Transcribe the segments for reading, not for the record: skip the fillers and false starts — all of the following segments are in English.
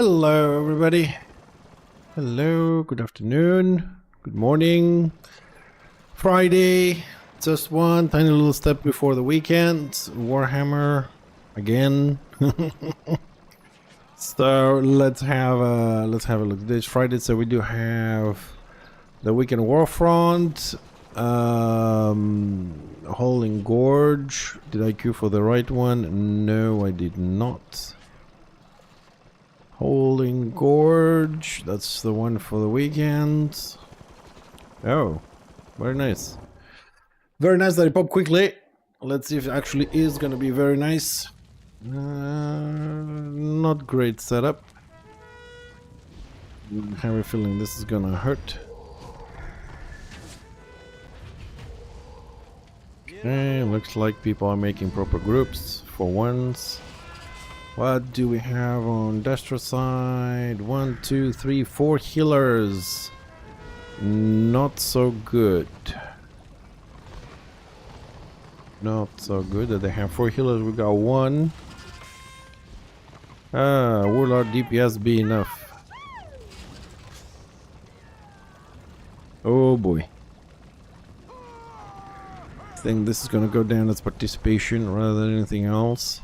Hello, everybody. Hello, good afternoon, good morning. Friday, just one tiny little step before the weekend. Warhammer again. So let's have a look. This Friday, so we do have the weekend Warfront, Howling Gorge. Did I queue for the right one? No, I did not. Howling Gorge, that's the one for the weekend. Oh, very nice. Very nice that it popped quickly. Let's see if it actually is gonna be very nice. Not great setup. I have a feeling this is gonna hurt. Okay, looks like people are making proper groups for once. What do we have on Destro side? 1, 2, 3, 4 healers. Not so good. Not so good that they have 4 healers. We got 1. Will our DPS be enough? Oh boy. I think this is gonna go down as participation rather than anything else.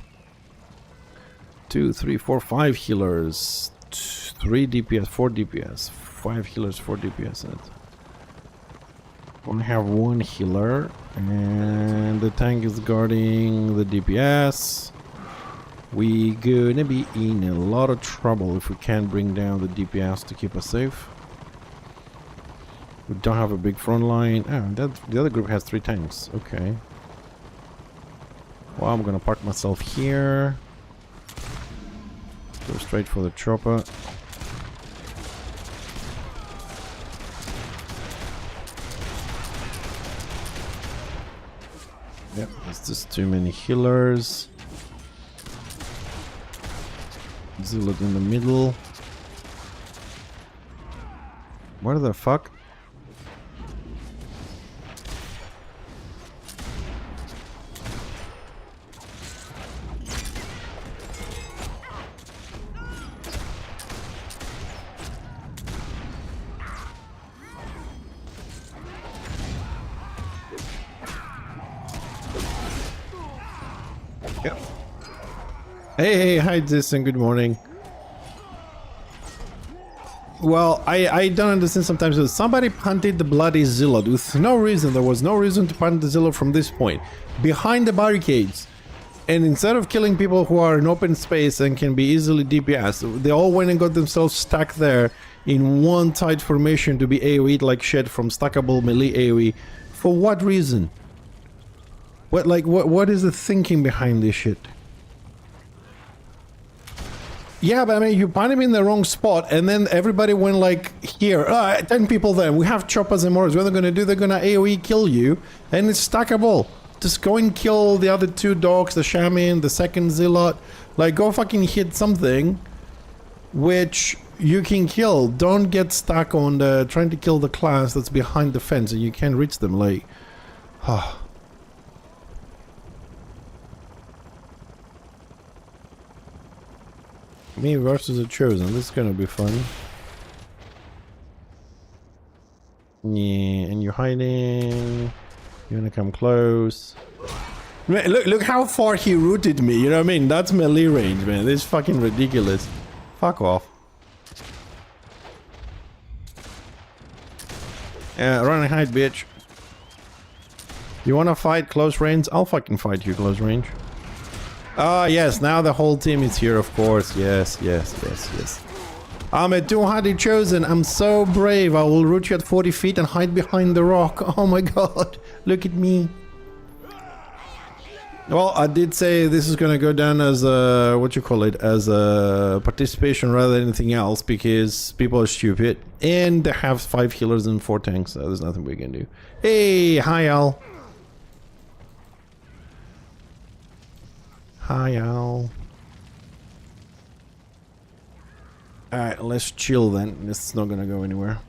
2, 3, 4, 5 healers, 3 DPS, 4 DPS, 5 healers, 4 DPS. Only have 1 healer, and the tank is guarding the DPS. We gonna be in a lot of trouble if we can't bring down the DPS to keep us safe. We don't have a big front line. Oh, the other group has 3 tanks. Okay. Well, I'm gonna park myself here. Go straight for the chopper. Yep, there's just too many healers. Zealot in the middle. What the fuck? Yep. Hey, hi Jason, good morning. Well, I don't understand sometimes. Somebody punted the bloody Zealot with no reason. There was no reason to punt the Zealot from this point. Behind the barricades. And instead of killing people who are in open space and can be easily DPS, they all went and got themselves stuck there in one tight formation to be AoE'd like shit from stackable melee AoE. For what reason? What is the thinking behind this shit? Yeah, but I mean, you put him in the wrong spot, and then everybody went like, here, 10 people there, we have choppers and mortars, what they're gonna do, they're gonna AoE kill you, and it's stackable. Just go and kill the other 2 dogs, the shaman, the second zealot, like, go fucking hit something which you can kill. Don't get stuck on the, trying to kill the class that's behind the fence and you can't reach them, like, Me versus the Chosen. This is gonna be fun. Yeah, and you're hiding. You wanna come close? Look how far he rooted me. You know what I mean? That's melee range, man. This is fucking ridiculous. Fuck off. Run and hide, bitch. You wanna fight close range? I'll fucking fight you close range. Ah, yes, now the whole team is here, of course. Yes. I'm a 200 Chosen. I'm so brave. I will root you at 40 feet and hide behind the rock. Oh my god. Look at me. Well, I did say this is gonna go down as a, as a participation rather than anything else, because people are stupid. And they have 5 healers and 4 tanks, so there's nothing we can do. Hey, hi Al. Hi, Al. Alright, let's chill then. This is not gonna go anywhere.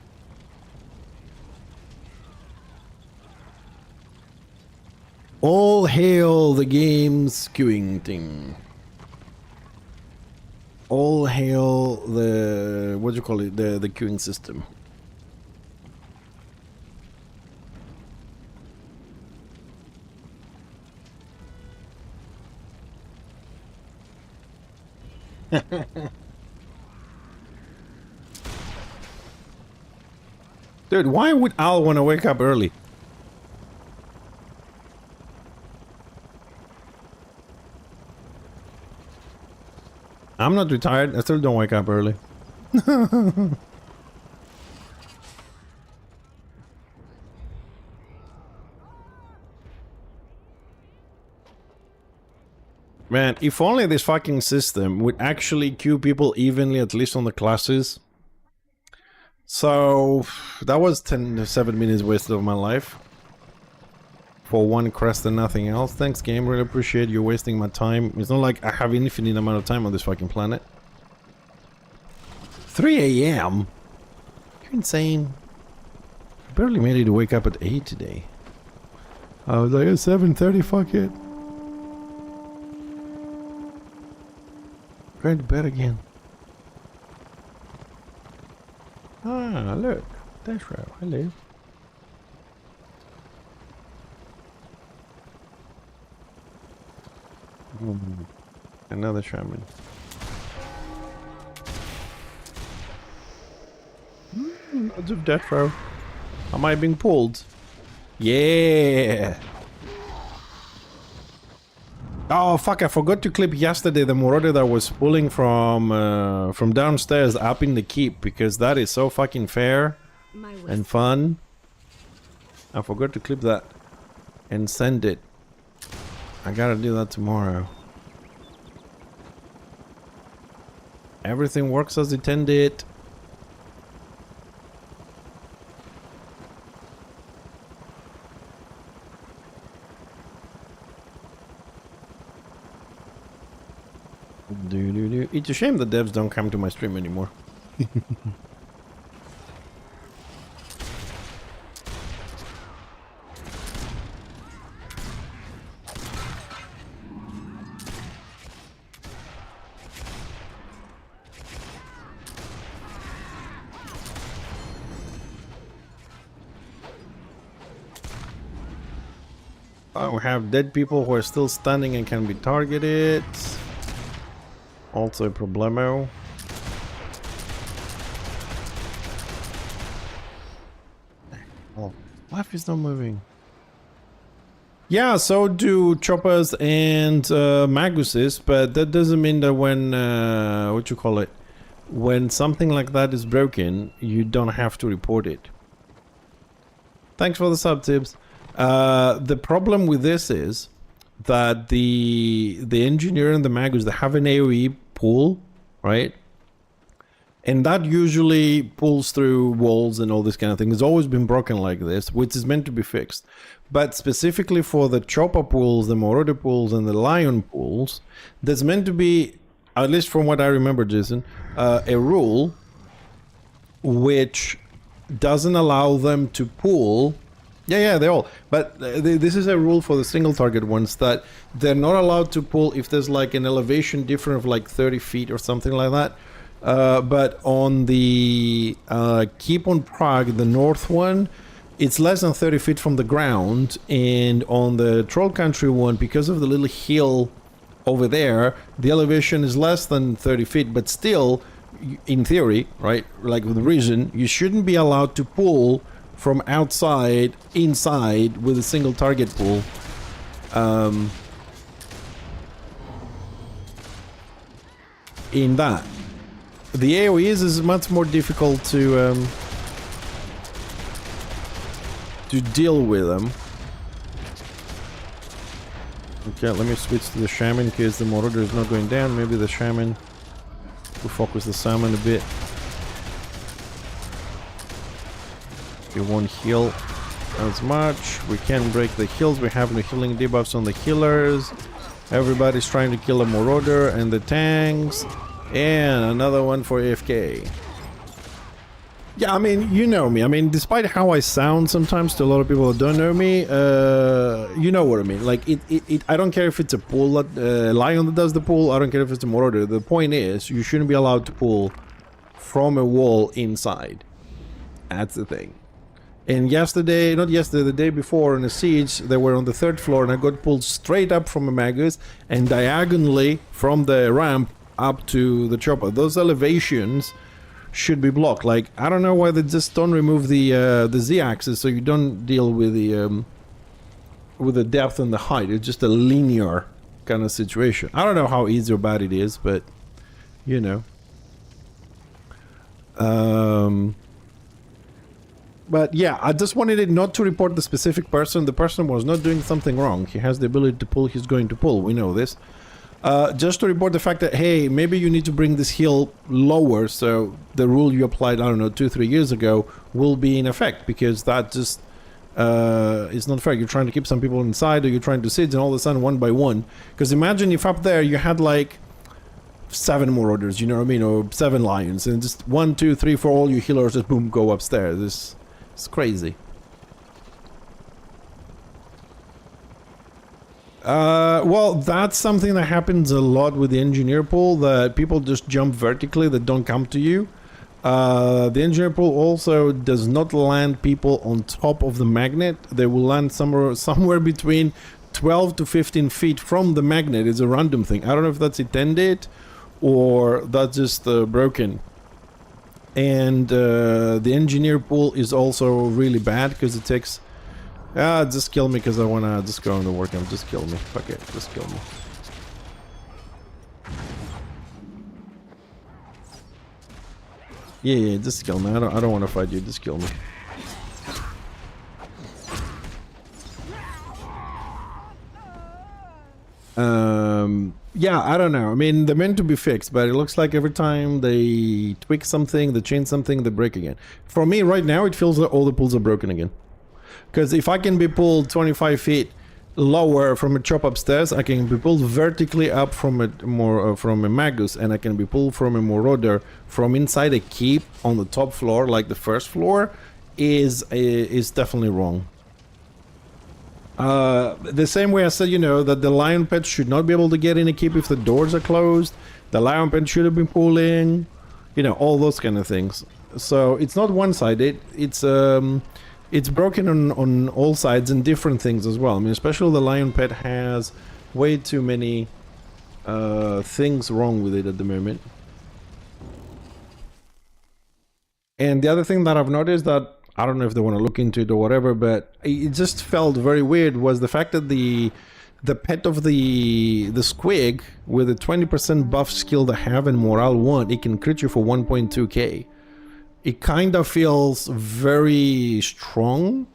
All hail the game's queuing thing. All hail the, what do you call it, the queuing system. Dude, why would Al want to wake up early? I'm not retired. I still don't wake up early. Man, if only this fucking system would actually queue people evenly, at least on the classes. So, that was 10 to 7 minutes wasted of my life. For one crest and nothing else. Thanks, game. Really appreciate you wasting my time. It's not like I have infinite amount of time on this fucking planet. 3 a.m.? You're insane. I barely made it to wake up at 8 today. I was like, at 7:30, fuck it. Going to bed again. Ah, look. That's where I live. Another shaman. Lots of death row. Am I being pulled? Yeah. Oh fuck! I forgot to clip yesterday the marauder that was pulling from downstairs up in the keep, because that is so fucking fair and fun. I forgot to clip that and send it. I gotta do that tomorrow. Everything works as intended. It's a shame the devs don't come to my stream anymore. We have dead people who are still standing and can be targeted. Also a problemo. Oh, life is not moving. Yeah, so do choppers and maguses, but that doesn't mean that when what you call it, when something like that is broken, you don't have to report it. Thanks for the sub tips. The problem with this is that the engineer and the magus, they have an AoE pool, right? And that usually pulls through walls and all this kind of thing. It's always been broken like this, which is meant to be fixed. But specifically for the chopper pools, the marauder pools, and the lion pools, there's meant to be, at least from what I remember, Jason, a rule which doesn't allow them to pool. Yeah, they all. But this is a rule for the single target ones, that they're not allowed to pull if there's like an elevation different of like 30 feet or something like that. But on the Keep on Prague, the north one, it's less than 30 feet from the ground. And on the Troll Country one, because of the little hill over there, the elevation is less than 30 feet. But still, in theory, right, like with reason, you shouldn't be allowed to pull from outside inside with a single target pool. In that, the AoEs is much more difficult to deal with them. Okay, let me switch to the shaman because the marauder is not going down. Maybe the shaman will focus the salmon a bit. We won't heal as much. We can break the heals. We have no healing debuffs on the healers. Everybody's trying to kill a marauder and the tanks. And another one for AFK. Yeah, I mean, you know me. I mean, despite how I sound sometimes to a lot of people that don't know me, you know what I mean. Like, I don't care if it's a pull, lion that does the pull. I don't care if it's a marauder. The point is, you shouldn't be allowed to pull from a wall inside. That's the thing. And yesterday, not yesterday, the day before in a siege, they were on the 3rd floor, and I got pulled straight up from a magus and diagonally from the ramp up to the chopper. Those elevations should be blocked. Like, I don't know why they just don't remove the z-axis so you don't deal with the depth and the height. It's just a linear kind of situation. I don't know how easy or bad it is, but you know. But yeah, I just wanted it not to report the specific person. The person was not doing something wrong. He has the ability to pull, he's going to pull. We know this. Just to report the fact that, hey, maybe you need to bring this hill lower so the rule you applied, I don't know, 2-3 years ago will be in effect, because that just is not fair. You're trying to keep some people inside, or you're trying to siege, and all of a sudden, one by one. Because imagine if up there you had like 7 marauders, you know what I mean, or 7 lions, and just 1, 2, 3, 4, all your healers just boom, go upstairs. It's crazy. Well, that's something that happens a lot with the engineer pool, that people just jump vertically that don't come to you. The engineer pool also does not land people on top of the magnet. They will land somewhere between 12 to 15 feet from the magnet. It's a random thing. I don't know if that's intended or that's just broken. And the engineer pool is also really bad because it takes... just kill me because I want to just go into work. Just kill me. Fuck it. Just kill me. Yeah, just kill me. I don't want to fight you. Just kill me. Yeah, I don't know. I mean, they're meant to be fixed, but it looks like every time they tweak something, they change something, they break again. For me, right now, it feels like all the pulls are broken again. Because if I can be pulled 25 feet lower from a chop upstairs, I can be pulled vertically up from a magus, and I can be pulled from a marauder from inside a keep on the top floor, like the first floor, is definitely wrong. The same way I said, you know, that the lion pet should not be able to get in a keep if the doors are closed. The lion pet should have been pulling, you know, all those kind of things. So it's not one-sided. It's broken on all sides and different things as well. I mean, especially the lion pet has way too many things wrong with it at the moment. And the other thing that I've noticed that, I don't know if they want to look into it or whatever, but it just felt very weird, was the fact that the pet of the squig with a 20% buff skill they have and morale 1, it can crit you for 1.2k. It kind of feels very strong.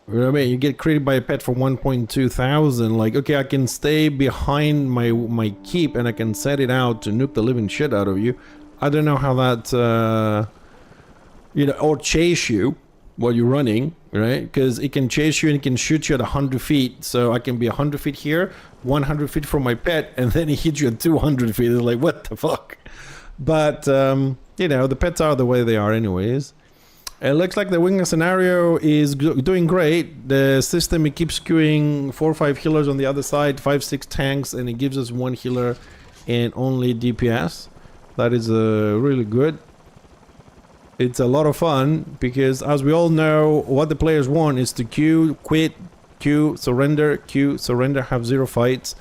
You know what I mean? You get critted by a pet for 1.2,000. Like, okay, I can stay behind my keep and I can set it out to nuke the living shit out of you. I don't know how that, you know, or chase you while you're running, right? Because it can chase you and it can shoot you at 100 feet. So I can be 100 feet here, 100 feet from my pet, and then it hits you at 200 feet. It's like, what the fuck? But, you know, the pets are the way they are anyways. It looks like the wing scenario is doing great. The system, it keeps queuing 4 or 5 healers on the other side, 5, 6 tanks, and it gives us 1 healer and only DPS. That is really good. It's a lot of fun because, as we all know, what the players want is to queue, quit, queue, surrender, have 0 fights.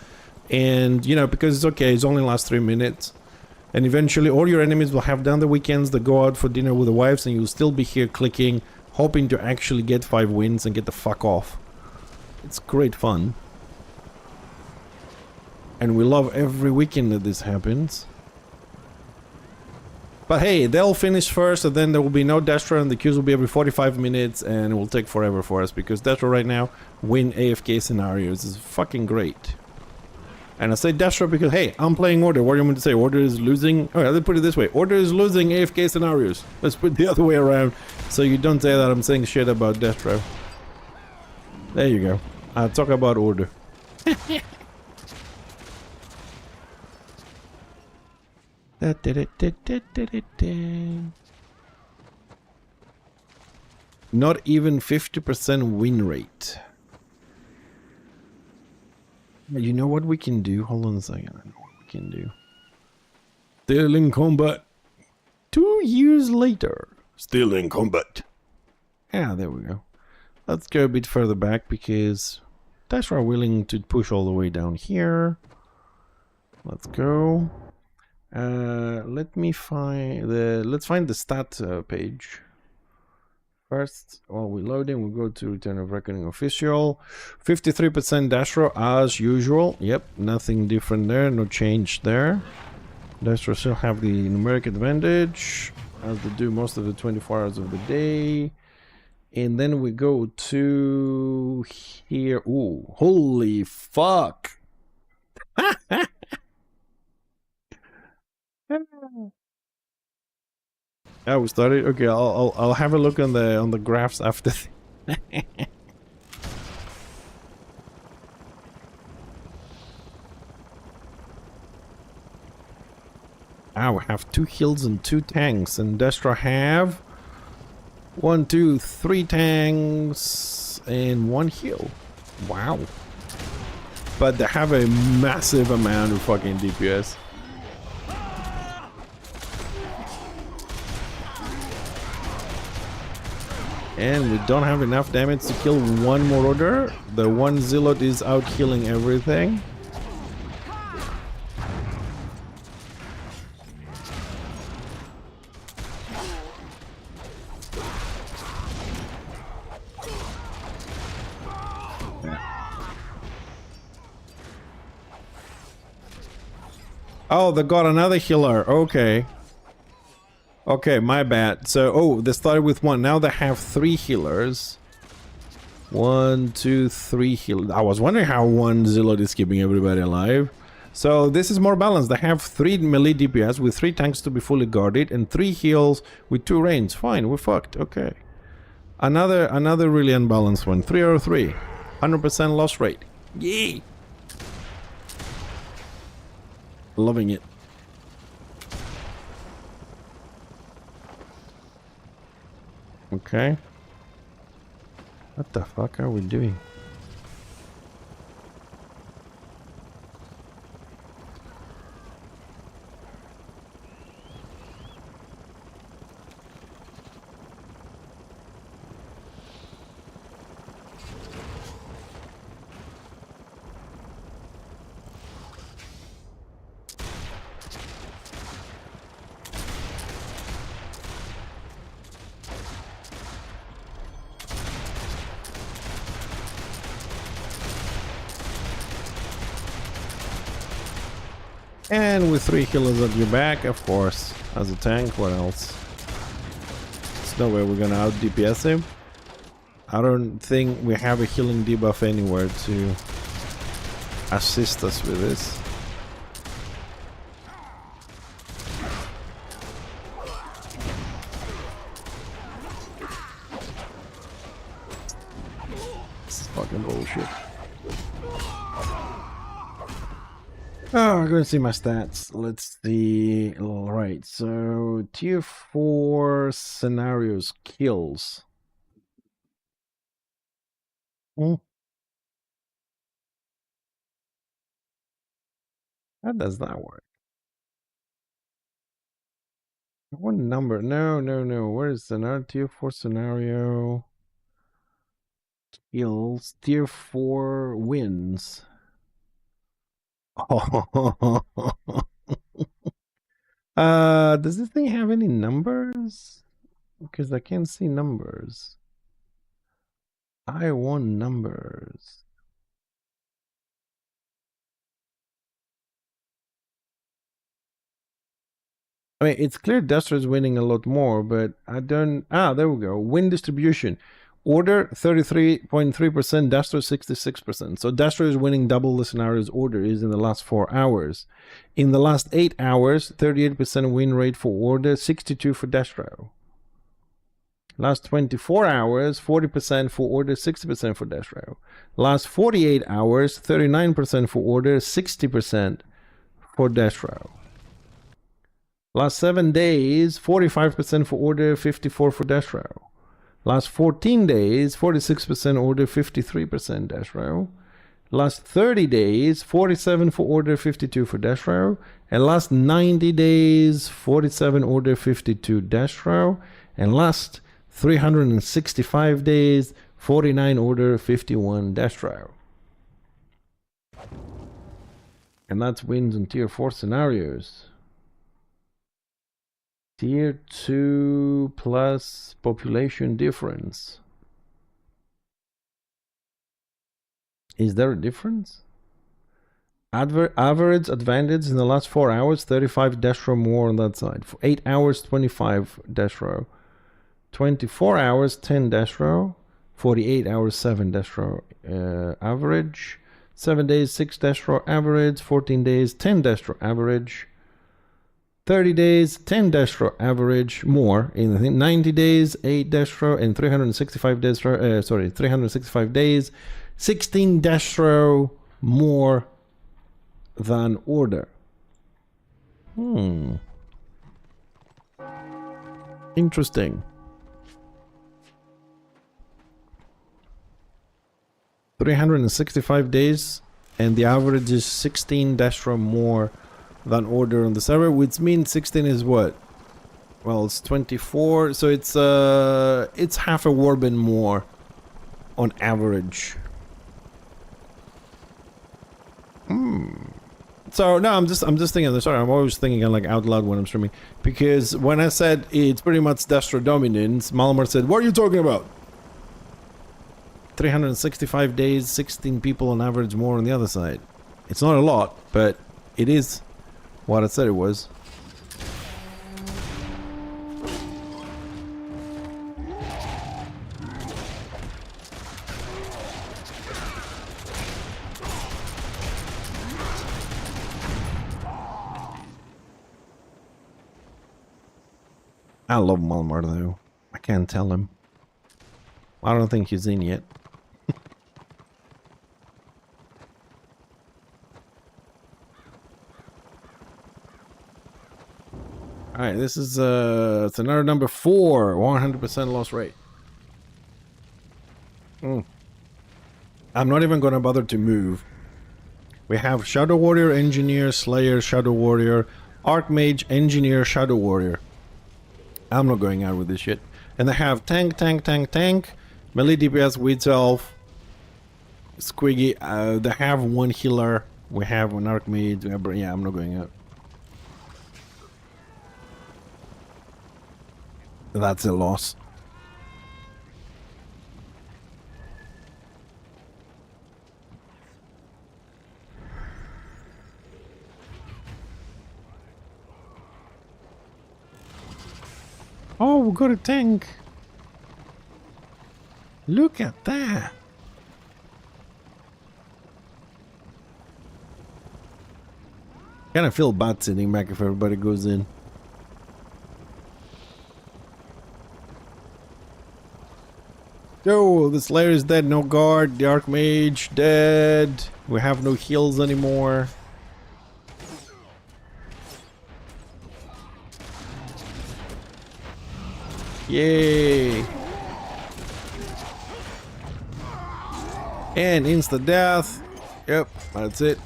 And, you know, because it's okay, it's only lasts 3 minutes. And eventually all your enemies will have done the weekends, they go out for dinner with the wives, and you'll still be here clicking, hoping to actually get 5 wins and get the fuck off. It's great fun. And we love every weekend that this happens. But hey, they'll finish first, and then there will be no Destra, and the queues will be every 45 minutes, and it will take forever for us, because Destra right now win AFK scenarios is fucking great. And I say Destra because, hey, I'm playing Order. What do you want me to say? Order is losing... Oh, let's put it this way. Order is losing AFK scenarios. Let's put it the other way around, so you don't say that I'm saying shit about Destra. There you go. I'll talk about Order. Not even 50% win rate. You know what we can do? Hold on a second. I know what we can do. Still in combat. 2 years later. Still in combat. Yeah, there we go. Let's go a bit further back because Dash are willing to push all the way down here. Let's go. Let's find the stat page. First, while we're loading, we'll go to Return of Reckoning Official. 53% Dashro as usual. Yep, nothing different there, no change there. Dashro still have the numeric advantage, as they do most of the 24 hours of the day. And then we go to here. Ooh, holy fuck! Yeah, we started. Okay, I'll have a look on the graphs after. Ah, we have 2 heals and 2 tanks, and Destra have 1, 2, 3 tanks and 1 heal. Wow! But they have a massive amount of fucking DPS. And we don't have enough damage to kill one more order. The one zealot is out healing everything. Oh, they got another healer. Okay. Okay, my bad. So, oh, they started with 1. Now they have 3 healers. 1, 2, 3 healers. I was wondering how 1 zealot is keeping everybody alive. So this is more balanced. They have 3 melee DPS with 3 tanks to be fully guarded and 3 heals with 2 range. Fine, we're fucked. Okay. Another really unbalanced one. 303. 100% loss rate. Yay! Loving it. Okay. What the fuck are we doing? And with 3 healers at your back, of course. As a tank, what else? There's no way we're gonna out DPS him. I don't think we have a healing debuff anywhere to assist us with this. This is fucking bullshit. Oh, I'm going to see my stats. Let's see. Alright, so tier 4 scenarios kills. How does that work? What number? No. Where is another tier 4 scenario? Kills. Tier 4 wins. Does this thing have any numbers? Because I can't see numbers. I want numbers. I mean, it's clear Duster is winning a lot more, but I don't... Ah, there we go. Win distribution. Order 33.3%, Duster 66%. So Duster is winning double the scenario's order is in the last 4 hours. In the last 8 hours, 38% win rate for Order, 62% for Destro. Last 24 hours, 40% for Order, 60% for Destro. Last 48 hours, 39% for Order, 60% for Destro. Last 7 days, 45% for order, 54 for dash row. Last 14 days, 46% order, 53% dash row. Last 30 days, 47 for order, 52 for dash row. And last 90 days, 47 order, 52 dash row. And last 365 days, 49 order, 51 dash row. And that's wins in tier 4 scenarios. Tier 2 plus population difference. Is there a difference? Average advantage in the last 4 hours, 35 dash row more on that side. For 8 hours, 25 dash row. 24 hours, 10 dash row. 48 hours, 7 dash row average. 7 days, 6 dash row average. 14 days, 10 dash row average. 30 days, 10 dash row average more in 90 days, 8 dash row, and 365 days, 365 days, 16 dash row more than order. Interesting. 365 days, and the average is 16 dash row more than order on the server, which means 16 is what? Well, it's 24, so it's half a warbin more on average. So no, I'm just thinking. Sorry, I'm always thinking like out loud when I'm streaming, because when I said it's pretty much Destro dominance, Malmar said, "What are you talking about?" 365 days, 16 people on average more on the other side. It's not a lot, but it is what I said it was. I love Malmar though. I can't tell him. I don't think he's in yet. Alright, this is it's another number 4, 100% loss rate. I'm not even gonna bother to move. We have Shadow Warrior, Engineer, Slayer, Shadow Warrior, Archmage, Engineer, Shadow Warrior. I'm not going out with this shit. And they have tank, melee DPS, Witch Elf, Squiggy. They have one healer. We have an Archmage. Yeah, I'm not going out. That's a loss. Oh, we got a tank. Look at that. Kind of feel bad sitting back if everybody goes in. Oh, the Slayer is dead, no guard. The Archmage dead. We have no heals anymore. Yay! And insta death. Yep, that's it.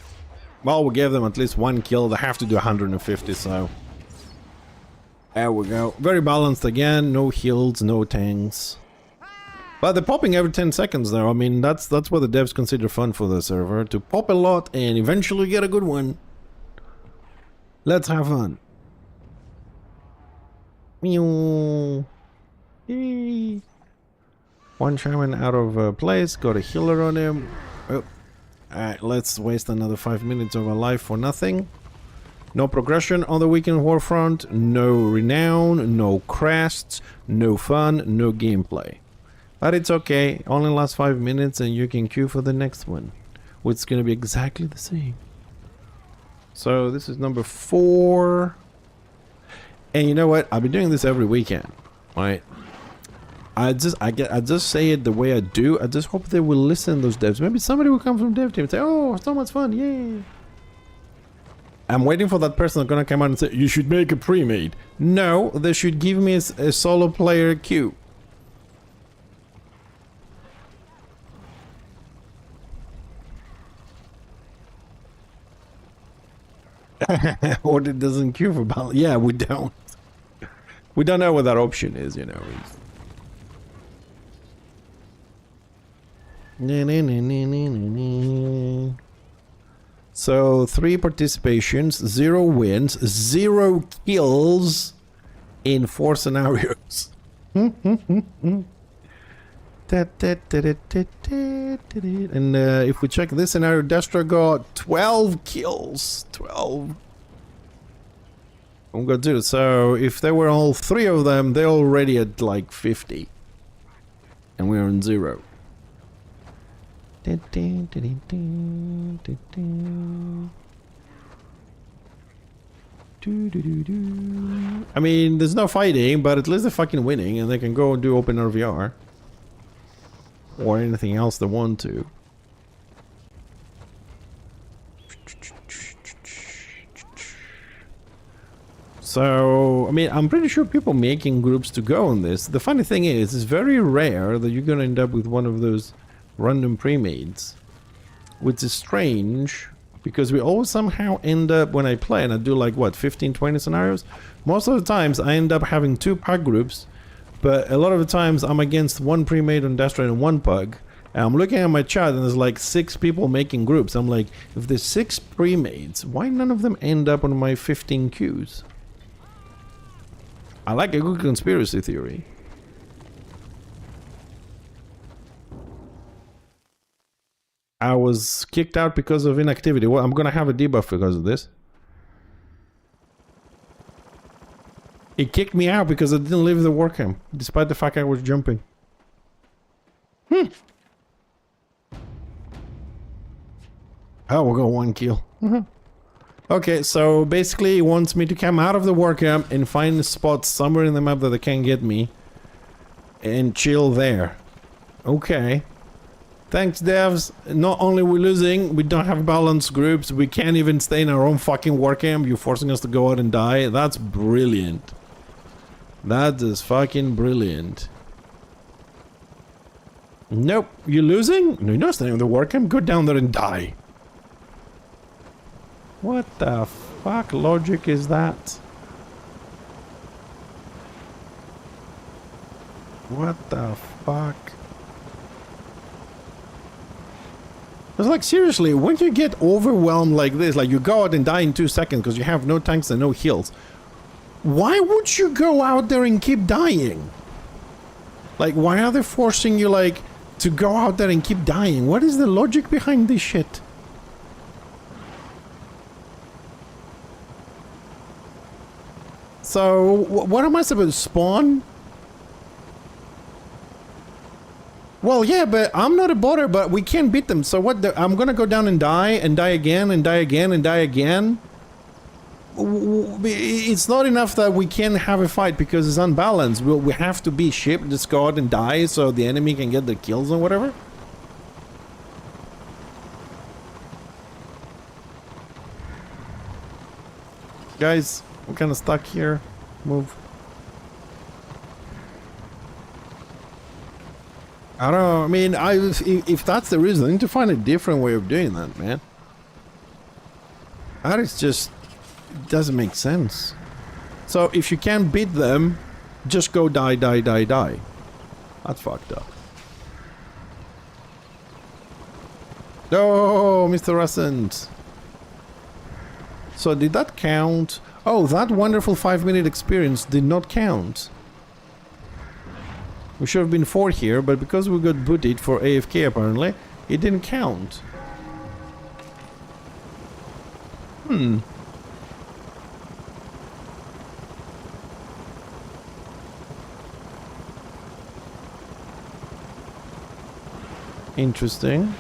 Well, we gave them at least one kill. They have to do 150, so there we go. Very balanced again. No heals, no tanks. But they're popping every 10 seconds though. I mean, that's what the devs consider fun for the server. To pop a lot and eventually get a good one. Let's have fun. Meow. Yay. One shaman out of place. Got a healer on him. Oh. Alright, let's waste another 5 minutes of our life for nothing. No progression on the weekend war front. No renown. No crests. No fun. No gameplay. But it's okay, only lasts 5 minutes and you can queue for the next one, which is going to be exactly the same. So this is number 4. And you know what? I've been doing this every weekend, right? I just say it the way I do. I just hope they will listen, those devs. Maybe somebody will come from dev team and say, "Oh, so much fun, yay!" I'm waiting for that person that's gonna come out and say, you should make a pre-made. No, they should give me a solo player queue. Or it doesn't queue for balance. Yeah, we don't. We don't know what that option is, you know. So 3 participations, 0 wins, 0 kills in 4 scenarios. And if we check this scenario, Destra got 12 kills. 12. I'm gonna do it. So if there were all 3 of them, they're already at like 50. And we're on 0. I mean, there's no fighting, but at least they're fucking winning and they can go and do open RVR. Or anything else they want to. So, I mean, I'm pretty sure people making groups to go on this. The funny thing is, it's very rare that you're gonna end up with one of those random pre-mades. Which is strange, because we always somehow end up, when I play, and I do like, what, 15, 20 scenarios? Most of the times, I end up having 2 pack groups, but a lot of the times, I'm against 1 pre-made on Destra and 1 pug. And I'm looking at my chat, and there's like 6 people making groups. I'm like, if there's 6 pre-mades, why none of them end up on my 15 queues? I like a good conspiracy theory. I was kicked out because of inactivity. Well, I'm gonna have a debuff because of this. It kicked me out because I didn't leave the Warhammer, despite the fact I was jumping. Oh, we'll go 1 kill. Okay, so basically it wants me to come out of the Warhammer and find a spot somewhere in the map that they can't get me. And chill there. Okay. Thanks, devs. Not only we're losing, we don't have balanced groups, we can't even stay in our own fucking Warhammer. You're forcing us to go out and die. That's brilliant. That is fucking brilliant. Nope. You're losing? No, you're not staying in the Warhammer. Go down there and die. What the fuck logic is that? What the fuck? It's like, seriously, when you get overwhelmed like this, like you go out and die in 2 seconds because you have no tanks and no heals, why would you go out there and keep dying? Like, why are they forcing you, like, to go out there and keep dying? What is the logic behind this shit? So, what am I supposed to spawn? Well, yeah, but I'm not a botter, but we can't beat them. So what? I'm gonna go down and die again, and die again, and die again. It's not enough that we can't have a fight because it's unbalanced. We have to be shipped, just go out and die so the enemy can get the kills and whatever. Guys, I'm kind of stuck here. Move. I don't know. I mean, if that's the reason, I need to find a different way of doing that, man. That is just... It doesn't make sense. So, if you can't beat them, just go die, die, die, die. That's fucked up. Oh, Mr. Russent. So, did that count? Oh, that wonderful 5-minute experience did not count. We should have been 4 here, but because we got booted for AFK apparently, it didn't count. Interesting.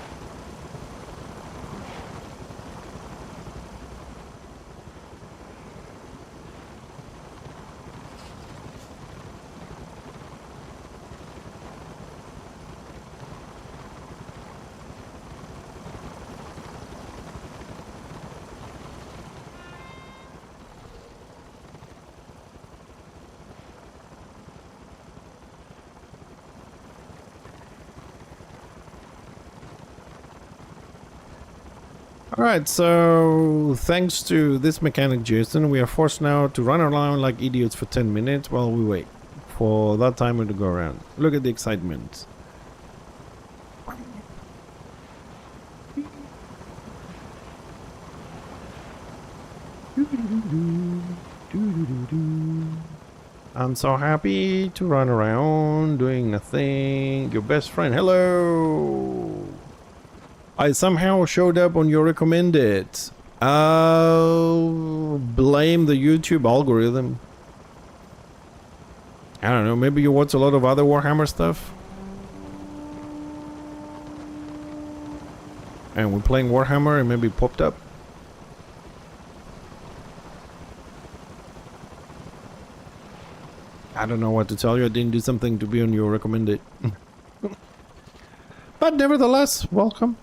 Alright, so thanks to this mechanic, Jason, we are forced now to run around like idiots for 10 minutes while we wait for that timer to go around. Look at the excitement. I'm so happy to run around doing nothing. Your best friend, hello. I somehow showed up on your recommended. I'll blame the YouTube algorithm. I don't know, maybe you watch a lot of other Warhammer stuff? And we're playing Warhammer and maybe popped up? I don't know what to tell you. I didn't do something to be on your recommended. But nevertheless, welcome.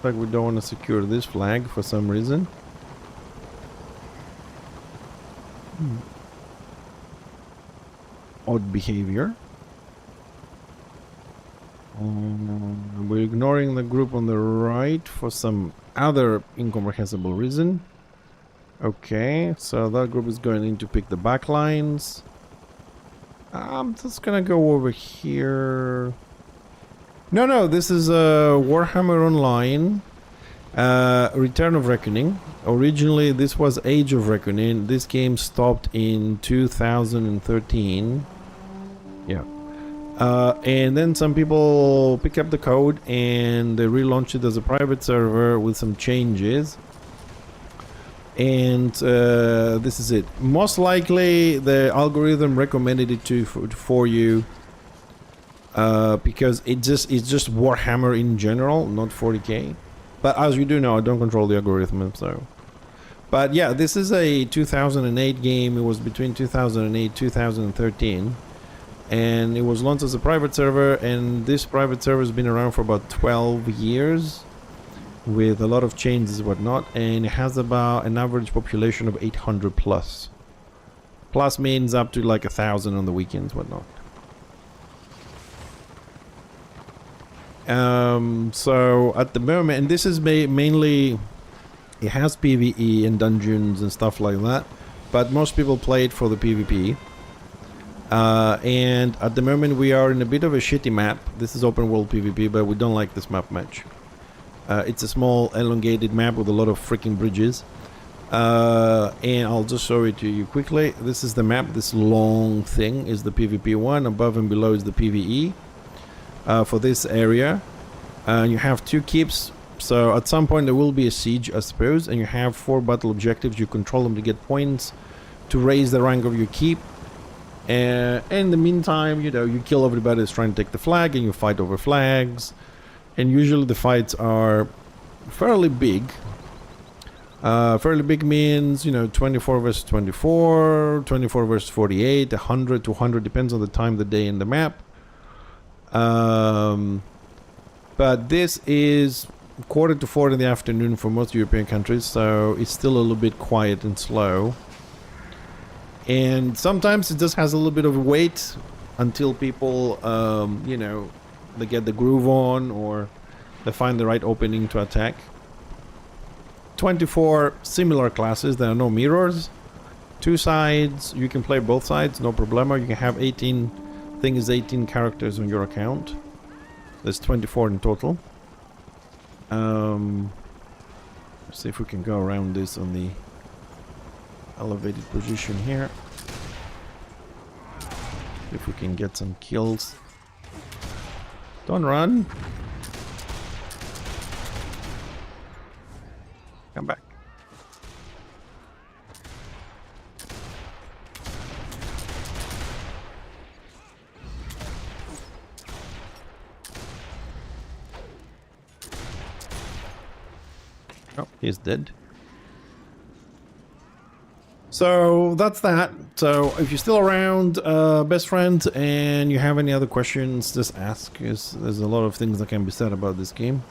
Like we don't want to secure this flag for some reason. Odd behavior. We're ignoring the group on the right for some other incomprehensible reason. Okay, so that group is going in to pick the back lines. I'm just gonna go over here. No, this is Warhammer Online, Return of Reckoning. Originally, this was Age of Reckoning. This game stopped in 2013. Yeah. And then some people pick up the code and they relaunched it as a private server with some changes. And this is it. Most likely, the algorithm recommended it for you. Because it's just Warhammer in general, not 40k. But as you do know, I don't control the algorithm, so. But yeah, this is a 2008 game. It was between 2008 2013, and it was launched as a private server. And this private server has been around for about 12 years, with a lot of changes and whatnot. And it has about an average population of 800 plus. Plus means up to like 1,000 on the weekends, whatnot. So at the moment, and this is mainly, it has PvE and dungeons and stuff like that, but most people play it for the PvP. And at the moment we are in a bit of a shitty map. This is open world PvP, but we don't like this map much. It's a small elongated map with a lot of freaking bridges. And I'll just show it to you quickly. This is the map. This long thing is the PvP one. Above and below is the PvE. For this area, you have 2 keeps, so at some point there will be a siege, I suppose, and you have 4 battle objectives. You control them to get points to raise the rank of your keep, and in the meantime, you know, you kill everybody that's trying to take the flag, and you fight over flags, and usually the fights are fairly big. Fairly big means, you know, 24 versus 24, 24 versus 48, 100 to 100, depends on the time of the day in the map. But this is 3:45 in the afternoon for most European countries, so it's still a little bit quiet and slow. And sometimes it just has a little bit of a wait until people, you know, they get the groove on or they find the right opening to attack. 24 similar classes, there are no mirrors. 2 sides, you can play both sides, no problema. You can have 18. Thing is 18 characters on your account. There's 24 in total. Let's see if we can go around this on the elevated position here. If we can get some kills. Don't run. Come back. Oh, he's dead. So that's that. So if you're still around, best friends, and you have any other questions, just ask. There's a lot of things that can be said about this game.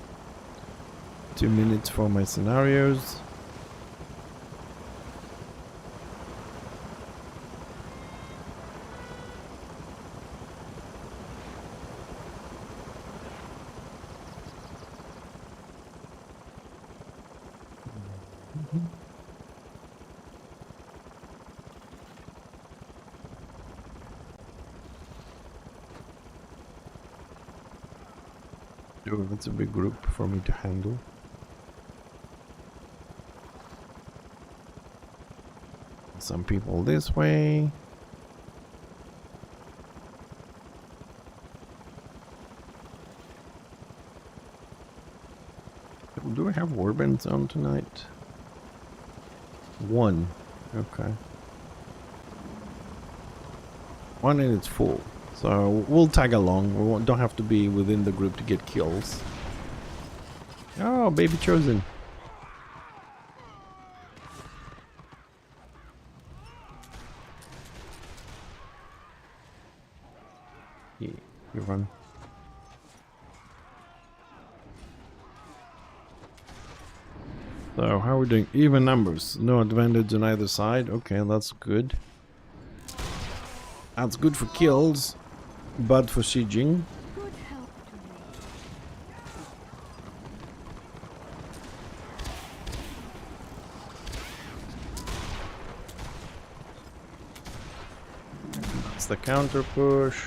2 minutes for my scenarios. Oh, that's a big group for me to handle. Some people this way. Do I have warbands on tonight? One. Okay. One and it's full. So we'll tag along. We don't have to be within the group to get kills. Oh, baby chosen. Yeah, you run. So how are we doing? Even numbers. No advantage on either side. Okay, that's good. That's good for kills. Bad for sieging. That's the counter push.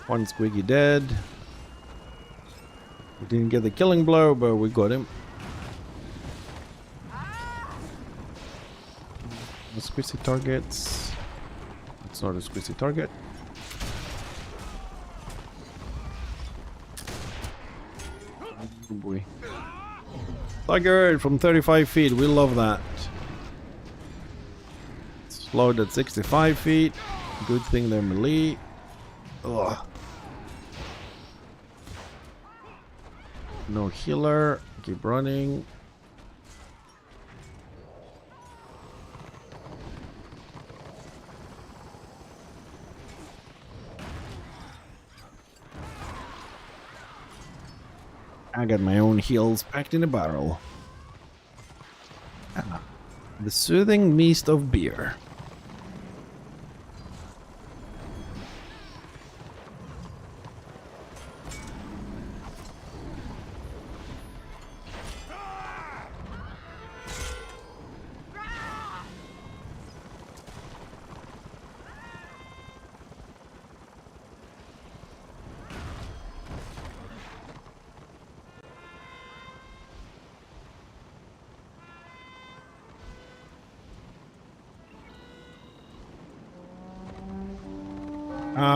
One squiggy dead. We didn't get the killing blow, but we got him. The squishy targets. It's not a squishy target. Oh boy. Tiger from 35 feet. We love that. Slowed at 65 feet. Good thing they're melee. Ugh. No healer. Keep running. I got my own heals packed in a barrel. Ah, the soothing mist of beer.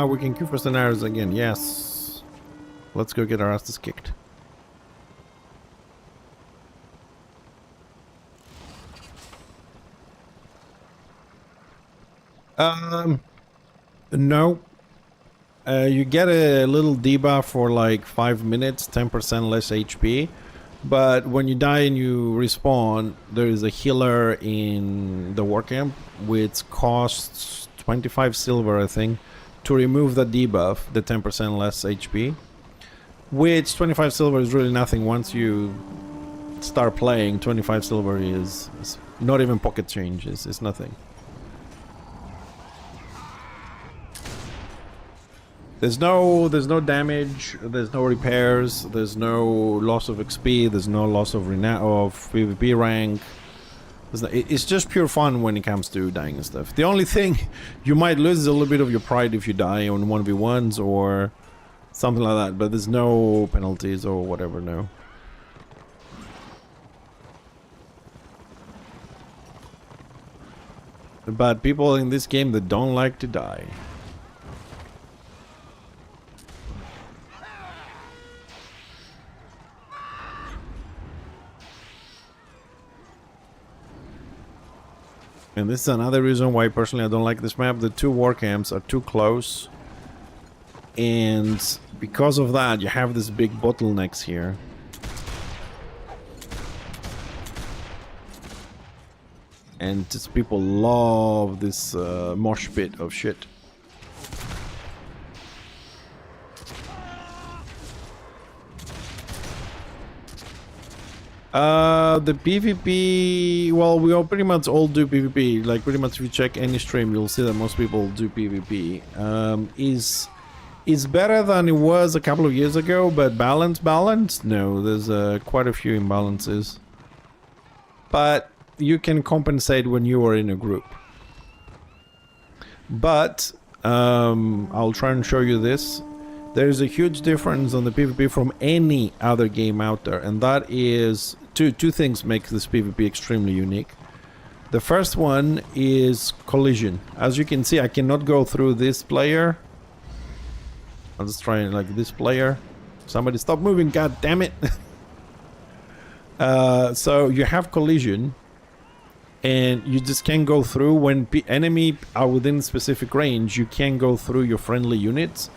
We can queue for scenarios again. Yes. Let's go get our asses kicked. No. You get a little debuff for like 5 minutes, 10% less HP. But when you die and you respawn, there is a healer in the war camp, which costs 25 silver, I think, to remove the debuff, the 10% less HP. Which 25 silver is really nothing. Once you start playing, 25 silver is not even pocket change. It's nothing. There's no damage, there's no repairs, there's no loss of XP, there's no loss of PvP rank. It's just pure fun when it comes to dying and stuff. The only thing you might lose is a little bit of your pride if you die on 1v1s or something like that, but there's no penalties or whatever, no. But people in this game that don't like to die. And this is another reason why personally I don't like this map. The two war camps are too close. And because of that, you have this big bottlenecks here. And just people love this mosh pit of shit. The PvP, well, we all pretty much all do PvP. Like, pretty much if you check any stream, you'll see that most people do PvP. Is better than it was a couple of years ago, but balance? No, there's quite a few imbalances. But you can compensate when you are in a group. But, I'll try and show you this. There's a huge difference on the PvP from any other game out there, and that is two things make this PvP extremely unique. The first one is collision. As you can see, I cannot go through this player. I'll just try like this player. Somebody stop moving, god damn it. So you have collision, and you just can't go through when enemy are within specific range. You can't go through your friendly units.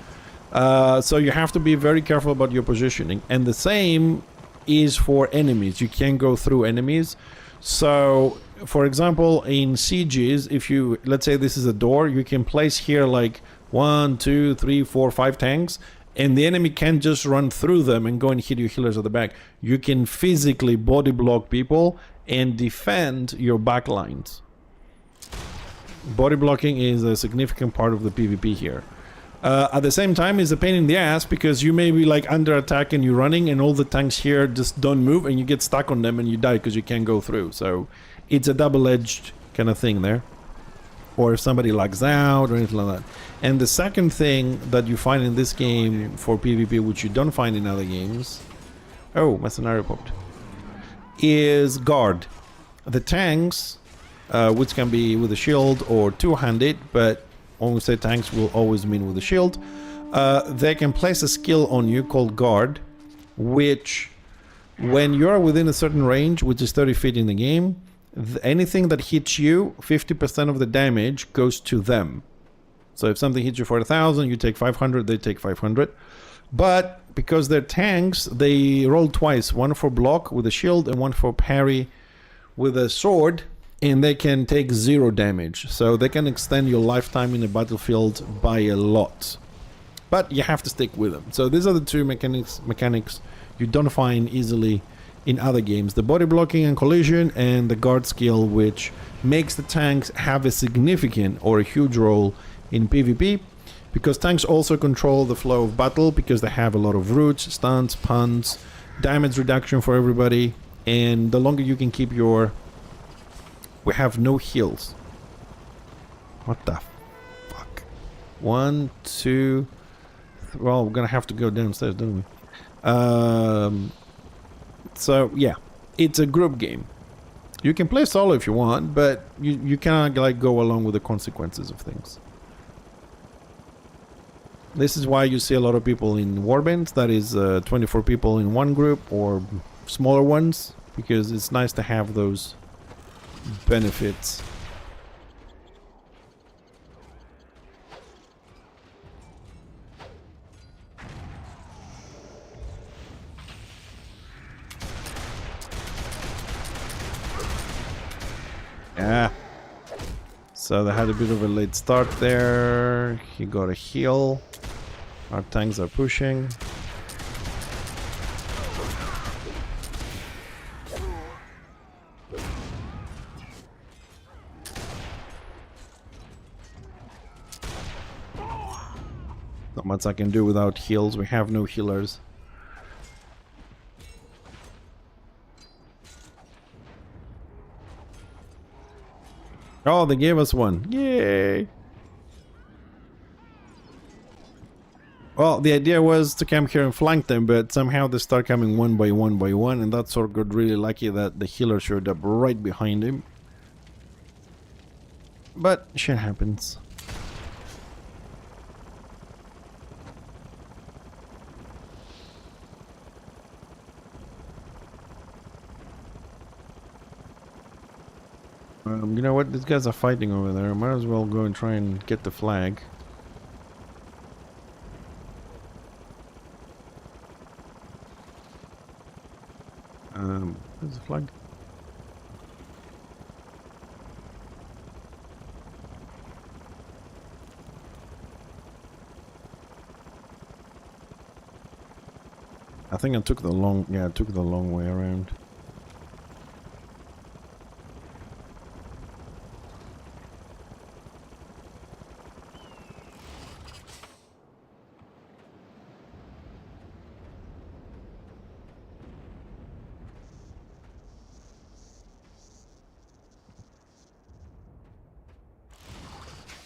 So you have to be very careful about your positioning, and the same is for enemies. You can't go through enemies. So for example, in sieges, if you, let's say this is a door, you can place here like 1, 2, 3, 4, 5 tanks, and the enemy can't just run through them and go and hit your healers at the back. You can physically body block people and defend your back lines. Body blocking is a significant part of the PvP here. At the same time, it's a pain in the ass because you may be like under attack and you're running and all the tanks here just don't move and you get stuck on them and you die because you can't go through. So it's a double-edged kind of thing there. Or if somebody lags out or anything like that. And the second thing that you find in this game for PvP, which you don't find in other games... Oh, my scenario popped. Is guard. The tanks, which can be with a shield or two-handed, but when we say tanks, will always mean with a shield. They can place a skill on you called guard, which when you're within a certain range, which is 30 feet in the game, anything that hits you, 50% of the damage goes to them. So if something hits you for 1,000, you take 500, they take 500. But because they're tanks, they roll twice, one for block with a shield and one for parry with a sword, and they can take 0 damage. So they can extend your lifetime in the battlefield by a lot. But you have to stick with them. So these are the two mechanics you don't find easily in other games. The body blocking and collision, and the guard skill, which makes the tanks have a significant or a huge role in PvP, because tanks also control the flow of battle because they have a lot of roots, stuns, puns, damage reduction for everybody, and the longer you can keep your... We have no heals. What the fuck? 1, 2... Well, we're gonna have to go downstairs, don't we? So, yeah. It's a group game. You can play solo if you want, but you cannot like go along with the consequences of things. This is why you see a lot of people in warbands, that is 24 people in one group, or smaller ones, because it's nice to have those benefits. Yeah. So they had a bit of a late start there. He got a heal. Our tanks are pushing. Not much I can do without heals. We have no healers. Oh, they gave us one. Yay! Well, the idea was to come here and flank them, but somehow they start coming one by one by one, and that sort of got really lucky that the healer showed up right behind him. But shit happens. You know what? These guys are fighting over there. Might as well go and try and get the flag. Where's the flag? I think I took the long, yeah, I took the long way around.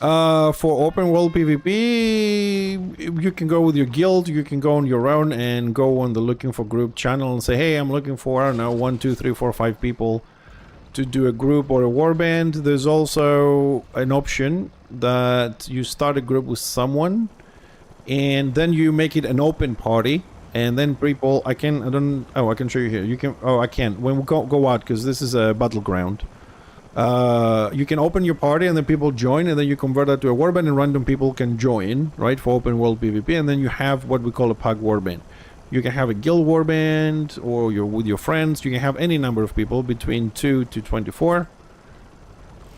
For open world PvP, you can go with your guild, you can go on your own and go on the looking for group channel and say, hey, I'm looking for, I don't know, 1, 2, 3, 4, 5 people to do a group or a warband. There's also an option that you start a group with someone and then you make it an open party, and then people, I can show you here. You can, I can't. When we go out, because this is a battleground. You can open your party and then people join, and then you convert that to a warband and random people can join, right, for open world PvP, and then you have what we call a pack warband. You can have a guild warband, or you're with your friends. You can have any number of people between 2 to 24.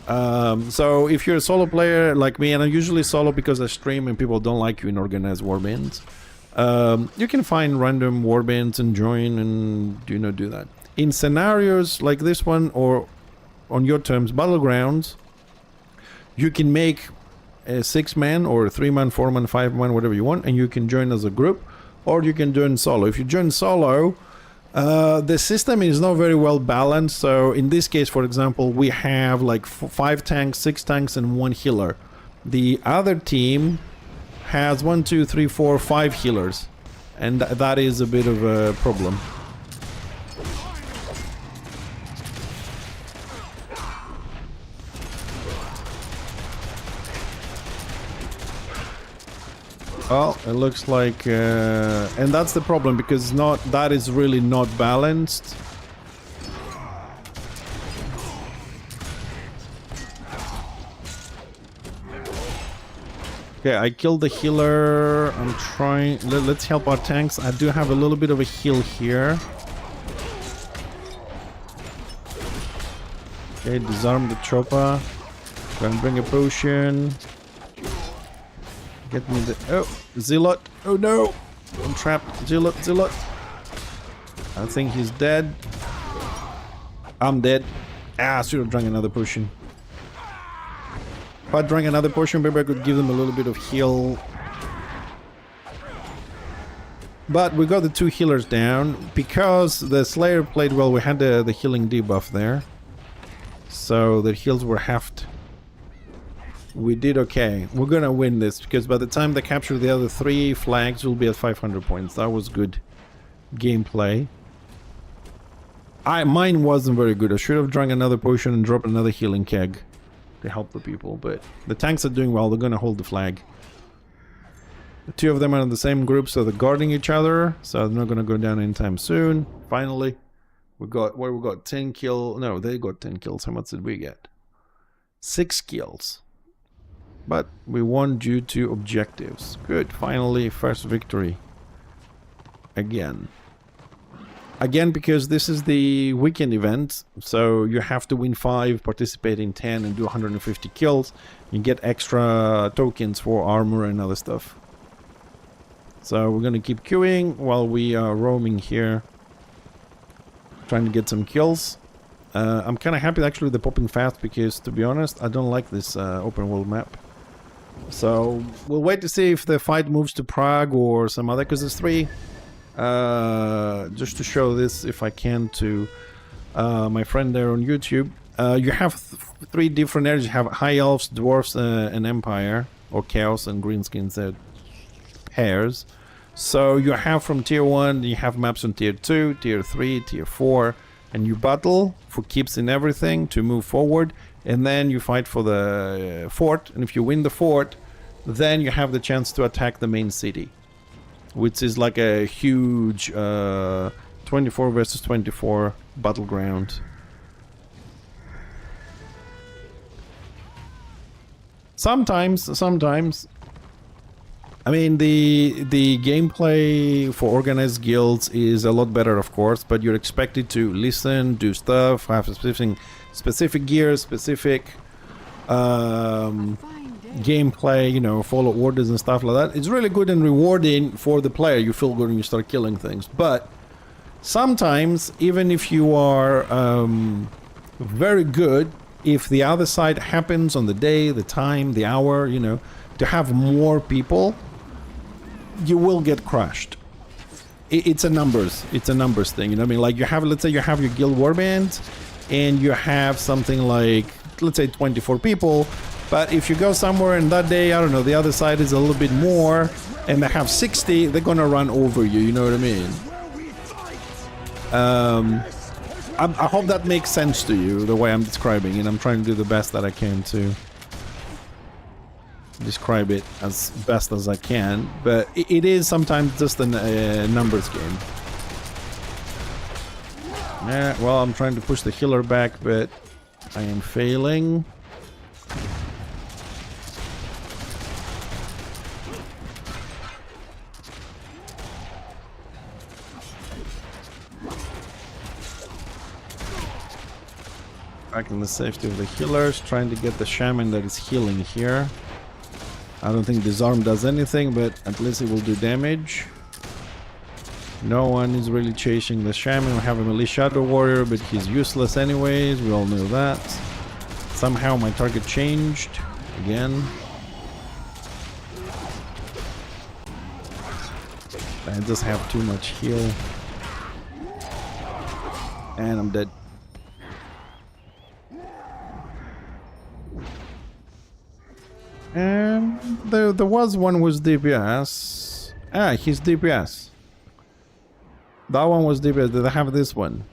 So if you're a solo player like me, and I'm usually solo because I stream and people don't like you in organized warbands, you can find random warbands and join and, do that. In scenarios like this one, or on your terms, battlegrounds, you can make a 6-man or a 3-man, 4-man, 5-man, whatever you want, and you can join as a group, or you can join solo. If you join solo, the system is not very well balanced. So in this case, for example, we have like 5 tanks, 6 tanks, and 1 healer. The other team has 1, 2, 3, 4, 5 healers, and that is a bit of a problem. Well, it looks like, and that's the problem, because that is really not balanced. Okay, I killed the healer. I'm trying. Let's help our tanks. I do have a little bit of a heal here. Okay, disarm the chopper. Gonna bring a potion. Get me the... Oh, Zealot. Oh no! I'm trapped. Zealot. I think he's dead. I'm dead. Ah, I should have drunk another potion. If I drank another potion, maybe I could give them a little bit of heal. But we got the 2 healers down. Because the Slayer played well, we had the healing debuff there. So the heals were halved. We did okay. We're gonna win this, because by the time they capture the other 3 flags, we'll be at 500 points. That was good gameplay. Mine wasn't very good. I should have drunk another potion and dropped another healing keg to help the people, but the tanks are doing well. They're gonna hold the flag. The 2 of them are in the same group, so they're guarding each other, so they're not gonna go down anytime soon. Finally, we got 10 kills. No, they got 10 kills. How much did we get? 6 kills. But we won due to objectives. Good, finally, first victory. Again, because this is the weekend event, so you have to win 5, participate in 10, and do 150 kills. You get extra tokens for armor and other stuff. So we're gonna keep queuing while we are roaming here, trying to get some kills. I'm kind of happy actually they're popping fast, because to be honest, I don't like this open world map. So we'll wait to see if the fight moves to Prague or some other, because there's 3. Just to show this, if I can, to my friend there on YouTube. You have 3 different areas. You have High Elves, Dwarfs, and Empire, or Chaos and Greenskins, pairs. So you have from tier 1, you have maps on tier 2, tier 3, tier 4, and you battle for keeps in everything to move forward, and then you fight for the fort, and if you win the fort, then you have the chance to attack the main city, which is like a huge 24 versus 24 battleground. Sometimes I mean, the gameplay for organized guilds is a lot better, of course, but you're expected to listen, do stuff, have specific gear, specific gameplay, follow orders and stuff like that. It's really good and rewarding for the player. You feel good when you start killing things. But sometimes, even if you are very good, if the other side happens on the day, the time, the hour, to have more people, you will get crushed. It's a numbers thing, I mean, like let's say you have your guild warband and you have something like, let's say 24 people, But if you go somewhere and that day, I don't know, the other side is a little bit more, and they have 60, they're gonna run over you, you know what I mean? I hope that makes sense to you, the way I'm describing it. I'm trying to do the best that I can to describe it as best as I can, but it is sometimes just a numbers game. Yeah, well, I'm trying to push the healer back, but I am failing. Back in the safety of the healers, trying to get the shaman that is healing here. I don't think disarm does anything, but at least it will do damage. No one is really chasing the shaman. We have a melee shadow warrior, but he's useless anyways. We all know that. Somehow my target changed again. I just have too much heal. And I'm dead. And there was one with DPS. Ah, he's DPS. That one was DPS. Did I have this one?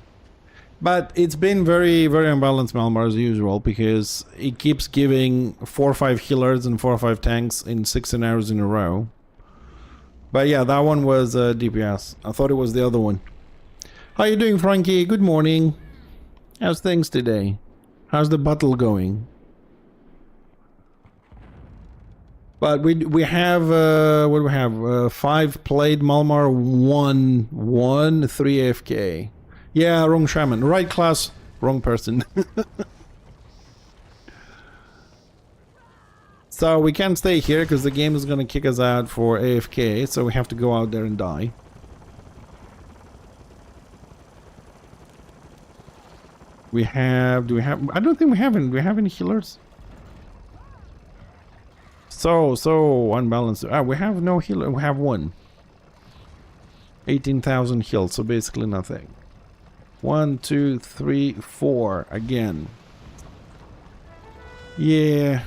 But it's been very, very unbalanced Malmar as usual, because it keeps giving 4 or 5 healers and 4 or 5 tanks in 6 scenarios in a row. But yeah, that one was DPS. I thought it was the other one. How you doing, Frankie? Good morning. How's things today? How's the battle going? But we have what do we have? 5 played Malmar, 3 AFK. Yeah, wrong shaman. Right class, wrong person. So we can't stay here because the game is gonna kick us out for AFK. So we have to go out there and die. We have. Do we have? I don't think we have any. Do we have any healers? So unbalanced. Ah, we have no healer. We have one. 18,000 health, so basically nothing. 1, 2, 3, 4 again. Yeah.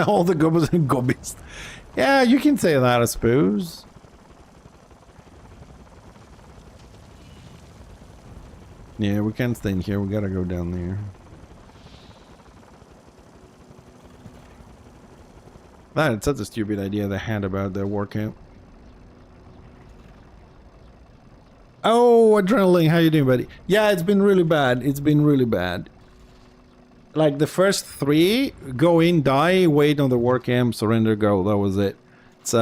All the goblins and goblins. Yeah, you can say that, I suppose. Yeah, we can't stay in here. We gotta go down there. That's such a stupid idea they had about their workout. Oh, Adrenaline, how you doing, buddy? Yeah, it's been really bad. It's been really bad. Like the first 3, go in, die, wait on the work camp, surrender, go. That was it. It's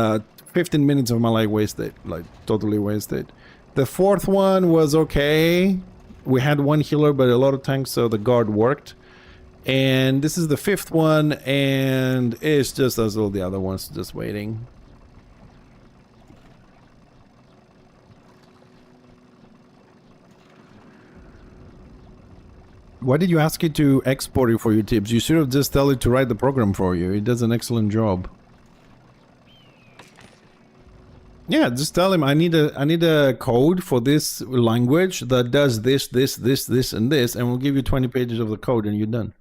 15 minutes of my life wasted, like totally wasted. The 4th one was okay. We had 1 healer, but a lot of tanks, so the guard worked. And this is the 5th one, and it's just as all the other ones, just waiting. Why did you ask it to export it for your tips? You should have just tell it to write the program for you. It does an excellent job. Yeah, just tell him I need a code for this language that does this, and this, and we'll give you 20 pages of the code and you're done.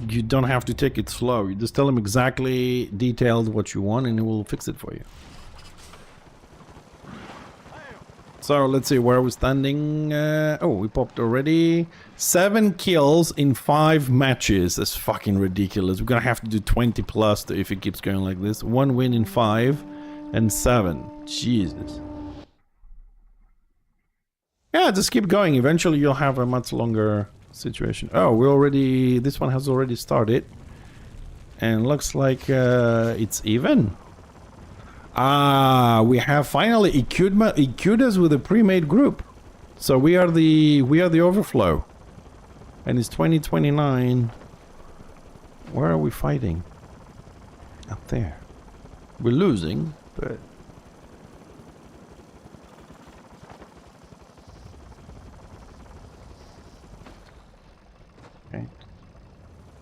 You don't have to take it slow. You just tell him exactly detailed what you want and it will fix it for you. So let's see where we're standing. Oh, we popped already. 7 kills in 5 matches. That's fucking ridiculous. We're gonna have to do 20 plus if it keeps going like this. 1 win in 5 and 7. Jesus. Yeah, just keep going. Eventually you'll have a much longer situation. Oh, we already... This one has already started. And looks like it's even. Ah, we have finally EQ'd us with a pre-made group. So we are the overflow. And it's 2029. Where are we fighting? Up there. We're losing, but... Okay.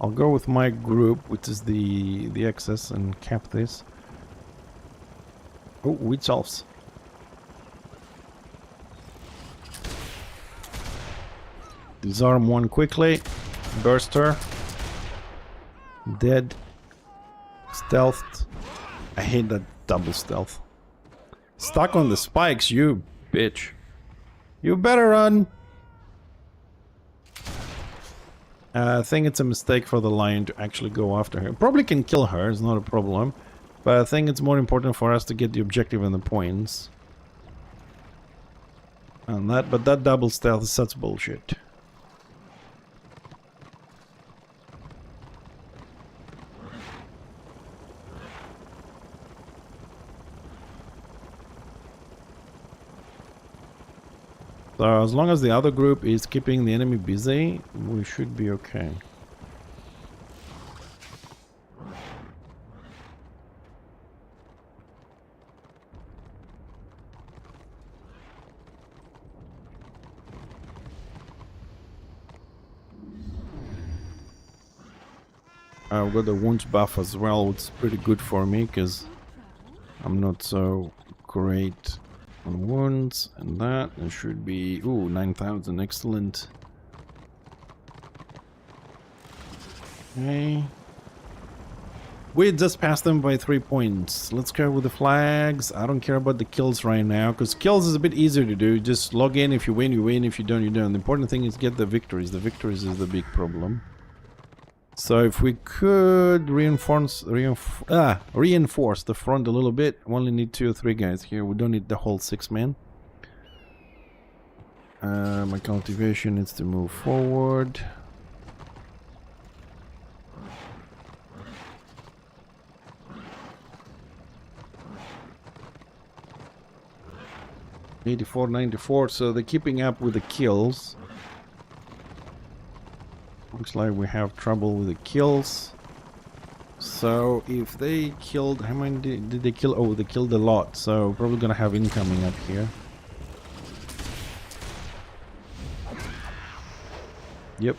I'll go with my group, which is the excess, and cap this. Oh, wheat elves. Disarm one quickly. Burster. Dead. Stealthed. I hate that double stealth. Stuck on the spikes, you bitch. You better run. I think it's a mistake for the lion to actually go after her. Probably can kill her, it's not a problem. But I think it's more important for us to get the objective and the points. And but that double stealth is such bullshit. So as long as the other group is keeping the enemy busy, we should be okay. I've got the wounds buff as well, which is pretty good for me because I'm not so great on wounds, and that it should be 9,000, excellent. Okay, we just passed them by 3 points. Let's go with the flags. I don't care about the kills right now because kills is a bit easier to do. Just log in. If you win, you win. If you don't, you don't. The important thing is get the victories. The victories is the big problem. So if we could reinforce the front a little bit. We only need 2 or 3 guys here. We don't need the whole 6 men. My cultivation needs to move forward. $84, $94. So they're keeping up with the kills. Looks like we have trouble with the kills. So if they killed, how many did they kill? Oh, they killed a lot. So probably gonna have incoming up here. Yep.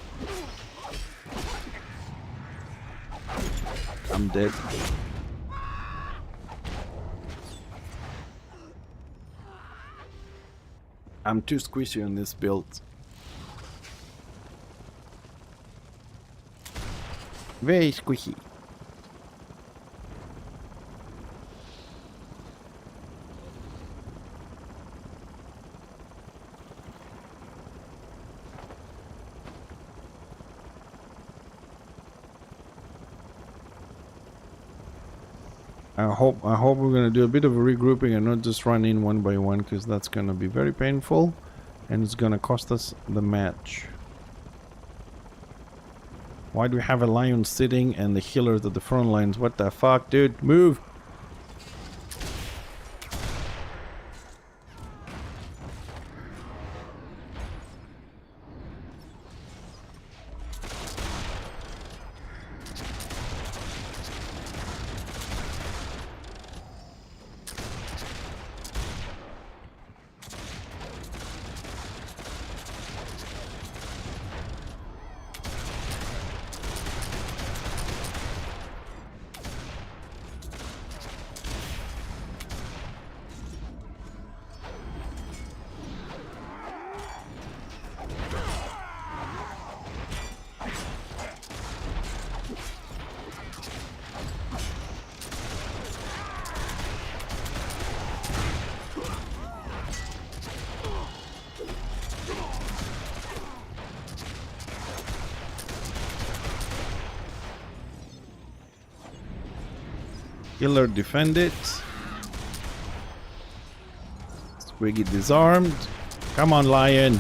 I'm dead. I'm too squishy on this build. Very squishy. I hope we're gonna do a bit of a regrouping and not just run in one by one, because that's gonna be very painful and it's gonna cost us the match. Why do we have a lion sitting and the healers at the front lines? What the fuck, dude? Move! Killer defend it. Squiggy disarmed. Come on, lion.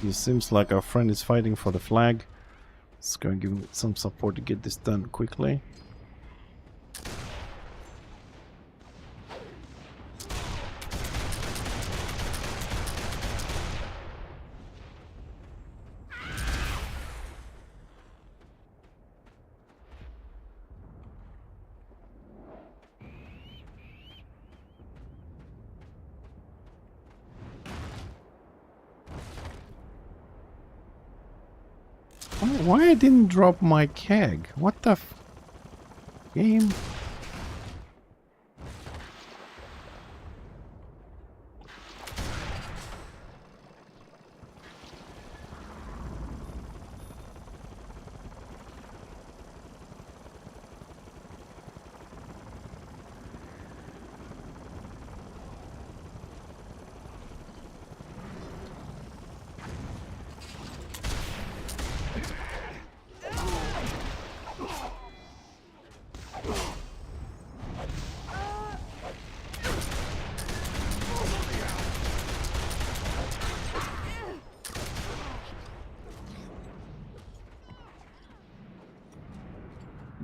It seems like our friend is fighting for the flag. Let's go and give him some support to get this done quickly. Why I didn't drop my keg? What the game?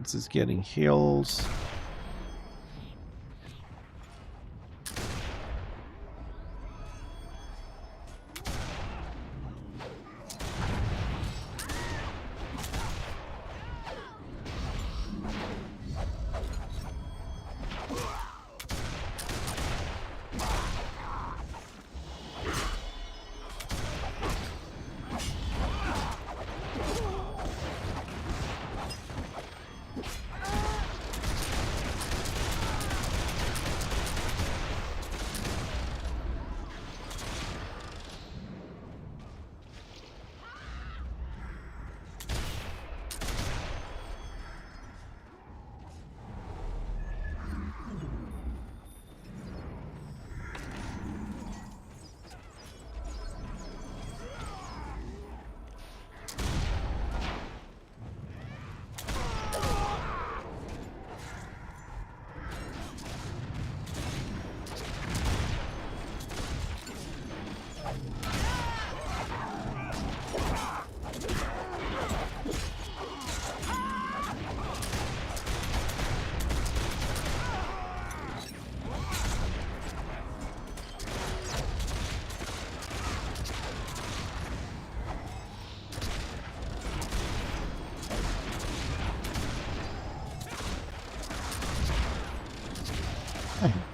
This is getting heals.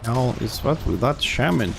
Hell is what with that shaman?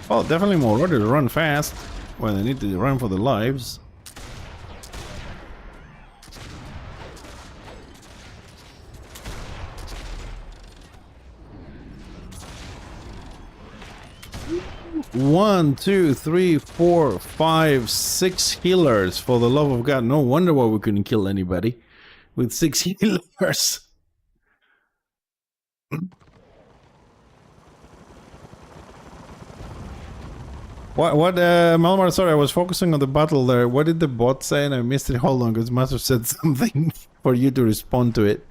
Well, definitely more order to run fast when they need to run for their lives. One, two, three, four, five, six healers. For the love of God, no wonder why we couldn't kill anybody with 6 healers. What, Malmar, sorry, I was focusing on the battle there. What did the bot say? And I missed it. Hold on, because must have said something for you to respond to it.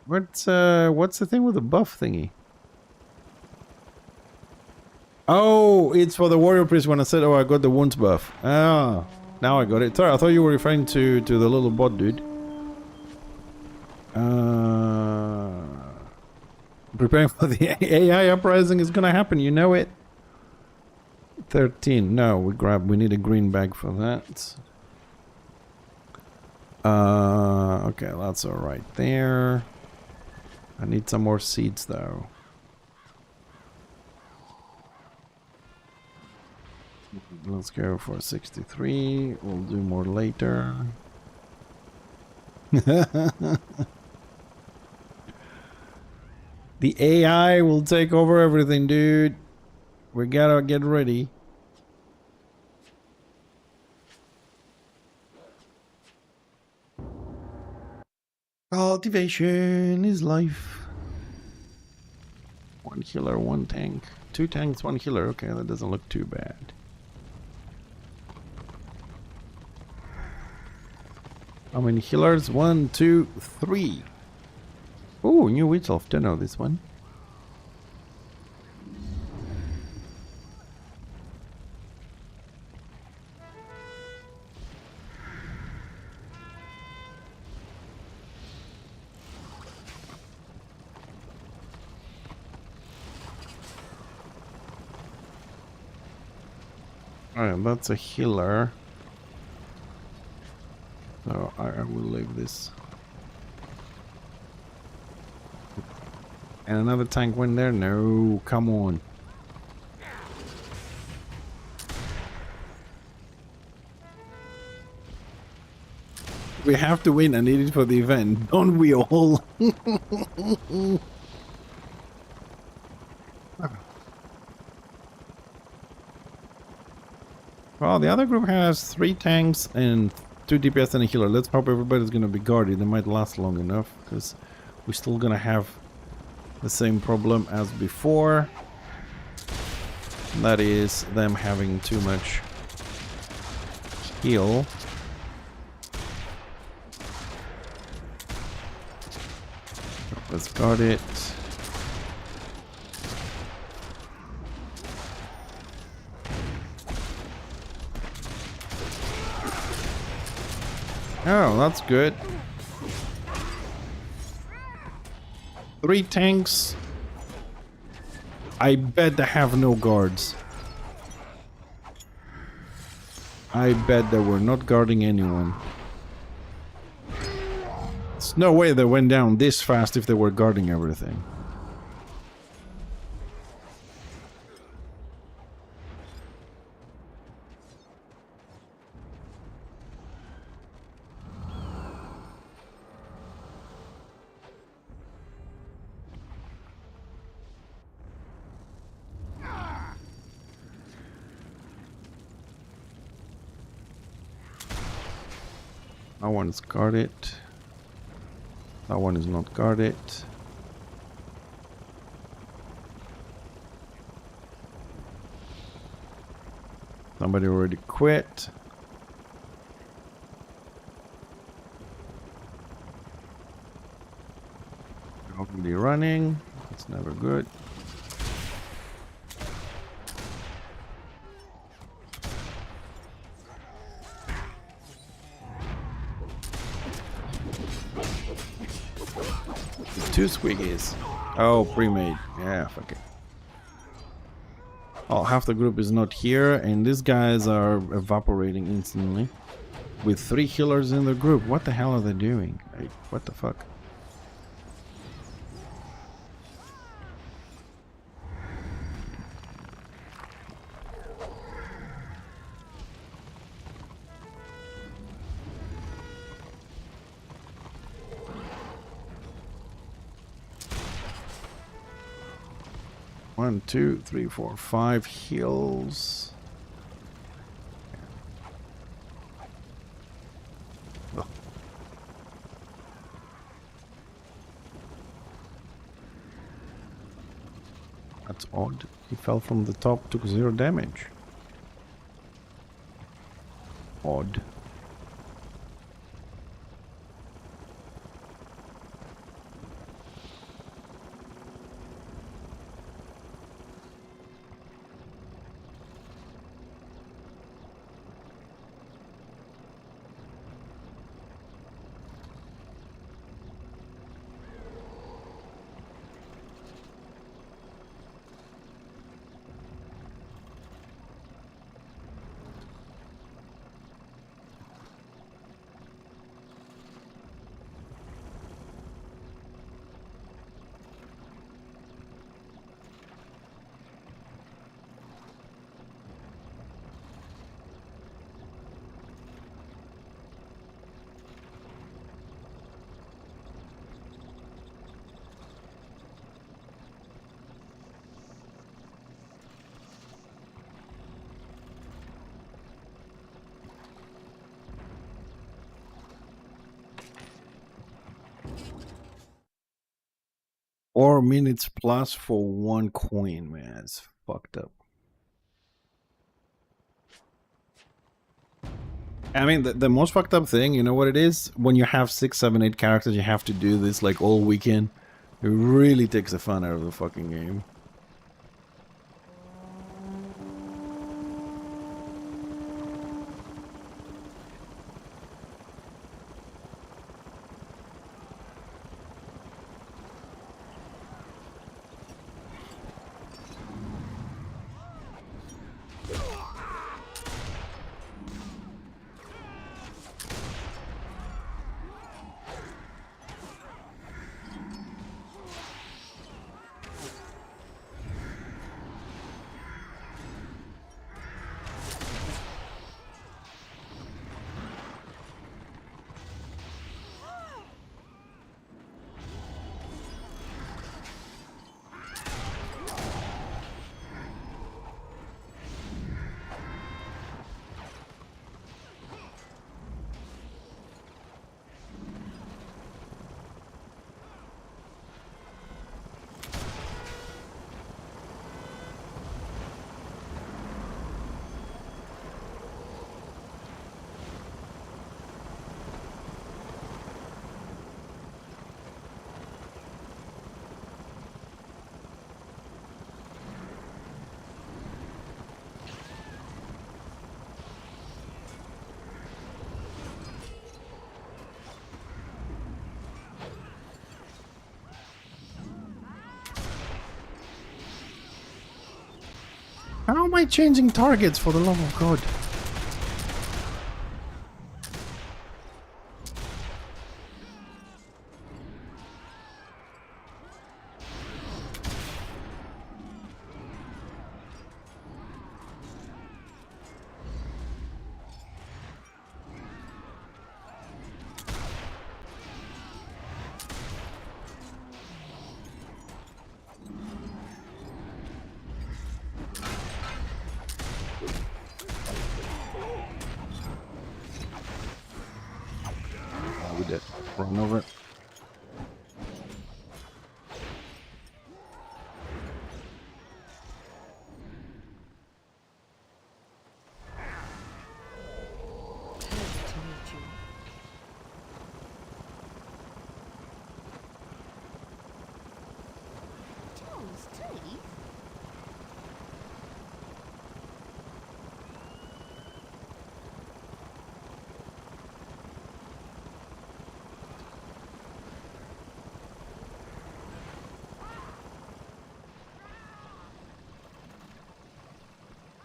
What's the thing with the buff thingy? Oh, it's for the warrior priest when I said, oh, I got the wounds buff. Ah, now I got it. Sorry, I thought you were referring to the little bot dude. Preparing for the AI uprising is gonna happen, you know it. 13. No, we need a green bag for that. Okay, that's alright there. I need some more seeds though. Let's go for 63. We'll do more later. The AI will take over everything, dude. We gotta get ready. Cultivation is life. 1 healer, 1 tank. 2 tanks, 1 healer. Okay, that doesn't look too bad. How many healers? 1, 2, 3. Oh, new wheat elf. Don't know this one. Alright, that's a healer. So I will leave this. And another tank went there? No, come on. We have to win. I need it for the event. Don't we all? Well, the other group has 3 tanks and 2 DPS and a healer. Let's hope everybody's gonna be guarded. They might last long enough, because we're still gonna have the same problem as before. That is them having too much heal. Let's guard it. Oh, that's good. 3 tanks. I bet they have no guards. I bet they were not guarding anyone. There's no way they went down this fast if they were guarding everything. That one is guarded. That one is not guarded. Somebody already quit. Already running. It's never good. Two squiggies. Oh, pre-made. Yeah, fuck it. Oh, half the group is not here, and these guys are evaporating instantly. With 3 healers in the group. What the hell are they doing? Like, what the fuck? One, 2, 3, 4, 5 heals. Oh. That's odd. He fell from the top, took 0 damage. Odd. Or minutes plus for 1 coin, man. It's fucked up. I mean, the most fucked up thing, you know what it is? When you have 6, 7, 8 characters, you have to do this like all weekend. It really takes the fun out of the fucking game. How am I changing targets, for the love of God? We did run over it.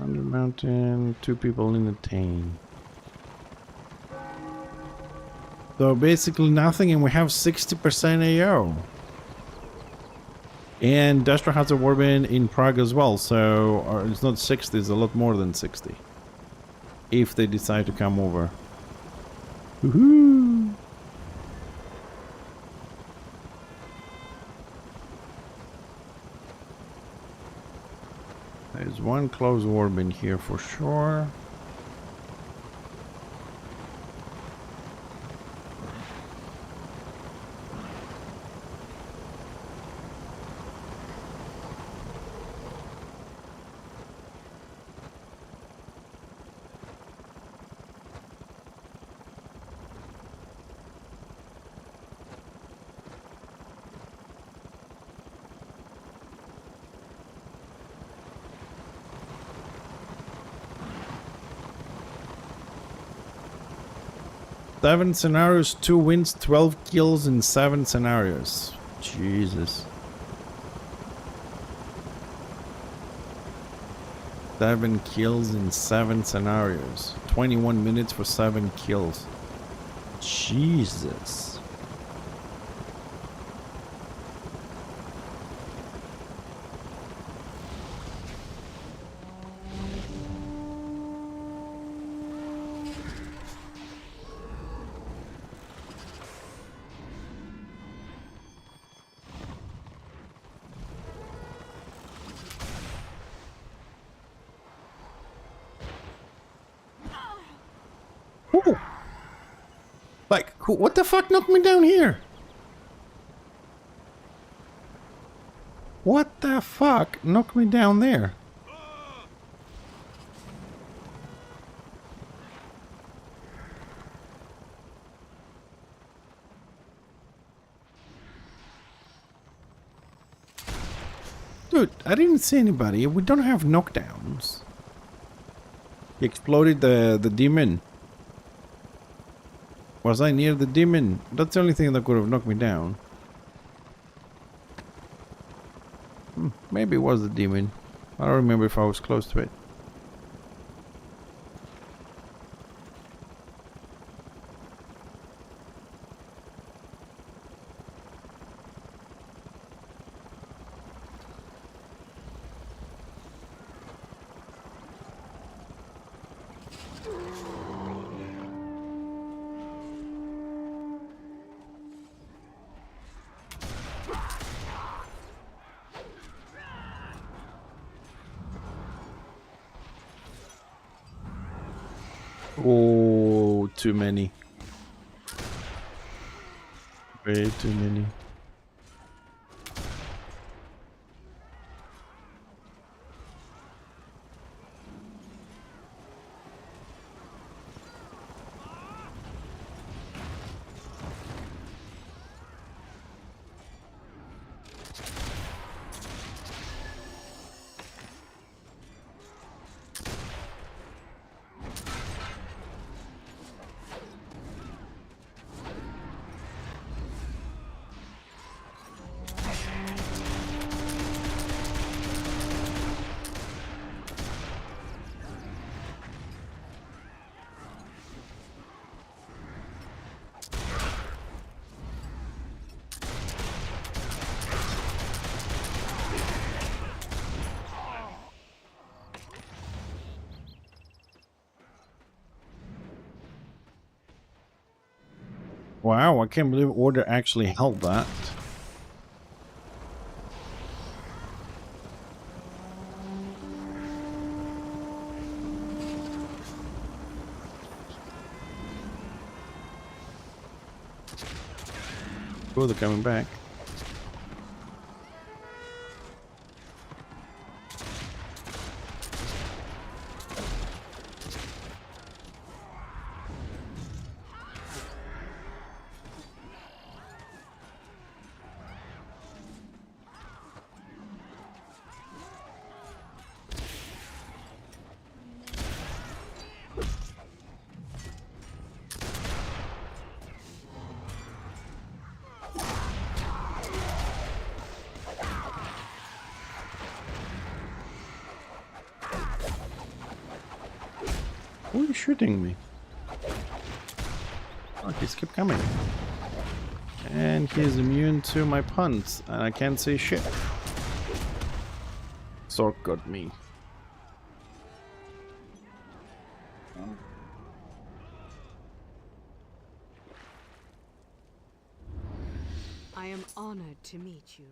Under mountain, 2 people in the tank. So basically nothing, and we have 60% AO. And Destra has a warband in Prague as well, so it's not 60, it's a lot more than 60. If they decide to come over. Woohoo! There's one close warband here for sure. Seven scenarios, 2 wins, 12 kills in 7 scenarios. Jesus. 7 kills in 7 scenarios. 21 minutes for 7 kills. Jesus. Ooh. Like, what the fuck knocked me down here? fuck knocked me down there? Dude, I didn't see anybody. We don't have knockdowns. He exploded the demon. Was I near the demon? That's the only thing that could have knocked me down. Maybe it was the demon. I don't remember if I was close to it. Oh, too many. Way too many. Wow, I can't believe Order actually held that. Oh, they're coming back. Who are you shooting me? Oh, he's keep coming. And he's immune to my puns, and I can't say shit. Sork got me. I am honored to meet you.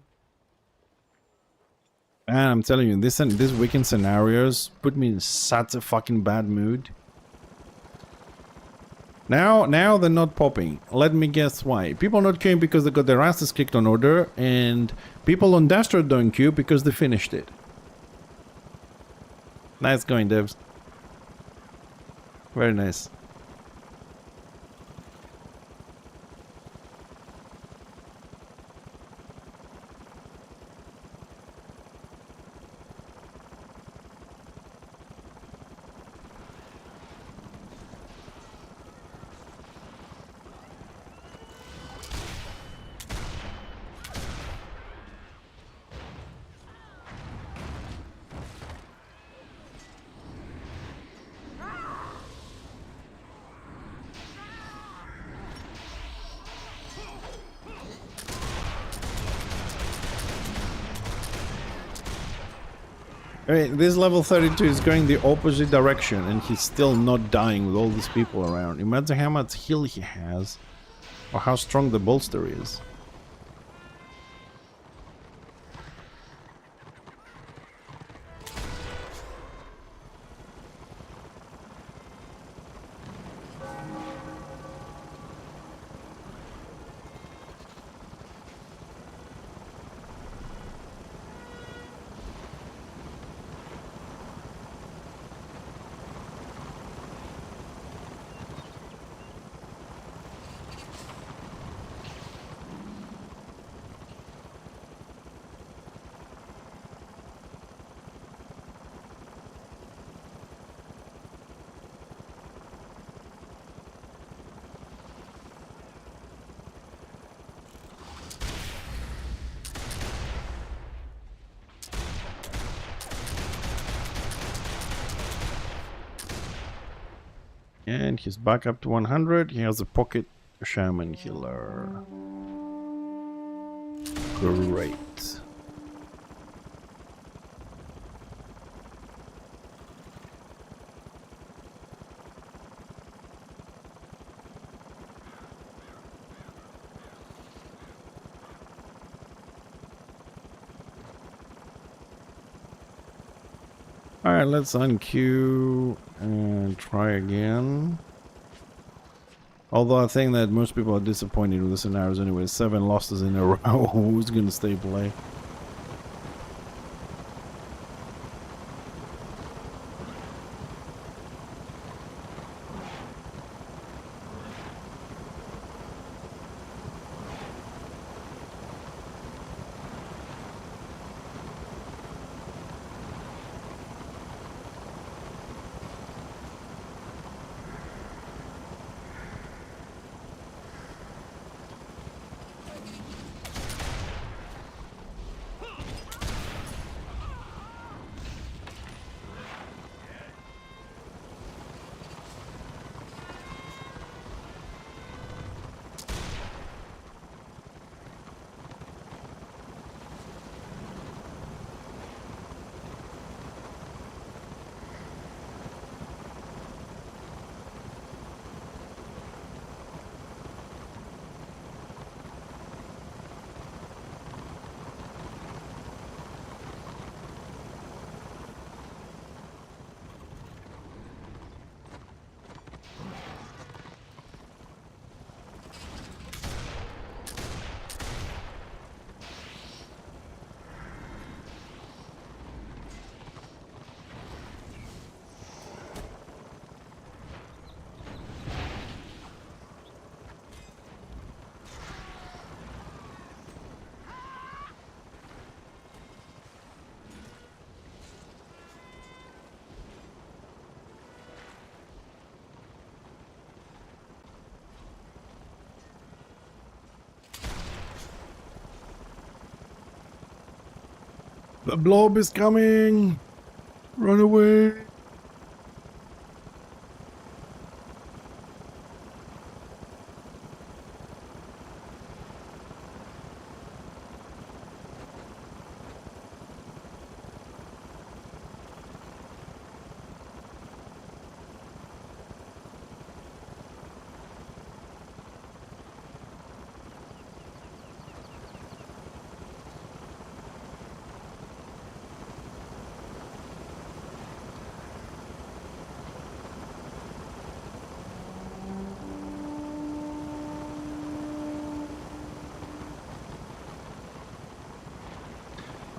And I'm telling you, this weekend scenarios put me in such a fucking bad mood. Now they're not popping. Let me guess why. People not queuing because they got their asses kicked on Order, and people on Dastro don't queue because they finished it. Nice going, devs. Very nice. I mean, this level 32 is going the opposite direction, and he's still not dying with all these people around. Imagine how much heal he has, or how strong the bolster is. And he's back up to 100. He has a pocket shaman healer. Great. Alright, let's unqueue and try again. Although I think that most people are disappointed with the scenarios anyway. 7 losses in a row. Who's gonna stay play? The blob is coming! Run away!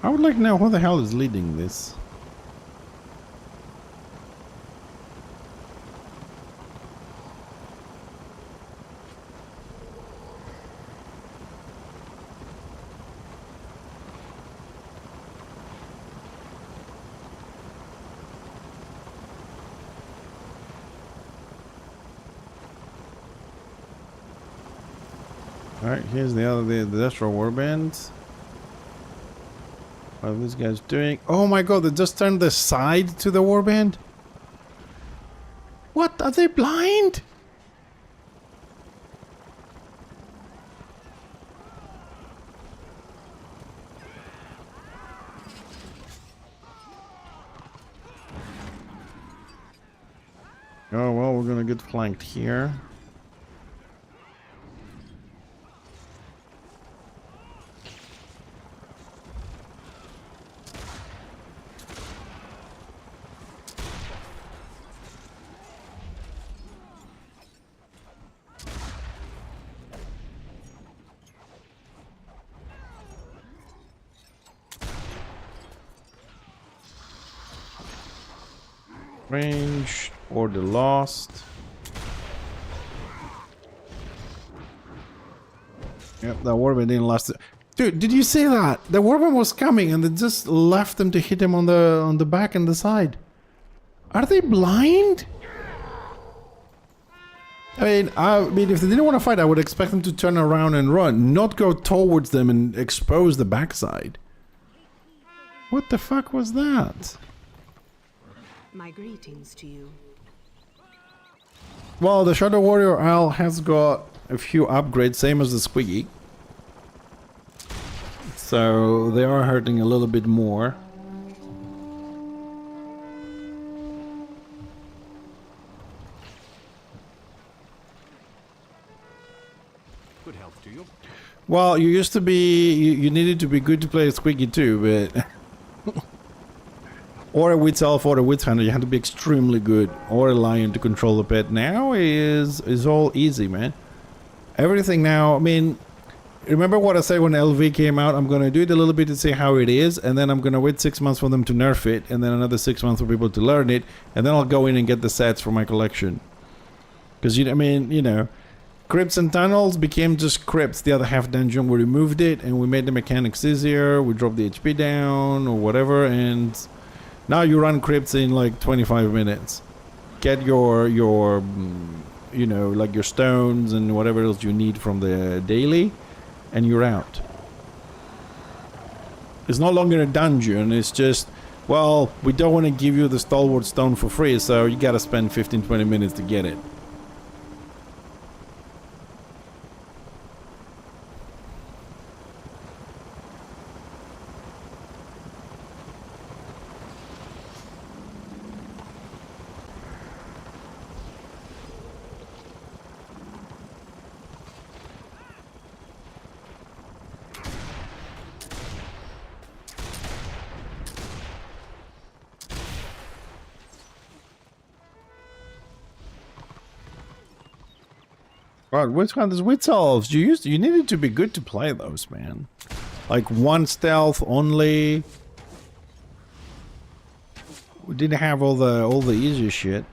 I would like to know who the hell is leading this. Alright, here's the Destro Warband. What are these guys doing? Oh my god, they just turned the side to the warband? What? Are they blind? Oh well, we're gonna get flanked here. Range or the lost. Yep, that warband didn't last. Dude, did you see that? The warband was coming and they just left them to hit him on the back and the side. Are they blind? I mean, if they didn't want to fight, I would expect them to turn around and run, not go towards them and expose the backside. What the fuck was that? My greetings to you. Well, the Shadow Warrior Owl has got a few upgrades, same as the Squiggy. So they are hurting a little bit more. Good health to you. Well, you used to be... You needed to be good to play Squiggy too, but... or a Witch Elf or a Witch Hunter, you had to be extremely good. Or a Lion to control the pet. Now is all easy, man. Everything now, I mean... Remember what I said when LV came out? I'm going to do it a little bit to see how it is, and then I'm going to wait 6 months for them to nerf it, and then another 6 months for people to learn it, and then I'll go in and get the sets for my collection. Because, I mean, you know, Crypts and Tunnels became just Crypts. The other half dungeon, we removed it, and we made the mechanics easier, we dropped the HP down, or whatever, and now you run Crypts in like 25 minutes. Get your you know, like your stones and whatever else you need from the daily, and you're out. It's no longer a dungeon, it's just, well, we don't want to give you the Stalwart Stone for free, so you gotta spend 15-20 minutes to get it. God, which one? There's Witch Elves. You needed to be good to play those, man. Like one stealth only. We didn't have all the easy shit.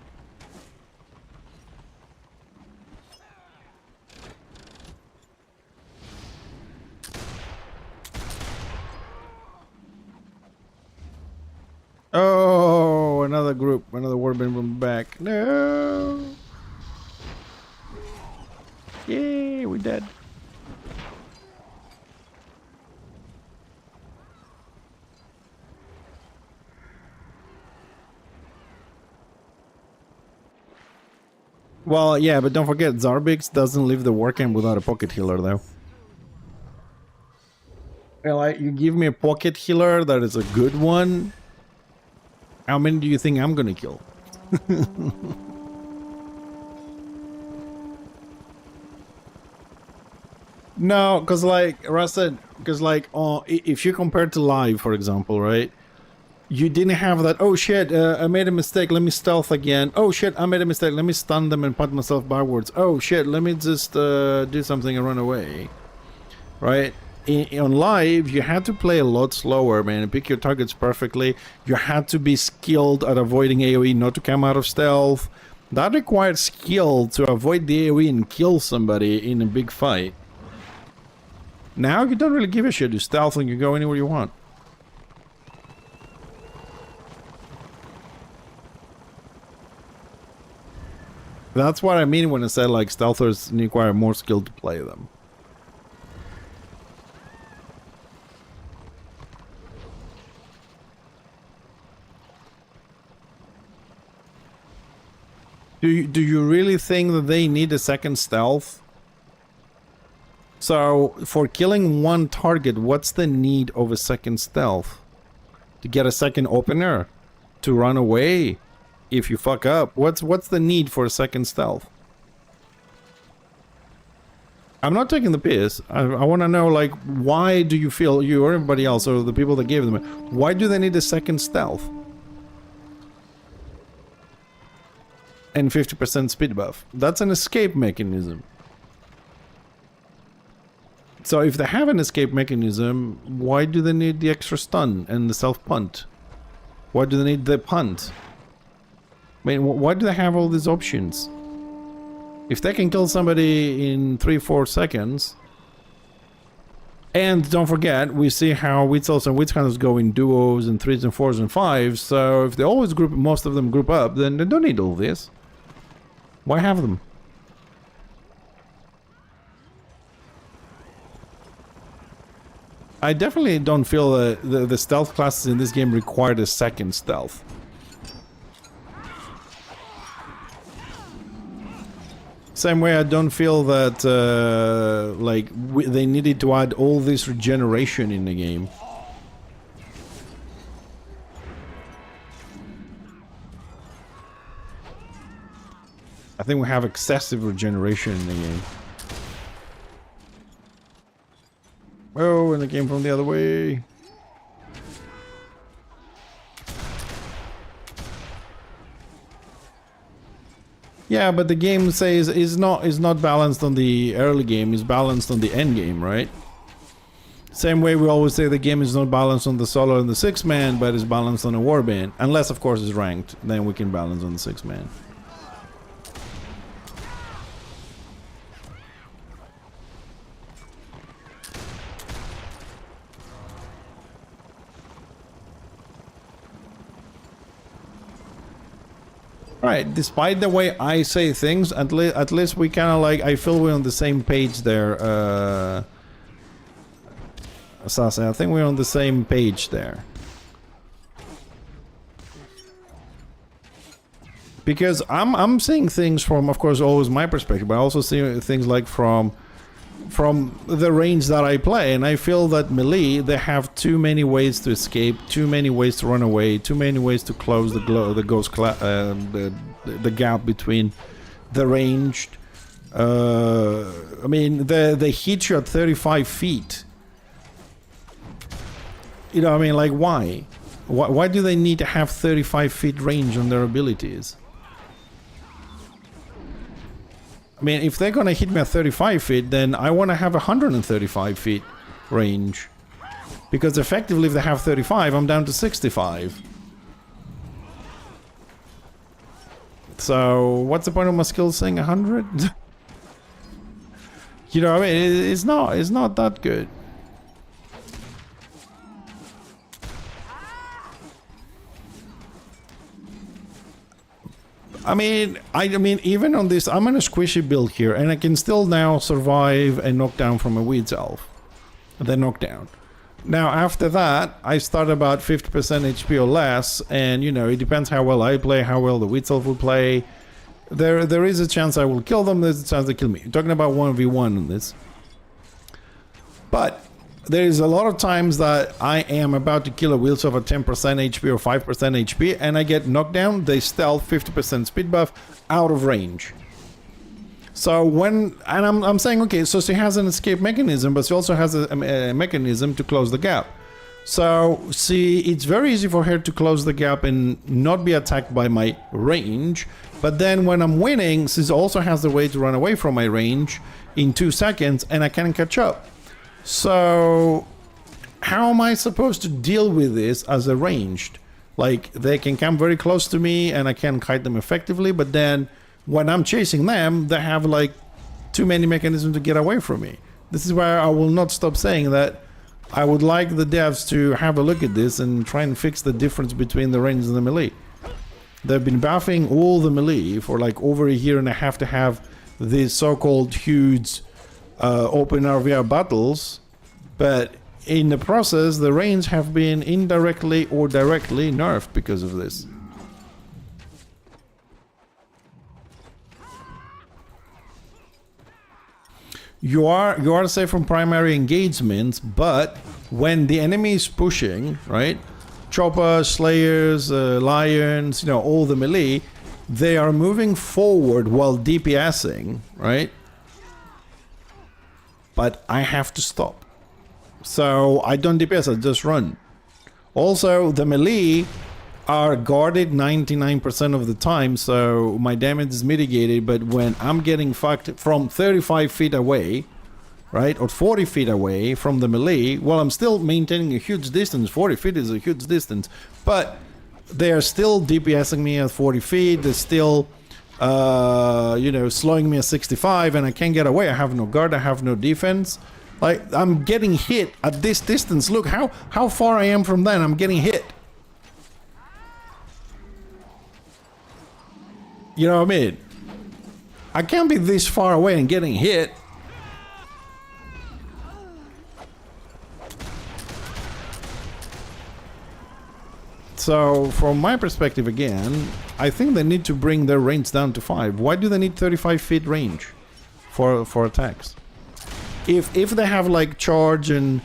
Oh, another group, another warband back. No. Yay, we're dead. Well, yeah, but don't forget, Zarbix doesn't leave the workcamp without a pocket healer, though. And like, you give me a pocket healer that is a good one. How many do you think I'm gonna kill? No, because like Russ said, because like if you compare to live, for example, right? You didn't have that, oh shit, I made a mistake, let me stealth again. Oh shit, I made a mistake, let me stun them and punt myself backwards. Oh shit, let me just do something and run away. Right? On live, you had to play a lot slower, man, and pick your targets perfectly. You had to be skilled at avoiding AoE, not to come out of stealth. That required skill to avoid the AoE and kill somebody in a big fight. Now you don't really give a shit. You stealth and you go anywhere you want. That's what I mean when I said like stealthers require more skill to play them. Do you really think that they need a second stealth? So, for killing one target, what's the need of a second stealth? To get a second opener? To run away? If you fuck up? What's the need for a second stealth? I'm not taking the piss. I want to know, like, why do you feel, you or everybody else, or the people that gave them it, why do they need a second stealth? And 50% speed buff. That's an escape mechanism. So if they have an escape mechanism, why do they need the extra stun and the self-punt? Why do they need the punt? I mean, why do they have all these options? If they can kill somebody in 3-4 seconds... And don't forget, we see how Witch Elves and Witch Hunters go in duos and 3s and 4s and 5s, so if they always group, most of them group up, then they don't need all this. Why have them? I definitely don't feel that the stealth classes in this game required a second stealth. Same way I don't feel that like they needed to add all this regeneration in the game. I think we have excessive regeneration in the game. Oh, and it came from the other way. Yeah, but the game says is not balanced on the early game, is balanced on the end game, right? Same way we always say the game is not balanced on the solo and the 6-man, but is balanced on a warband. Unless of course it's ranked, then we can balance on the 6-man. Right, despite the way I say things, at least we kind of like, I feel we're on the same page there, Assassin, I think we're on the same page there. Because I'm seeing things from, of course, always my perspective, but I also see things like from the range that I play, and I feel that melee, they have too many ways to escape, too many ways to run away, too many ways to close the gap between the ranged. I mean, they hit you at 35 feet. You know, I mean, like, why? Why do they need to have 35 feet range on their abilities? I mean, if they're gonna hit me at 35 feet, then I want to have 135 feet range. Because effectively, if they have 35, I'm down to 65. So, what's the point of my skill saying 100? You know, I mean, it's not that good. I mean, even on this, I'm on a squishy build here, and I can still now survive a knockdown from a Weeds Elf. The knockdown. Now, after that, I start about 50% HP or less, and, you know, it depends how well I play, how well the Weeds Elf will play. There is a chance I will kill them, there's a chance they kill me. I'm talking about 1v1 on this. But there is a lot of times that I am about to kill a Wheels of a 10% HP or 5% HP, and I get knocked down, they stealth, 50% speed buff, out of range. So when, and I'm saying, okay, so she has an escape mechanism, but she also has a mechanism to close the gap. So, see, it's very easy for her to close the gap and not be attacked by my range, but then when I'm winning, she also has the way to run away from my range in 2 seconds, and I can catch up. So, how am I supposed to deal with this as a ranged? Like, they can come very close to me and I can kite them effectively, but then when I'm chasing them, they have like too many mechanisms to get away from me. This is why I will not stop saying that I would like the devs to have a look at this and try and fix the difference between the ranged and the melee. They've been buffing all the melee for like over a year and a half to have these so-called huge open RVR battles, but in the process the range have been indirectly or directly nerfed because of this. You are safe from primary engagements, but when the enemy is pushing, right, choppers, slayers, lions, you know, all the melee, they are moving forward while DPSing, right? But I have to stop. So I don't DPS, I just run. Also, the melee are guarded 99% of the time, so my damage is mitigated, but when I'm getting fucked from 35 feet away, right, or 40 feet away from the melee, well, I'm still maintaining a huge distance. 40 feet is a huge distance, but they are still DPSing me at 40 feet, they're still you know, slowing me at 65, and I can't get away. I have no guard, I have no defense. Like, I'm getting hit at this distance. Look how far I am from them. I'm getting hit. You know what I mean? I can't be this far away and getting hit. So, from my perspective again, I think they need to bring their range down to 5. Why do they need 35 feet range for attacks? If they have like charge and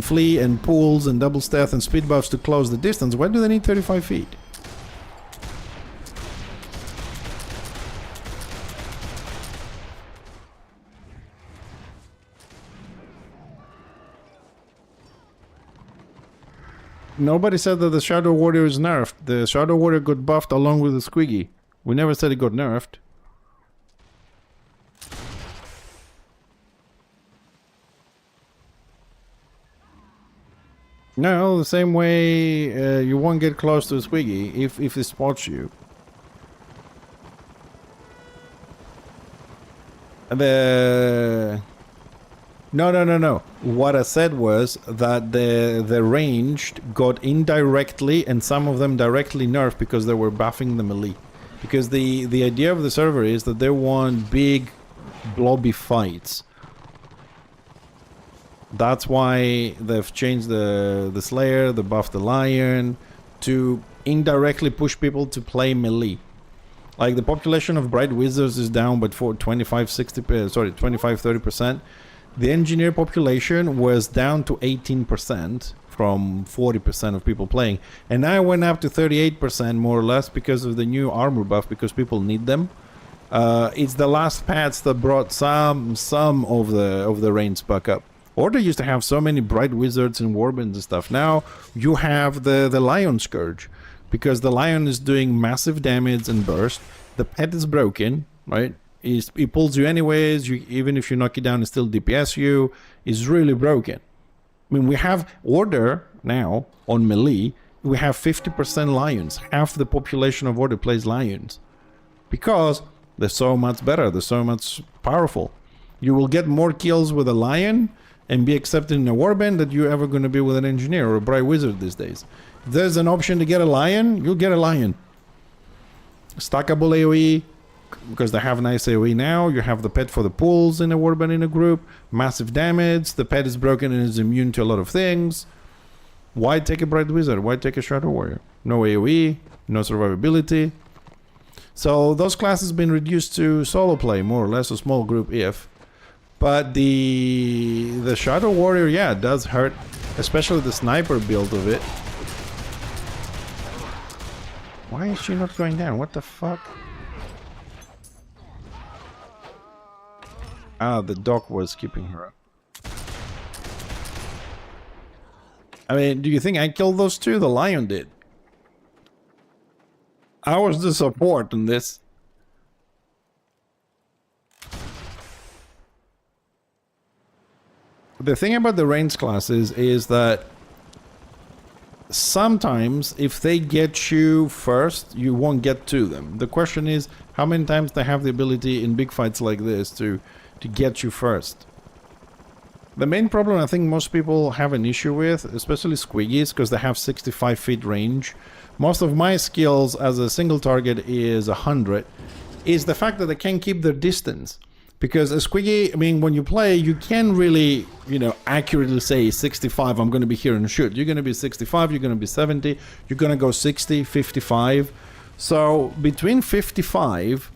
flee and pulls and double stealth and speed buffs to close the distance, why do they need 35 feet? Nobody said that the Shadow Warrior is nerfed. The Shadow Warrior got buffed along with the Squiggy. We never said it got nerfed. No, the same way you won't get close to a Squiggy if it spots you. No. What I said was that the ranged got indirectly and some of them directly nerfed because they were buffing the melee. Because the idea of the server is that they want big blobby fights. That's why they've changed the Slayer, they buffed the Lion to indirectly push people to play melee. Like the population of Bright Wizards is down by 25-30%. The engineer population was down to 18% from 40% of people playing. And now it went up to 38% more or less because of the new armor buff, because people need them. It's the last patch that brought some of the range back up. Order used to have so many Bright Wizards and Warbands and stuff. Now you have the Lion Scourge, because the Lion is doing massive damage and burst. The pet is broken, right? It pulls you anyways. Even if you knock it down, it still DPS you. It's really broken. I mean, we have Order now on melee. We have 50% Lions. Half the population of Order plays Lions. Because they're so much better. They're so much powerful. You will get more kills with a Lion and be accepted in a Warband than you're ever going to be with an Engineer or a Bright Wizard these days. If there's an option to get a Lion, you'll get a Lion. Stackable AoE, because they have nice AoE now. You have the pet for the pulls in a Warband in a group. Massive damage. The pet is broken and is immune to a lot of things. Why take a Bright Wizard? Why take a Shadow Warrior? No AoE, no survivability. So those classes have been reduced to solo play, more or less, a small group if. But the Shadow Warrior, yeah, does hurt, especially the sniper build of it. Why is she not going down? What the fuck? Ah, the dog was keeping her up. I mean, do you think I killed those two? The Lion did. I was the support in this. The thing about the range classes is that sometimes if they get you first, you won't get to them. The question is how many times they have the ability in big fights like this to get you first. The main problem I think most people have an issue with, especially Squiggies, because they have 65 feet range. Most of my skills as a single target is 100, is the fact that they can't keep their distance. Because a Squiggy, I mean, when you play, you can really, accurately say 65, I'm going to be here and shoot. You're going to be 65, you're going to be 70, you're going to go 60, 55. So between 55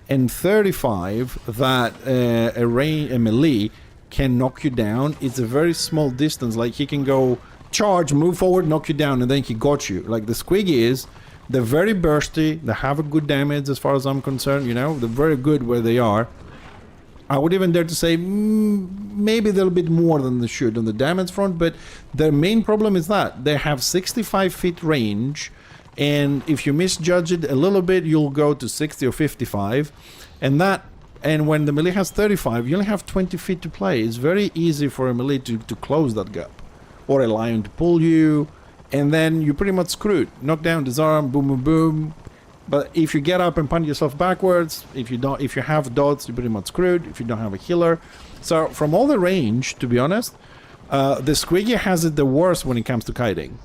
and 35, that a melee can knock you down. It's a very small distance. Like he can go charge, move forward, knock you down, and then he got you. Like the Squiggy is, they're very bursty. They have a good damage as far as I'm concerned. They're very good where they are. I would even dare to say maybe a little bit more than they should on the damage front, but their main problem is that they have 65 feet range, and if you misjudge it a little bit, you'll go to 60 or 55, and when the melee has 35, you only have 20 feet to play. It's very easy for a melee to close that gap, or a Lion to pull you, and then you're pretty much screwed. Knock down, disarm, boom, boom, boom. But if you get up and punch yourself backwards, if you have dots, you're pretty much screwed. If you don't have a healer, so from all the range, to be honest, the Squiggy has it the worst when it comes to kiting.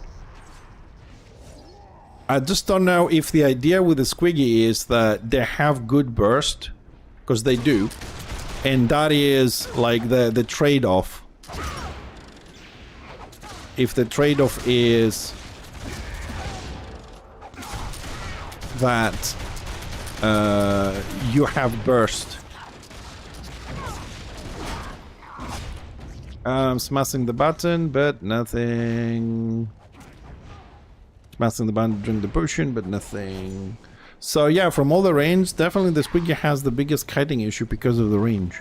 I just don't know if the idea with the Squiggy is that they have good burst, because they do, and that is like the trade-off. If the trade-off is that you have burst. I'm smashing the button, but nothing. Smashing the button during the pushing, but nothing. So yeah, from all the range, definitely the Squiggy has the biggest kiting issue because of the range.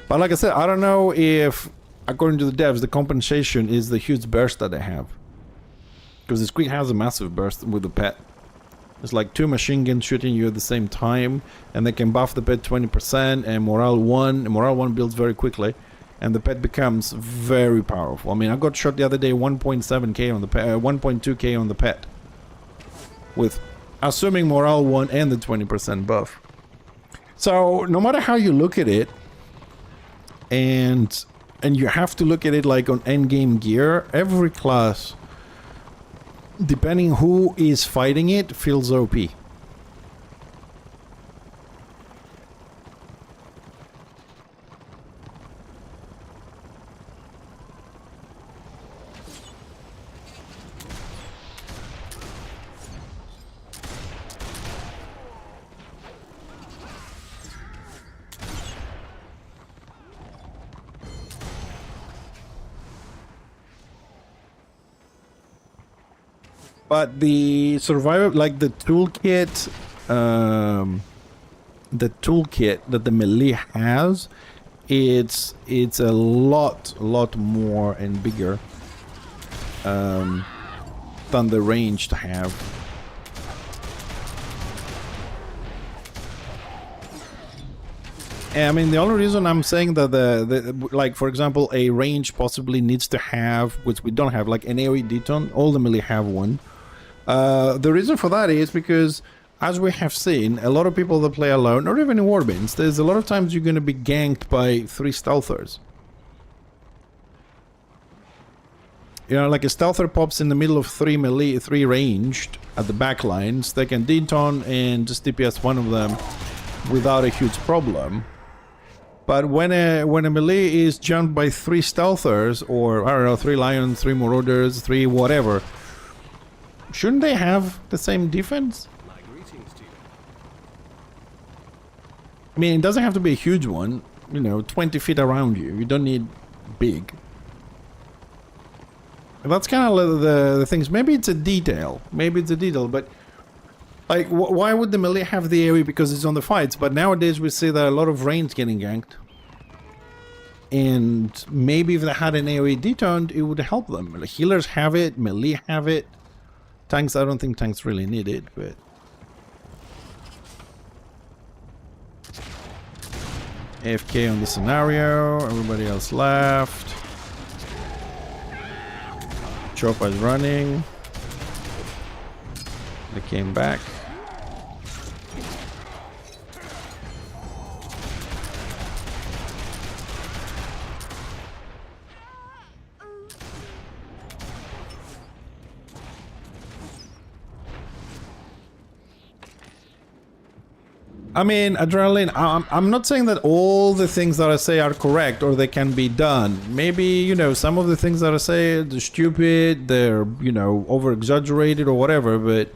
But like I said, I don't know if, according to the devs, the compensation is the huge burst that they have. Because the Squig has a massive burst with the pet. It's like 2 machine guns shooting you at the same time, and they can buff the pet 20%, and morale 1. And morale 1 builds very quickly, and the pet becomes very powerful. I mean, I got shot the other day 1.7k on the pet, 1.2k on the pet, with assuming morale 1 and the 20% buff. So no matter how you look at it, and you have to look at it like on endgame gear, every class, depending who is fighting it, feels OP. But the survivor, like the toolkit that the melee has, it's a lot more and bigger than the ranged have. I mean, the only reason I'm saying that the like, for example, a range possibly needs to have, which we don't have, like an AoE deton. All the melee have one. The reason for that is because, as we have seen, a lot of people that play alone, or even in Warbands, there's a lot of times you're going to be ganked by 3 stealthers. You know, like a stealther pops in the middle of 3 melee, 3 ranged at the back lines. They can deton and just DPS one of them without a huge problem. But when a melee is jumped by 3 stealthers, or I don't know, 3 lions, 3 marauders, 3 whatever, shouldn't they have the same defense? My greetings to you. I mean, it doesn't have to be a huge one. You know, 20 feet around you. You don't need big. And that's kind of the things. Maybe it's a detail. Maybe it's a detail, but like, why would the melee have the AoE? Because it's on the fights. But nowadays we see that a lot of range getting ganked. And maybe if they had an AoE detoned, it would help them. Like, healers have it, melee have it. Tanks, I don't think tanks really need it, but... AFK on the scenario, everybody else left. Chopper's running. They came back. I mean, Adrenaline, I'm not saying that all the things that I say are correct or they can be done. Maybe, you know, some of the things that I say are stupid, they're, you know, over-exaggerated or whatever, but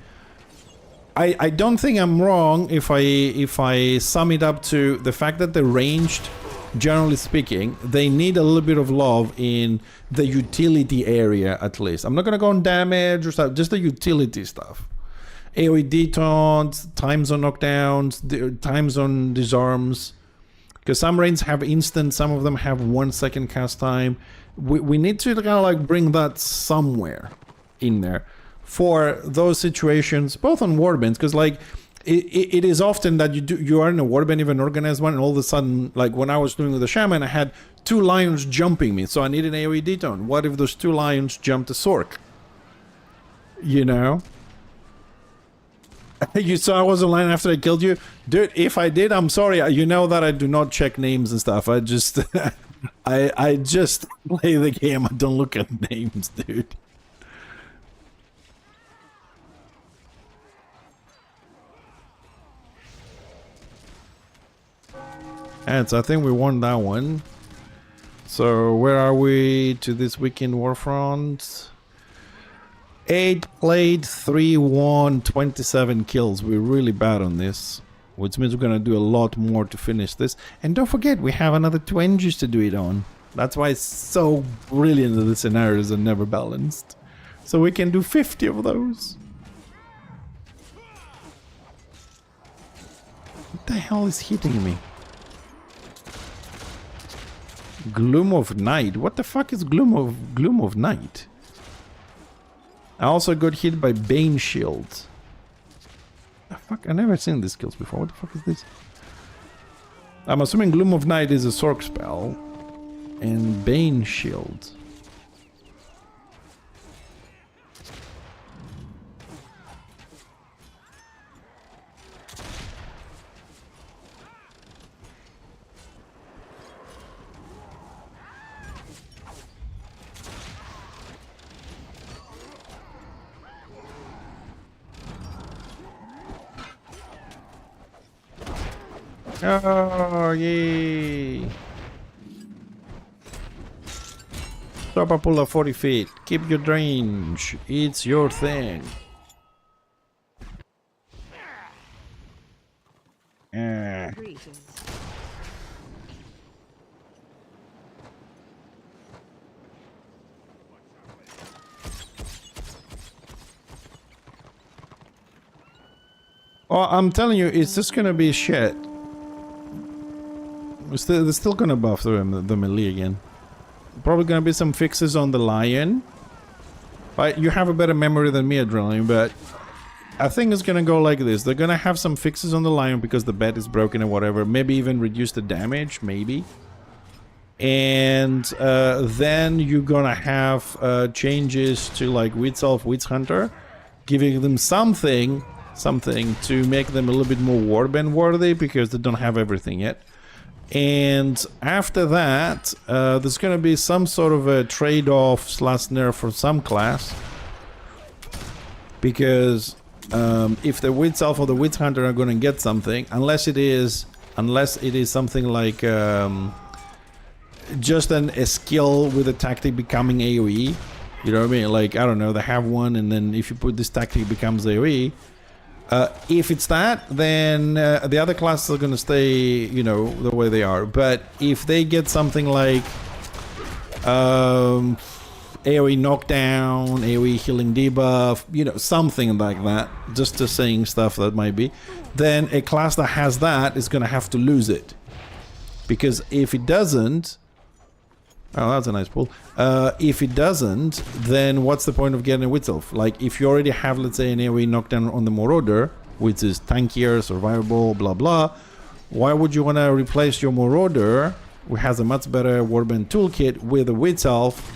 I don't think I'm wrong if I sum it up to the fact that the ranged, generally speaking, they need a little bit of love in the utility area at least. I'm not going to go on damage or stuff, just the utility stuff. AoE detons, time zone knockdowns, time zone disarms. Because some raids have instant, some of them have 1 second cast time. We need to kind of like bring that somewhere in there for those situations, both on warbands, because like it is often that you are in a warband, even organized one, and all of a sudden, like when I was doing with the shaman, I had 2 lions jumping me, so I need an AoE deton. What if those 2 lions jumped a sork? You know? You saw I was online after I killed you? Dude, if I did, I'm sorry. You know that I do not check names and stuff. I just... I just play the game. I don't look at names, dude. And so I think we won that one. So where are we to this weekend Warfront? 8 played 3, 1, 27 kills. We're really bad on this, which means we're gonna do a lot more to finish this. And don't forget, we have another 2 engines to do it on. That's why it's so brilliant that the scenarios are never balanced. So we can do 50 of those. What the hell is hitting me? Gloom of Night. What the fuck is Gloom of Night? I also got hit by Bane Shield. The fuck? I've never seen these skills before. What the fuck is this? I'm assuming Gloom of Night is a Sork spell. And Bane Shield. Oh, yay! Stop a pull of 40 feet. Keep your range. It's your thing. Greetings. Oh, I'm telling you, it's just gonna be shit. They're still gonna buff the melee again. Probably gonna be some fixes on the lion. But you have a better memory than me, Adrenaline, but I think it's gonna go like this. They're gonna have some fixes on the lion because the bed is broken or whatever. Maybe even reduce the damage, maybe. And then you're gonna have changes to like Witch Elf, Witch Hunter, giving them something to make them a little bit more warband worthy because they don't have everything yet. And after that, there's gonna be some sort of a trade-off / nerf for some class, because if the Witch Elf or the Witch Hunter are gonna get something, unless it is something like just a skill with a tactic becoming AoE. You know what I mean? Like, I don't know, they have one, and then if you put this tactic, it becomes AoE. If it's that, then the other classes are gonna stay, you know, the way they are. But if they get something like AoE knockdown, AoE healing debuff, you know, something like that, just saying stuff that might be, then a class that has that is gonna have to lose it. Because if it doesn't... Oh, that's a nice pull. If it doesn't, then what's the point of getting a Witch Elf? Like, if you already have, let's say, an AoE knockdown on the Marauder, which is tankier, survivable, blah blah, why would you want to replace your Marauder, who has a much better Warband toolkit, with a Witch Elf?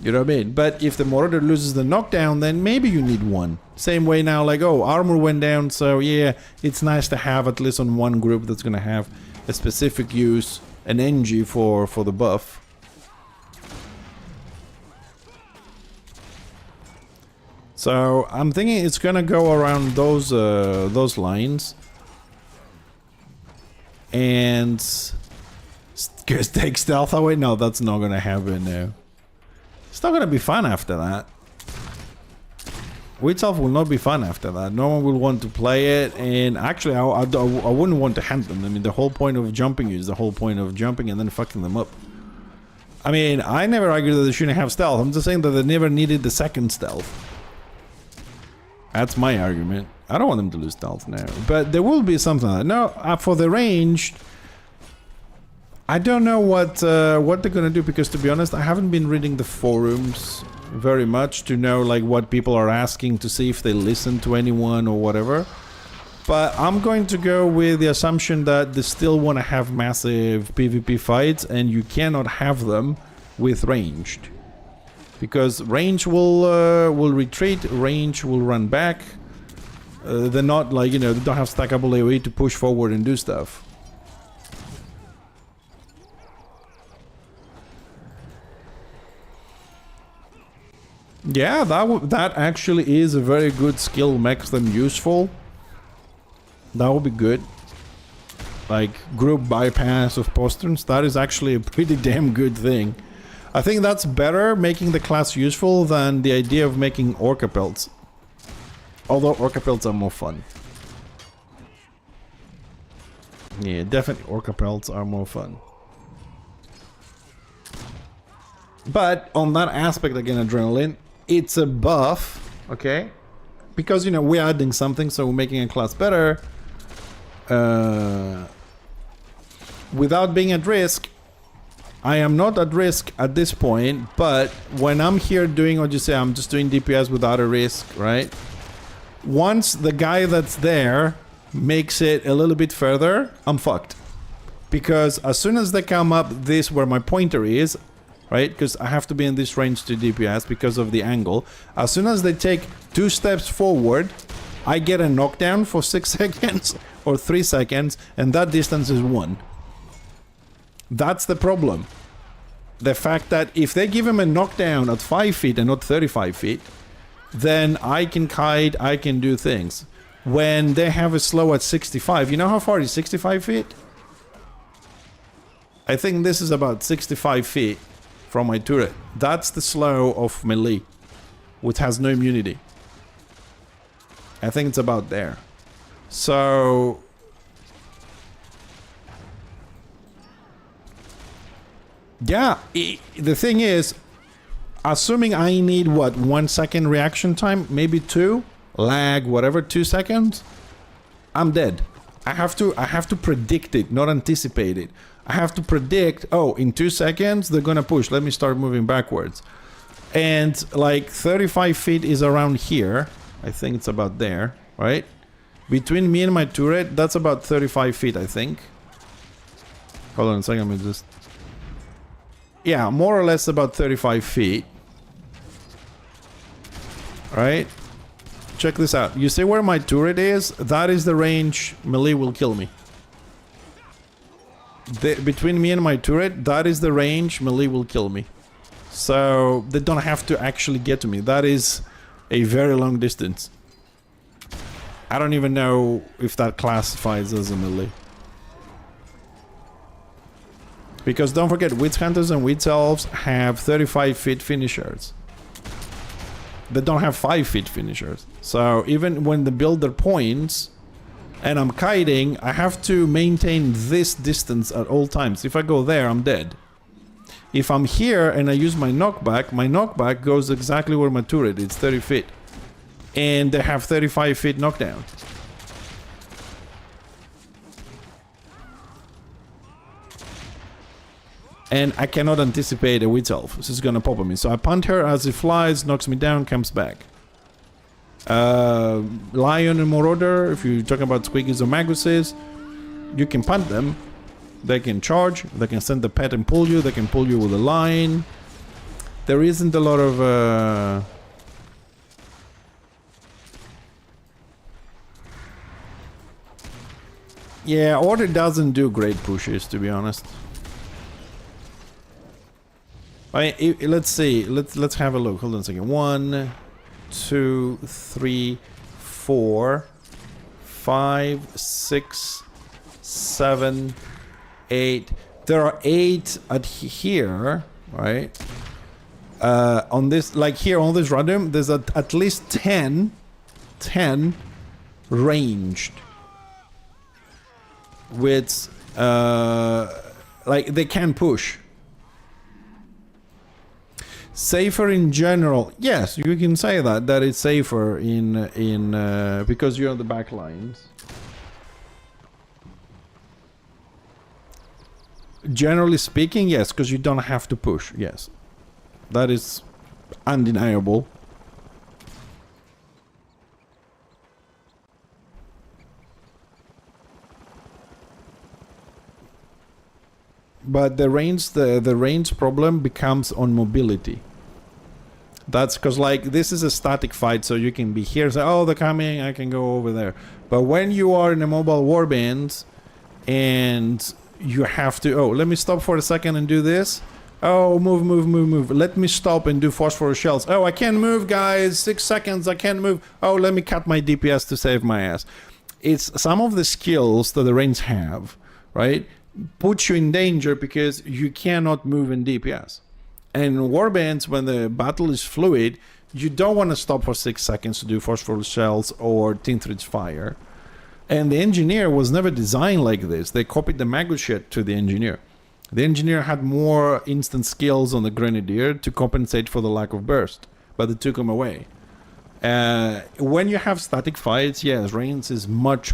You know what I mean? But if the Marauder loses the knockdown, then maybe you need one. Same way now, like, oh, armor went down, so yeah, it's nice to have at least on one group that's going to have a specific use, an NG for the buff. So I'm thinking it's gonna go around those lines, and take stealth away. No, that's not gonna happen. No, it's not gonna be fun after that. Witch Elf will not be fun after that. No one will want to play it, and actually, I wouldn't want to hunt them. I mean, the whole point of jumping is the whole point of jumping and then fucking them up. I mean, I never argued that they shouldn't have stealth. I'm just saying that they never needed the second stealth. That's my argument. I don't want them to lose stealth now. But there will be something like that. No, for the ranged, I don't know what they're gonna do, because to be honest, I haven't been reading the forums very much to know like what people are asking, to see if they listen to anyone or whatever. But I'm going to go with the assumption that they still want to have massive PvP fights, and you cannot have them with ranged. Because range will retreat, range will run back. They're not like, you know, they don't have stackable AoE to push forward and do stuff. Yeah, that actually is a very good skill, makes them useful. That would be good. Like group bypass of posterns, that is actually a pretty damn good thing. I think that's better, making the class useful, than the idea of making Orca pelts. Although Orca Pelts are more fun. Yeah, definitely Orca Pelts are more fun. But on that aspect, again, Adrenaline, it's a buff, okay? Because, you know, we're adding something, so we're making a class better. Without being at risk, I am not at risk at this point, but when I'm here doing what you say, I'm just doing DPS without a risk, right? Once the guy that's there makes it a little bit further, I'm fucked. Because as soon as they come up this where my pointer is, right? Because I have to be in this range to DPS because of the angle. As soon as they take 2 steps forward, I get a knockdown for 6 seconds or 3 seconds, and that distance is 1. That's the problem. The fact that if they give him a knockdown at 5 feet and not 35 feet, then I can kite, I can do things. When they have a slow at 65, you know how far is 65 feet? I think this is about 65 feet from my turret. That's the slow of melee, which has no immunity. I think it's about there. So yeah, the thing is, assuming I need what, 1 second reaction time, maybe 2, lag, whatever, 2 seconds, I'm dead. I have to predict it, not anticipate it. I have to predict, oh, in 2 seconds they're gonna push. Let me start moving backwards. And like 35 feet is around here. I think it's about there, right? Between me and my turret, that's about 35 feet, I think. Hold on a second, let me just... Yeah, more or less about 35 feet. Right? Check this out. You see where my turret is? That is the range melee will kill me. Between me and my turret, that is the range melee will kill me. So they don't have to actually get to me. That is a very long distance. I don't even know if that classifies as a melee. Because don't forget, Witch Hunters and Witch Elves have 35 feet finishers. They don't have 5 feet finishers. So even when they build their points and I'm kiting, I have to maintain this distance at all times. If I go there, I'm dead. If I'm here and I use my knockback goes exactly where my turret is, 30 feet. And they have 35 feet knockdown. And I cannot anticipate a Witch Elf. This is gonna pop on me. So I punt her as it flies, knocks me down, comes back. Lion and Marauder, if you're talking about Squiggies or Maguses, you can punt them. They can charge, they can send the pet and pull you, they can pull you with a line. There isn't a lot of... Yeah, Order doesn't do great pushes, to be honest. Let's see. Let's have a look. Hold on a second. 1, 2, 3, 4, 5, 6, 7, 8. There are 8 at here, right? On this, like here on this random, there's at least 10 ranged. With like they can push. Safer in general, yes, you can say that it's safer in because you're on the back lines. Generally speaking, yes, because you don't have to push. Yes, that is undeniable. But the range problem becomes on mobility. That's because like this is a static fight, so you can be here, say, oh, they're coming, I can go over there. But when you are in a mobile warband and you have to, oh, let me stop for a second and do this. Oh, move. Let me stop and do phosphorus shells. Oh, I can't move, guys. 6 seconds, I can't move. Oh, let me cut my DPS to save my ass. It's some of the skills that the range have, right? Puts you in danger because you cannot move in DPS. And in warbands, when the battle is fluid, you don't want to stop for 6 seconds to do phosphorus shells or tinted fire. And the engineer was never designed like this. They copied the Magus shit to the engineer. The engineer had more instant skills on the grenadier to compensate for the lack of burst, but they took him away. When you have static fights, yes, range is much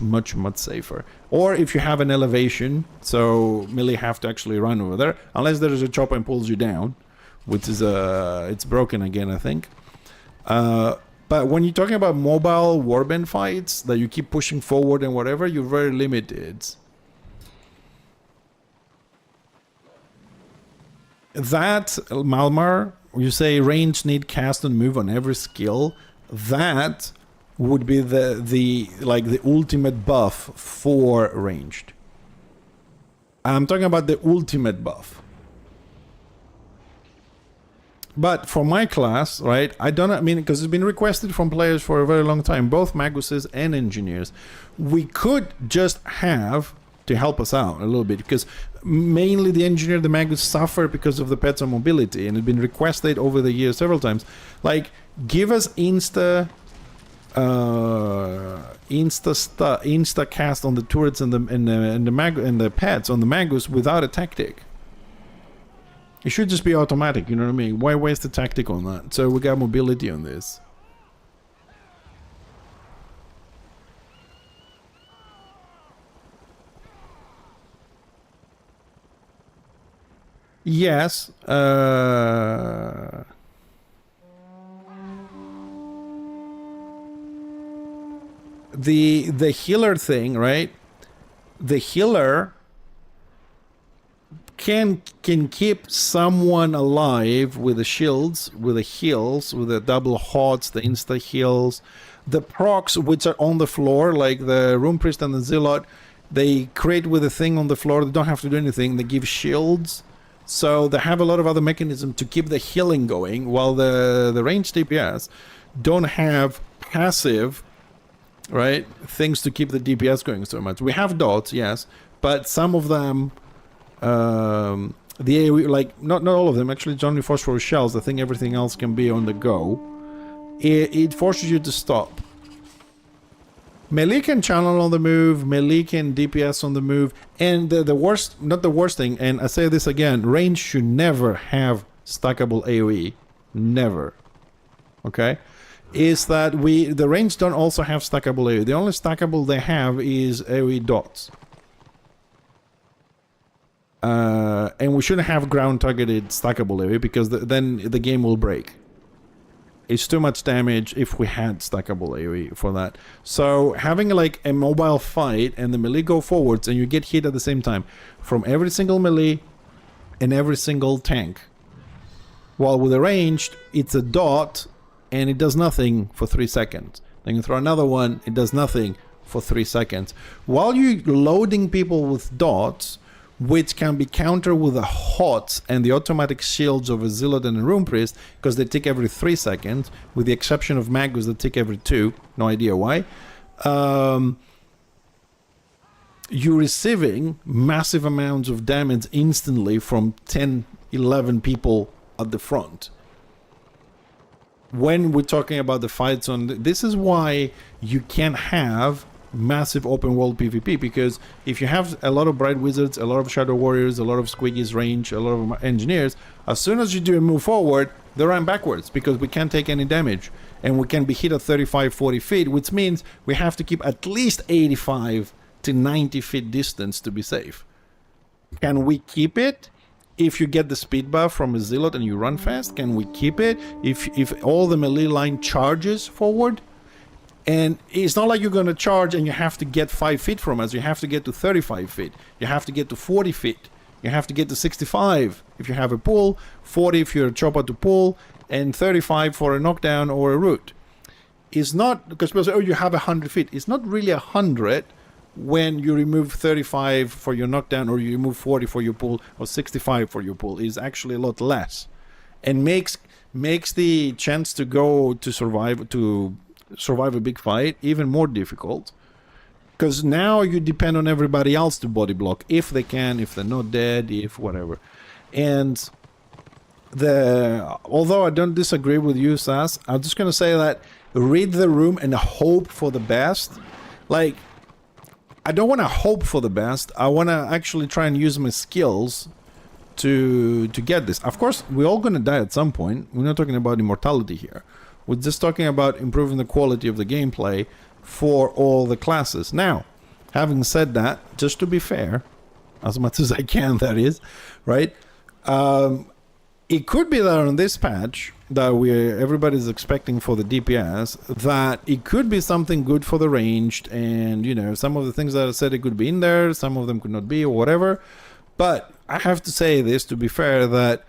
safer. Or if you have an elevation, so melee have to actually run over there, unless there is a chopper and pulls you down, which is it's broken again, I think. But when you're talking about mobile warband fights that you keep pushing forward and whatever, you're very limited. That Malmar, you say range, need, cast, and move on every skill. That would be the ultimate buff for ranged. I'm talking about the ultimate buff. But for my class, right, because it's been requested from players for a very long time, both Maguses and engineers, we could just have to help us out a little bit, because mainly the engineer, the Magus suffer because of the pets on mobility, and it's been requested over the years several times. Like, give us insta cast on the turrets and the pets on the Magus without a tactic. It should just be automatic, you know what I mean? Why waste the tactic on that? So we got mobility on this. Yes. The healer thing, right? The healer can keep someone alive with the shields, with the heals, with the double hots, the insta heals, the procs which are on the floor, like the Rune Priest and the Zealot. They create with a thing on the floor. They don't have to do anything. They give shields. So they have a lot of other mechanisms to keep the healing going, while the ranged DPS don't have passive, right, things to keep the DPS going so much. We have dots, yes, but some of them, the AoE, like, not all of them, actually it's only phosphorus shells. I think everything else can be on the go. It forces you to stop. Melee can channel on the move, melee can DPS on the move, and the worst, not the worst thing, and I say this again, range should never have stackable AoE. Never. Okay? Is that the range don't also have stackable AoE. The only stackable they have is AoE dots. And we shouldn't have ground targeted stackable AoE, because then the game will break. It's too much damage if we had stackable AoE for that. So having like a mobile fight and the melee go forwards and you get hit at the same time from every single melee and every single tank. While with the ranged, it's a dot and it does nothing for 3 seconds. Then you throw another one, it does nothing for 3 seconds. While you're loading people with dots, which can be countered with the HOTS and the automatic shields of a Zealot and a Rune Priest, because they tick every 3 seconds, with the exception of Magus that tick every 2, no idea why. You're receiving massive amounts of damage instantly from 10, 11 people at the front. When we're talking about the fights on... This is why you can't have massive open world PvP, because if you have a lot of Bright Wizards, a lot of Shadow Warriors, a lot of Squiggies range, a lot of engineers, as soon as you do a move forward, they run backwards because we can't take any damage and we can be hit at 35-40 feet, which means we have to keep at least 85 to 90 feet distance to be safe. Can we keep it? If you get the speed buff from a Zealot and you run fast, can we keep it? If all the melee line charges forward? And it's not like you're going to charge and you have to get 5 feet from us. You have to get to 35 feet. You have to get to 40 feet. You have to get to 65 if you have a pull, 40 if you're a chopper to pull, and 35 for a knockdown or a root. It's not, because people say, oh, you have 100 feet. It's not really 100 when you remove 35 for your knockdown, or you remove 40 for your pull, or 65 for your pull. It's actually a lot less. And makes the chance to go to survive a big fight even more difficult, because now you depend on everybody else to body block if they can, if they're not dead, if whatever. And although I don't disagree with you, Sass, I'm just gonna say that read the room and hope for the best. Like, I don't want to hope for the best. I want to actually try and use my skills to get this. Of course, we're all gonna die at some point. We're not talking about immortality here. We're just talking about improving the quality of the gameplay for all the classes. Now, having said that, just to be fair, as much as I can, that is, right? It could be that on this patch that everybody's expecting for the DPS, that it could be something good for the ranged, and you know, some of the things that I said it could be in there, some of them could not be, or whatever. But I have to say this, to be fair, that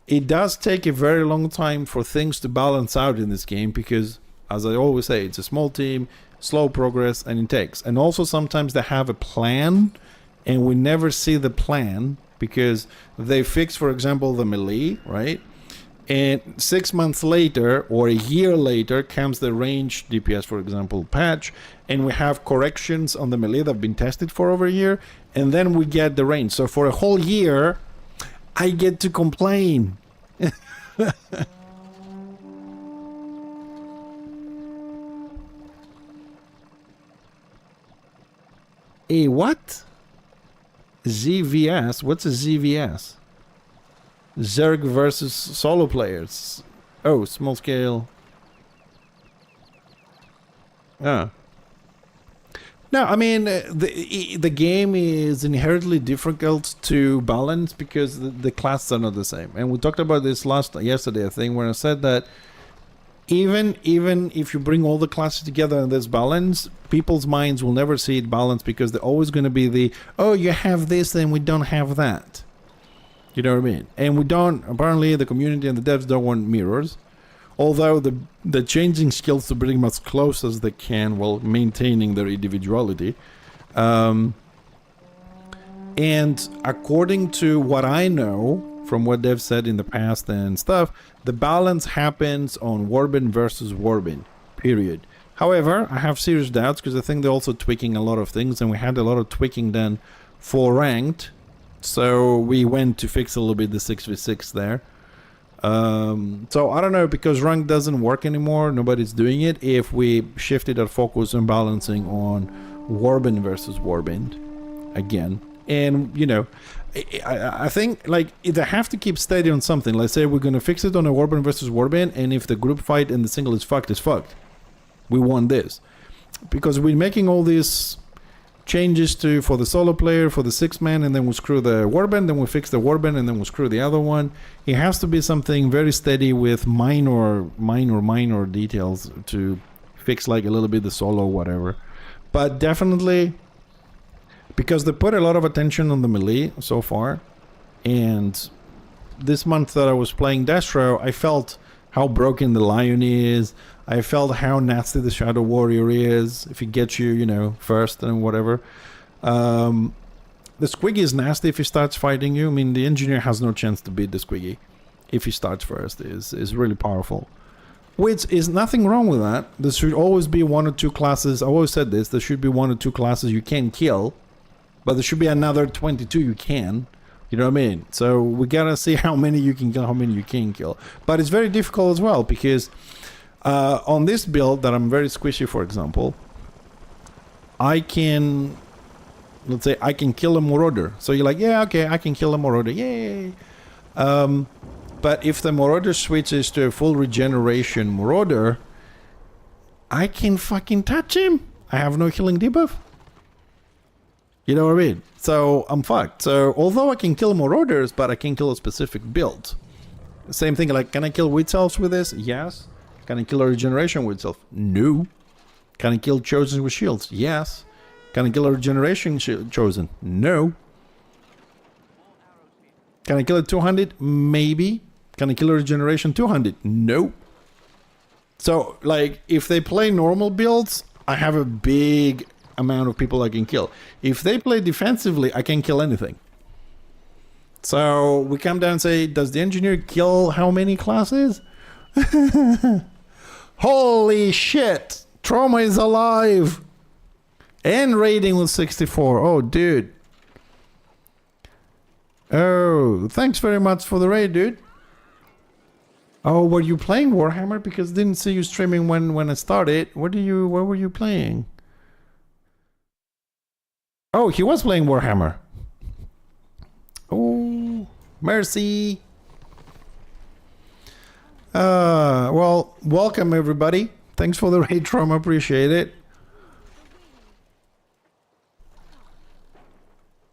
it does take a very long time for things to balance out in this game, because, as I always say, it's a small team, slow progress, and it takes. And also sometimes they have a plan, and we never see the plan, because they fix, for example, the melee, right? And 6 months later or a year later comes the range DPS, for example, patch, and we have corrections on the melee that have been tested for over a year, and then we get the range. So for a whole year, I get to complain. A what? ZVS? What's a ZVS? Zerg versus solo players. Oh, small scale. Ah. No, I mean, the game is inherently difficult to balance because the classes are not the same. And we talked about this yesterday, I think, where I said that even if you bring all the classes together and there's balance, people's minds will never see it balanced, because they're always going to be oh, you have this and we don't have that. You know what I mean? And we don't, apparently the community and the devs don't want mirrors. Although the changing skills to bring them as close as they can while maintaining their individuality. And according to what I know, from what they've said in the past and stuff, the balance happens on Warband versus Warband, period. However, I have serious doubts, because I think they're also tweaking a lot of things, and we had a lot of tweaking done for ranked. So we went to fix a little bit the 6v6 there. So I don't know, because ranked doesn't work anymore, nobody's doing it, if we shifted our focus on balancing on Warband versus Warband again. And, you know, I think, like, they have to keep steady on something. Let's say we're going to fix it on a Warband versus Warband, and if the group fight and the single is fucked, it's fucked. We want this. Because we're making all these changes for the solo player, for the 6-man, and then we screw the Warband, then we fix the Warband, and then we screw the other one. It has to be something very steady with minor details to fix, like, a little bit the solo, whatever. But definitely, because they put a lot of attention on the melee so far, and this month that I was playing Destro, I felt how broken the Lion is. I felt how nasty the Shadow Warrior is, if he gets you, you know, first and whatever. The Squiggy is nasty if he starts fighting you. I mean, the Engineer has no chance to beat the Squiggy if he starts first. Is really powerful. Which is nothing wrong with that. There should always be 1 or 2 classes. I always said this. There should be 1 or 2 classes you can kill, but there should be another 22 you can. You know what I mean? So we gotta see how many you can kill, how many you can kill. But it's very difficult as well, because on this build that I'm very squishy, for example, I can, let's say, I can kill a Marauder. So you're like, yeah, okay, I can kill a Marauder, yay! But if the Marauder switches to a full regeneration Marauder, I can fucking touch him. I have no healing debuff. You know what I mean? So I'm fucked. So although I can kill Marauders, but I can kill a specific build. Same thing, like, can I kill Witch Elves with this? Yes. Can I kill a regeneration Witch Elf? No. Can I kill Chosen with shields? Yes. Can I kill a regeneration Chosen? No. Can I kill a 200? Maybe. Can I kill a regeneration 200? No. So, like, if they play normal builds, I have a big amount of people I can kill. If they play defensively, I can kill anything. So we come down and say, does the Engineer kill how many classes? Holy shit! Trauma is alive! And raiding with 64. Oh, dude. Oh, thanks very much for the raid, dude. Oh, were you playing Warhammer? Because I didn't see you streaming when I started. Where were you playing? Oh, he was playing Warhammer. Oh, mercy. Well, welcome everybody. Thanks for the raid, Trom. Appreciate it.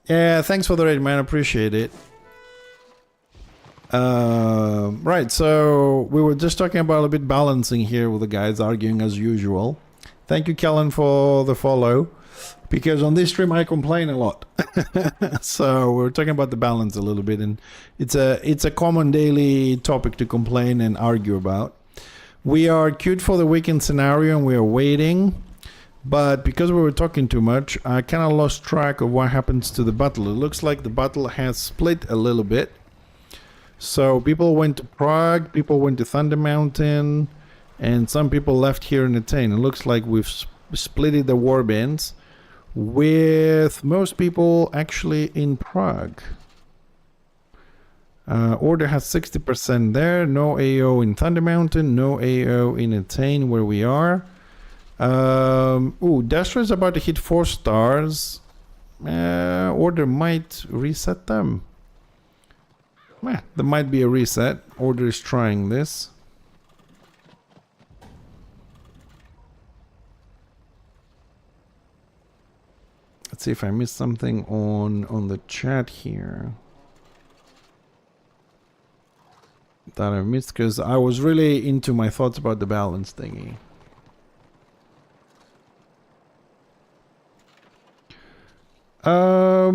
Yeah, thanks for the raid, man. Appreciate it. Right, so we were just talking about a bit balancing here with the guys arguing as usual. Thank you, Kellen, for the follow. Because on this stream I complain a lot. So we're talking about the balance a little bit, and it's a common daily topic to complain and argue about. We are queued for the weekend scenario and we are waiting, but because we were talking too much, I kind of lost track of what happens to the battle. It looks like the battle has split a little bit. So people went to Prague, people went to Thunder Mountain, and some people left here in Athene. It looks like we've splitted the war bands, with most people actually in Prague. Order has 60% there, no AO in Thunder Mountain, no AO in Athene where we are. Destra is about to hit 4 stars. Order might reset them. There might be a reset. Order is trying this. Let's see if I missed something on the chat here that I missed, because I was really into my thoughts about the balance thingy. I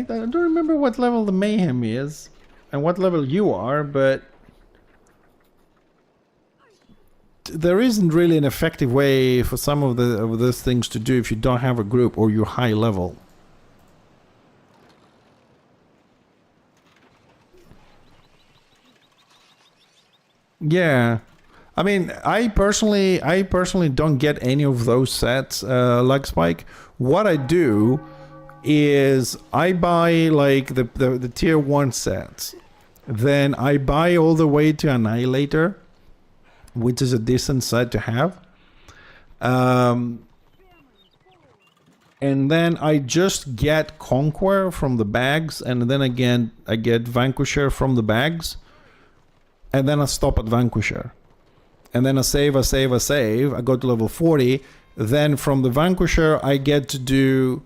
don't remember what level the mayhem is and what level you are, but there isn't really an effective way for some of those things to do if you don't have a group or you're high level. Yeah, I mean, I personally don't get any of those sets, like Spike. What I do is I buy like the tier 1 sets, then I buy all the way to Annihilator, which is a decent set to have. And then I just get Conqueror from the bags, and then again I get Vanquisher from the bags, and then I stop at Vanquisher. And then I save, I go to level 40, then from the Vanquisher I get to do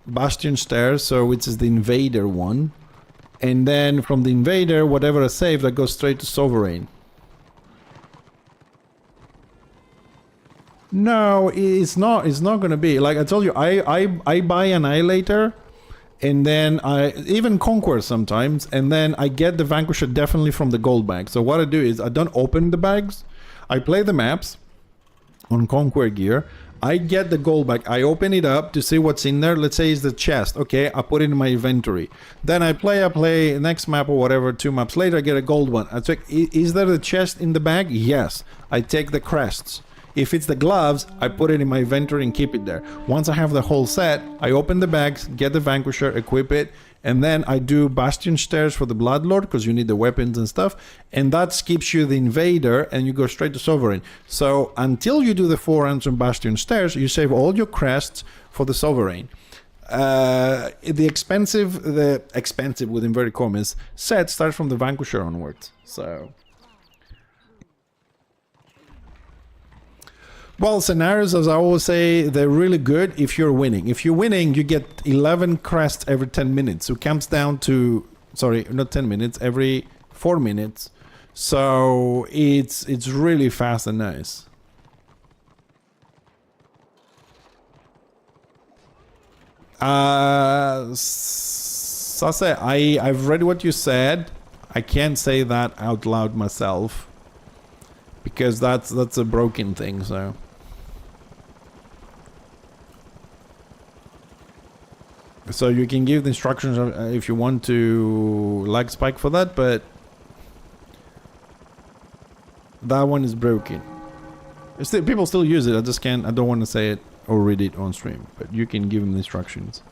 Bastion Stairs, so which is the Invader one. And then from the Invader, whatever I save, that goes straight to Sovereign. No, it's not gonna be like I told you. I buy Annihilator, and then I even Conquer sometimes, and then I get the Vanquisher definitely from the gold bag. So what I do is I don't open the bags. I play the maps on Conquer gear. I get the gold bag. I open it up to see what's in there. Let's say it's the chest. Okay, I put it in my inventory. Then I play next map or whatever. 2 maps later, I get a gold one. I check. Is there a chest in the bag? Yes. I take the crests. If it's the gloves, I put it in my inventory and keep it there. Once I have the whole set, I open the bags, get the Vanquisher, equip it, and then I do Bastion Stairs for the Bloodlord, because you need the weapons and stuff, and that skips you the Invader, and you go straight to Sovereign. So until you do the 4 rounds on Bastion Stairs, you save all your crests for the Sovereign. The expensive with inverted commas set starts from the Vanquisher onwards. So... well, scenarios, as I always say, they're really good if you're winning. If you're winning, you get 11 crests every 10 minutes. So it comes down to, sorry, not 10 minutes, every 4 minutes. So it's really fast and nice. Sase, I've read what you said. I can't say that out loud myself, because that's a broken thing, so... So you can give the instructions if you want to lag spike for that, but that one is broken. People still use it. I don't want to say it or read it on stream, but you can give them the instructions.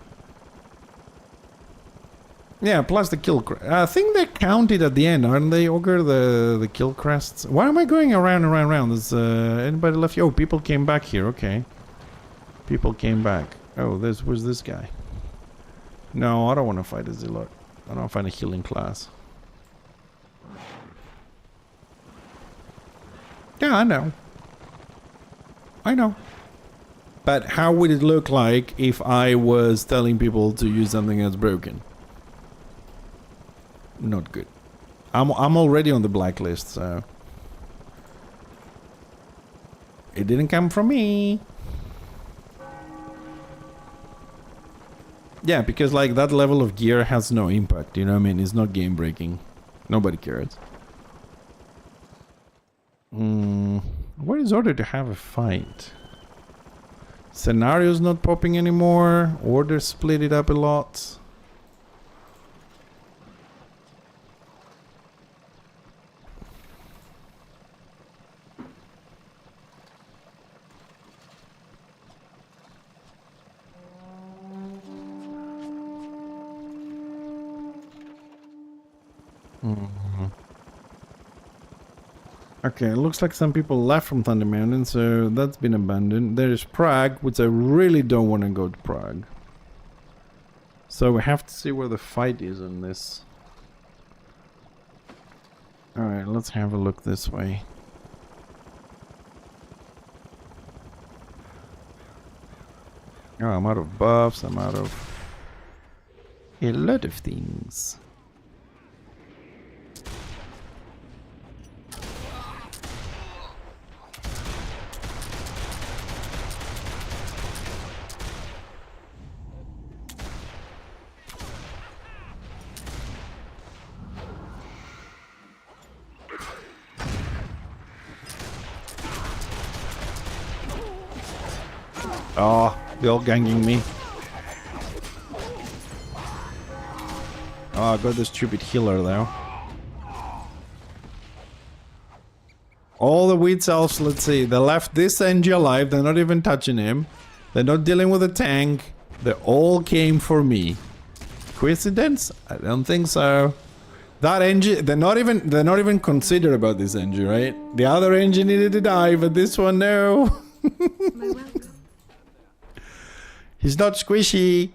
Yeah, plus the kill crest. I think they counted at the end, aren't they, Ogre? The kill crests. Why am I going around and around and around? Is anybody left? Oh, people came back here. Okay. People came back. Oh, this was this guy. No, I don't want to fight a Zealot. I don't want to find a healing class. Yeah, I know. I know. But how would it look like if I was telling people to use something that's broken? Not good. I'm already on the blacklist, so it didn't come from me. Yeah, because like that level of gear has no impact, you know what I mean? It's not game breaking. Nobody cares. What is order to have a fight? Scenario's not popping anymore. Order split it up a lot. Okay, it looks like some people left from Thunder Mountain, so that's been abandoned. There's Prague, which I really don't want to go to Prague. So we have to see where the fight is on this. Alright, let's have a look this way. Oh, I'm out of buffs, I'm out of a lot of things. Oh, they're all ganging me. Oh, I got this stupid healer though. All the wheat elves, let's see, they left this NG alive, they're not even touching him. They're not dealing with a tank. They all came for me. Coincidence? I don't think so. That NG, they're not even considered about this NG, right? The other NG needed to die, but this one, no. My welcome. He's not squishy.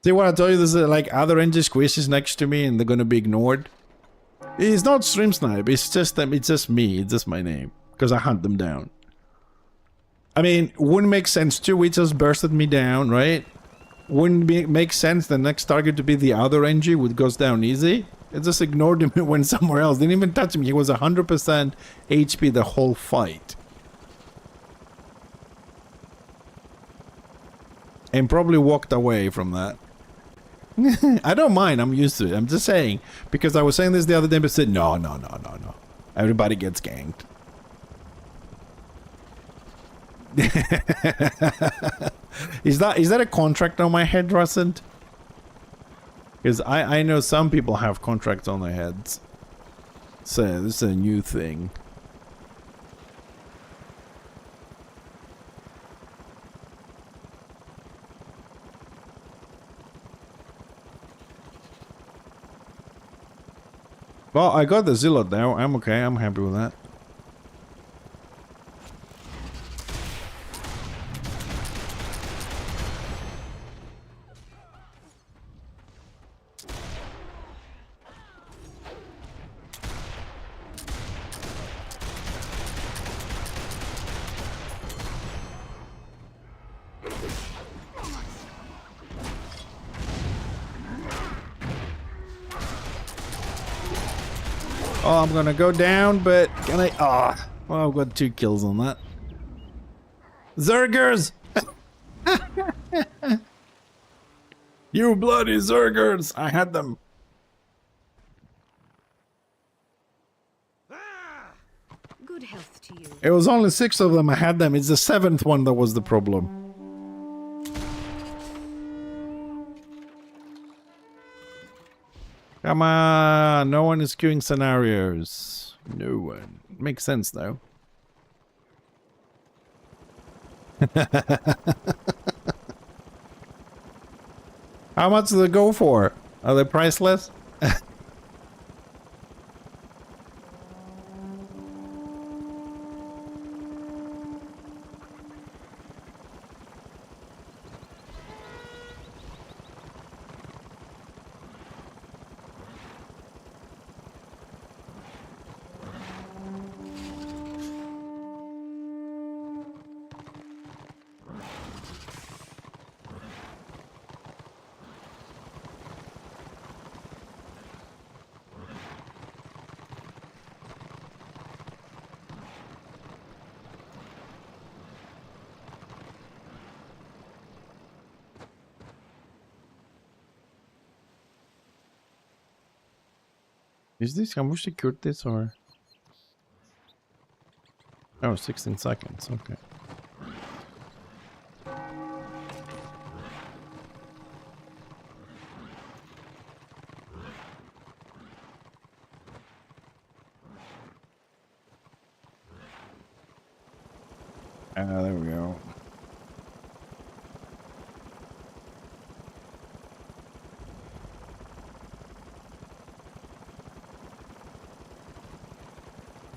See what I told you? There's like other NG squishies next to me, and they're gonna be ignored. It's not stream snipe. It's just them. It's just me. It's just my name because I hunt them down. I mean, wouldn't make sense. 2 witches bursted me down, right? Wouldn't make sense the next target to be the other NG, which goes down easy. It just ignored him and went somewhere else. Didn't even touch him. He was 100% HP the whole fight. And probably walked away from that. I don't mind. I'm used to it. I'm just saying. Because I was saying this the other day, but said, no. Everybody gets ganked. Is that a contract on my head, Russell? Because I know some people have contracts on their heads. So this is a new thing. Well, I got the Zealot now. I'm okay. I'm happy with that. Oh, I'm gonna go down, but can I? Ah, well, I've got 2 kills on that. Zergers! You bloody Zergers! I had them. Good health to you. It was only 6 of them. I had them. It's the 7th one that was the problem. Come on, no one is queuing scenarios. No one. Makes sense though. How much do they go for? Are they priceless? Is this how much secured this or? Oh, 16 seconds. Okay. There we go.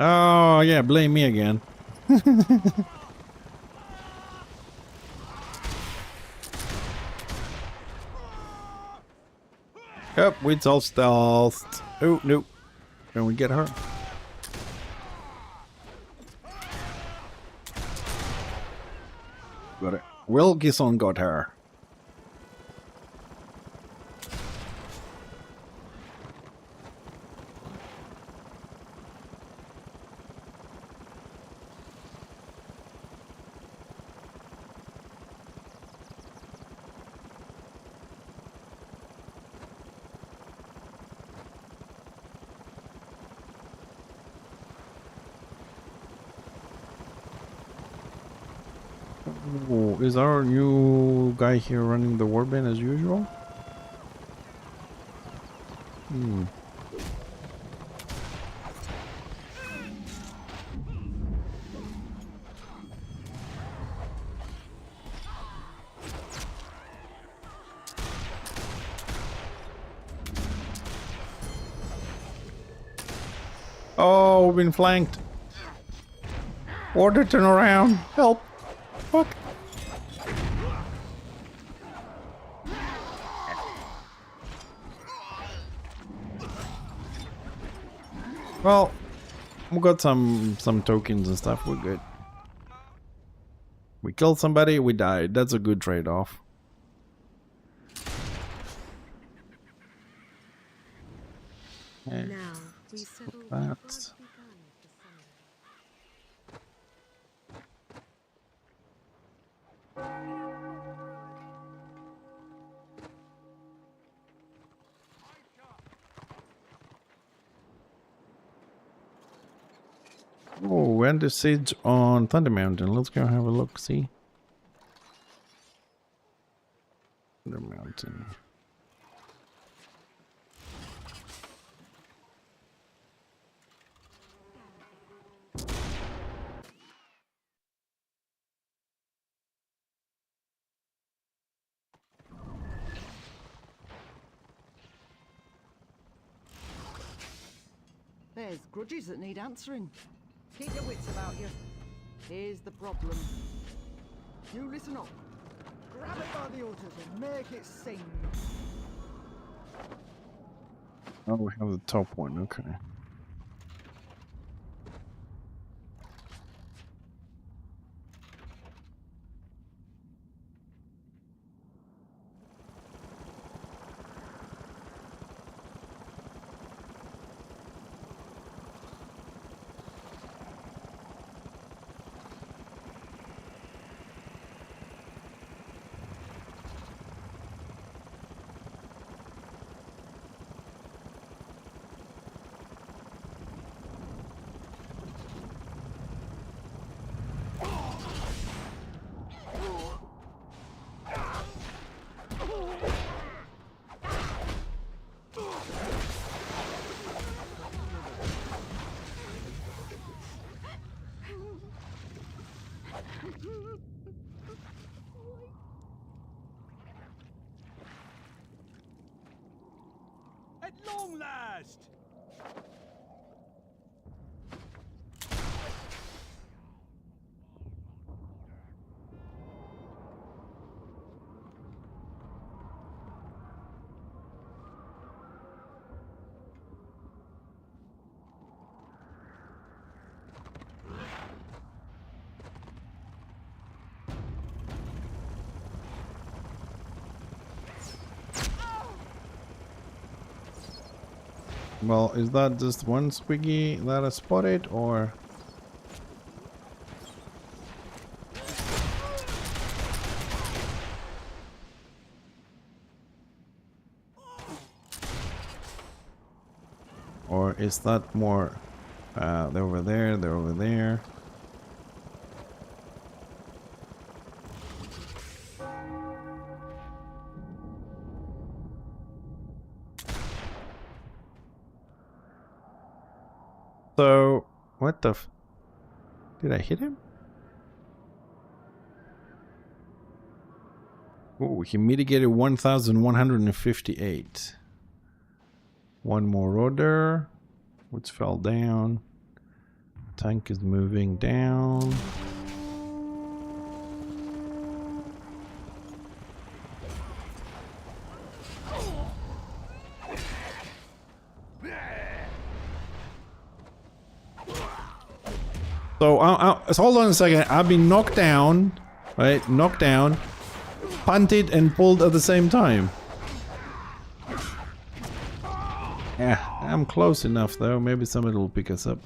Oh, yeah, blame me again. Yep, it's all stealthed. Oh, no. Can we get her? Got it. Wilkison got her. Oh, is our new guy here running the warband as usual? Hmm. Oh, we've been flanked. Order, turn around. Help. Fuck. Well, we got some tokens and stuff. We're good. We killed somebody, we died. That's a good trade-off. Now we settle what That. was begun for Sunday. Oh, and the siege on Thunder Mountain. Let's go have a look, see. Thunder Mountain. There's grudges that need answering. Keep your wits about you. Here's the problem. You listen up. Grab it by the udders and make it sing. Oh, we have the top one, okay. long last! Well, is that just one squiggy that I spotted, or? Or is that more? They're over there, they're over there. So, what the did I hit him? Oh, he mitigated 1,158. One more order, which fell down. Tank is moving down. So hold on a second. I've been knocked down, right? Knocked down, punted, and pulled at the same time. Yeah, I'm close enough though. Maybe somebody will pick us up.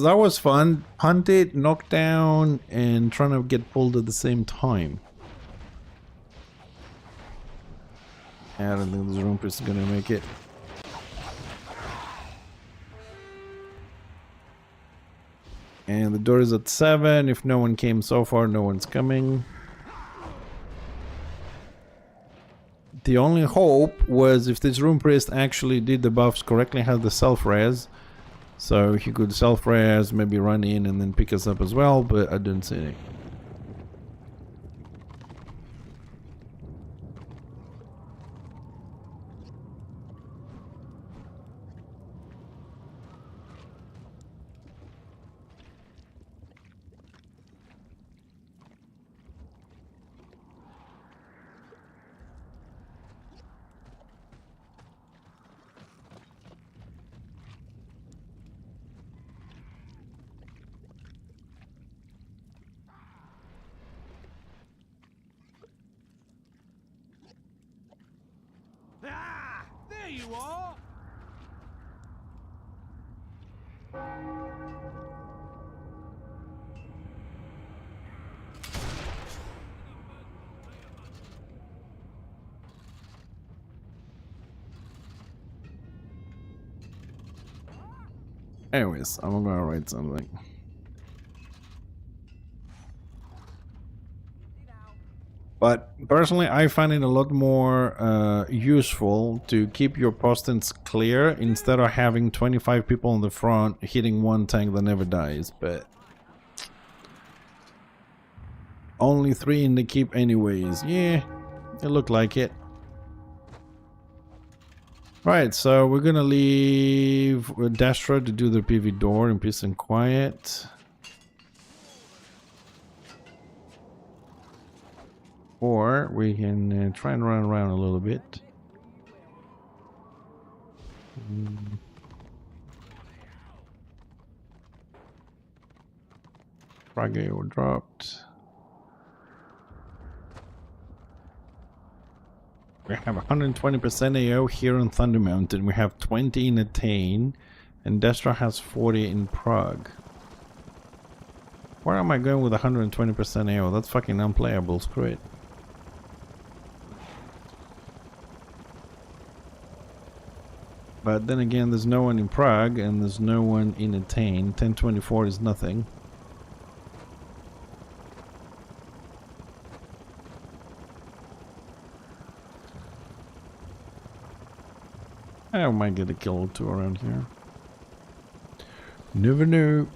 That was fun. Punted, knocked down, and trying to get pulled at the same time. I don't think this Rumpus is gonna make it. And the door is at 7. If no one came so far, no one's coming. The only hope was if this Room Priest actually did the buffs correctly, had the self-res. So he could self-res, maybe run in and then pick us up as well, but I didn't see it. Ah! There you are! Anyways, I'm gonna write something. But personally, I find it a lot more useful to keep your postings clear instead of having 25 people in the front hitting one tank that never dies. But only 3 in the keep anyways. Yeah, it looked like it. Right, so we're gonna leave Dastra to do the PV door in peace and quiet. Or we can try and run around a little bit. Fragile dropped. We have 120% AO here on Thunder Mountain. We have 20 in Attain, and Destra has 40 in Prague. Where am I going with 120% AO? That's fucking unplayable. Screw it. But then again, there's no one in Prague, and there's no one in Attain. 1024 is nothing. I might get a kill or two around here. Never know.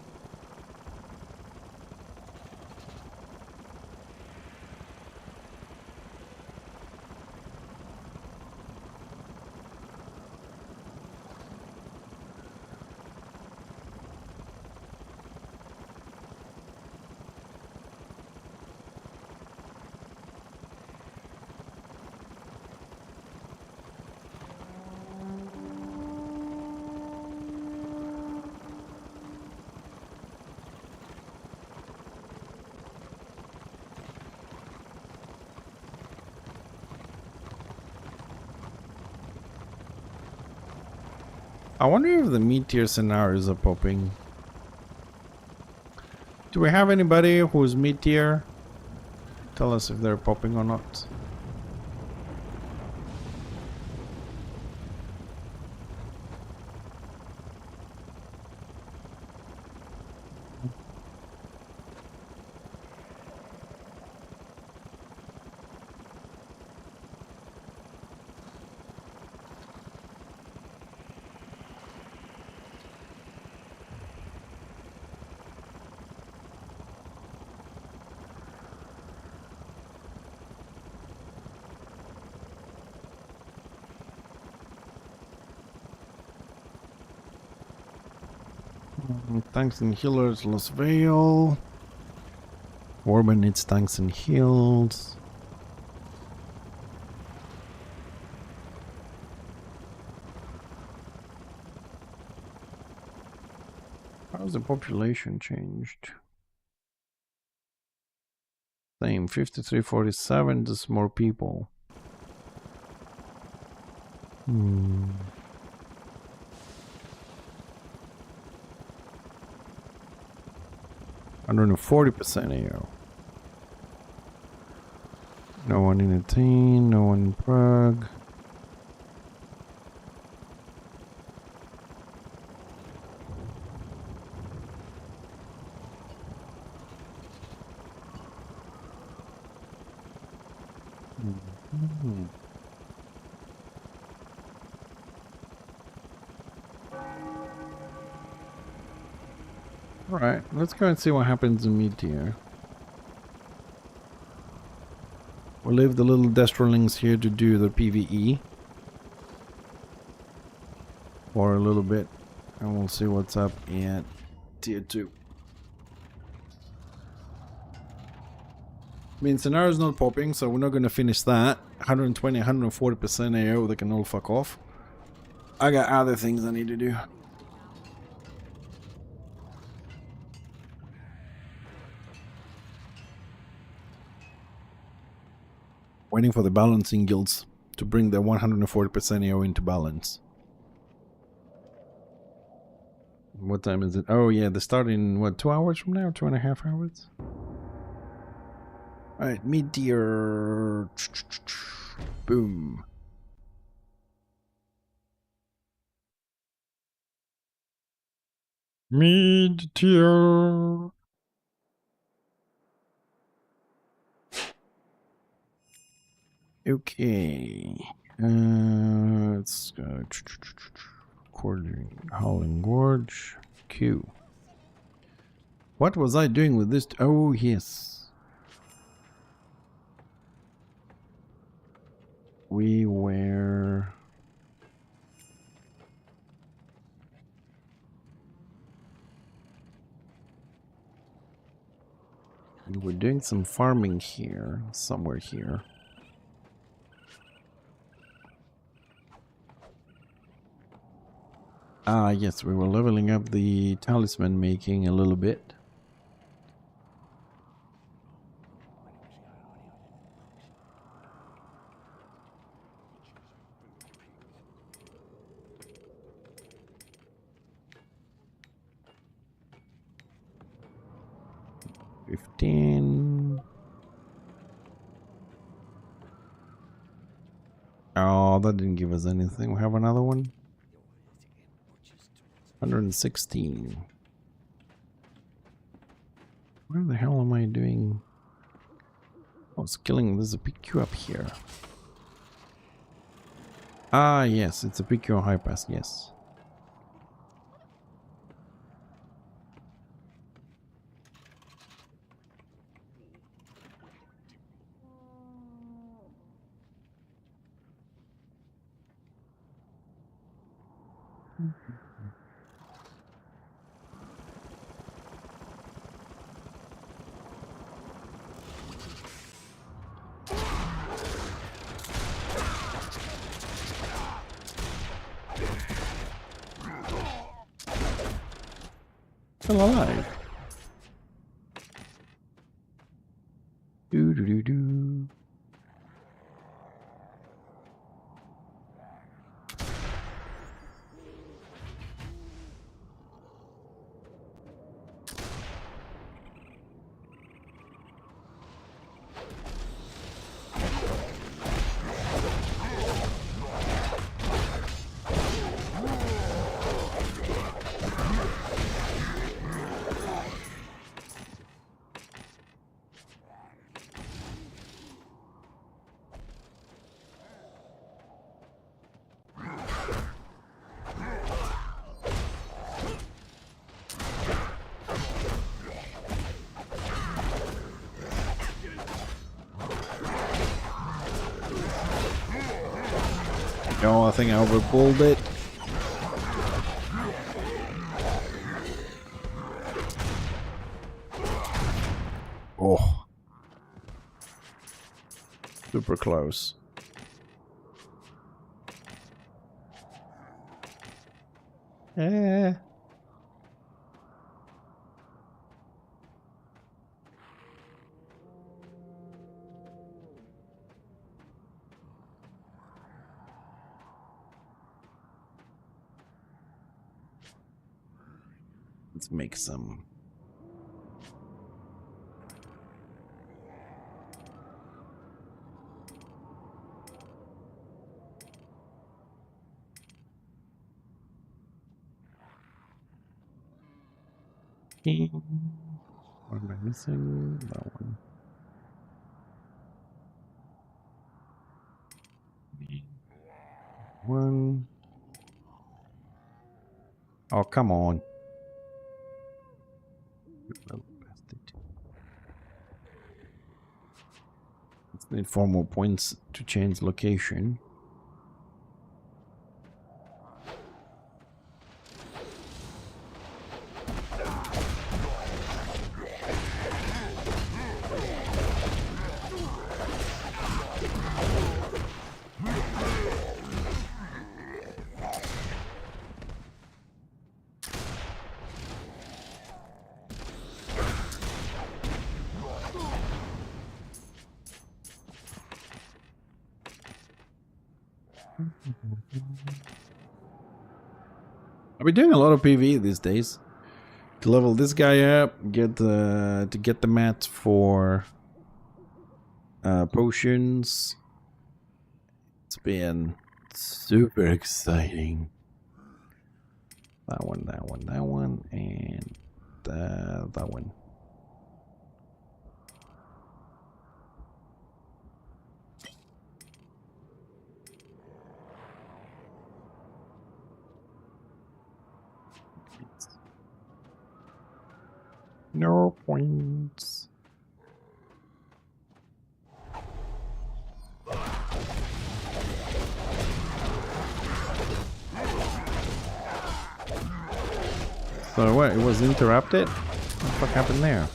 I wonder if the meteor scenarios are popping. Do we have anybody who's meteor? Tell us if they're popping or not. Tanks and healers, Lost Vale. Warhammer needs tanks and heals. How's the population changed? Same, 5347, just more people. 140% AO. No one in Athene, no one in Prague. Alright, let's go and see what happens in Meteor. We'll leave the little Destrolings here to do the PvE for a little bit, and we'll see what's up at Tier 2. I mean, scenario's not popping, so we're not going to finish that. 120, 140% AO, they can all fuck off. I got other things I need to do. Waiting for the balancing guilds to bring the 140% AO into balance. What time is it? Oh yeah, they start in what, 2 hours from now? 2.5 hours? Alright, Meteor. Boom. Meteor. Okay. Let's go. Howling Gorge. Q. What was I doing with this? Oh, yes. We were... We were doing some farming here, somewhere here. Ah, yes, we were leveling up the talisman making a little bit. Oh, that didn't give us anything. We have another one. 116. Where the hell am I doing? I was killing. There's a PQ up here. Ah, yes, it's a pure high pass, yes. Still alive. Do do do do. Oh, I think I overpulled it. Oh. Super close. Eh. Let's make some. What am I missing? That one. One. Oh, come on. Little bastard. Let's need 4 more points to change location. I've been doing a lot of PvE these days. To level this guy up, get to get the mats for potions. It's been super exciting. That one, and that one. No points. So what? It was interrupted? What the fuck happened there?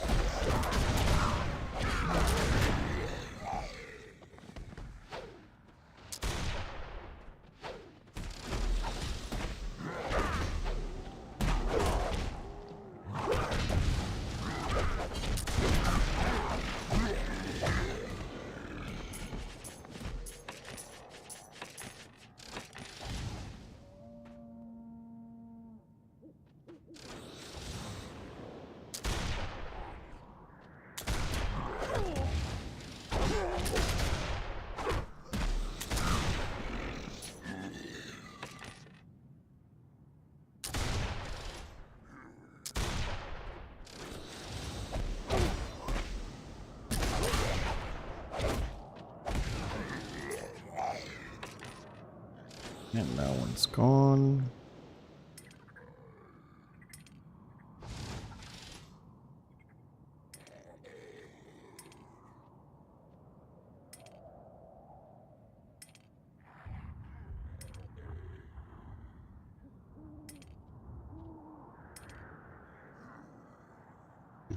And that one's gone.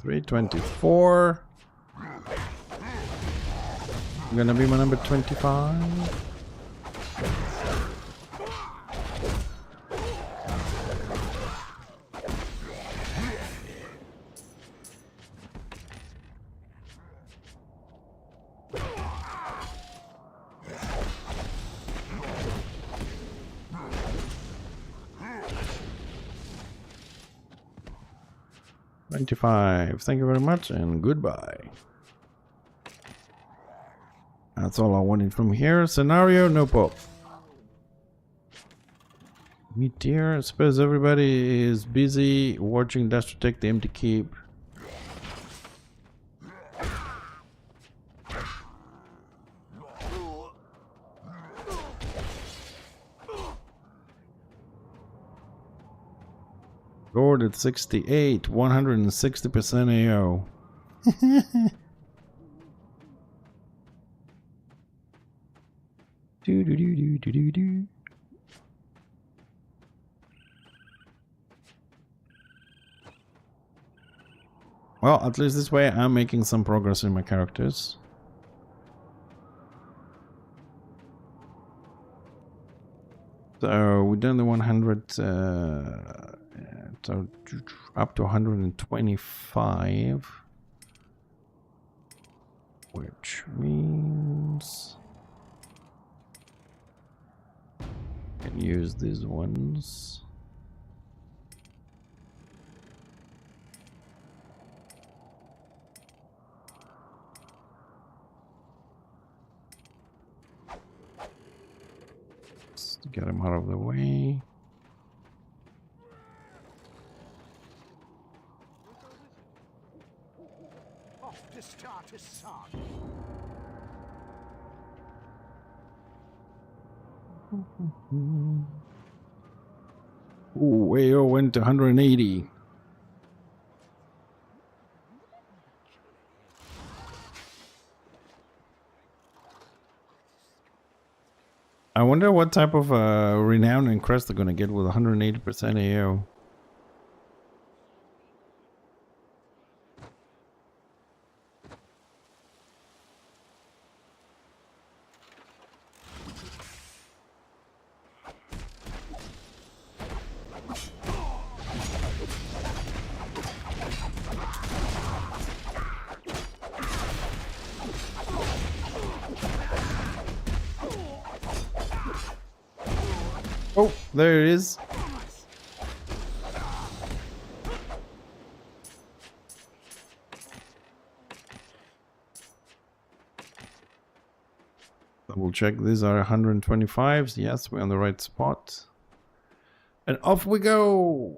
$324. Gonna be my number 25. $25. Thank you very much and goodbye. That's all I wanted from here. Scenario, no pop. Meteor. I suppose everybody is busy watching Dash to take the empty keep. Lord at 68, 160% AO. Do do do do do do do. Well, at least this way I'm making some progress in my characters. So we've done the 100, so up to 125, which means I can use these ones. Just get them out of the way. Off to start a song. Ooh, AO went to 180. I wonder what type of renown and crest they're gonna get with 180% AO. Oh, there it is. Double check, these are 125s. Yes, we're on the right spot. And off we go.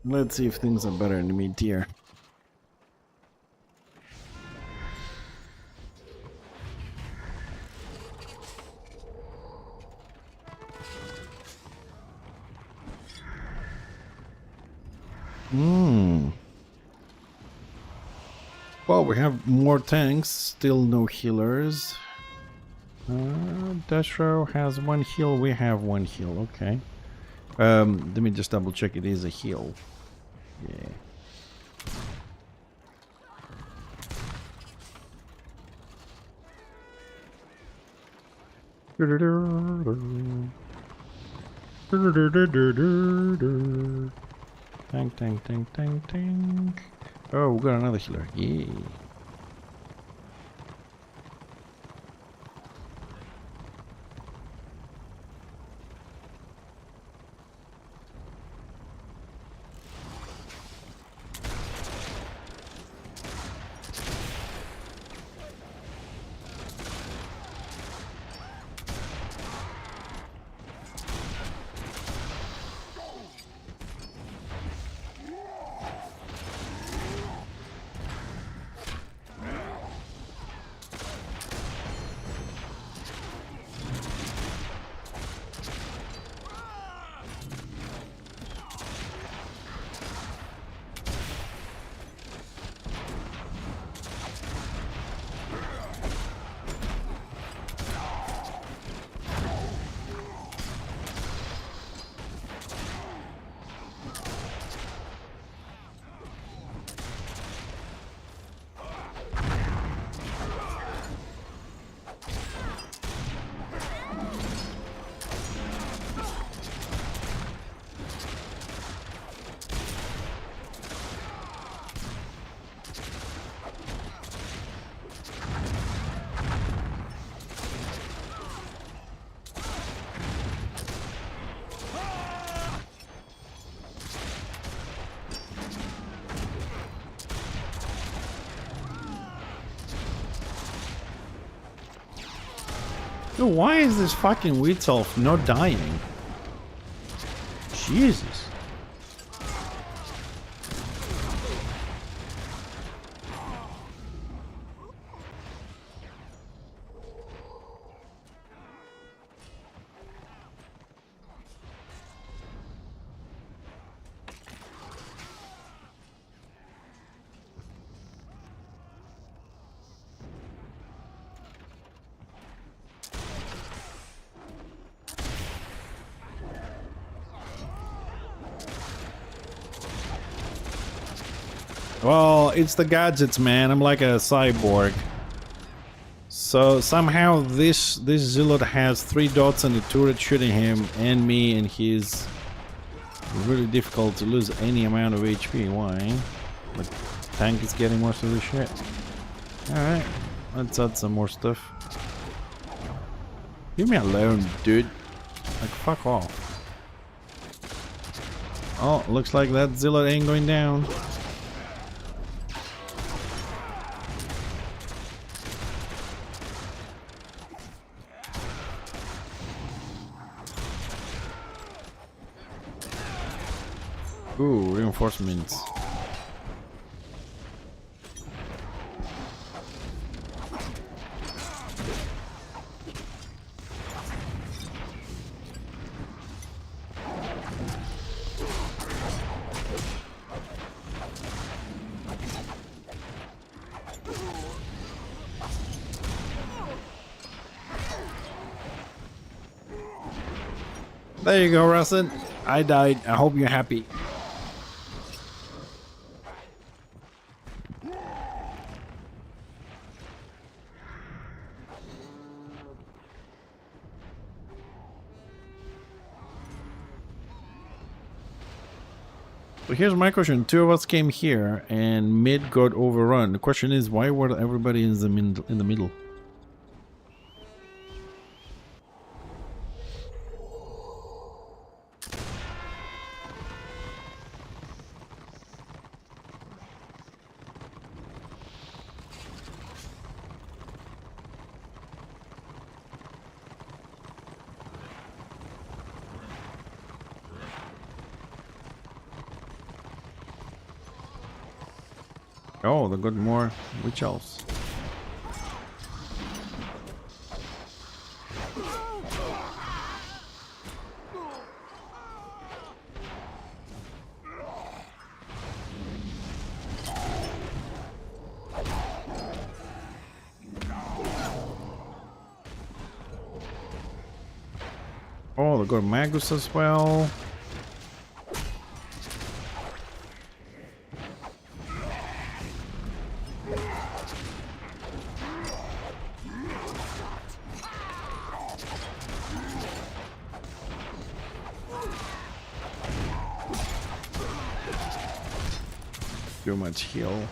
Let's see if things are better in the mid-tier. Well, we have more tanks, still no healers. Dashro has one heal, we have one heal, okay. Let me just double check, it is a heal. Yeah. Tank, tank, tank, tank, tank. Oh, we got another healer. Yeah. Dude, why is this fucking witch elf not dying? Jesus. Well, it's the gadgets, man. I'm like a cyborg. So somehow this zealot has 3 dots and a turret shooting him and me, and he's really difficult to lose any amount of HP. Why? But tank is getting most of the shit. Alright, let's add some more stuff. Leave me alone, dude. Like, fuck off. Oh, looks like that zealot ain't going down. Ooh, reinforcements. There you go, Rustin. I died. I hope you're happy. So here's my question. 2 of us came here and mid got overrun. The question is, why were everybody in the middle? Oh, they got more witch elves. Oh, they got Magus as well. Too much heal.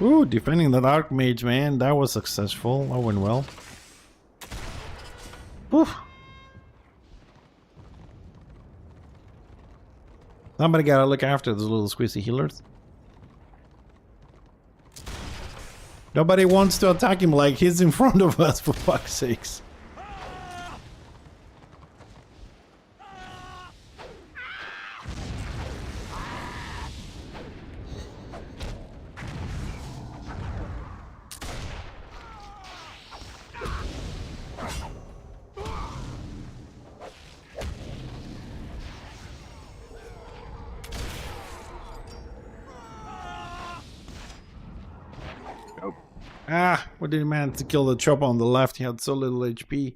Ooh, defending that Archmage, man. That was successful. That went well. Oof. Somebody gotta look after those little squishy healers. Nobody wants to attack him like he's in front of us, for fuck's sakes. Ah, we didn't manage to kill the chopper on the left. He had so little HP.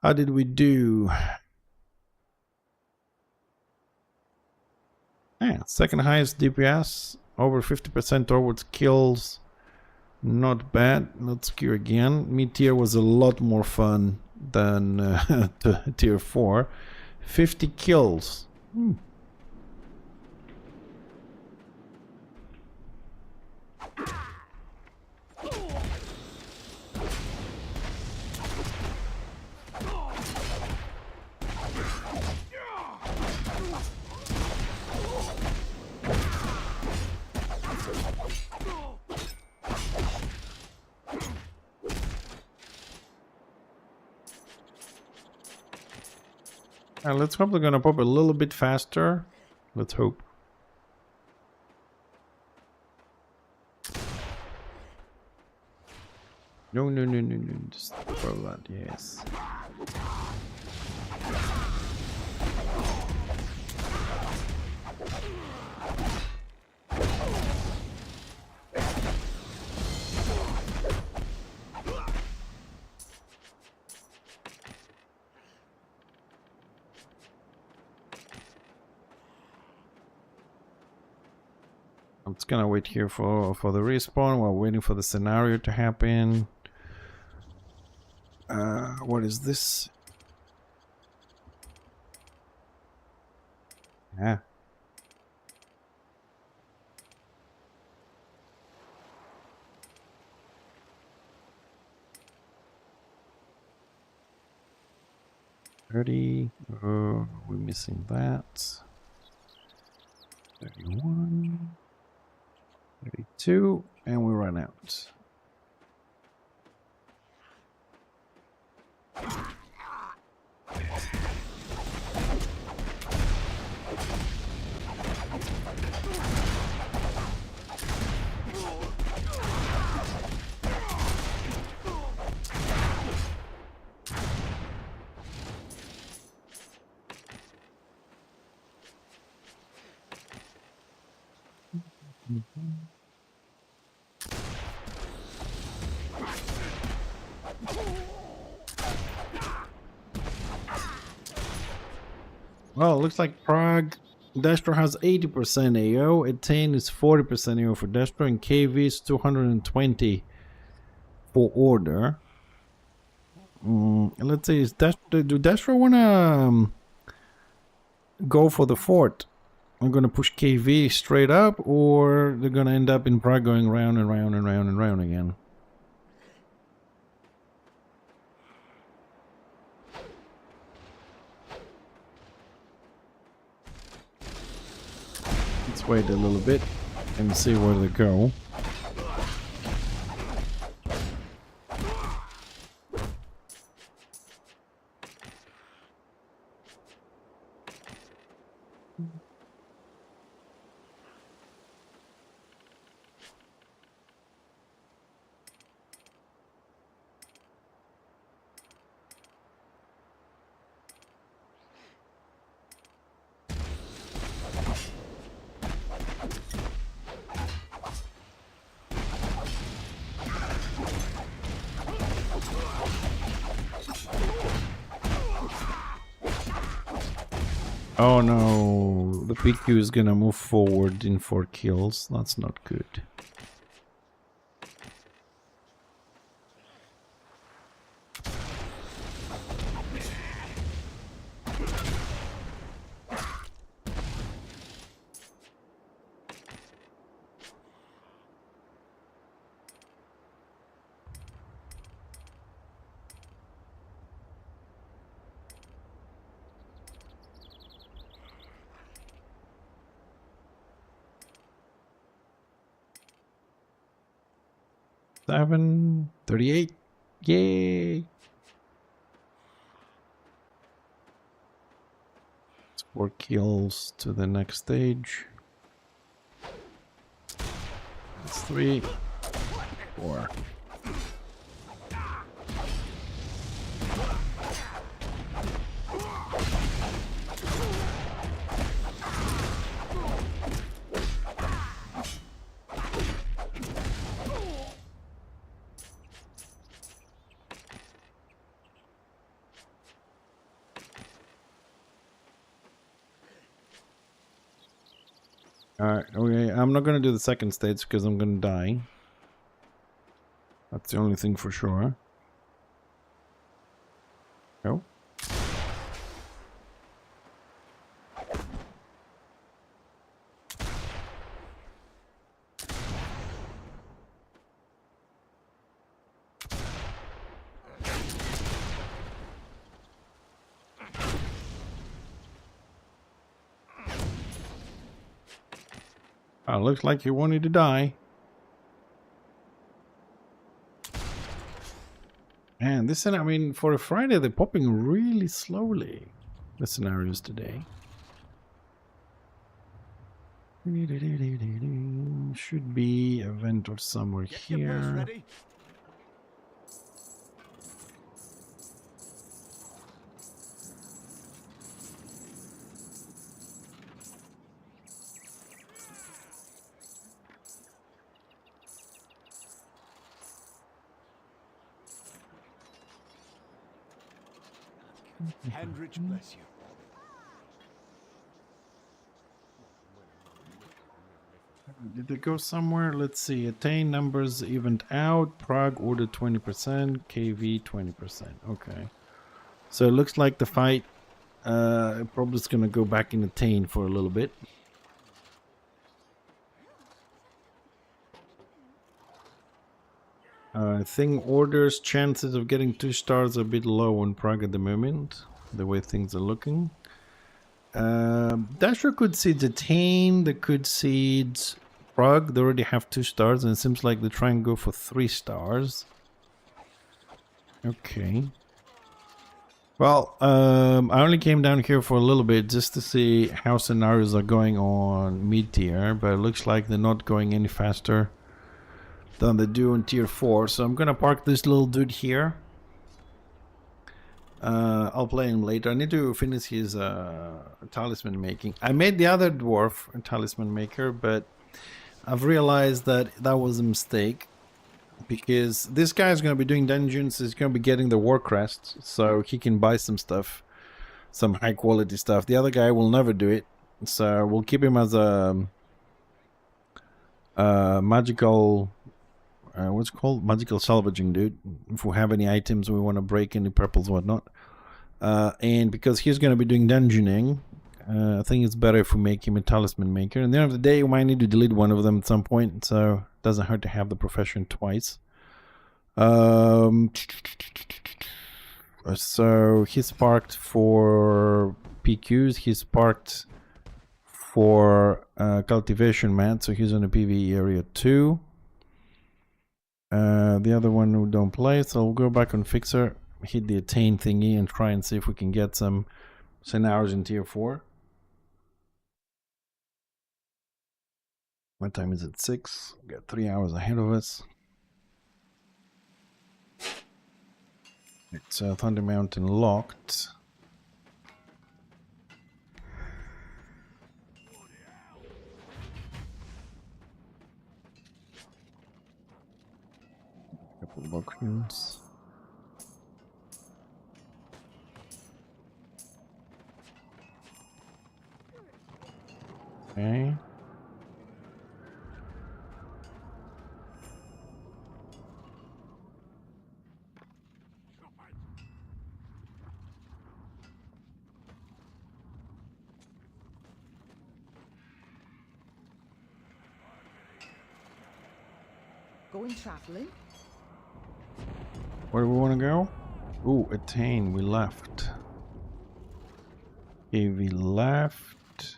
How did we do? Yeah, second highest DPS. Over 50% towards kills. Not bad. Let's queue again. Mid-tier was a lot more fun than tier 4. 50 kills. Let's hope they're gonna pop a little bit faster. Let's hope. No, no, no, no, no. Just throw that, yes. I'm just gonna wait here for the respawn while waiting for the scenario to happen. What is this? Yeah. $30. Oh, we're missing that. 31. 32, and we run out. Well, it looks like Prague Destro has 80% AO, Attain is 40% AO for Destro, and KV is 220 for Order. Let's see, do Destro wanna go for the fort? I'm gonna push KV straight up, or they're gonna end up in Prague going round and round and round and round again. Let's wait a little bit and see where they go. Oh no, the PQ is gonna move forward in 4 kills. That's not good. 38. Yay! 4 kills to the next stage. That's 3, 4. Alright, okay, I'm not gonna do the second stage because I'm gonna die. That's the only thing for sure. No? Looks like you wanted to die. Man, this, I mean, for a Friday, they're popping really slowly, the scenarios today. Should be event or somewhere here. Ready? Hendrich, bless you. Did they go somewhere? Let's see. Attain numbers evened out. Prague ordered 20%. KV 20%. Okay. So it looks like the fight probably is going to go back in attain for a little bit. Thing orders, chances of getting 2 stars are a bit low on Prague at the moment, the way things are looking. Dasher could seeds attain, the could seeds Prague, they already have 2 stars, and it seems like they try and go for 3 stars. Okay. Well, I only came down here for a little bit just to see how scenarios are going on mid-tier, but it looks like they're not going any faster than they do on tier 4, so I'm gonna park this little dude here. I'll play him later. I need to finish his talisman making. I made the other dwarf a talisman maker, but I've realized that that was a mistake, because this guy is going to be doing dungeons. He's going to be getting the war crest, so he can buy some stuff, some high quality stuff. The other guy will never do it, so we'll keep him as a magical what's it called? Magical salvaging dude. If we have any items we want to break, any purples, whatnot. And because he's going to be doing dungeoning, I think it's better if we make him a talisman maker. And at the end of the day, we might need to delete one of them at some point, so it doesn't hurt to have the profession twice. So he's parked for PQs. He's parked for cultivation mat, so he's on a PvE area 2. The other one we don't play, so we'll go back on Fixer, hit the attain thingy, and try and see if we can get some scenarios in tier 4. What time is it? 6. We got 3 hours ahead of us. It's Thunder Mountain locked. Couple of boxes. Okay. Going traveling? Where do we want to go? Ooh, attain. We left. Okay, we left.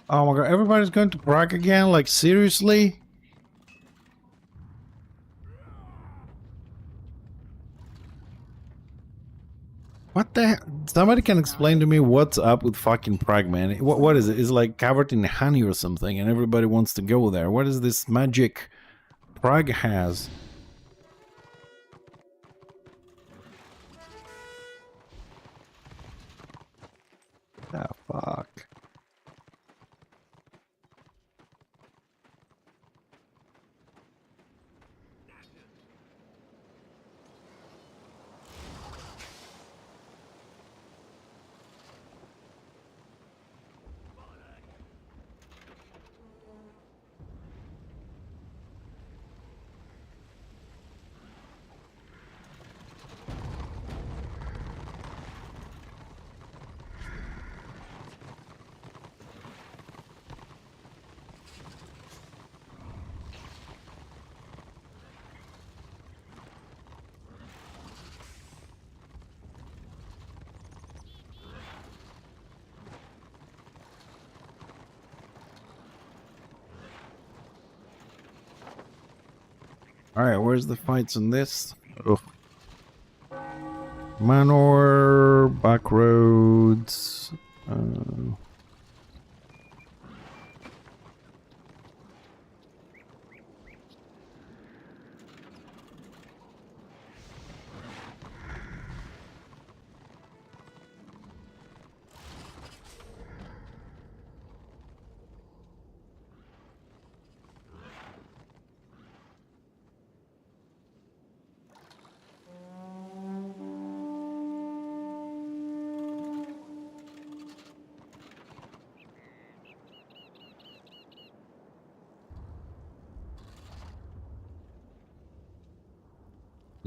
Oh my god, everybody's going to Prague again? Like, seriously? What the heck? Somebody can explain to me what's up with fucking Prague, man. What is it? It's like covered in honey or something, and everybody wants to go there. What is this magic Prague has? The fuck? Alright, where's the fights in this? Ugh. Manor, back roads.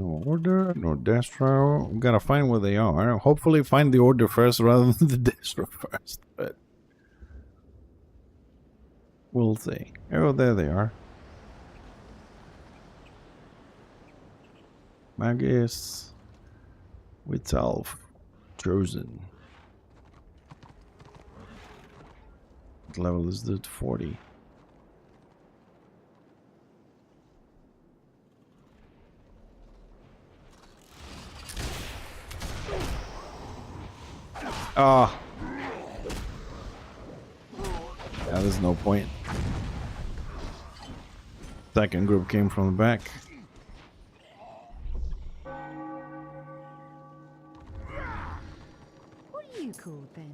No order, no destro. We gotta find where they are. Hopefully find the order first rather than the destro first, but we'll see. Oh, there they are. Magus, Witzelf, Chosen. What level is it? 40. Ah. Yeah, there's no point. Second group came from the back. What are you called then?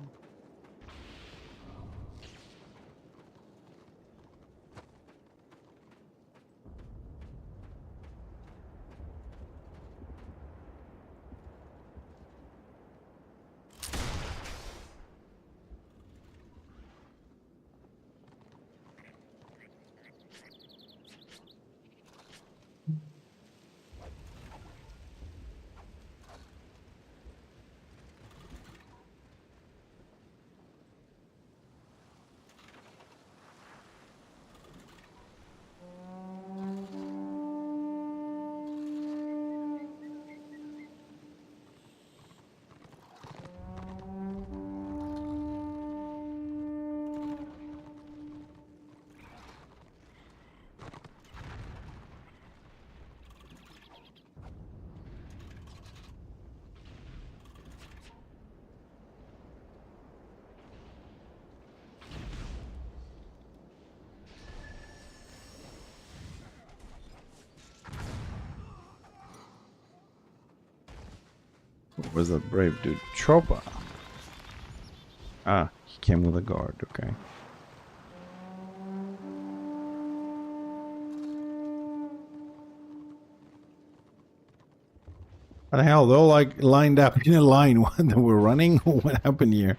Where's that brave dude? Chopper. Ah, he came with a guard, okay. What the hell? They're all like lined up in a line when they were running? What happened here?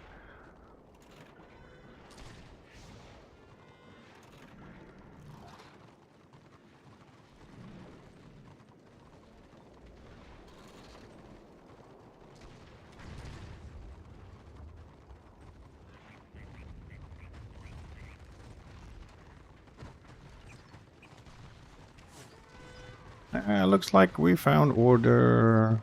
Looks like we found order.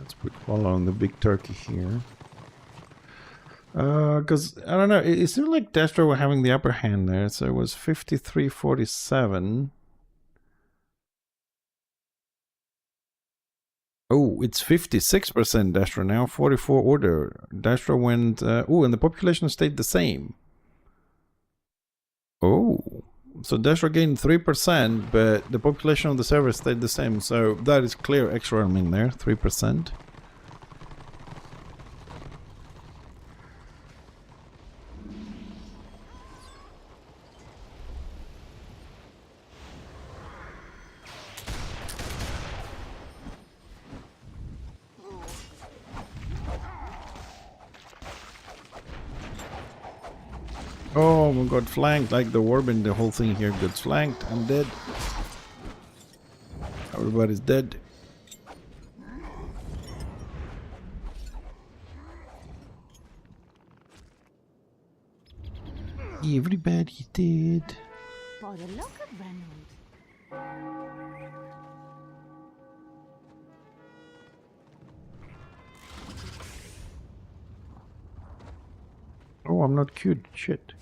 Let's put follow on the big turkey here. Because, I don't know, it seemed like Destro were having the upper hand there, so it was 53-47. Oh, it's 56% Destro now, 44 Order. Destro went... oh, and the population stayed the same. Oh, so Destro gained 3%, but the population of the server stayed the same, so that is clear X-roaming there, 3%. Oh, we got flanked like the Warbin. The whole thing here gets flanked. I'm dead. Everybody's dead. Everybody's dead. By the look of Reynolds. Oh, I'm not cute. Shit.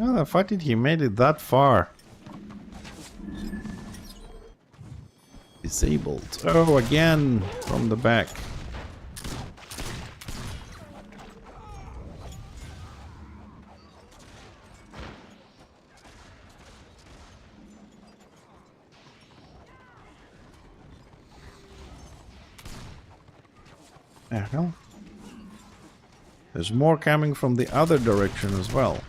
Oh, the fuck did he made it that far? Disabled. Oh, again from the back. The hell? There's more coming from the other direction as well.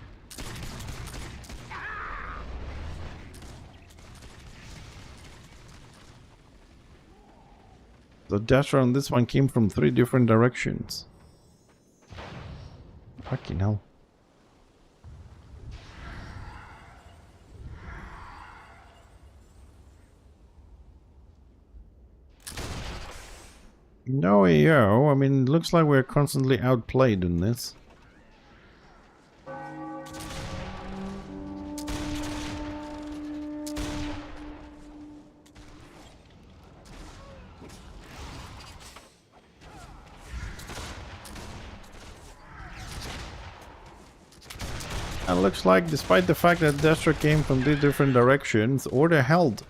The dasher on this one came from 3 different directions. Fucking hell. No, yo, I mean, it looks like we're constantly outplayed in this. It looks like, despite the fact that Destro came from 2 different directions, Order held.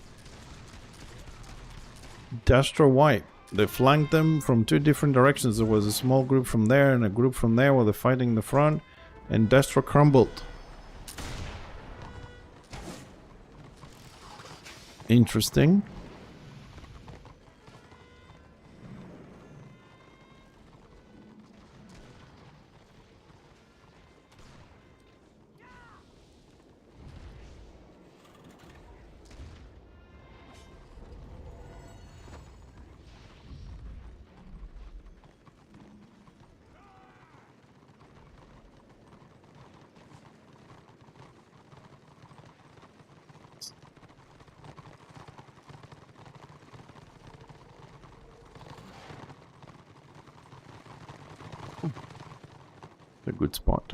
Destro wipe. They flanked them from 2 different directions. There was a small group from there and a group from there while they're fighting the front, and Destro crumbled. Interesting. A good spot.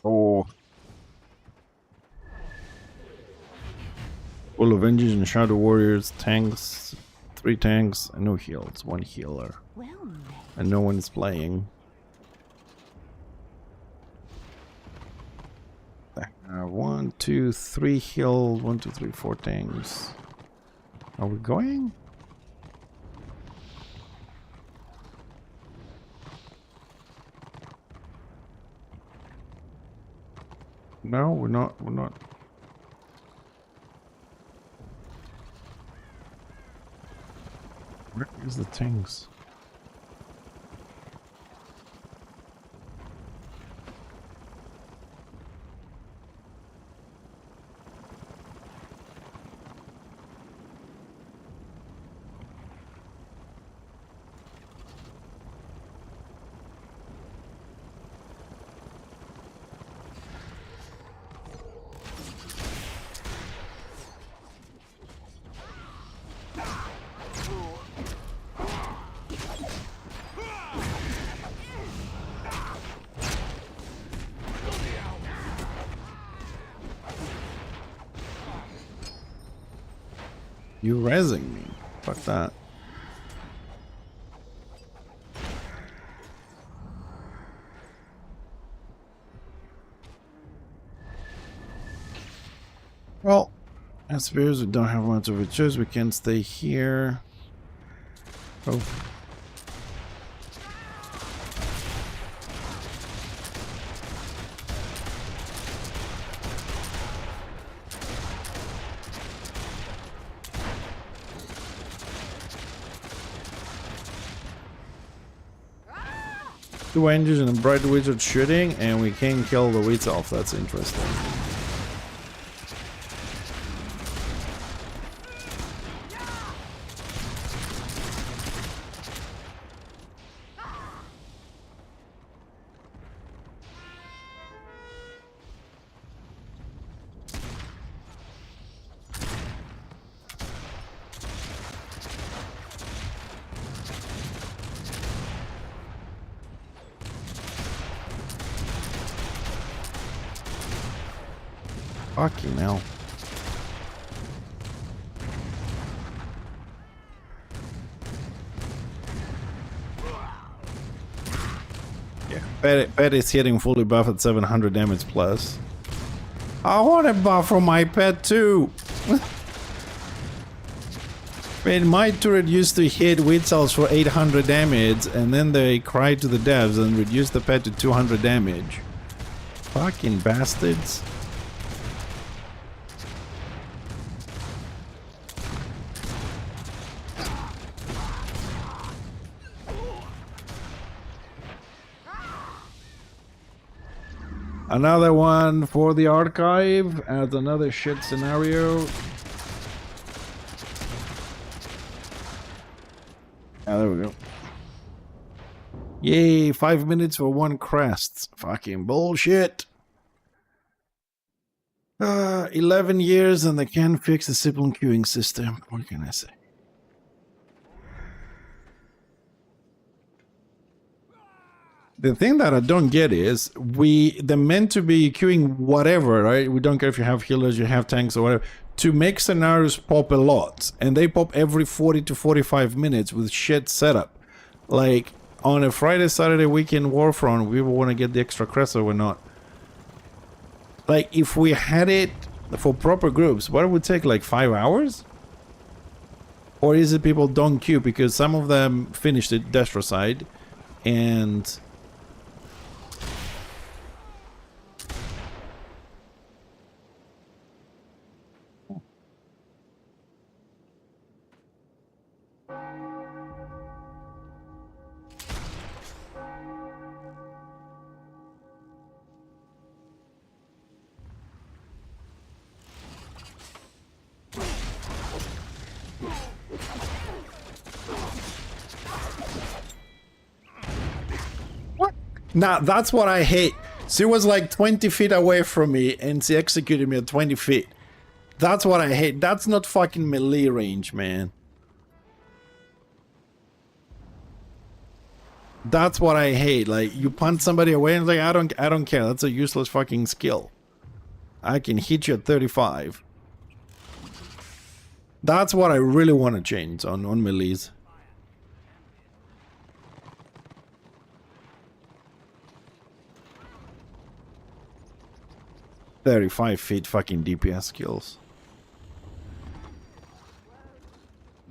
Oh. Full Avengers and Shadow Warriors, tanks, 3 tanks, and no heals, 1 healer. Well met. And no one is playing. 1, 2, 3 healed. 1, 2, 3, 4 tanks. Are we going? No, we're not. We're not. Where is the tanks? You rezzing me. Fuck that. Well, I suppose we don't have much of a choice. We can stay here. Oh. Two engines and a bright wizard shooting, and we can kill the wheat elf. That's interesting. Fucking hell. Yeah, bet it's hitting fully buff at 700 damage plus. I want a buff for my pet too. Man, my turret used to hit wheat cells for 800 damage, and then they cried to the devs and reduced the pet to 200 damage. Fucking bastards. Another one for the archive as another shit scenario. Ah, there we go. Yay, 5 minutes for one crest. Fucking bullshit. 11 years and they can't fix the simple queuing system. What can I say? The thing that I don't get is they're meant to be queuing whatever, right? We don't care if you have healers, you have tanks or whatever, to make scenarios pop a lot. And they pop every 40 to 45 minutes with shit setup. Like on a Friday, Saturday weekend Warfront, we want to get the extra crest or we're not. Like if we had it for proper groups, what it would take like 5 hours? Or is it people don't queue because some of them finished it Destroside and Nah, that's what I hate. She was like 20 feet away from me and she executed me at 20 feet. That's what I hate. That's not fucking melee range, man. That's what I hate. Like you punch somebody away and it's like I don't care. That's a useless fucking skill. I can hit you at 35. That's what I really want to change on melees. 35 feet fucking DPS skills.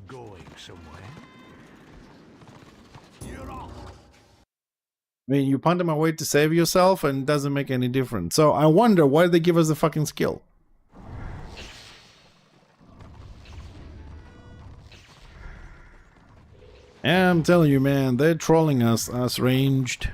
Going somewhere? You're off. I mean, you punt them away to save yourself and it doesn't make any difference. So I wonder why they give us the fucking skill. Yeah, I'm telling you, man, they're trolling us ranged.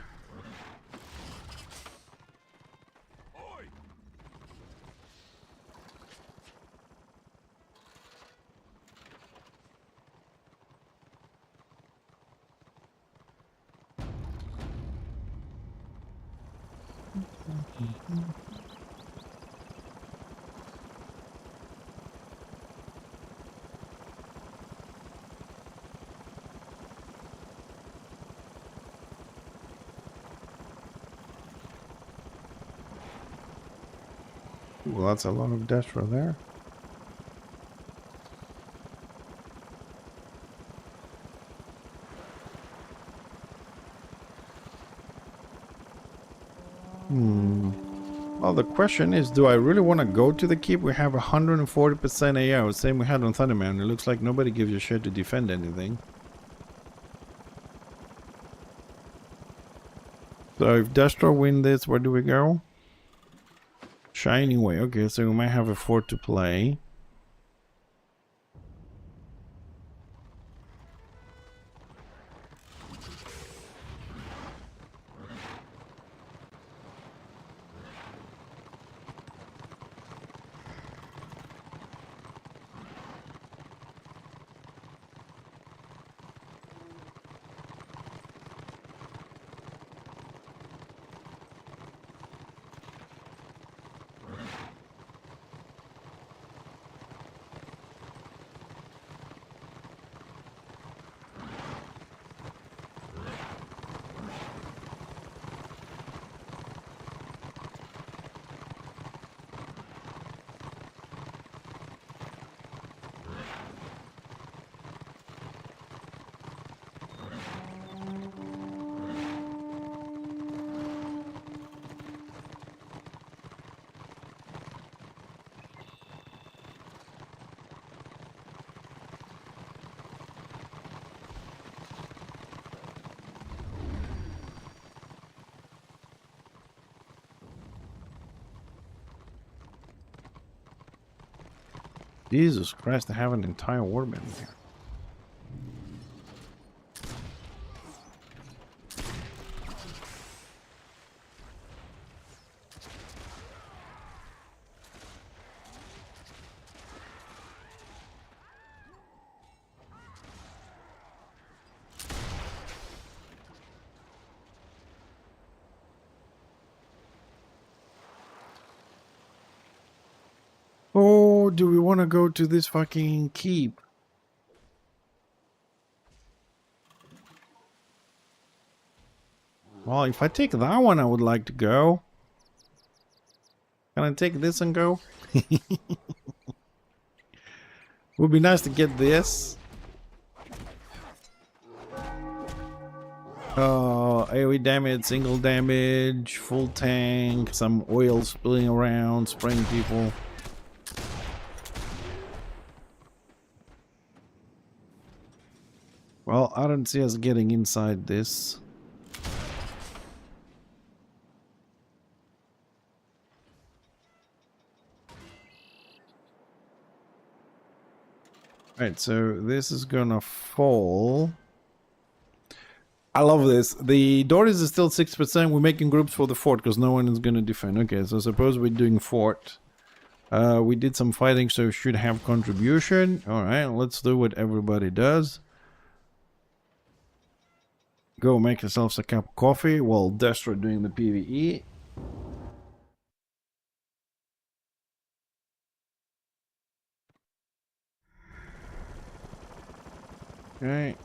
Well, that's a lot of Destro there. Well, the question is, do I really want to go to the keep? We have 140% AO, same we had on Thunderman. It looks like nobody gives a shit to defend anything. So if Destro win this, where do we go? Shining Way. Okay, so we might have a fort to play. Jesus Christ, I have an entire warband here. Oh, do we want to go to this fucking keep? Well, if I take that one, I would like to go. Can I take this and go? Would be nice to get this. AoE damage, single damage, full tank, some oil spilling around, spraying people. Well, I don't see us getting inside this. Right, so this is gonna fall. I love this. The Dories is still 6%. We're making groups for the fort because no one is gonna defend. Okay, so suppose we're doing fort. We did some fighting, so we should have contribution. Alright, let's do what everybody does. Go make yourselves a cup of coffee while Destro doing the PvE. Okay.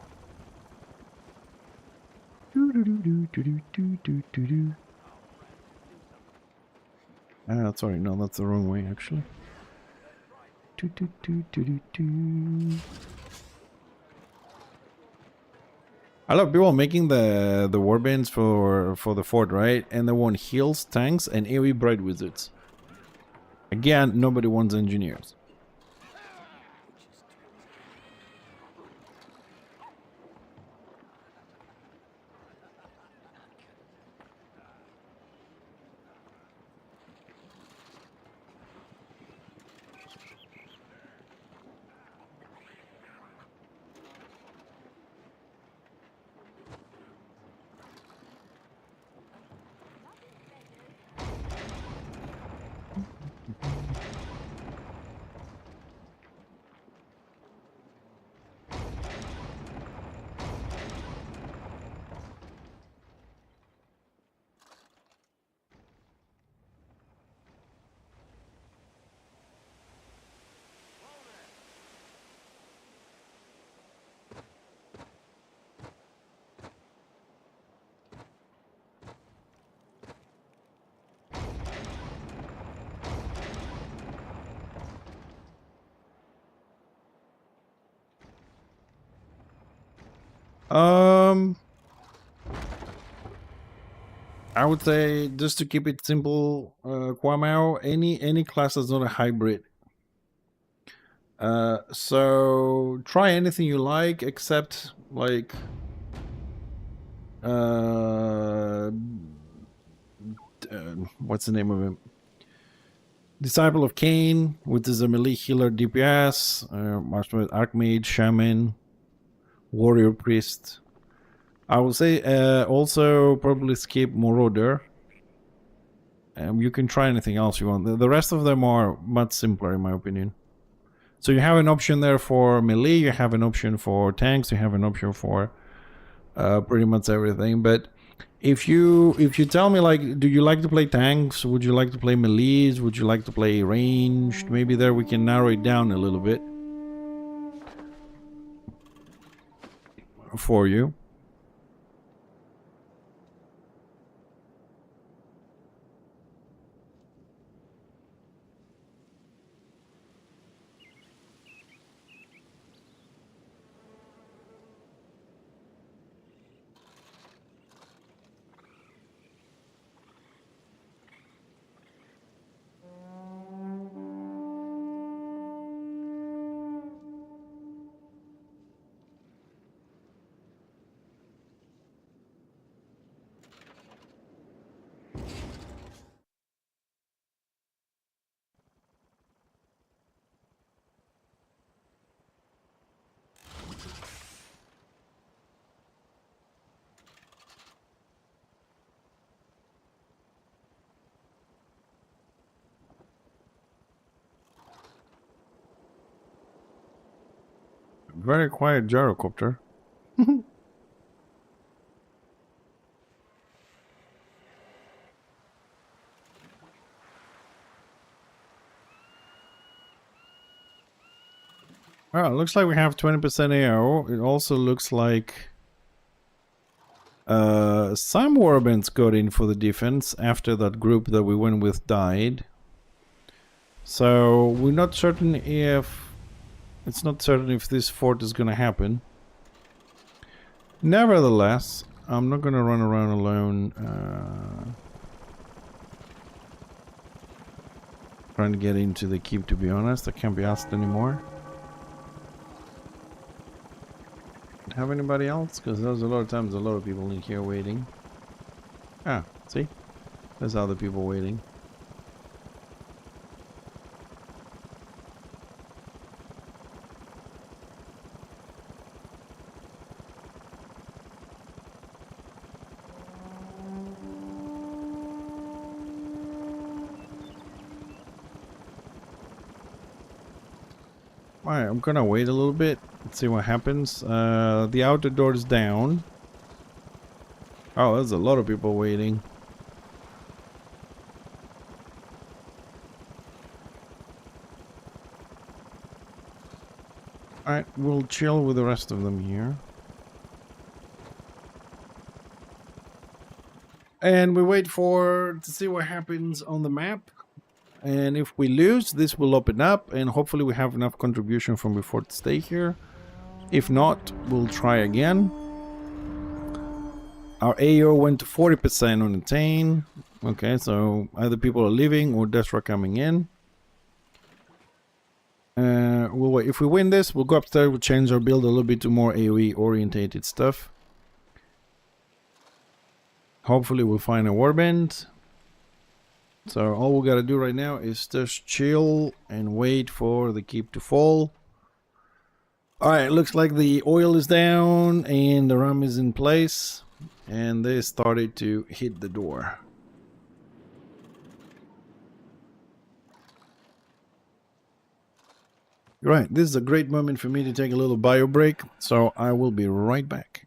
Ah, sorry, no, that's the wrong way actually. I love people making the warbands for the fort, right? And they want heals, tanks, and AoE bright wizards. Again, nobody wants engineers. I would say, just to keep it simple, Kwamao, any class that's not a hybrid. So try anything you like except like what's the name of it? Disciple of Cain, which is a melee healer DPS, Archmage, Shaman, Warrior Priest. I will say also probably skip Marauder. You can try anything else you want. The rest of them are much simpler in my opinion. So you have an option there for melee, you have an option for tanks, you have an option for pretty much everything. But if you tell me like, do you like to play tanks? Would you like to play melees? Would you like to play ranged? Maybe there we can narrow it down a little bit for you. Very quiet gyrocopter. Well, it looks like we have 20% AO. It also looks like some warbands got in for the defense after that group that we went with died. So we're not certain if... It's not certain if this fort is going to happen. Nevertheless, I'm not going to run around alone trying to get into the keep, to be honest. I can't be asked anymore. Have anybody else? Because there's a lot of times a lot of people in here waiting. Ah, see? There's other people waiting. Alright, I'm gonna wait a little bit. Let's see what happens. The outer door is down. Oh, there's a lot of people waiting. Alright, we'll chill with the rest of them here. And we wait to see what happens on the map. And if we lose, this will open up, and hopefully we have enough contribution from before to stay here. If not, we'll try again. Our AO went to 40% on Attain. Okay, so either people are leaving or deaths are coming in. We'll wait. If we win this, we'll go upstairs, we'll change our build a little bit to more AoE orientated stuff. Hopefully we'll find a warband. So all we gotta do right now is just chill and wait for the keep to fall. Alright, looks like the oil is down and the ram is in place. And they started to hit the door. Right, this is a great moment for me to take a little bio break, so I will be right back.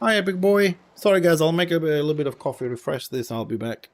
Hi, big boy. Sorry, guys. I'll make a little bit of coffee, refresh this, and I'll be back.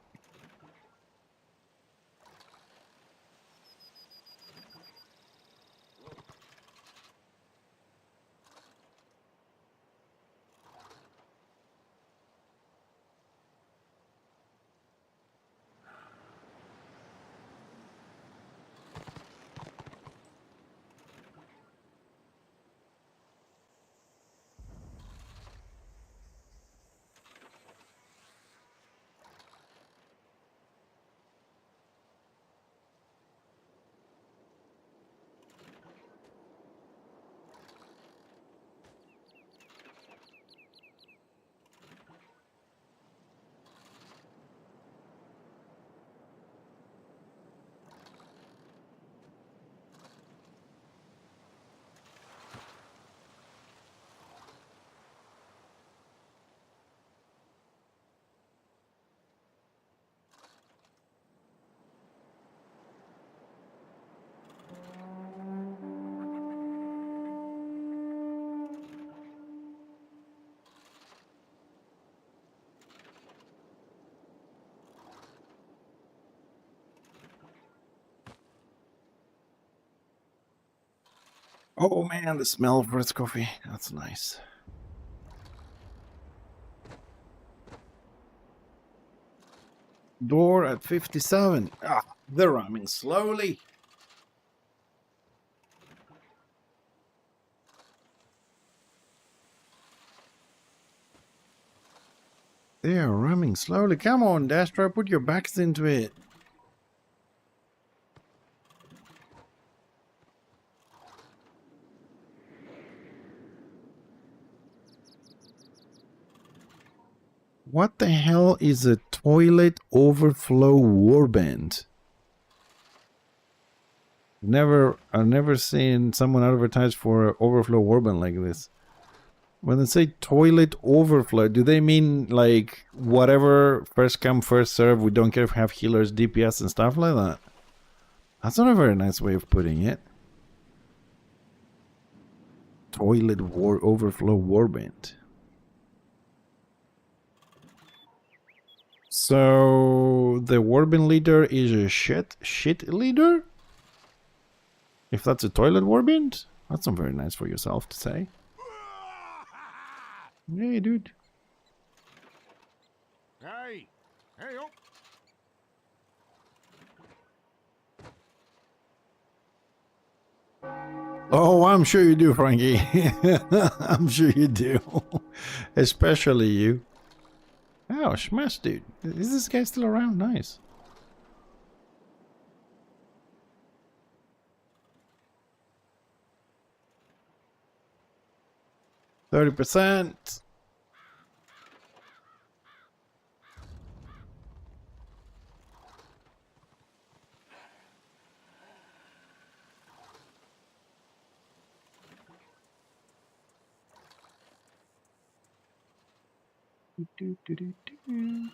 Oh man, the smell of breath coffee. That's nice. Door at 57. Ah, they're ramming slowly. They are ramming slowly. Come on, Dastra, put your backs into it. What the hell is a toilet overflow warband? I've never seen someone advertise for an overflow warband like this. When they say toilet overflow, do they mean like whatever, first come, first serve, we don't care if we have healers, DPS and stuff like that? That's not a very nice way of putting it. Toilet overflow warband. So the warband leader is a shit leader? If that's a toilet warband? That's not very nice for yourself to say. Hey, dude. Hey! Hey, up! Oh, I'm sure you do, Frankie. I'm sure you do. Especially you. Oh, smash, dude. Is this guy still around? Nice. 30%. Do, do, do, do.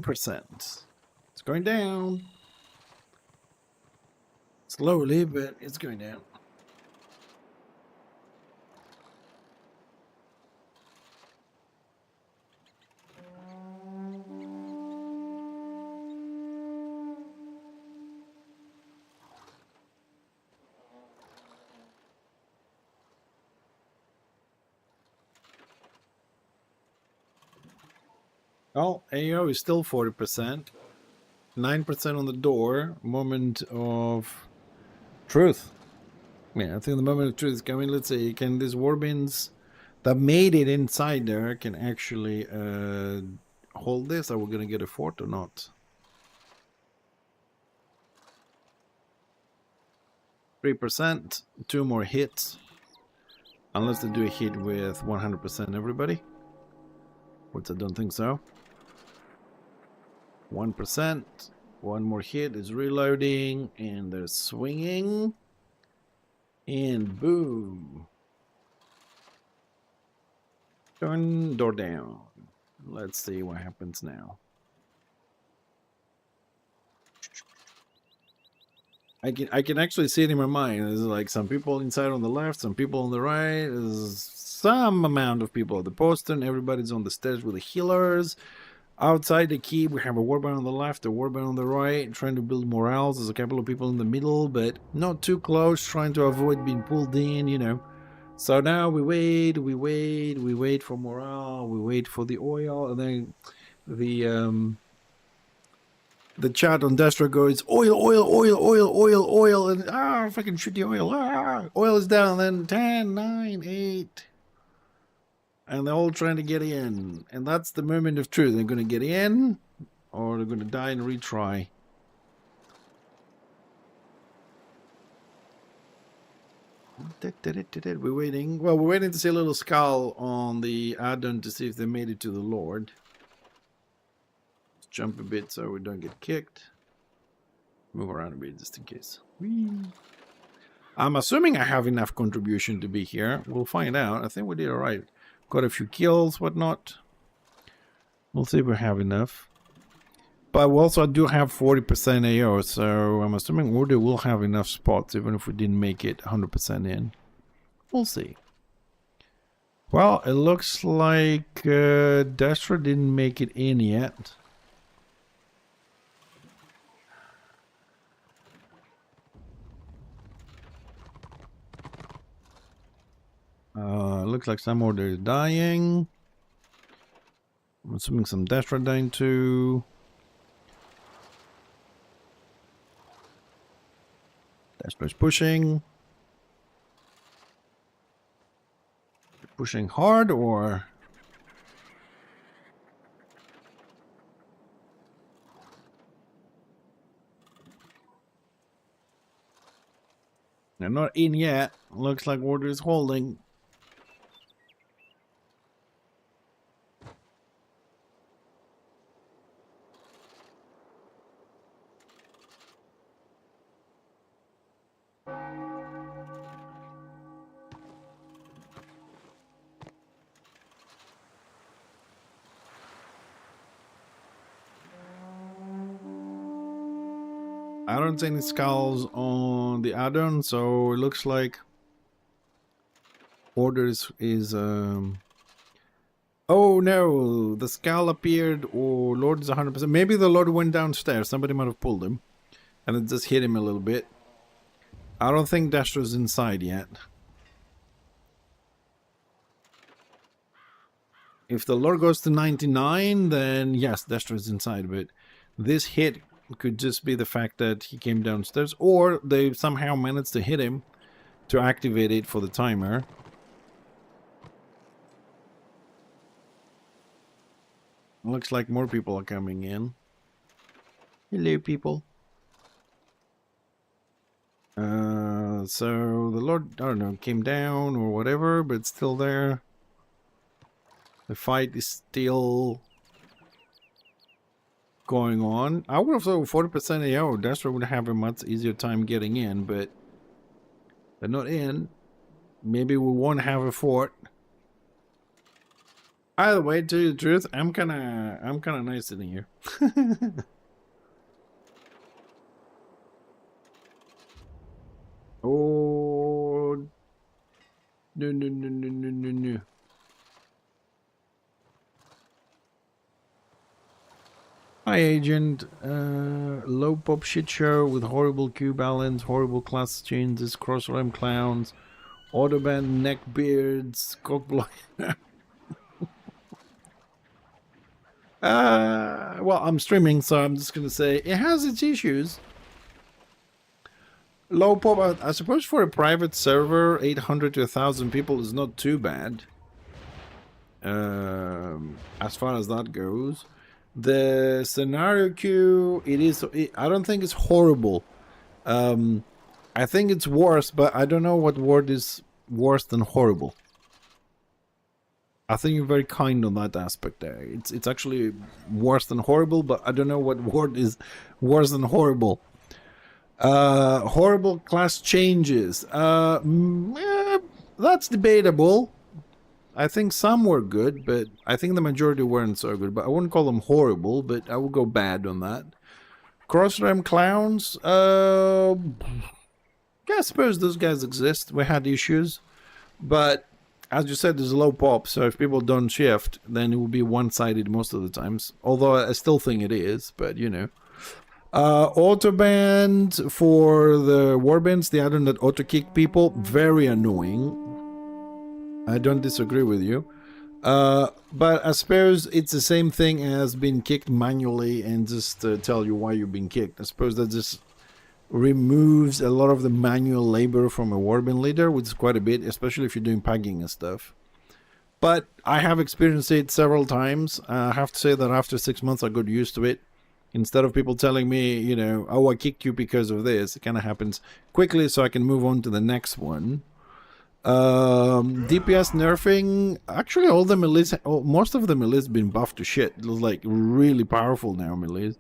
%. It's going down. Slowly, but it's going down. Oh, AO is still 40%. 9% on the door. Moment of truth. Yeah, I think the moment of truth is coming. Let's see, can these warbins that made it inside there can actually hold this? Are we going to get a fort or not? 3%. 2 more hits. Unless they do a hit with 100% everybody. Which I don't think so. 1%. 1 more hit is reloading. And they're swinging. And boom. Turn door down. Let's see what happens now. I can actually see it in my mind. There's like some people inside on the left, some people on the right. There's some amount of people at the postern. Everybody's on the stairs with the healers. Outside the keep, we have a warband on the left, a warband on the right, trying to build morals. There's a couple of people in the middle, but not too close, trying to avoid being pulled in, you know. So now we wait for morale, we wait for the oil, and then the chat on Destra goes, oil, and if I can shoot the oil, oil is down, then 10, 9, 8. And they're all trying to get in. And that's the moment of truth. They're going to get in, or they're going to die and retry. We're waiting. Well, we're waiting to see a little skull on the add-on to see if they made it to the Lord. Let's jump a bit so we don't get kicked. Move around a bit just in case. Whee. I'm assuming I have enough contribution to be here. We'll find out. I think we did all right. Got a few kills, whatnot. We'll see if we have enough. But we also do have 40% AO, so I'm assuming Order will have enough spots, even if we didn't make it 100% in. We'll see. Well, it looks like Destra didn't make it in yet. Looks like some Order is dying. I'm assuming some Destra dying too. Destra's pushing. Pushing hard or... They're not in yet. Looks like Order is holding. I don't see any skulls on the add-on, so it looks like Order is oh no, the skull appeared, or Lord is 100%. Maybe the Lord went downstairs. Somebody might have pulled him, and it just hit him a little bit. I don't think Destra's inside yet. If the Lord goes to 99, then yes, Destroy's inside. But this hit could just be the fact that he came downstairs, or they somehow managed to hit him to activate it for the timer. Looks like more people are coming in. Hello, people. So the Lord, I don't know, came down or whatever, but it's still there. The fight is still going on. I would have thought 40% AO, Destroy would have a much easier time getting in, but they're not in. Maybe we won't have a fort. Either way, to tell you the truth, I'm kinda nice sitting here. Oh, no. Hi, Agent. Low pop shit show with horrible Q balance, horrible class changes, cross-rhyme clowns, autoband neckbeards, cockblock. Well, I'm streaming, so I'm just gonna say it has its issues. Low pop, I suppose for a private server, 800 to 1,000 people is not too bad. As far as that goes. The scenario queue, I don't think it's horrible. I think it's worse, but I don't know what word is worse than horrible. I think you're very kind on that aspect there. It's actually worse than horrible, but I don't know what word is worse than horrible. Horrible class changes. That's debatable. I think some were good, but I think the majority weren't so good. But I wouldn't call them horrible, but I would go bad on that. Cross-rhyme clowns. Yeah, I suppose those guys exist. We had issues, but as you said, there's a low pop, so if people don't shift, then it will be one-sided most of the times. Although I still think it is, but you know. Autoband for the warbands, the add-on that auto-kick people, very annoying. I don't disagree with you. But I suppose it's the same thing as being kicked manually and just tell you why you've been kicked. I suppose that just removes a lot of the manual labor from a warband leader, which is quite a bit, especially if you're doing pagging and stuff. But I have experienced it several times. I have to say that after 6 months I got used to it. Instead of people telling me, you know, oh, I kicked you because of this, it kind of happens quickly so I can move on to the next one. DPS nerfing, actually all the melees, most of the melees been buffed to shit. It was like really powerful now, melees.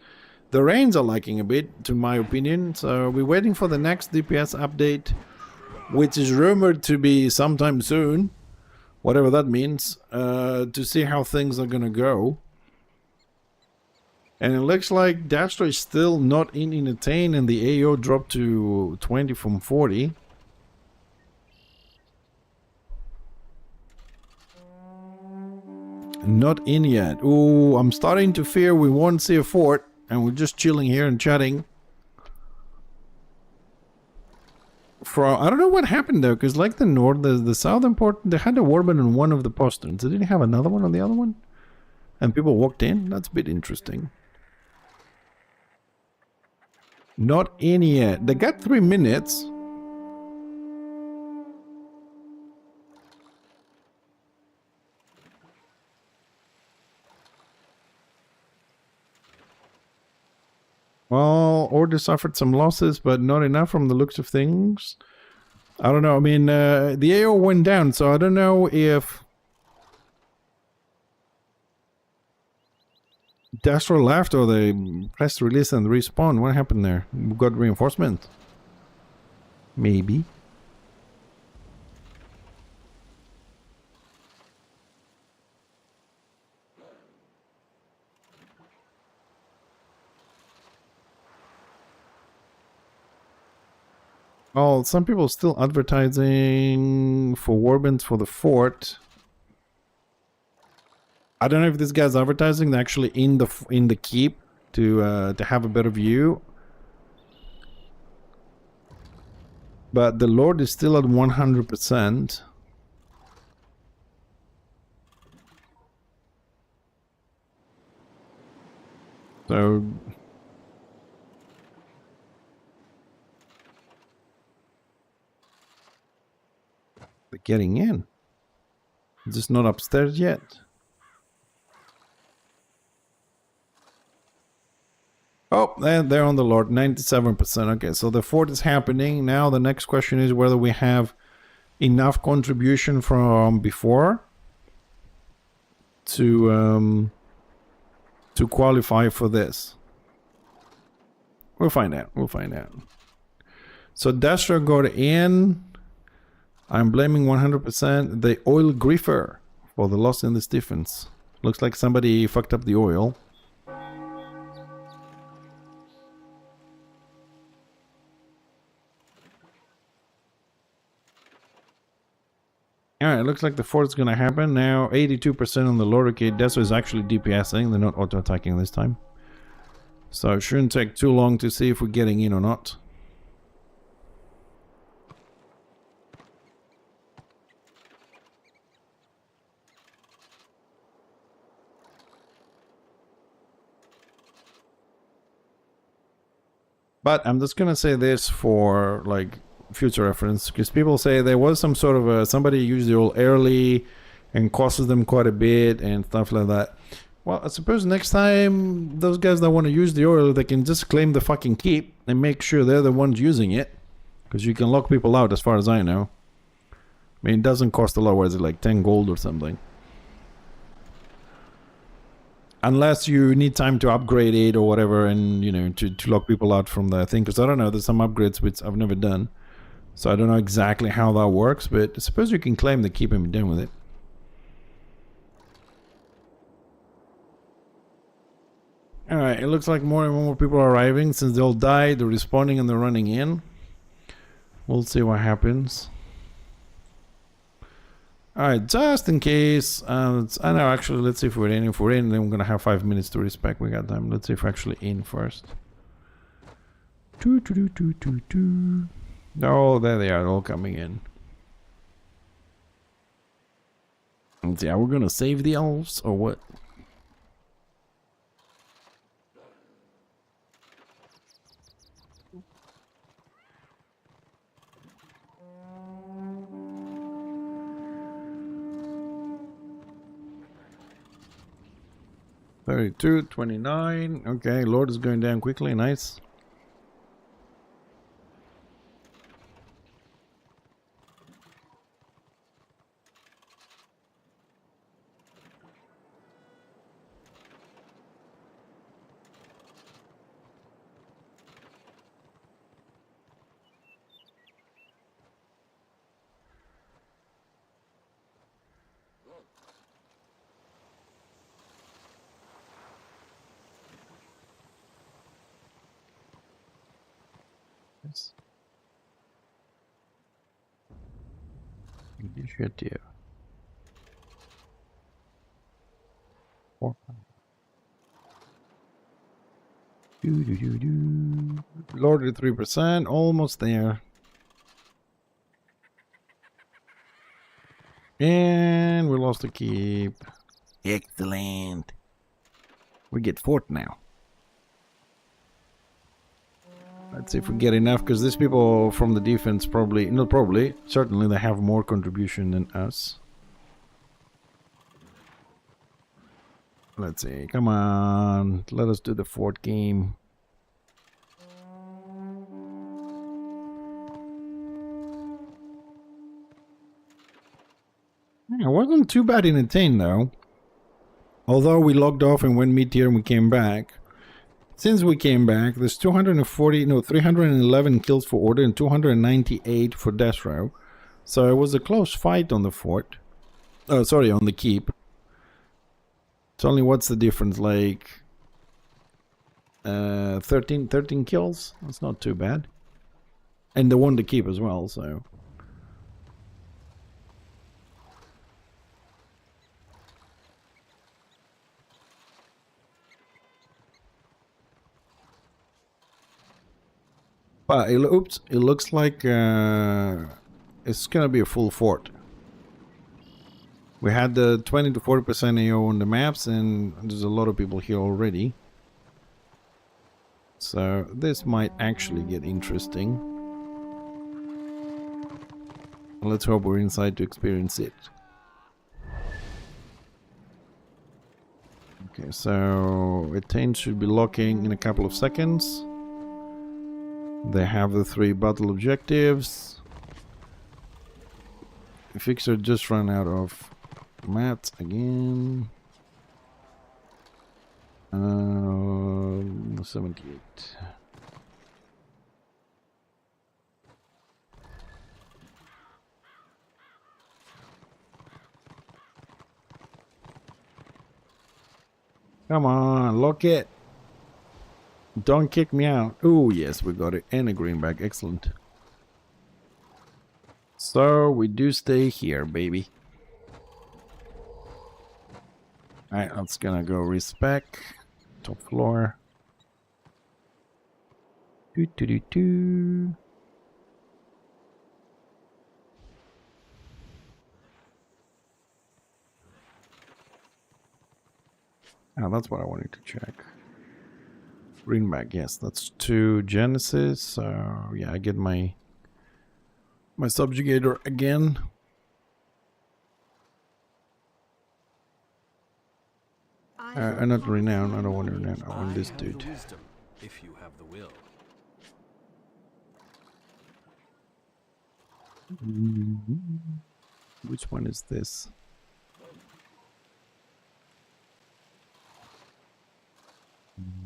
The Reigns are liking a bit, to my opinion, so we're waiting for the next DPS update, which is rumored to be sometime soon, whatever that means, to see how things are gonna go. And it looks like Dastra is still not in attain, and the AO dropped to 20 from 40. Not in yet. Ooh, I'm starting to fear we won't see a fort, and we're just chilling here and chatting. I don't know what happened though, because like the north, the southern port, they had a warband on one of the posterns. They didn't have another one on the other one, and people walked in. That's a bit interesting. Not in yet. They got 3 minutes. Well, Order suffered some losses, but not enough from the looks of things. I don't know. I mean, the AO went down, so I don't know if Dastra left or they pressed release and respawn. What happened there? We got reinforcement? Maybe. Oh, some people still advertising for warbands for the fort. I don't know if this guy's advertising. They're actually in the keep to have a better view. But the Lord is still at 100%. So they're getting in. Just not upstairs yet. Oh, they're on the Lord, 97%. Okay, so the fort is happening. Now the next question is whether we have enough contribution from before to qualify for this. We'll find out. We'll find out. So Destro got in. I'm blaming 100% the oil griefer for the loss in this defense. Looks like somebody fucked up the oil. Alright, it looks like the fort's gonna happen. Now 82% on the Lord. Okay, Destro is actually DPSing. They're not auto-attacking this time. So it shouldn't take too long to see if we're getting in or not. But I'm just gonna say this for like future reference, because people say there was some sort of somebody used the oil early and costs them quite a bit and stuff like that. Well, I suppose next time those guys that want to use the oil, they can just claim the fucking keep and make sure they're the ones using it, because you can lock people out as far as I know. I mean, it doesn't cost a lot. What is it, like 10 gold or something? Unless you need time to upgrade it or whatever, and you know, to lock people out from the thing. Because I don't know, there's some upgrades which I've never done, so I don't know exactly how that works. But I suppose you can claim the keep and be done with it. Alright, it looks like more and more people are arriving. Since they all died, they're respawning and they're running in. We'll see what happens. Alright, just in case. I know, actually, let's see if we're in. If we're in, then we're gonna have 5 minutes to respec. We got time. Let's see if we're actually in first. Oh, there they are, all coming in. Let's see, are we gonna save the elves or what? $32, $29. Okay, Lord is going down quickly. Nice. Shit, yeah. Lord at 3%, almost there. And we lost the keep. Excellent. We get fort now. Let's see if we get enough, because these people from the defense probably, not probably, certainly they have more contribution than us. Let's see, come on, let us do the fort game. Yeah, it wasn't too bad in Attain though. Although we logged off and went mid-tier and we came back. Since we came back, there's 311 kills for Order and 298 for Death Row. So it was a close fight on the fort. Oh, sorry, on the keep. It's only, what's the difference, like 13 kills? That's not too bad. And they won the keep as well, so... But it looks like it's gonna be a full fort. We had the 20 to 40% AO on the maps, and there's a lot of people here already. So this might actually get interesting. Let's hope we're inside to experience it. Okay, so Etain should be locking in a couple of seconds. They have the 3 battle objectives. Fixer just ran out of mats again. 78. Come on, lock it. Don't kick me out. Oh, yes, we got it. And a greenback. Excellent. So, we do stay here, baby. Alright, that's gonna go respec. Top floor. Doo doo doo doo. Oh, that's what I wanted to check. Greenback, yes, that's 2 Genesis. So yeah, I get my subjugator again. Not renown. I don't want renown. I want this dude. Wisdom, if you have the will. Which one is this?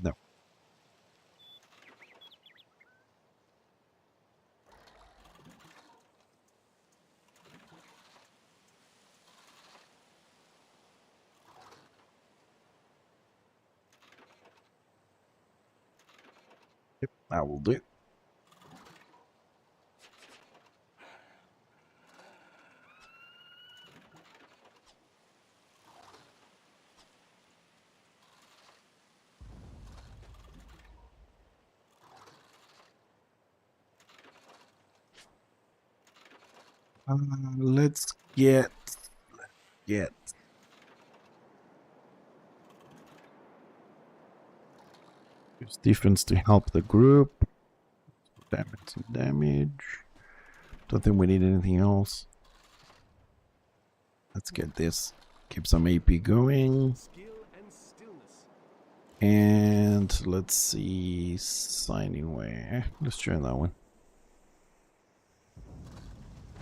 No. Yep, that will do. Let's get use defense to help the group. Damage. Don't think we need anything else. Let's get this. Keep some AP going. Skill and stillness. And let's see, signing way. Let's try that one.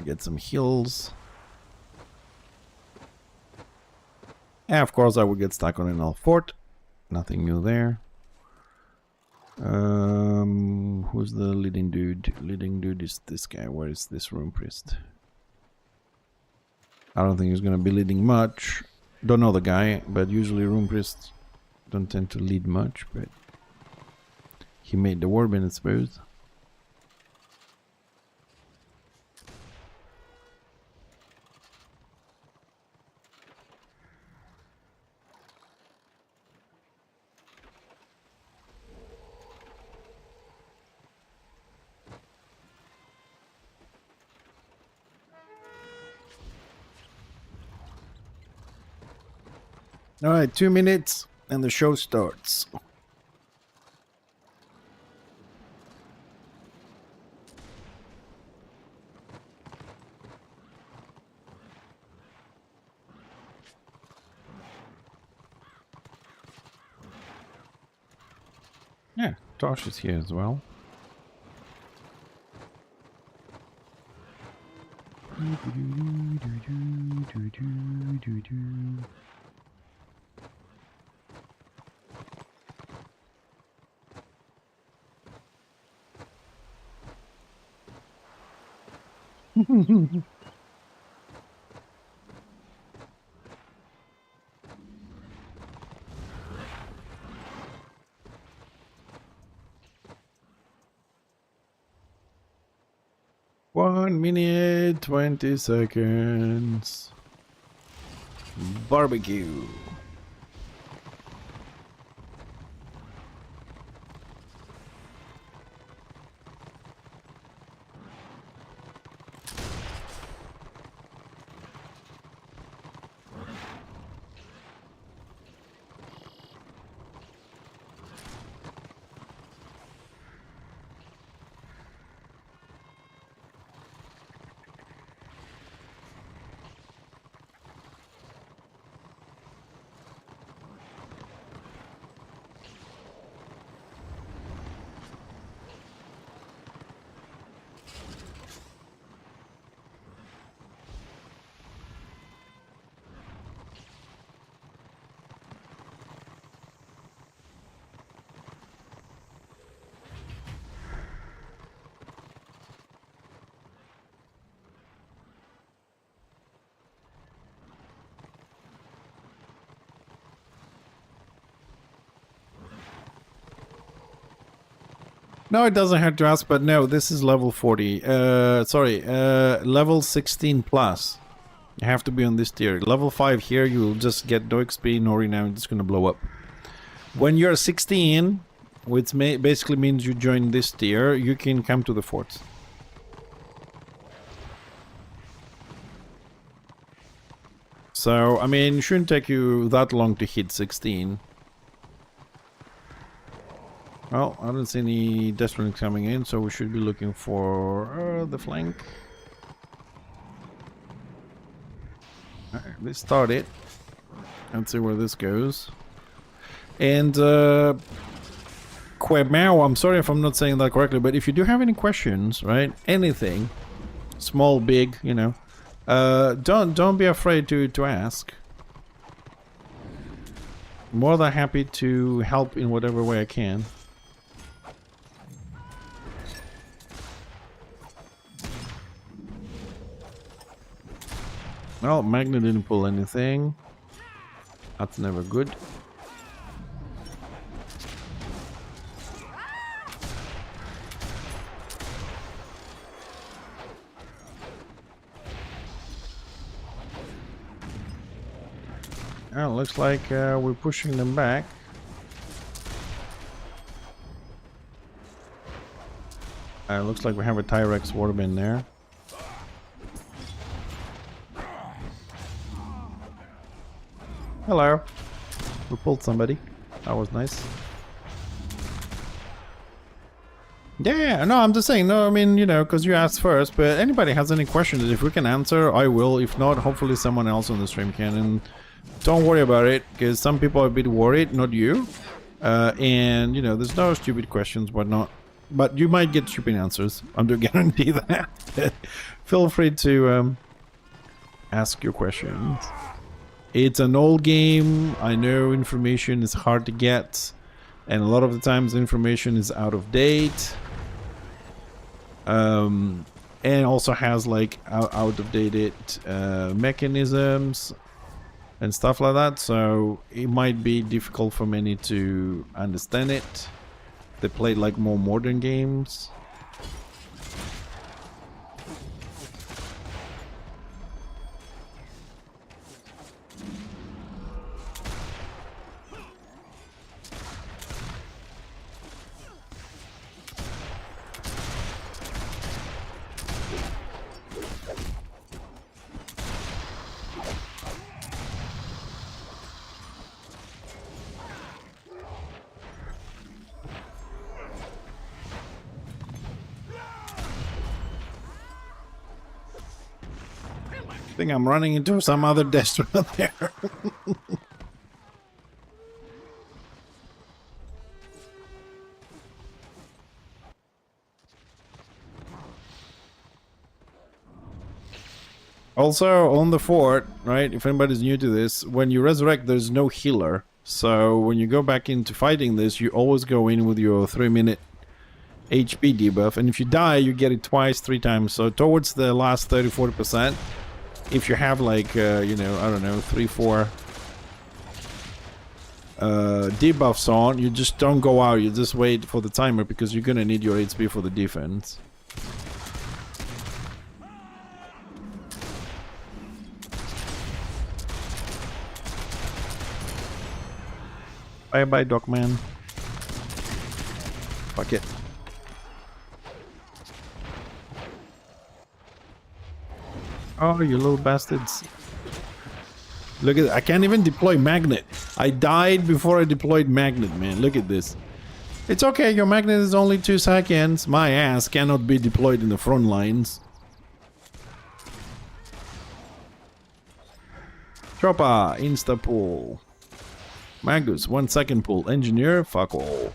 Get some heals. And of course I would get stuck on an elf fort. Nothing new there. Who's the leading dude? Leading dude is this guy. Where is this room priest? I don't think he's gonna be leading much. Don't know the guy, but usually room priests don't tend to lead much, but he made the warband, I suppose. All right, 2 minutes and the show starts. Yeah, Tosh is here as well. One minute, 20 seconds. Barbecue. No, it doesn't have to ask, but no, this is level 40. Level 16 plus. You have to be on this tier. Level 5 here, you'll just get no XP, no renown, it's gonna blow up. When you're 16, which basically means you join this tier, you can come to the forts. So, I mean, it shouldn't take you that long to hit 16. Well, I don't see any Deathwings coming in, so we should be looking for the flank. Alright, let's start it. Let's see where this goes. And, Quemao, I'm sorry if I'm not saying that correctly, but if you do have any questions, right? Anything, small, big, you know, don't be afraid to ask. More than happy to help in whatever way I can. Well, Magna didn't pull anything. That's never good. Looks like we're pushing them back. Looks like we have a Tyrex warband there. Hello. We pulled somebody. That was nice. Yeah, no, I'm just saying, no, I mean, you know, because you asked first, but anybody has any questions, if we can answer, I will. If not, hopefully someone else on the stream can. And don't worry about it, because some people are a bit worried, not you. And, you know, there's no stupid questions, whatnot. But you might get stupid answers. I'm to guarantee that. Feel free to ask your questions. It's an old game. I know information is hard to get. And a lot of the times information is out of date. And also has like out of dated mechanisms and stuff like that, so it might be difficult for many to understand it. They play like more modern games. I think I'm running into some other Destro there. Also, on the fort, right, if anybody's new to this, when you resurrect, there's no healer. So when you go back into fighting this, you always go in with your 3-minute HP debuff. And if you die, you get it twice, 3 times. So towards the last 30-40%, if you have like, you know, I don't know, 3-4 debuffs on, you just don't go out, you just wait for the timer, because you're gonna need your HP for the defense. Bye bye, Dogman. Fuck it. Oh, you little bastards. Look at that. I can't even deploy magnet. I died before I deployed magnet, man. Look at this. It's okay, your magnet is only 2 seconds. My ass cannot be deployed in the front lines. Chopper, insta pull. Magus, 1 second pull. Engineer, fuck all.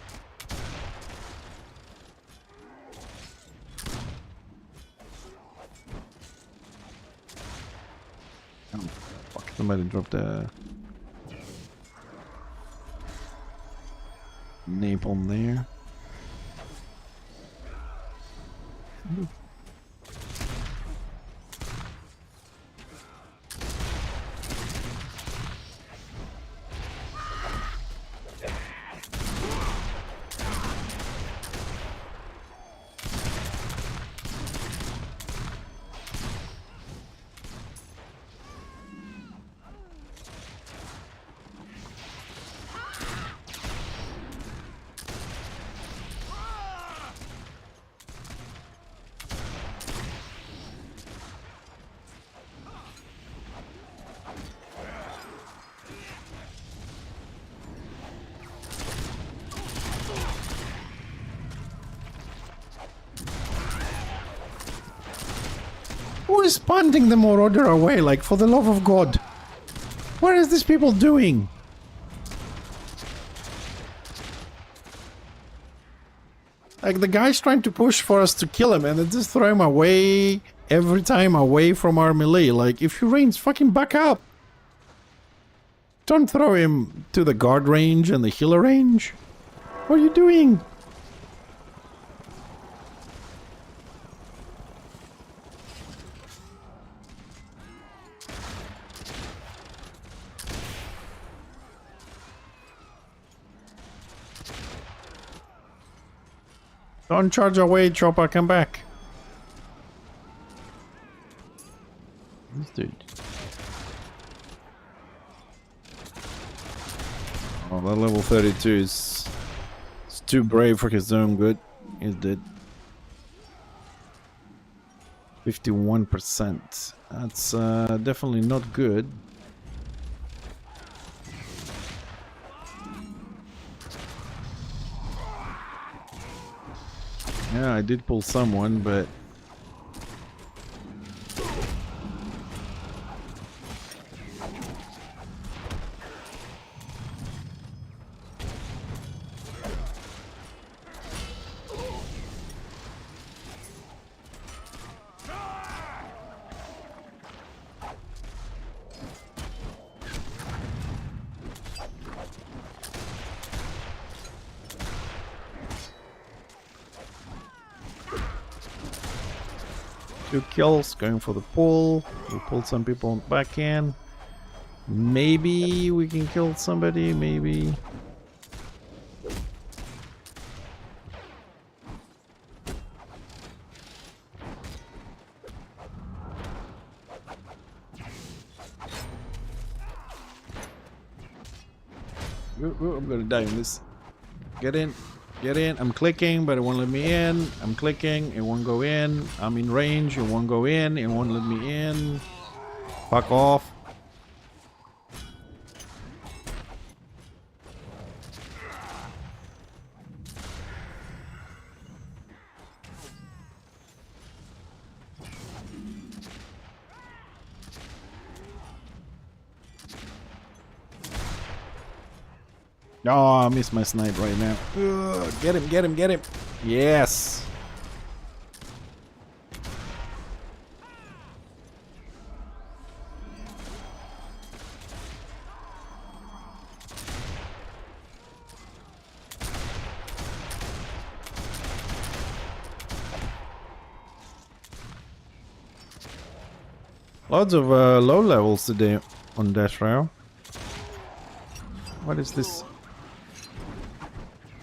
Oh, fuck, somebody dropped a napalm there. is punting the Marauder away? Like, for the love of God. What is these people doing? Like, the guy's trying to push for us to kill him, and they just throw him away every time away from our melee. Like, if you range, fucking back up. Don't throw him to the guard range and the healer range. What are you doing? Don't charge away, Chopper, come back. This dude. Oh, that level 32 is... It's too brave for his own good. He's dead. 51%. That's definitely not good. Yeah, I did pull someone, but... Two kills, going for the pull. We pulled some people back in. Maybe we can kill somebody, maybe. Ooh, I'm gonna die in this. Get in. Get in. I'm clicking, but it won't let me in. I'm clicking. It won't go in. I'm in range. It won't go in. It won't let me in. Fuck off. Oh, I missed my snipe right now. Ugh, get him, get him, get him. Yes. Lots of low levels today on Dash Rail. What is this?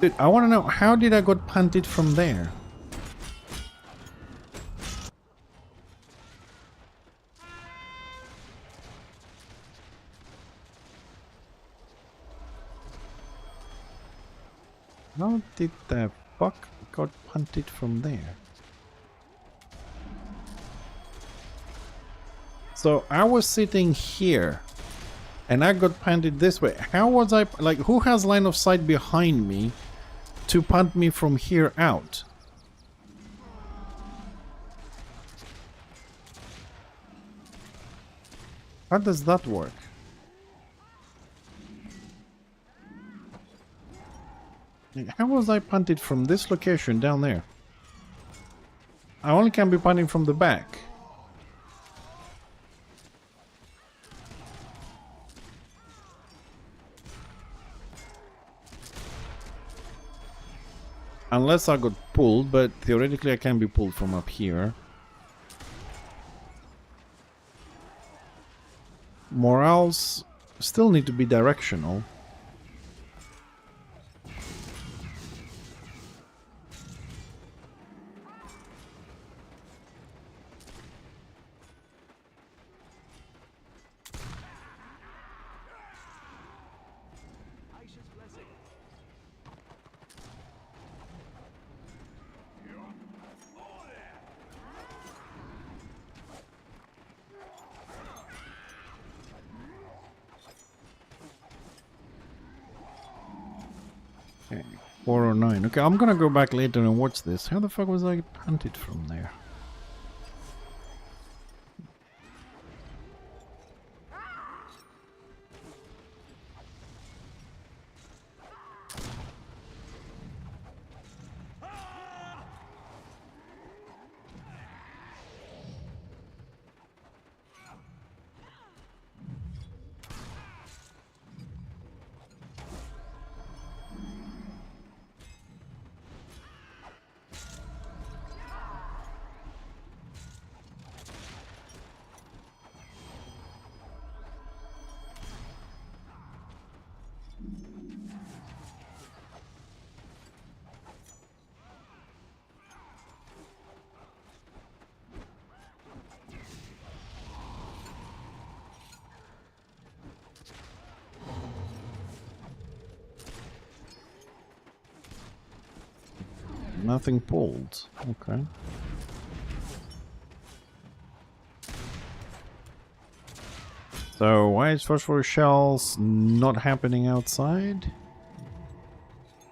Dude, I want to know, how did I got punted from there? How did the fuck got punted from there? So I was sitting here and I got punted this way. How was I, like, who has line of sight behind me to punt me from here out? How does that work? How was I punted from this location down there? I only can be punting from the back. Unless I got pulled, but theoretically I can be pulled from up here. Morals still need to be directional. Okay, 409. Okay, I'm gonna go back later and watch this. How the fuck was I hunted from there? nothing pulled. Okay. So why is phosphorus shells not happening outside?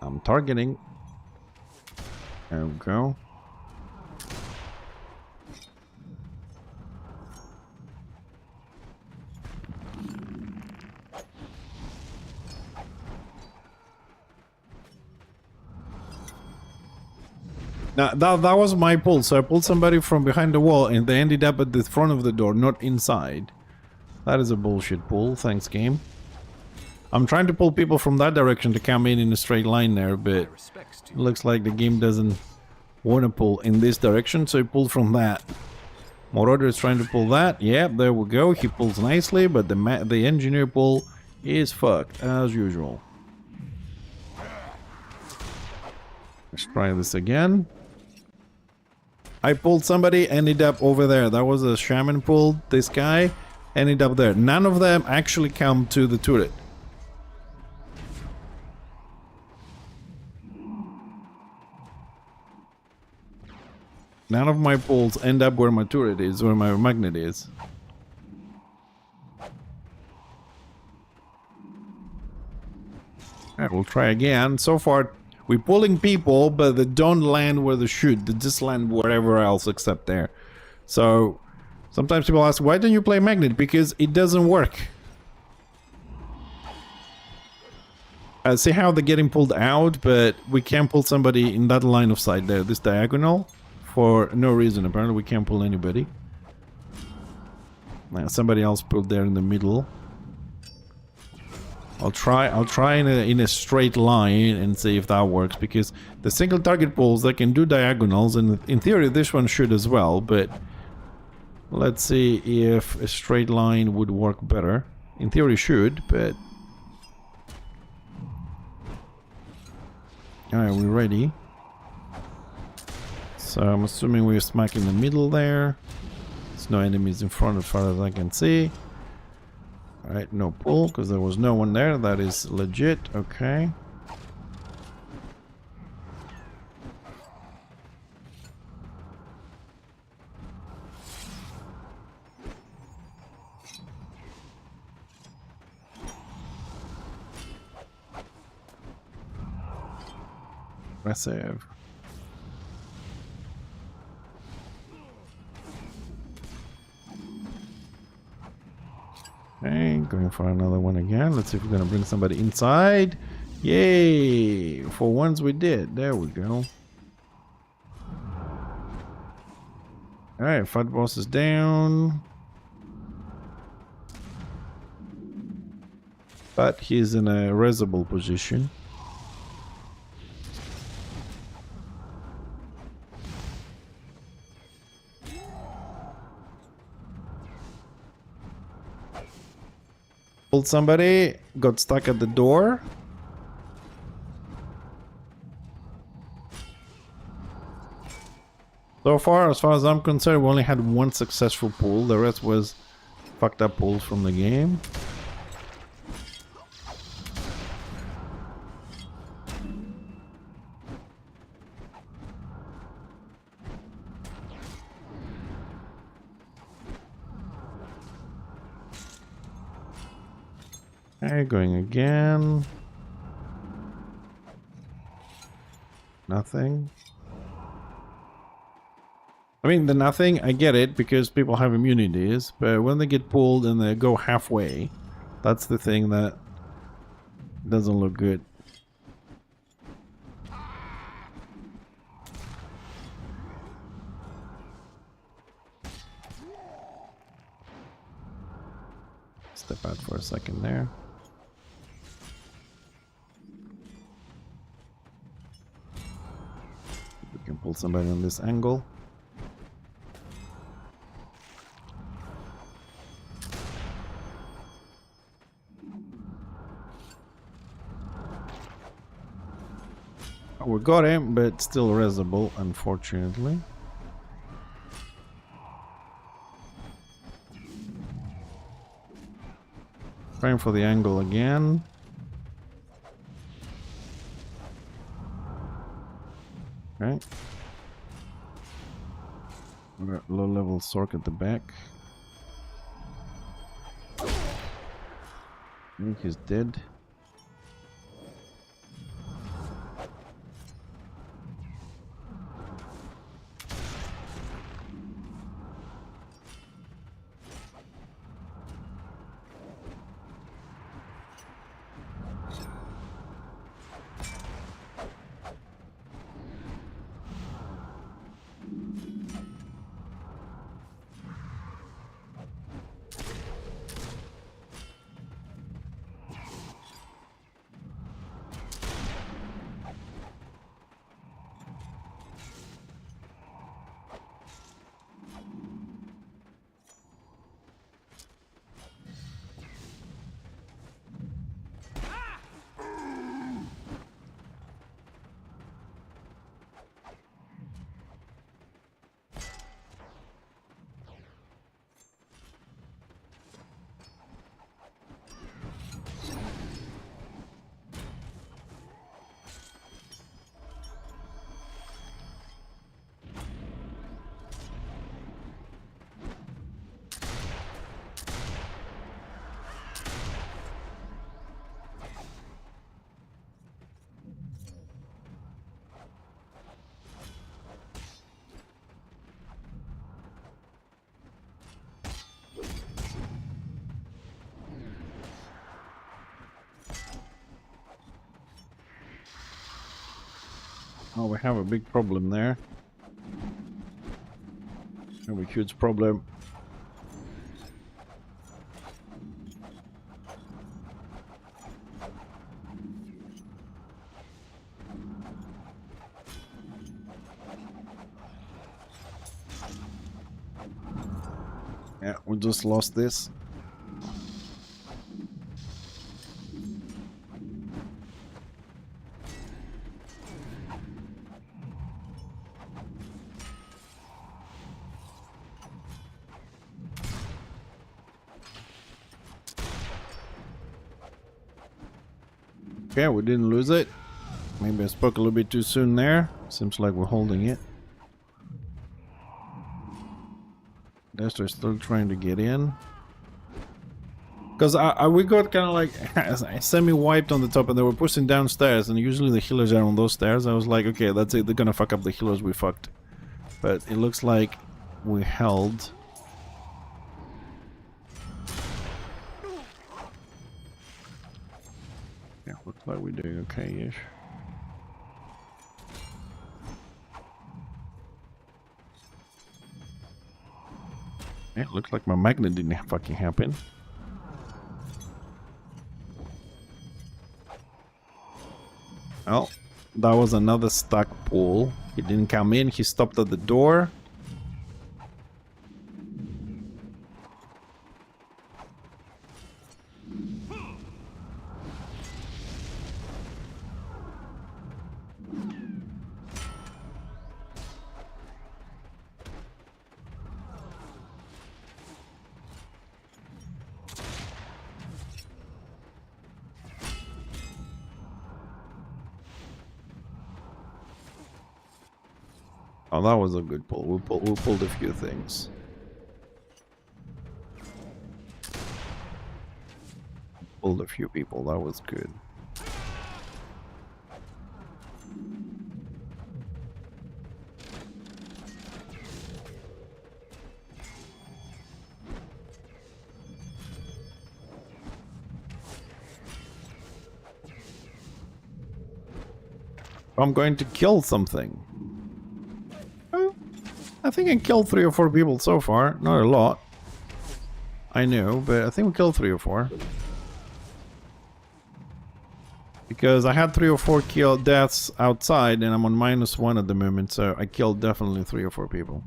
I'm targeting. There we go. Now, that was my pull, so I pulled somebody from behind the wall and they ended up at the front of the door, not inside. That is a bullshit pull, thanks game. I'm trying to pull people from that direction to come in a straight line there, but it looks like the game doesn't want to pull in this direction, so he pulled from that. Moroder is trying to pull that. Yep, there we go. He pulls nicely, but the engineer pull is fucked, as usual. Let's try this again. I pulled somebody, ended up over there. That was a shaman pull. This guy ended up there. None of them actually come to the turret. None of my pulls end up where my turret is, where my magnet is. Alright, we'll try again. So far, we're pulling people, but they don't land where they should. They just land wherever else except there. So, sometimes people ask, why don't you play magnet? Because it doesn't work. See how they're getting pulled out, but we can't pull somebody in that line of sight there, this diagonal, for no reason. Apparently we can't pull anybody. Now, somebody else pulled there in the middle. I'll try in a straight line and see if that works, because the single target pulls, they can do diagonals, and in theory this one should as well, but let's see if a straight line would work better. In theory should, but alright, we're ready. So I'm assuming we're smack in the middle there. There's no enemies in front as far as I can see. Alright, no pull, because there was no one there. That is legit. Okay. Aggressive. Okay, going for another one again. Let's see if we're gonna bring somebody inside. Yay! For once we did. There we go. Alright, fight boss is down. But he's in a resible position. Pulled somebody, got stuck at the door. So far as I'm concerned, we only had one successful pull. The rest was fucked up pulls from the game. Okay, going again. Nothing. I mean, the nothing, I get it, because people have immunities, but when they get pulled and they go halfway, that's the thing that doesn't look good. Step out for a second there. We can pull somebody on this angle. We got him, but still resible, unfortunately. Trying for the angle again. Okay. We got low level Sork at the back. I think he's dead. Oh, we have a big problem there. We have a huge problem. Yeah, we just lost this. Okay, we didn't lose it. Maybe I spoke a little bit too soon there. Seems like we're holding it. They're still trying to get in. Because we got kind of like semi-wiped on the top and they were pushing downstairs and usually the healers are on those stairs. I was like, okay, that's it. They're gonna fuck up the healers. We fucked. But it looks like we held. Yeah, looks like we're doing okay-ish. Yeah, looks like my magnet didn't fucking happen. Oh, that was another stuck pool. He didn't come in, he stopped at the door. Oh, that was a good pull. We pulled a few things. Pulled a few people. That was good. I'm going to kill something. I think I killed 3 or 4 people so far. Not a lot. I know, but I think we killed 3 or 4. Because I had 3 or 4 kill deaths outside and I'm on -1 at the moment, so I killed definitely 3 or 4 people.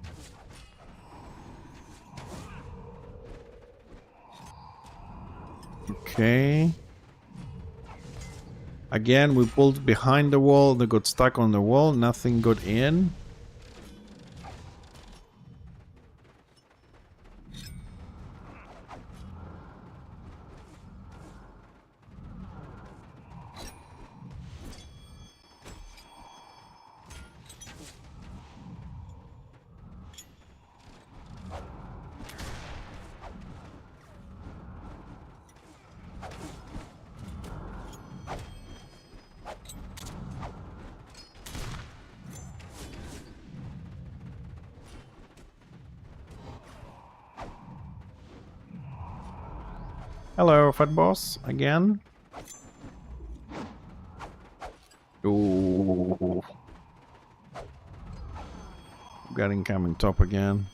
Okay. Again, we pulled behind the wall, they got stuck on the wall, nothing got in. Hello, fat boss, again. Ooh. Got incoming top again.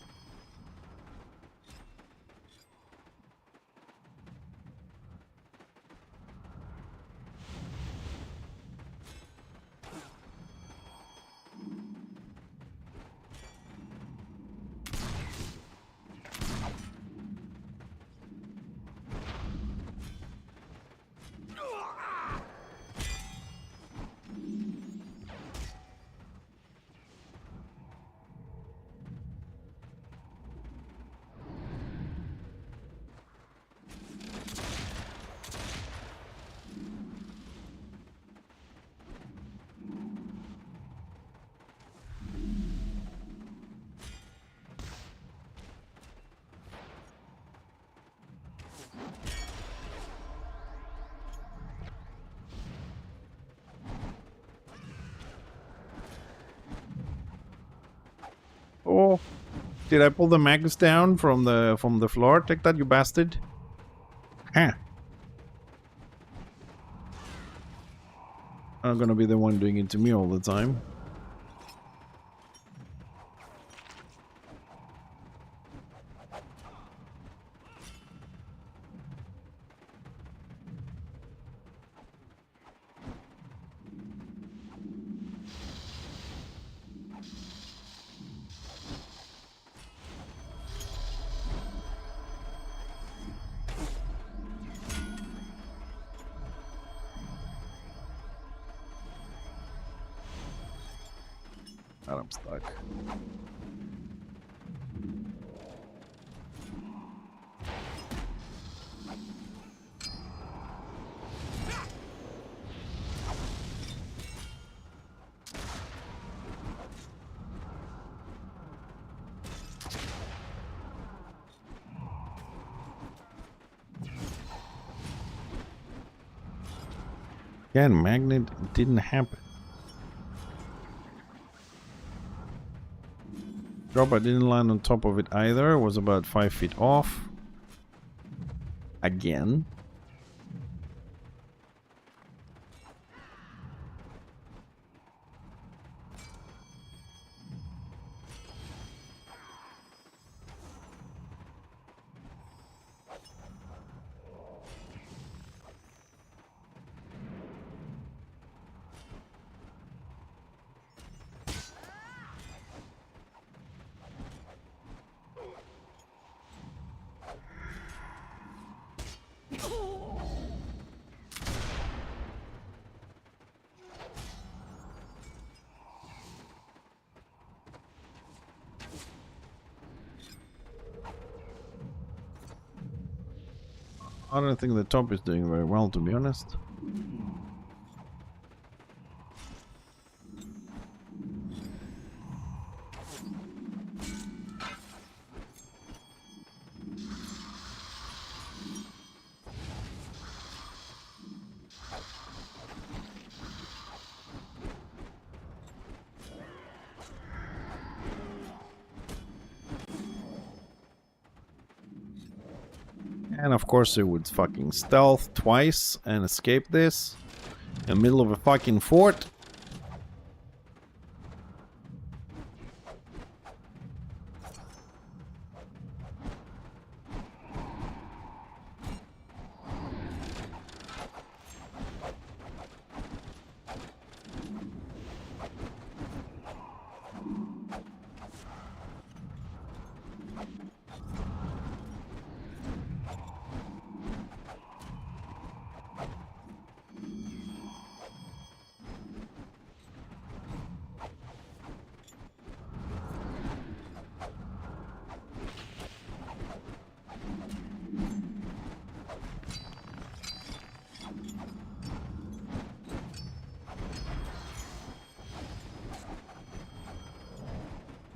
Oh, did I pull the mags down from the floor? Take that, you bastard! Huh. I'm gonna be the one doing it to me all the time. I'm stuck. Again, magnet didn't happen. Drop, I didn't land on top of it either. It was about 5 feet off. Again. I don't think the top is doing very well, to be honest. And of course it would fucking stealth twice and escape this in the middle of a fucking fort.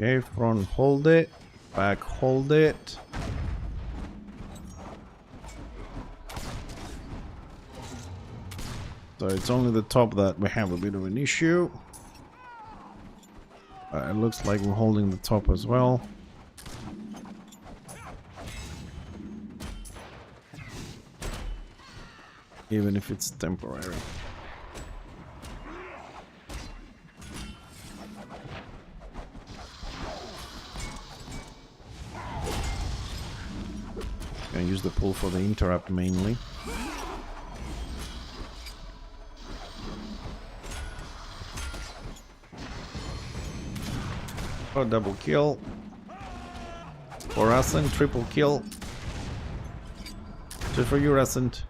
Okay, front hold it, back hold it. So it's only the top that we have a bit of an issue. It looks like we're holding the top as well. even if it's temporary. Gonna use the pull for the interrupt mainly. Oh, double kill. For Ascent, triple kill. Just for you, Ascent.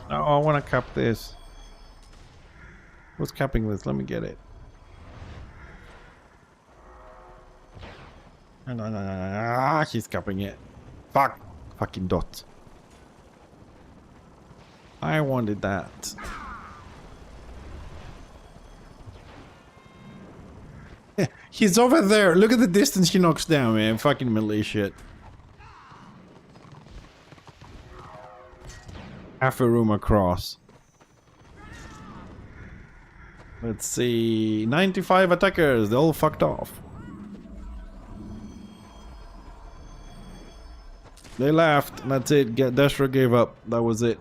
Oh, I want to cap this. What's capping this? Let me get it. Ah, she's capping it. Fuck. Fucking dot. I wanted that. He's over there. Look at the distance he knocks down, man. Fucking melee shit. Half a room across. Let's see. 95 attackers. They all fucked off. They laughed. That's it. Dashra gave up. That was it.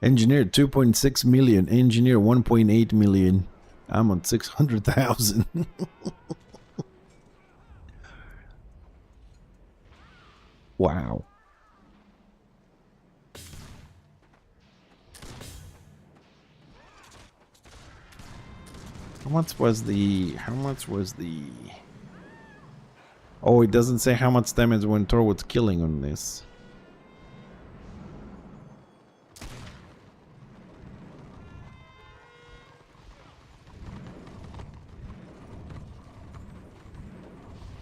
Engineer 2.6 million. Engineer 1.8 million. I'm on 600,000. Wow. How much was the... Oh, it doesn't say how much damage went towards killing on this.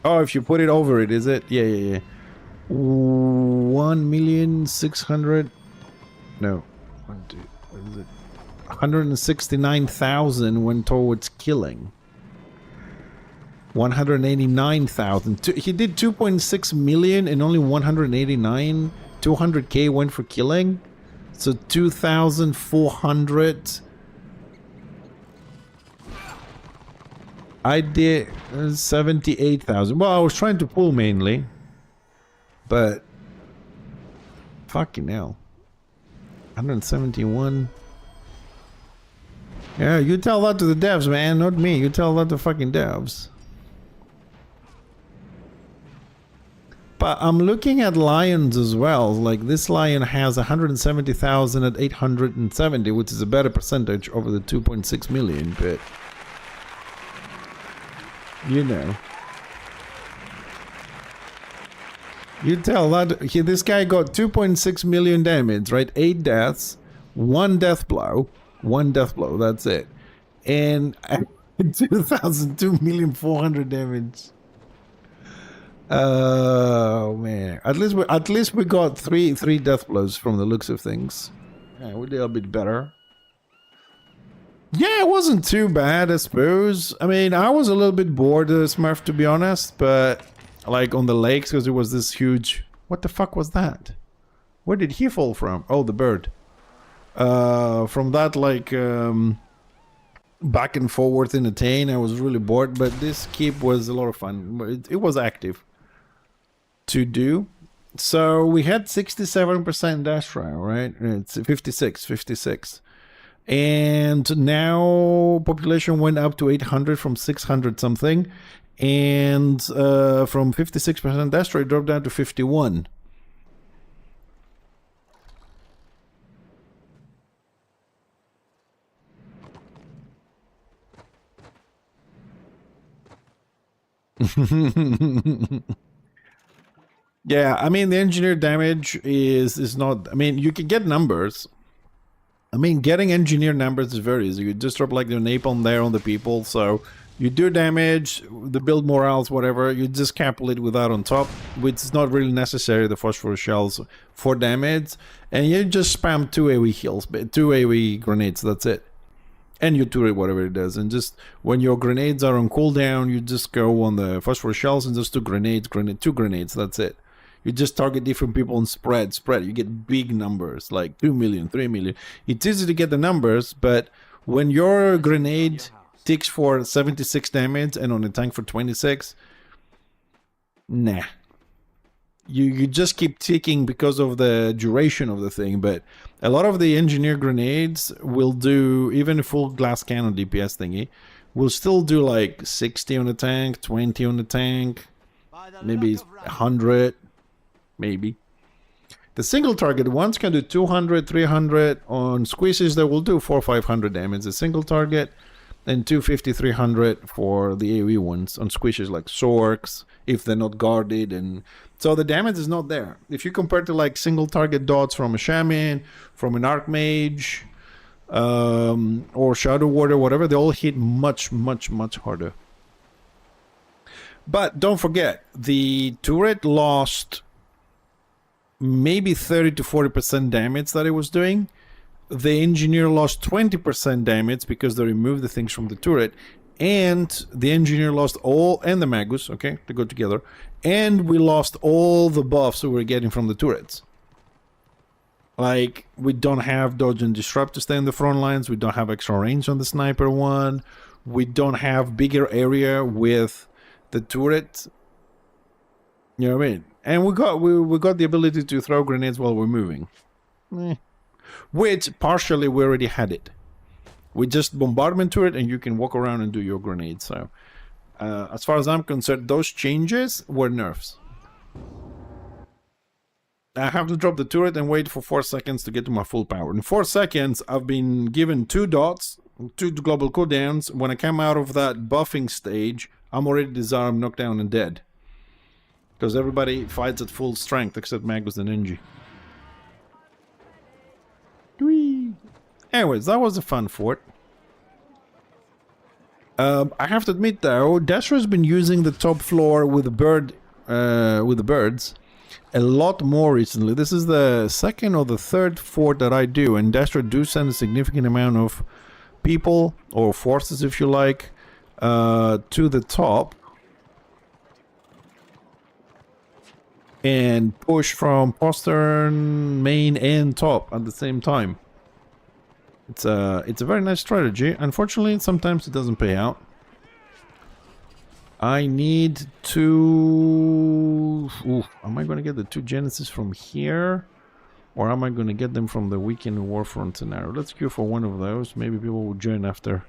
Oh, if you put it over it, is it? Yeah. 1,600,000. No. What is it? 169,000 went towards killing. 189,000. He did 2.6 million and only 189. 200k went for killing. So 2,400. I did 78,000. Well, I was trying to pull mainly, but fucking hell, 171. Yeah, you tell that to the devs, man, not me. You tell that to fucking devs. But I'm looking at lions as well. Like this lion has 170,000 at 870, which is a better percentage over the 2.6 million, but. You know. You tell that this guy got 2.6 million damage, right? 8 deaths, 1 death blow, that's it. And 2,002,400,000 damage. Oh man. At least we got three death blows from the looks of things. Yeah, we did a bit better. Yeah, it wasn't too bad, I suppose. I mean, I was a little bit bored of Smurf, to be honest, but like on the lakes, because it was this huge... What the fuck was that? Where did he fall from? Oh, the bird. From that, like, back and forward in the Tane, I was really bored, but this keep was a lot of fun. It was active to do. So we had 67% dash trial, right? It's 56. And now population went up to 800 from 600 something, and from 56% dash rate dropped down to 51. Yeah, I mean the engineer damage is not. I mean you can get numbers. I mean getting engineer numbers is very easy. You just drop like the napalm there on the people, so you do damage, the build morals, whatever. You just capitulate with that on top, which is not really necessary. The phosphorus shells for damage, and you just spam 2 AoE heals, 2 AoE grenades. That's it. And you turret, whatever it does, and just when your grenades are on cooldown, you just go on the phosphorus shells and just 2 grenades, 2 grenades. That's it. You just target different people and spread. You get big numbers, like 2 million, 3 million. It's easy to get the numbers, but when your grenade ticks for 76 damage and on a tank for 26, nah. You just keep ticking because of the duration of the thing, but a lot of the engineer grenades will do, even a full glass cannon DPS thingy, will still do like 60 on the tank, 20 on the tank, maybe 100, maybe. The single target ones can do 200, 300. On squishes, they will do 400 or 500 damage. A single target, and 250, 300 for the AoE ones. On squishes like Sorks, if they're not guarded, and so the damage is not there. If you compare to like single target dots from a Shaman, from an Archmage, or Shadow Warrior, whatever, they all hit much, much, much harder. But don't forget, the turret lost maybe 30 to 40% damage that it was doing. The engineer lost 20% damage because they removed the things from the turret, and the engineer lost all, and the magus, okay, they go together, and we lost all the buffs we were getting from the turrets. Like, we don't have dodge and disrupt to stay in the front lines, we don't have extra range on the sniper one, we don't have bigger area with the turret. You know what I mean? And we got the ability to throw grenades while we're moving. Which, partially, we already had it. We just bombardment turret and you can walk around and do your grenades. So, as far as I'm concerned, those changes were nerfs. I have to drop the turret and wait for 4 seconds to get to my full power. In 4 seconds, I've been given 2 dots, 2 global cooldowns. When I come out of that buffing stage, I'm already disarmed, knocked down, and dead. Because everybody fights at full strength except Magus and Engie. Anyways, that was a fun fort. I have to admit though, Dasher's been using the top floor with the birds a lot more recently. This is the second or the third fort that I do, and Dasher do send a significant amount of people, or forces if you like, to the top. And push from postern, main, and top at the same time. It's a very nice strategy. Unfortunately, sometimes it doesn't pay out. I need to... am I going to get the 2 Genesis from here? Or am I going to get them from the Weekend Warfront scenario? Let's queue for one of those. Maybe people will join after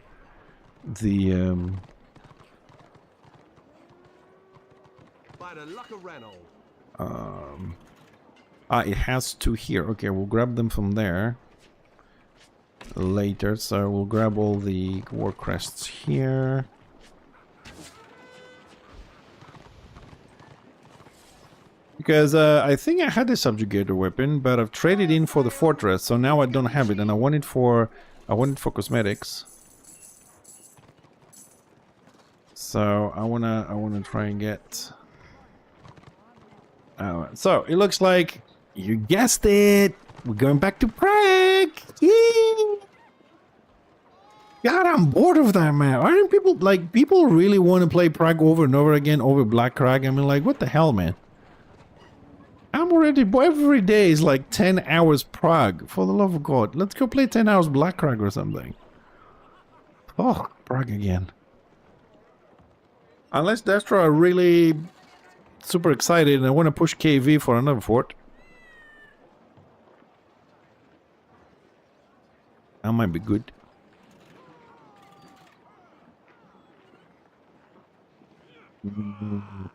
the... By the luck of Renault. it has 2 here. Okay, we'll grab them from there later. So we'll grab all the war crests here. Because I think I had a subjugator weapon, but I've traded in for the fortress, so now I don't have it, and I want it for cosmetics. So I wanna try and get. So it looks like you guessed it. We're going back to Prague. Yay! God, I'm bored of that, man. Why don't people really want to play Prague over and over again over Black Crag? I mean, like, what the hell, man? I'm already, every day is like 10 hours Prague. For the love of God, let's go play 10 hours Black Crag or something. Oh, Prague again. Unless Destro are really super excited and I want to push KV for another fort. That might be good.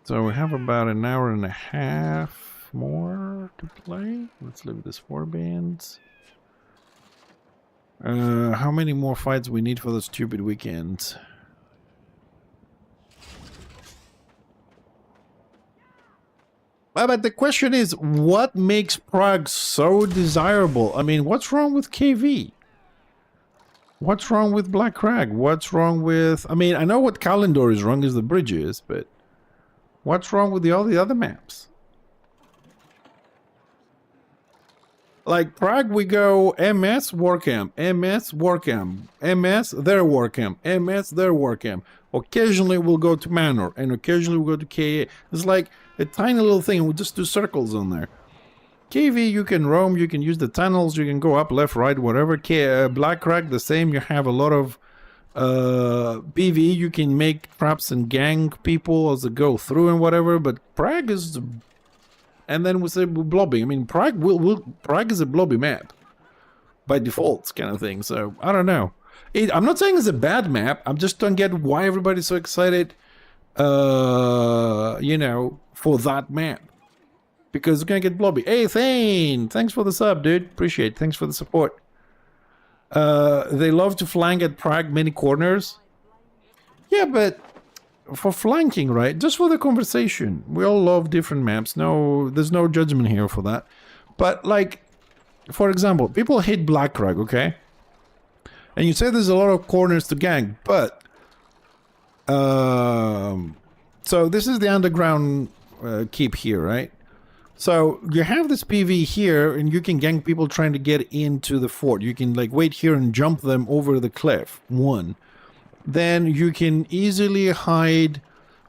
So we have about an hour and a half more to play. Let's leave this 4 bands. How many more fights we need for the stupid weekend? But the question is, what makes Prague so desirable? I mean, what's wrong with KV? What's wrong with Black Crag? What's wrong with... I mean, I know what Kalendor is wrong is the bridges, but what's wrong with all the other maps? Like Prague, we go MS, Warcamp, MS, Warcamp, MS, their Warcamp, MS, their Warcamp. Occasionally we'll go to Manor, and occasionally we'll go to KA. It's like a tiny little thing, we just do circles on there. KV, you can roam, you can use the tunnels, you can go up, left, right, whatever. Black Crag, the same, you have a lot of PV, you can make traps and gang people as they go through and whatever, but Prague is... And then we say blobby. I mean, Prague is a blobby map by default kind of thing. So I don't know. I'm not saying it's a bad map. I just don't get why everybody's so excited, you know, for that map. Because it's gonna get blobby. Hey, Thane! Thanks for the sub, dude. Appreciate it. Thanks for the support. They love to flank at Prague many corners. Yeah, but for flanking, right? Just for the conversation. We all love different maps. No, there's no judgment here for that. But like, for example, people hate Black Crag, okay? And you say there's a lot of corners to gang, but so this is the underground keep here, right? So you have this PV here, and you can gang people trying to get into the fort. You can like wait here and jump them over the cliff. One. Then you can easily hide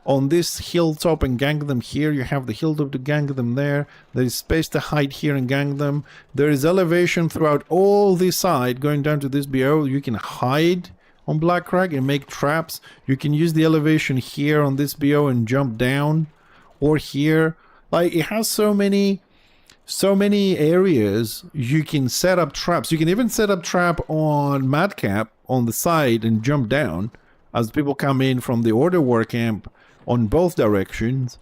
on this hilltop and gang them here. You have the hilltop to gang them there. There is space to hide here and gang them. There is elevation throughout all this side going down to this BO. You can hide on Black Crag and make traps. You can use the elevation here on this BO and jump down, or here. Like, it has so many areas you can set up traps. You can even set up trap on Madcap on the side and jump down as people come in from the Order War camp on both directions.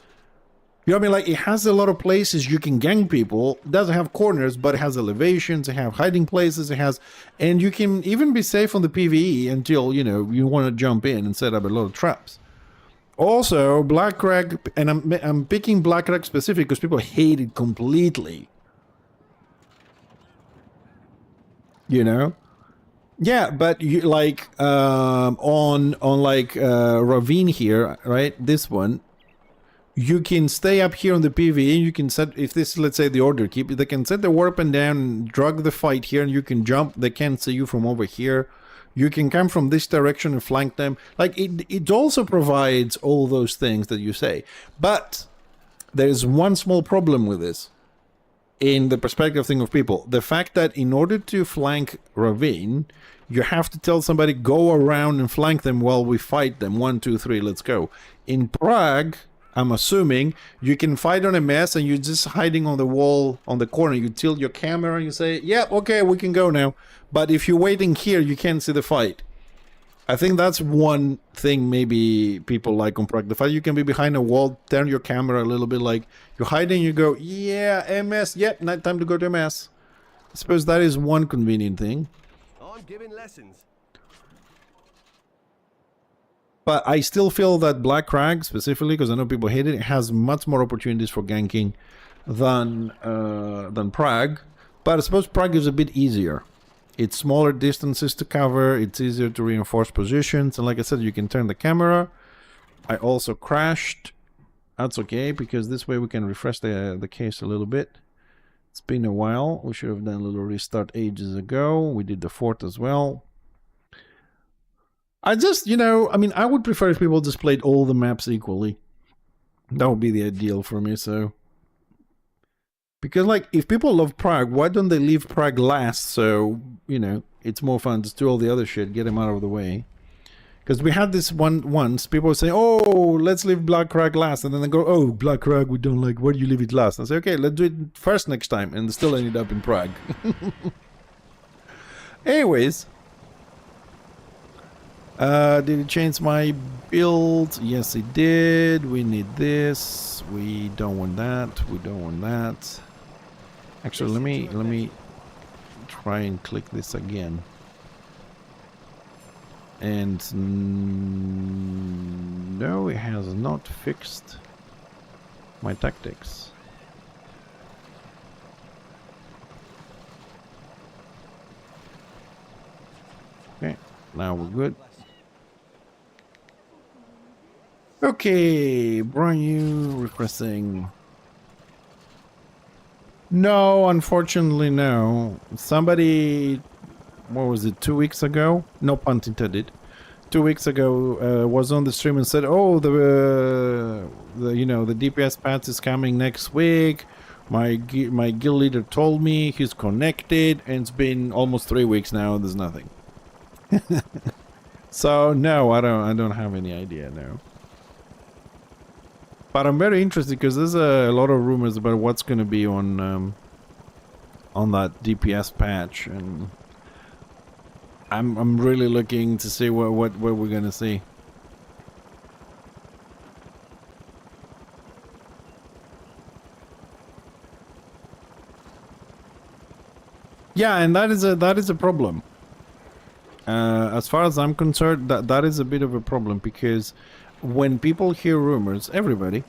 You know what I mean? Like, it has a lot of places you can gang people. It doesn't have corners, but it has elevations, it has hiding places, it has... And you can even be safe on the PvE until, you know, you want to jump in and set up a lot of traps. Also, Black Crag, and I'm picking Black Crag specific because people hate it completely. You know? Yeah, but you like on like Ravine here, right? This one, you can stay up here on the PvE. You can set, if this, let's say the Order Keep, they can set the weapon down and drag the fight here, and you can jump. They can't see you from over here. You can come from this direction and flank them. Like, it also provides all those things that you say. But there's one small problem with this. In the perspective thing of people, the fact that in order to flank Ravine, you have to tell somebody, go around and flank them while we fight them. 1, 2, 3, let's go. In Prague, I'm assuming, you can fight on a mess and you're just hiding on the wall, on the corner. You tilt your camera and you say, yeah, okay, we can go now. But if you're waiting here, you can't see the fight. I think that's one thing maybe people like on Prague. The fact you can be behind a wall, turn your camera a little bit, like you're hiding, you go, yeah, MS, yep, night time to go to MS. I suppose that is one convenient thing. I'm giving lessons. But I still feel that Black Crag, specifically, because I know people hate it, has much more opportunities for ganking than Prague. But I suppose Prague is a bit easier. It's smaller distances to cover, it's easier to reinforce positions, and like I said, you can turn the camera. I also crashed. That's okay, because this way we can refresh the case a little bit. It's been a while. We should have done a little restart ages ago. We did the fort as well. I just, you know, I mean, I would prefer if people just played all the maps equally. That would be the ideal for me, so... Because, like, if people love Prague, why don't they leave Prague last? So, you know, it's more fun. Just do all the other shit, get them out of the way. Because we had this one once, people would say, oh, let's leave Black Crag last. And then they go, oh, Black Crag, we don't like, why do you leave it last? And I say, okay, let's do it first next time. And they still ended up in Prague. Anyways. Did it change my build? Yes, it did. We need this. We don't want that. We don't want that. Actually, let me try and click this again. And no, it has not fixed my tactics. Now we're good. Okay, Brian, you requesting. No, unfortunately, no. Somebody, what was it, 2 weeks ago? No pun intended. 2 weeks ago, was on the stream and said, "Oh, the DPS patch is coming next week. My guild leader told me he's connected, and it's been almost 3 weeks now. And there's nothing." So no, I don't have any idea now. But I'm very interested because there's a lot of rumors about what's going to be on that DPS patch, and I'm really looking to see what we're going to see. Yeah, and that is a problem. As far as I'm concerned, that is a bit of a problem, because when people hear rumors, everybody,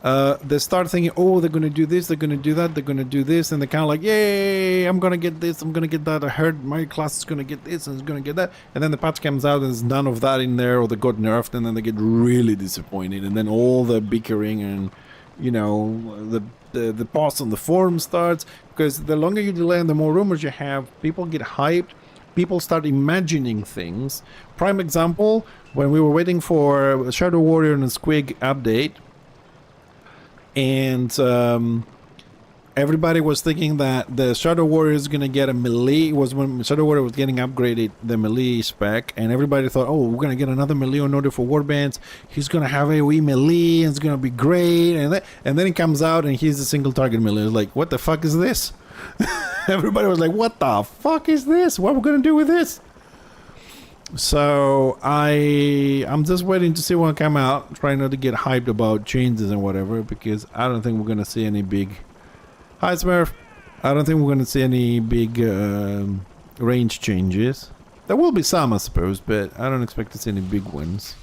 they start thinking, oh, they're going to do this, they're going to do that, they're going to do this, and they're kind of like, yay, I'm going to get this, I'm going to get that, I heard my class is going to get this, and it's going to get that, and then the patch comes out and there's none of that in there, or they got nerfed, and then they get really disappointed, and then all the bickering and, you know, the pause on the forum starts, because the longer you delay and the more rumors you have, people get hyped, people start imagining things. Prime example, when we were waiting for Shadow Warrior and Squig update, and everybody was thinking that the Shadow Warrior is going to get a melee. It was when Shadow Warrior was getting upgraded, the melee spec, and everybody thought, oh, we're going to get another melee in order for warbands. He's going to have AoE melee, and it's going to be great. And then he comes out, and he's a single target melee. It's like, what the fuck is this? Everybody was like, what the fuck is this? What are we going to do with this? So I'm just waiting to see what will come out, trying not to get hyped about changes and whatever, because I don't think we're going to see any big... Hi Smurf! I don't think we're going to see any big range changes. There will be some, I suppose, but I don't expect to see any big ones.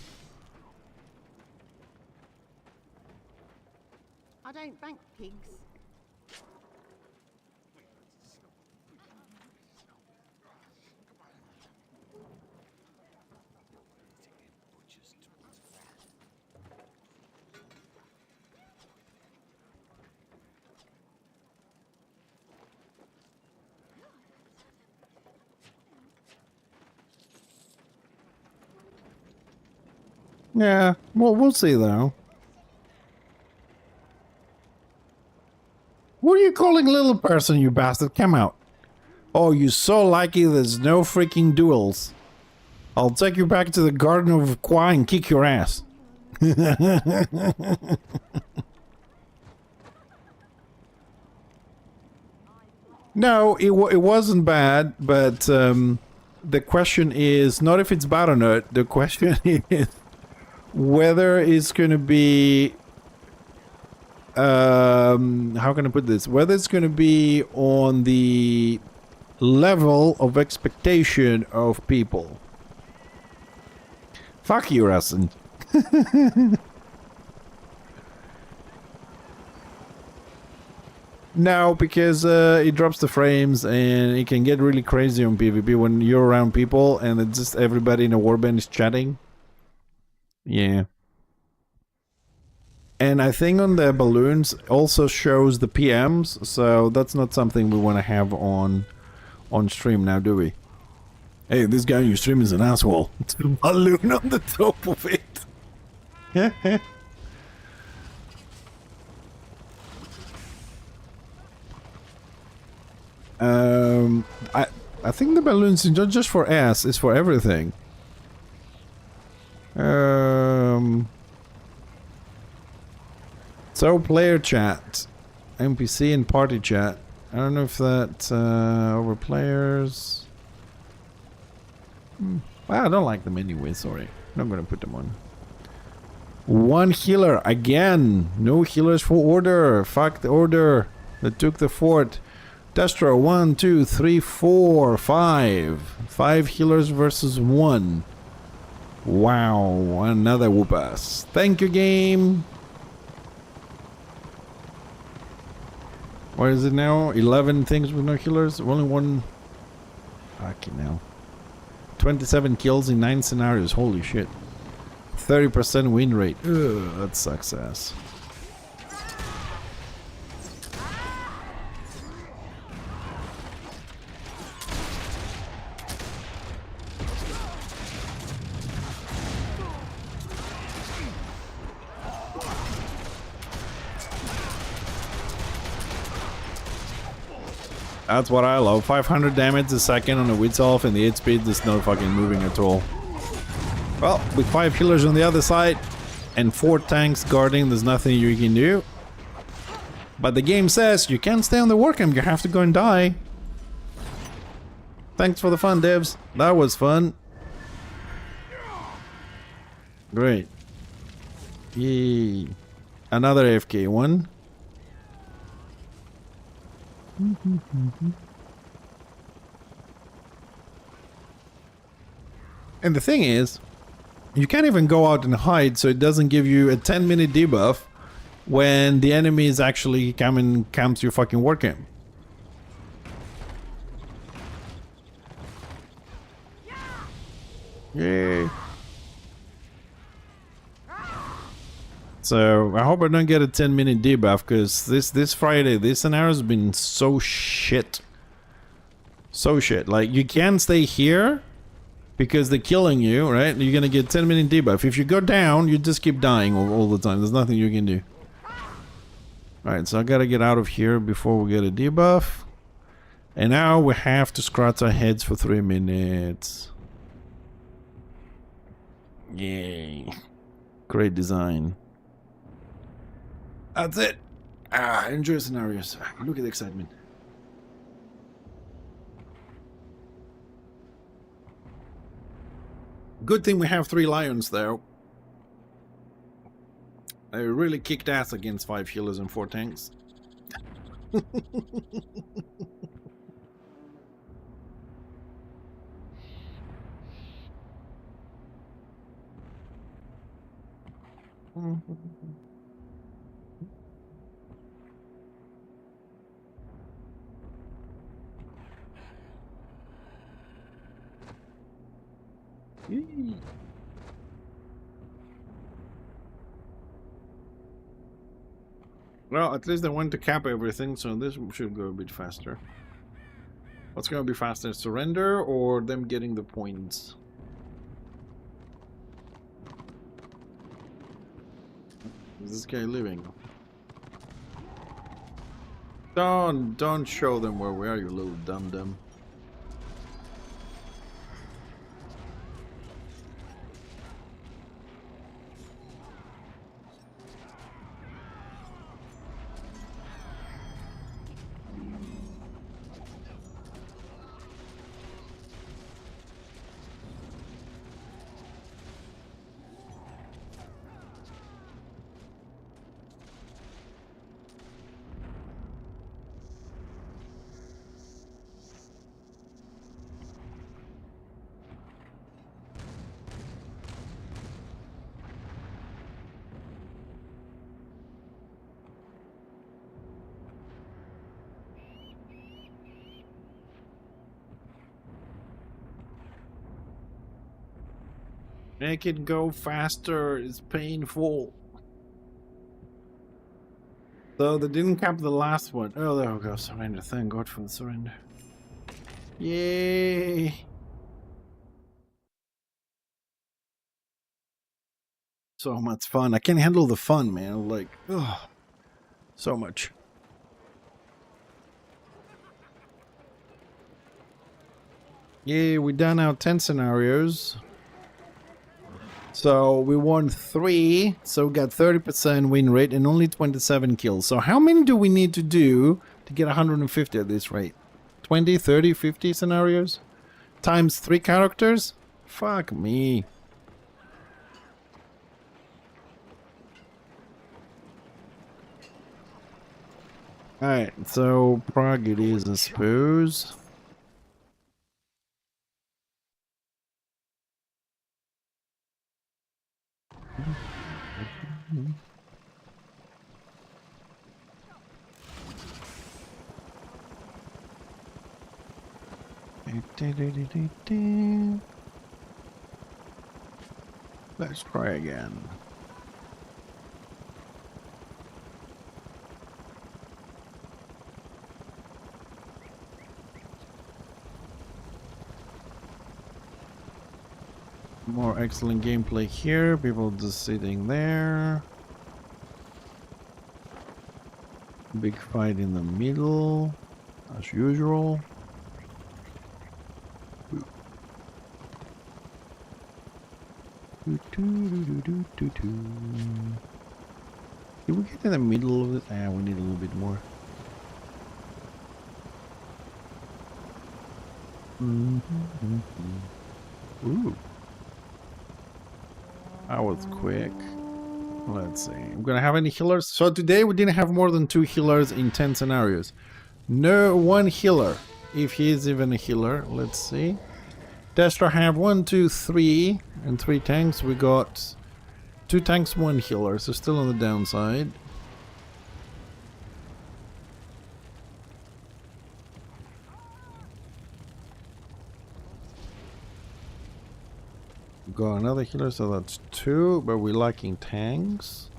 I don't bank pigs. Yeah, well, we'll see though. What are you calling little person, you bastard? Come out. Oh, you're so lucky there's no freaking duels. I'll take you back to the Garden of Qua and kick your ass. No, it wasn't bad, but the question is not if it's bad or not. The question is whether it's going to be... how can I put this? Whether it's going to be on the level of expectation of people. Fuck you, Rassen. No, because it drops the frames and it can get really crazy on PvP when you're around people and it's just everybody in a warband is chatting. Yeah. And I think on the balloons also shows the PMs, so that's not something we want to have on stream now, do we? Hey, this guy on your stream is an asshole. It's a balloon on the top of it. I think the balloons is not just for ass, it's for everything. So player chat, NPC and party chat. I don't know if that over players. I don't like them anyway. Sorry, I'm not gonna put them on. One healer again. No healers for order. Fuck the order that took the fort. Destro, 1, 2, 3, 4, 5. 5 healers versus 1. Wow, another whoop ass. Thank you, game. What is it now? 11 things with no healers? Only one. Fucking hell. 27 kills in 9 scenarios. Holy shit. 30% win rate. Ugh, that sucks ass. That's what I love. 500 damage a second on the Wits off and the 8 speed is not fucking moving at all. Well, with 5 healers on the other side and 4 tanks guarding, there's nothing you can do. But the game says you can't stay on the work camp, you have to go and die. Thanks for the fun, devs. That was fun. Great. Yay. Another AFK one. And the thing is, you can't even go out and hide, so it doesn't give you a 10-minute debuff when the enemy is actually coming to your fucking work camp. Yay. So I hope I don't get a 10-minute debuff, because this Friday, this scenario has been so shit. So shit. Like, you can't stay here because they're killing you, right? You're gonna get 10-minute debuff. If you go down, you just keep dying all the time. There's nothing you can do. Alright, so I gotta get out of here before we get a debuff. And now we have to scratch our heads for 3 minutes. Yay. Great design. That's it. Enjoy scenarios. Look at the excitement. Good thing we have 3 lions though. They really kicked ass against 5 healers and 4 tanks. Well, at least they want to cap everything, so this should go a bit faster. What's going to be faster, surrender or them getting the points? Is this guy living? Don't show them where we are, you little dum-dum. Make it go faster, it's painful. So they didn't cap the last one. Oh, there we go, surrender. Thank God for the surrender. Yay! So much fun. I can't handle the fun, man. Like, ugh, so much. Yay, we done our 10 scenarios. So we won 3, so we got 30% win rate and only 27 kills. So how many do we need to do to get 150 at this rate? 20, 30, 50 scenarios? Times 3 characters? Fuck me. Alright, so Prague it is, I suppose. Let's try again. More excellent gameplay here. People just sitting there. Big fight in the middle, as usual. Did we get in the middle of it? Ah, we need a little bit more. Ooh. That was quick. Let's see. I'm gonna have any healers. So today we didn't have more than 2 healers in 10 scenarios. No, 1 healer. If he is even a healer. Let's see. Destra have 1, 2, 3, and 3 tanks. We got 2 tanks, 1 healer. So still on the downside. Got another healer, so that's 2, but we're lacking tanks.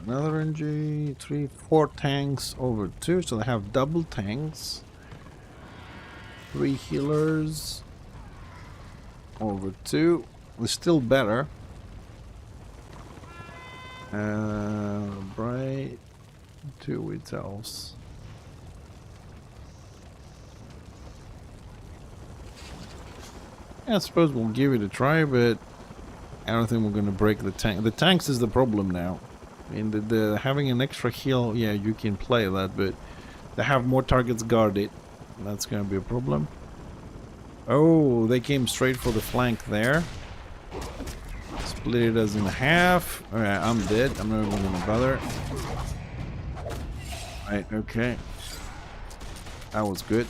Another NG, 3, 4 tanks over 2, so they have double tanks. 3 healers over 2. It's still better. Bright 2 with elves. I suppose we'll give it a try, but I don't think we're gonna break the tank. The tanks is the problem now. I mean, the having an extra heal, yeah, you can play that, but they have more targets guarded. That's gonna be a problem. Oh, they came straight for the flank there. Split us in half. Alright, I'm dead. I'm not even gonna bother. Right, okay. That was good.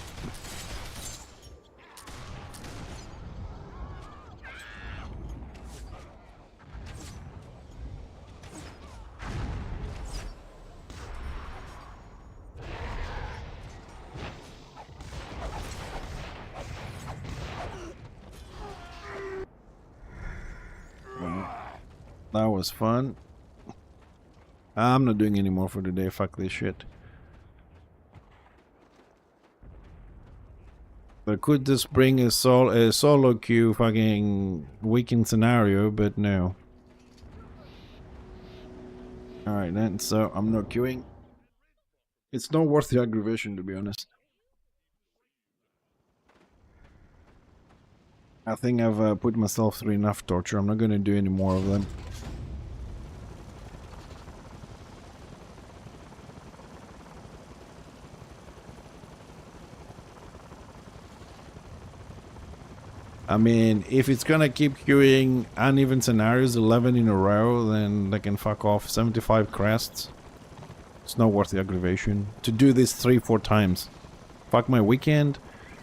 That was fun. I'm not doing any more for today. Fuck this shit. I could just bring a solo queue fucking weekend scenario, but no. Alright then, so I'm not queuing. It's not worth the aggravation, to be honest. I think I've put myself through enough torture. I'm not gonna do any more of them. I mean, if it's gonna keep queuing uneven scenarios 11 in a row, then they can fuck off. 75 crests. It's not worth the aggravation. To do this 3-4 times. Fuck my weekend,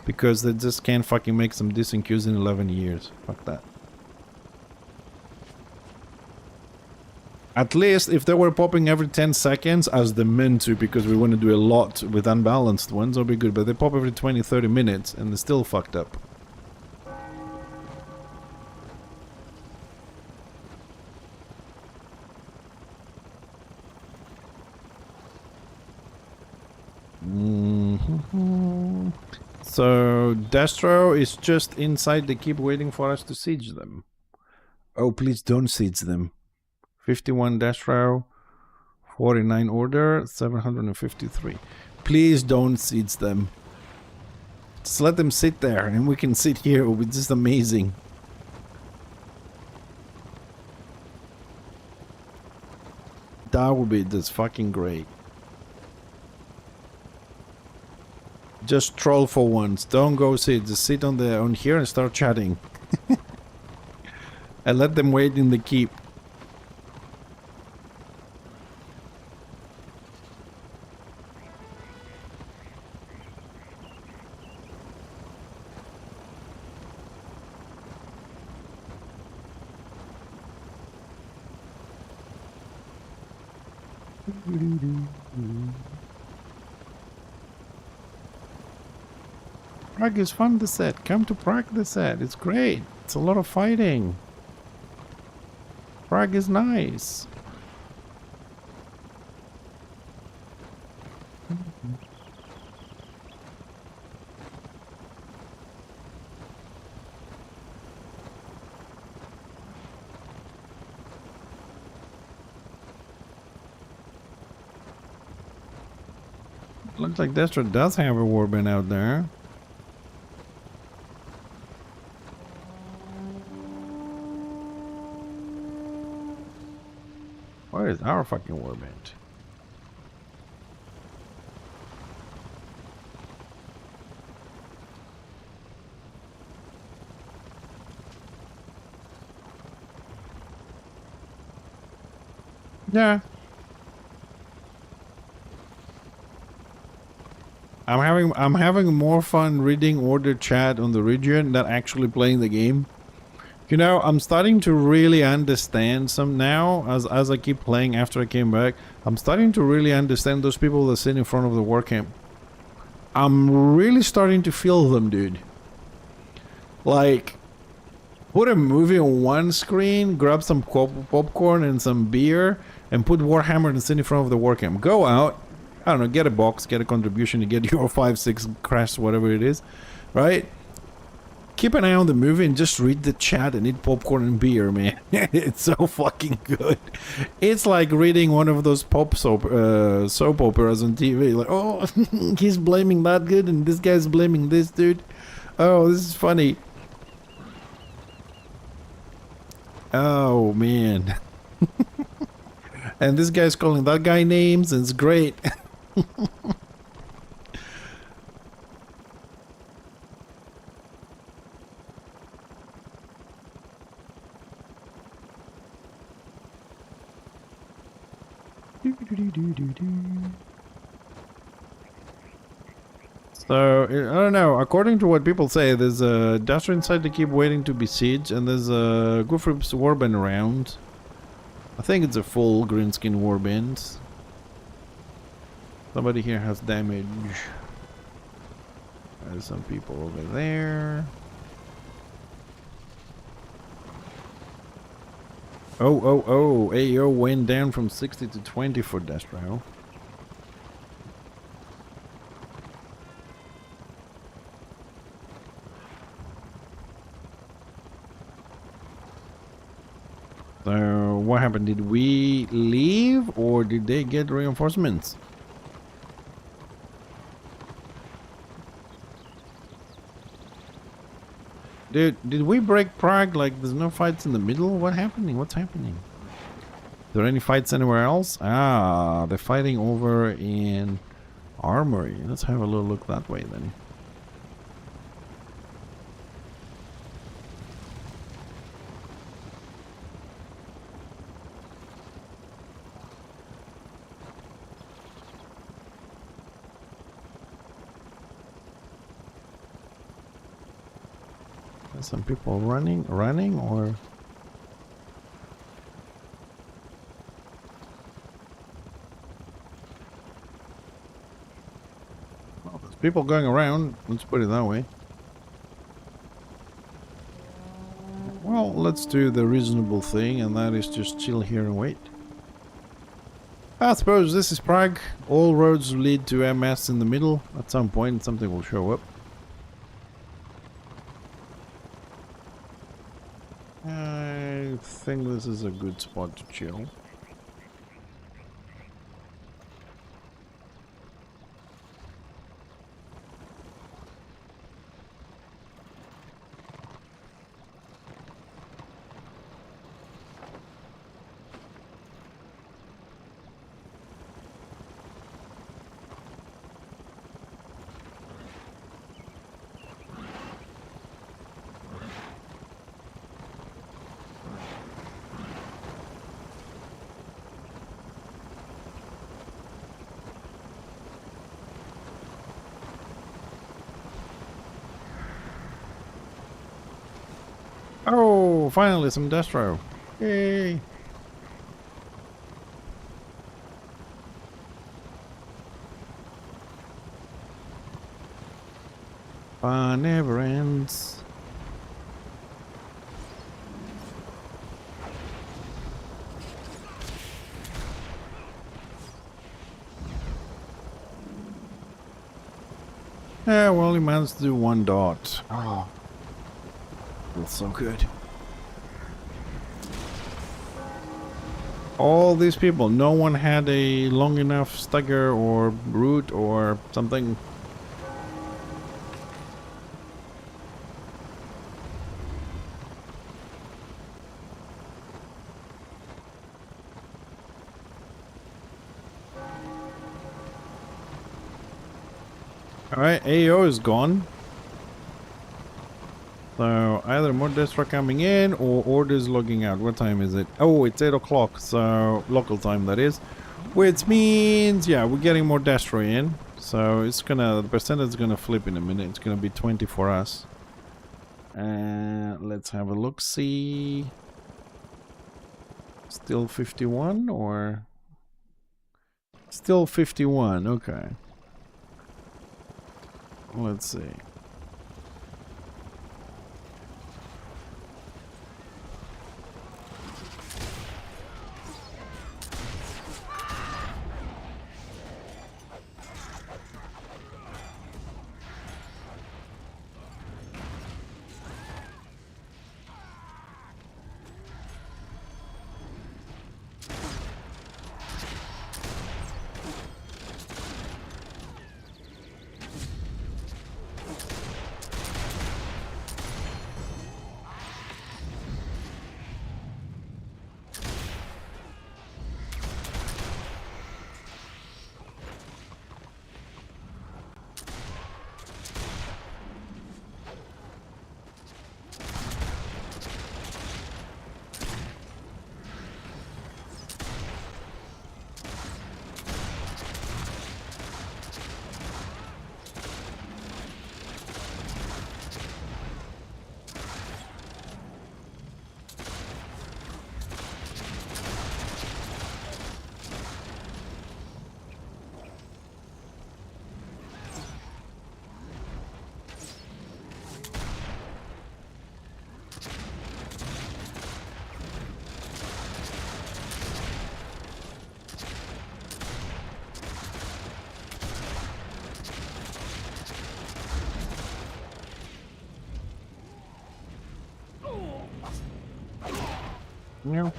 because they just can't fucking make some decent queues in 11 years. Fuck that. At least if they were popping every 10 seconds, as they meant to, because we want to do a lot with unbalanced ones, it'll be good. But they pop every 20-30 minutes, and they're still fucked up. So Destro is just inside. They keep waiting for us to siege them. Oh, please don't siege them. 51 Destro, 49 order, 753. Please don't siege them. Just let them sit there and we can sit here. It will be just amazing. That would be just fucking great. Just troll for once. Don't go sit. Just sit on here and start chatting. And let them wait in the keep. Prague is fun, the set. Come to Prague, the set. It's great. It's a lot of fighting. Prague is nice. Looks like Destra does have a warband out there. Where is our fucking warband? Yeah. I'm having more fun reading order chat on the region than actually playing the game. You know, I'm starting to really understand some now as I keep playing after I came back. I'm starting to really understand those people that sit in front of the war camp. I'm really starting to feel them, dude. Like, put a movie on one screen, grab some popcorn and some beer, and put Warhammer and sit in front of the war camp. Go out. I don't know, get a box, get a contribution to get your 5, 6 crash, whatever it is, right? Keep an eye on the movie and just read the chat and eat popcorn and beer, man. It's so fucking good. It's like reading one of those soap operas on TV. Like, oh, he's blaming that dude and this guy's blaming this dude. Oh, this is funny. Oh, man. And this guy's calling that guy names and it's great. So, I don't know, according to what people say, there's a Dasher inside to keep waiting to be sieged, and there's a Goofrip's warband around. I think it's a full greenskin warband. Somebody here has damage. There's some people over there. Oh, AO went down from 60 to 20 for Destro. So, what happened? Did we leave or did they get reinforcements? Dude, did we break Prague? Like, there's no fights in the middle? What's happening? What's happening? Are there any fights anywhere else? Ah, they're fighting over in Armory. Let's have a little look that way then. Some people running or well, there's people going around, let's put it that way. Well, let's do the reasonable thing, and that is just chill here and wait. I suppose this is Prague. All roads lead to MS in the middle. At some point something will show up. I think this is a good spot to chill. Oh, finally some Destro. Yay. Fun never ends. Yeah, well, he managed to do 1 dot. Oh, feels so good. All these people, no one had a long enough stagger or root or something. Alright, AO is gone. So either more Destra coming in or orders logging out. What time is it? Oh, it's 8 o'clock, so local time that is. Which means, yeah, we're getting more Destra in. So it's gonna, the percentage is gonna flip in a minute. It's gonna be 20 for us. Let's have a look, see. Still 51 or? Still 51, okay. Let's see. Meow.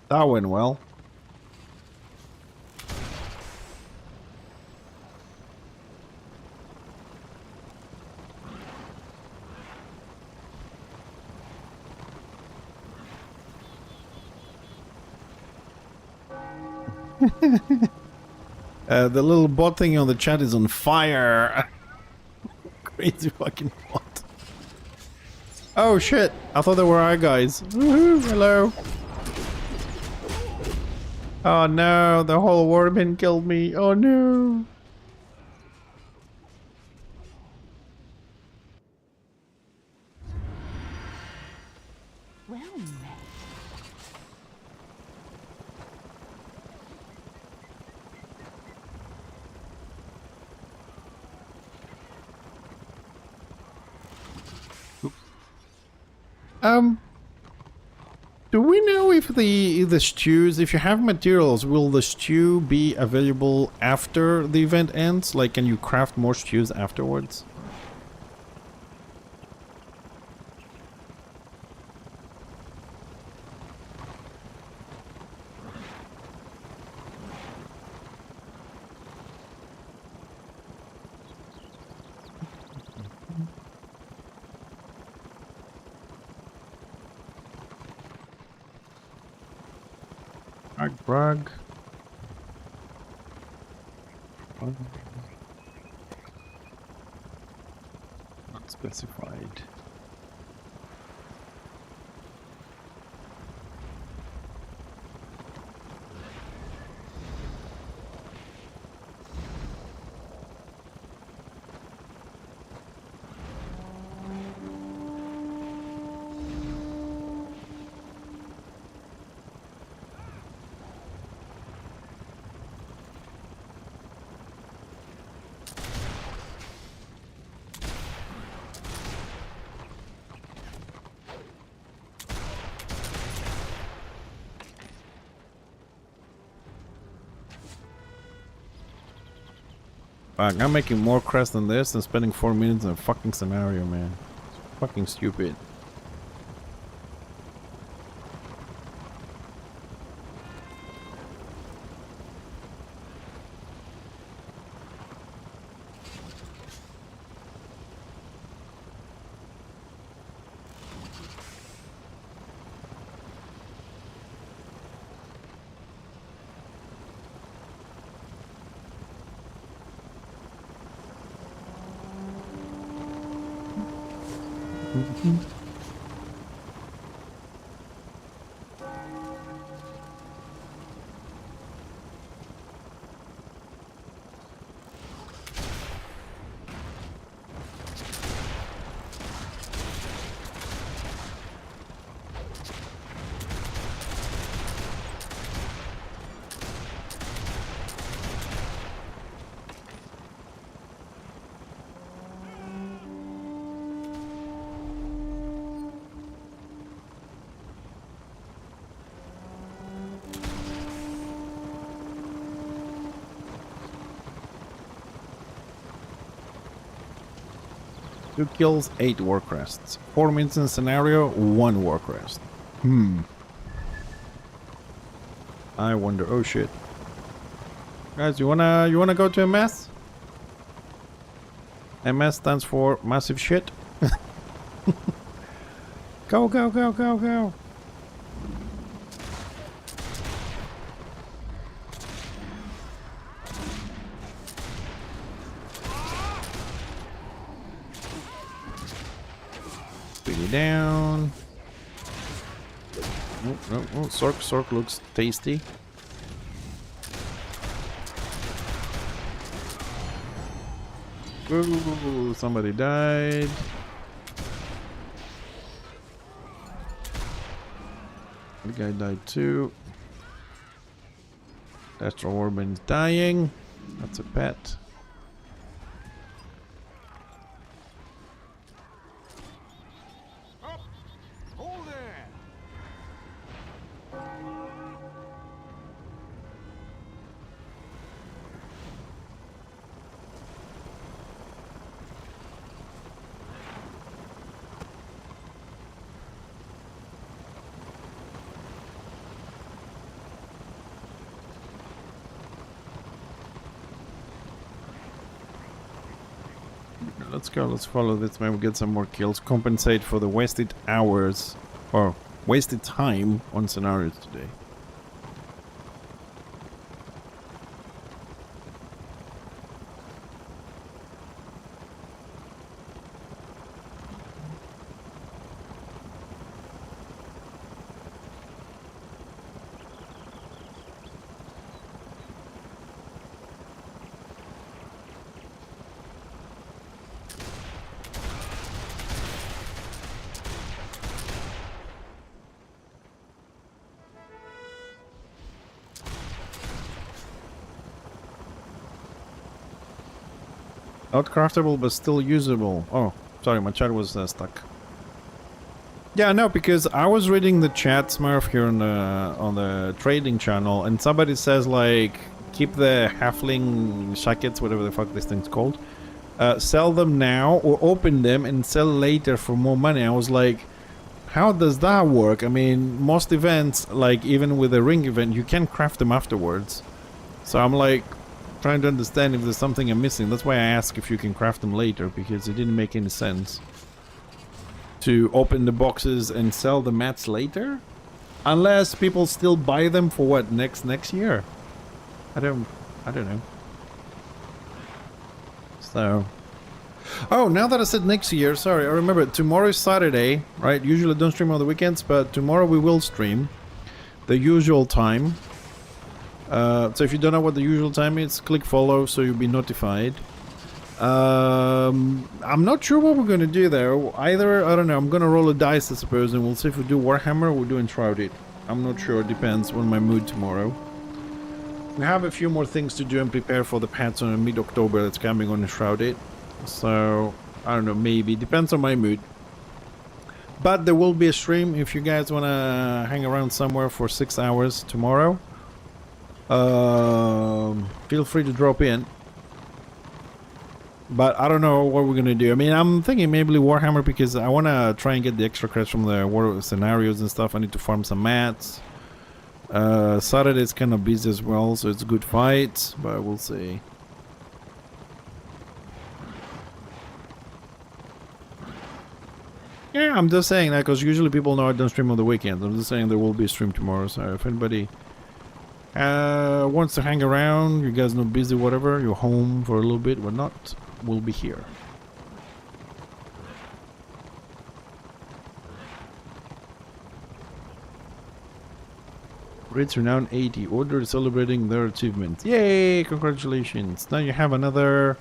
That went well. The little bot thing on the chat is on fire. Crazy fucking bot. Oh shit, I thought they were our guys. Woohoo, hello. Oh no, the whole warbin killed me. Oh no. Well met. Do we know if the stews, if you have materials, will the stew be available after the event ends? Like, can you craft more stews afterwards? Brag. Not specified. Fuck, I'm making more crest than this and spending 4 minutes in a fucking scenario, man. It's fucking stupid. Two kills, 8 war crests. 4 minutes in scenario, 1 war crest. I wonder. Oh shit. Guys, you wanna go to MS? MS stands for massive shit. Go, go, go, go, go. Down. Oh, Sork looks tasty. Ooh, somebody died. The guy died too. Astral Orban's dying. That's a pet. Hold there! Let's go, let's follow this, maybe get some more kills, compensate for the wasted hours or wasted time on scenarios today. Not craftable, but still usable. Oh, sorry, my chat was stuck. Yeah, no, because I was reading the chat, Smurf, here on the trading channel, and somebody says like, keep the halfling shackets, whatever the fuck this thing's called, sell them now or open them and sell later for more money. I was like, how does that work? I mean, most events, like even with a ring event, you can craft them afterwards. So I'm like, trying to understand if there's something I'm missing. That's why I asked if you can craft them later, because it didn't make any sense to open the boxes and sell the mats later, unless people still buy them for what, next year. I don't know. So, oh, now that I said next year, sorry, I remember tomorrow is Saturday, right? Usually I don't stream on the weekends, but tomorrow we will stream the usual time. So if you don't know what the usual time is, click follow so you'll be notified. I'm not sure what we're going to do there. Either, I don't know, I'm going to roll a dice, I suppose, and we'll see if we do Warhammer or we're doing Shrouded. I'm not sure, it depends on my mood tomorrow. We have a few more things to do and prepare for the patch on mid-October that's coming on Shrouded. So, I don't know, maybe. Depends on my mood. But there will be a stream if you guys want to hang around somewhere for 6 hours tomorrow. Feel free to drop in. But I don't know what we're gonna do. I mean, I'm thinking maybe Warhammer because I want to try and get the extra credits from the war scenarios and stuff. I need to farm some mats. Saturday's kind of busy as well, so it's a good fight, but we'll see. Yeah, I'm just saying that because usually people know I don't stream on the weekends. I'm just saying there will be a stream tomorrow, so if anybody wants to hang around, you guys know busy, whatever, you're home for a little bit, whatnot, we'll be here. Rates Renown 80. Order celebrating their achievements. Yay! Congratulations. Now you have another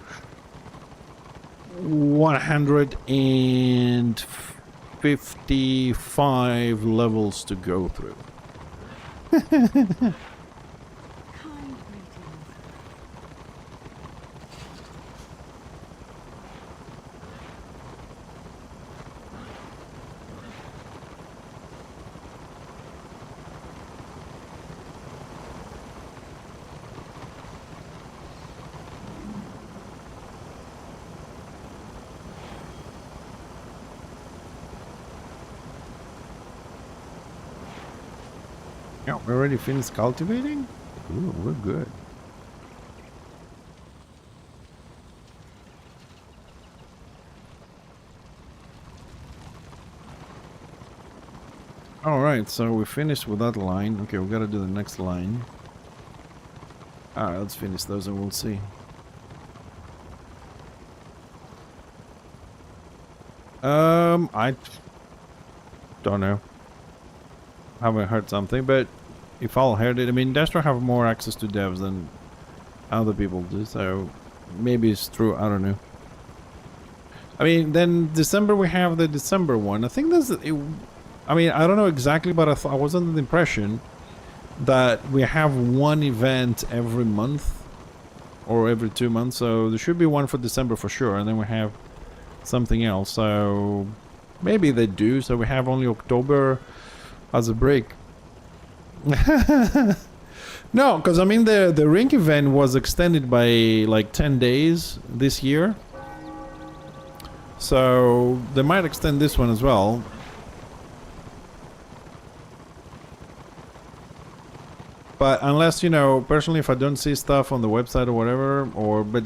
155 levels to go through. Kind greetings. Yeah, we already finished cultivating? Ooh, we're good. Alright, so we finished with that line. Okay, we gotta do the next line. Alright, let's finish those and we'll see. I don't know. Haven't heard something, but if I'll heard it, I mean, Destro have more access to devs than other people do, so maybe it's true. I don't know. I mean, then December we have the December one. I think that's. I mean, I don't know exactly, but I was under the impression that we have one event every month or every 2 months, so there should be one for December for sure, and then we have something else. So maybe they do. So we have only October as a break. No, because I mean the rink event was extended by like 10 days this year, so they might extend this one as well. But unless, you know, personally, if I don't see stuff on the website or whatever, but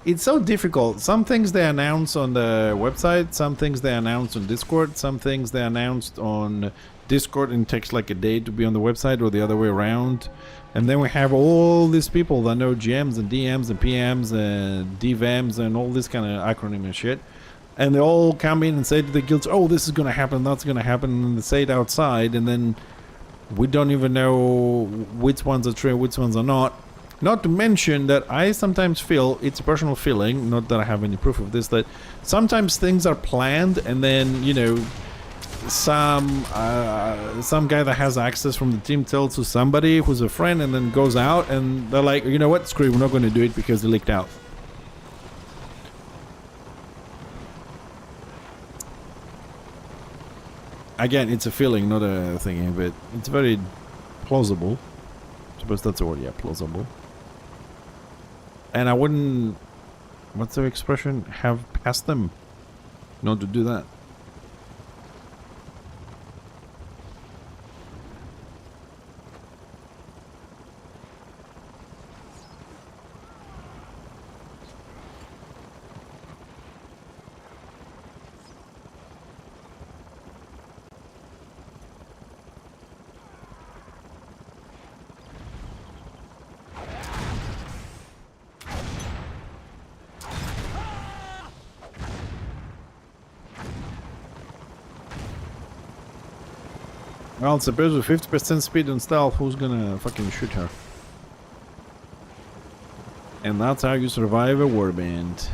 it's so difficult. Some things they announce on the website, some things they announce on Discord, some things they announced on Discord and it takes like a day to be on the website or the other way around. And then we have all these people that know GMs and DMs and PMs and DVMs and all this kind of acronym and shit. And they all come in and say to the guilds, oh, this is going to happen, that's going to happen, and they say it outside, and then we don't even know which ones are true, which ones are not. Not to mention that I sometimes feel, it's a personal feeling, not that I have any proof of this, that sometimes things are planned and then, you know, some guy that has access from the team tells to somebody who's a friend and then goes out and they're like, you know what, screw it, we're not going to do it because they leaked out. Again, it's a feeling, not a thing, but it's very plausible. I suppose that's a word, yeah, plausible. And I wouldn't, what's the expression, have passed them not to do that. Well, suppose with 50% speed and stealth, who's gonna fucking shoot her? And that's how you survive a warband.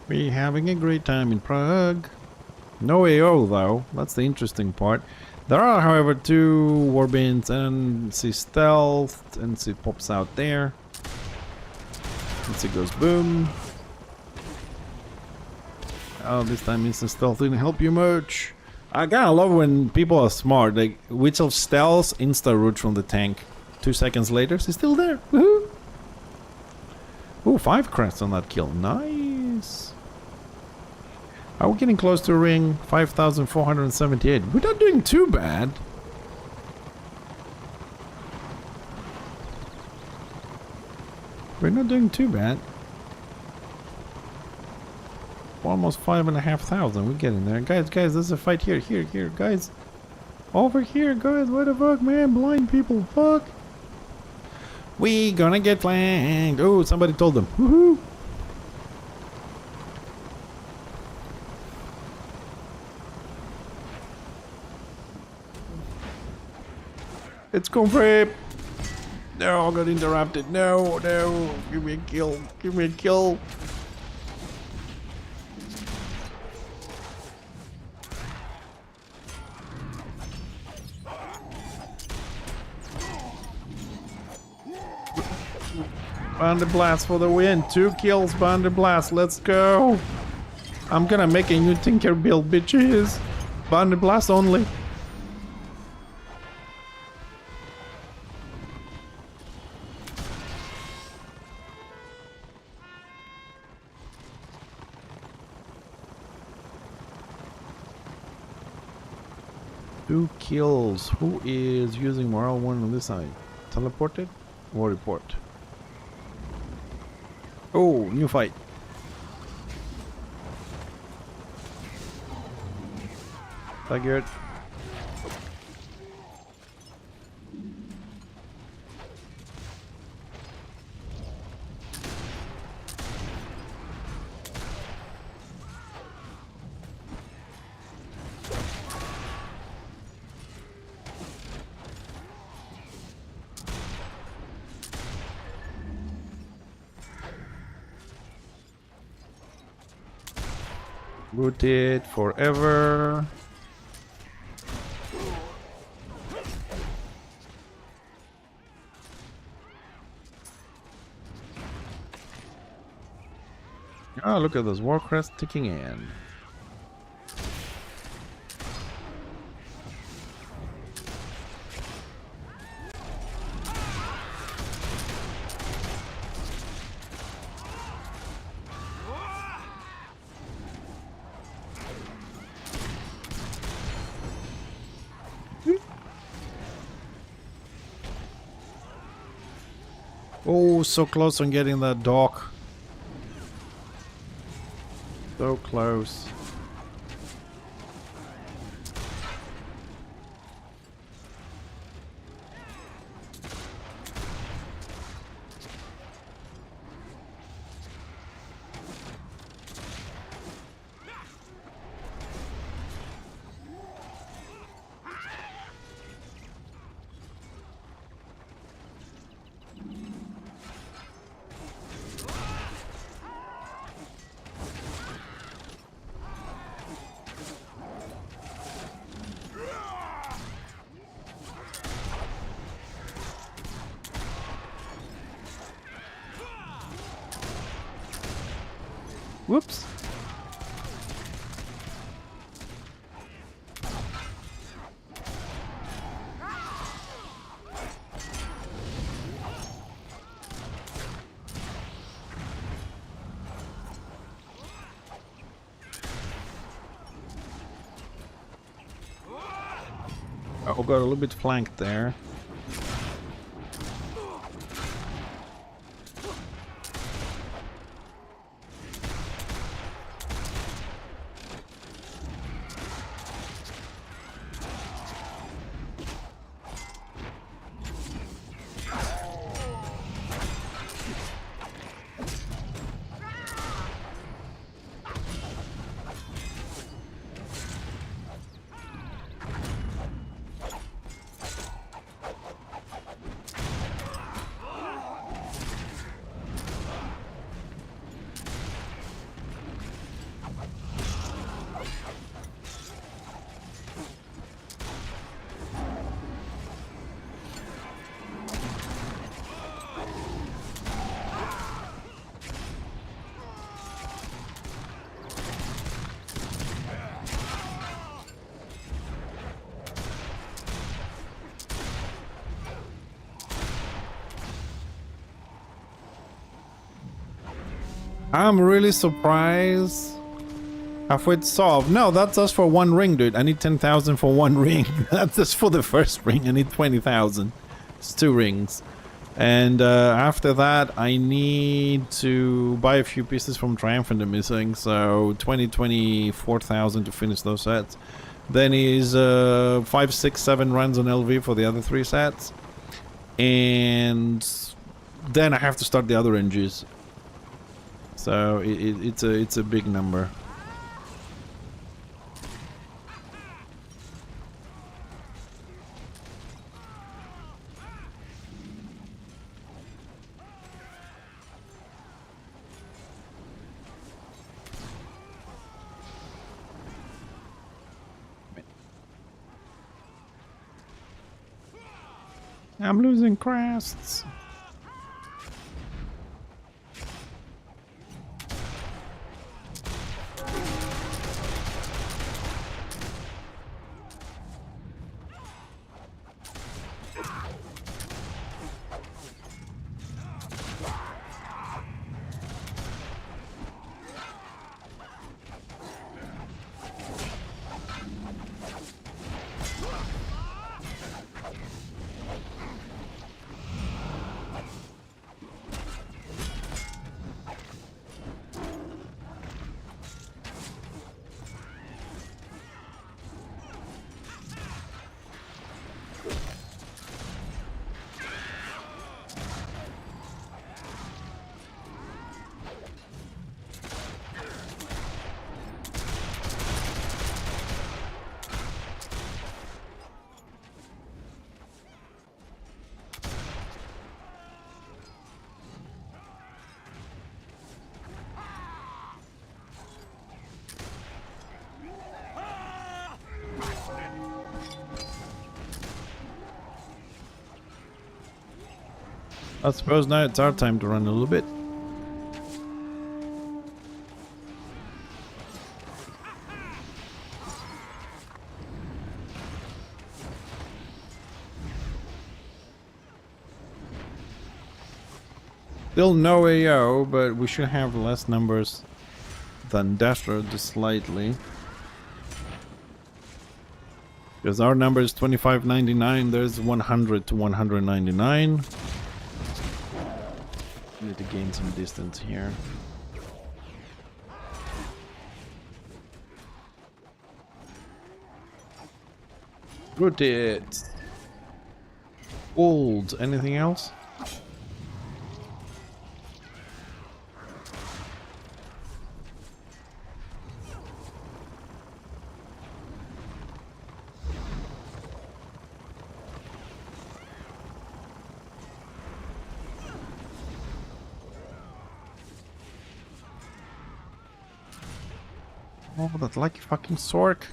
We having a great time in Prague. No AO though, that's the interesting part. There are, however, 2 warbins and see stealth and see pops out there. And see goes boom. Oh, this time instant stealth didn't help you much. I kinda love when people are smart. Like, which of stealth insta root from the tank. 2 seconds later, she's still there. Woohoo! Ooh, 5 crests on that kill. Nice. Are we getting close to ring? 5,478. We're not doing too bad. We're not doing too bad. Almost 5,500. We're getting there. Guys, there's a fight here, guys. Over here, guys. What the fuck, man? Blind people, fuck. We gonna get flanked. Oh, somebody told them. Woohoo. It's confirmed. No, got interrupted. No. Give me a kill. Bandit Blast for the win. 2 kills, Bandit Blast. Let's go. I'm gonna make a new Tinker build, bitches. Bandit Blast only. Two kills. Who is using morale 1 on this side? Teleported? War report. Oh, new fight. Staggered. Rooted forever. Oh, look at those war crests ticking in. Oh, so close on getting that dock. So close. Whoops. Oh, got a little bit flanked there. I'm really surprised. Halfway solved. No, that's just for one ring, dude. I need 10,000 for one ring. That's just for the first ring. I need 20,000. It's 2 rings. And after that, I need to buy a few pieces from Triumphant and Missing. So 24,000 to finish those sets. Then is 5, 6, 7 runs on LV for the other 3 sets. And then I have to start the other NGs. So it's a big number. I'm losing crests. I suppose now it's our time to run a little bit. Still no AO, but we should have less numbers than Dasher, just slightly. Because our number is 2599, there's 100 to 199. Need to gain some distance here. Rotate. Old. Anything else? Oh, that lucky fucking Sork.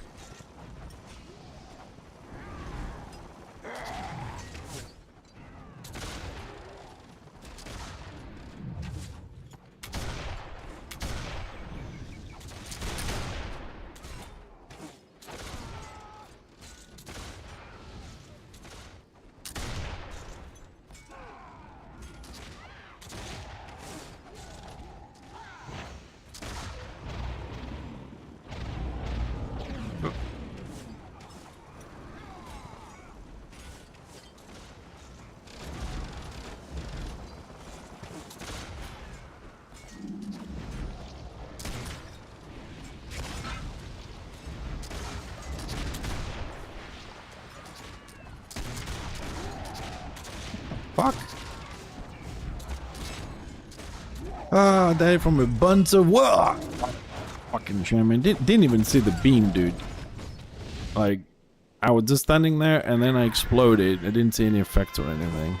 Fuck. Ah, died from a bunch of what? Fucking shaman. Didn't even see the beam, dude. Like, I was just standing there and then I exploded. I didn't see any effects or anything.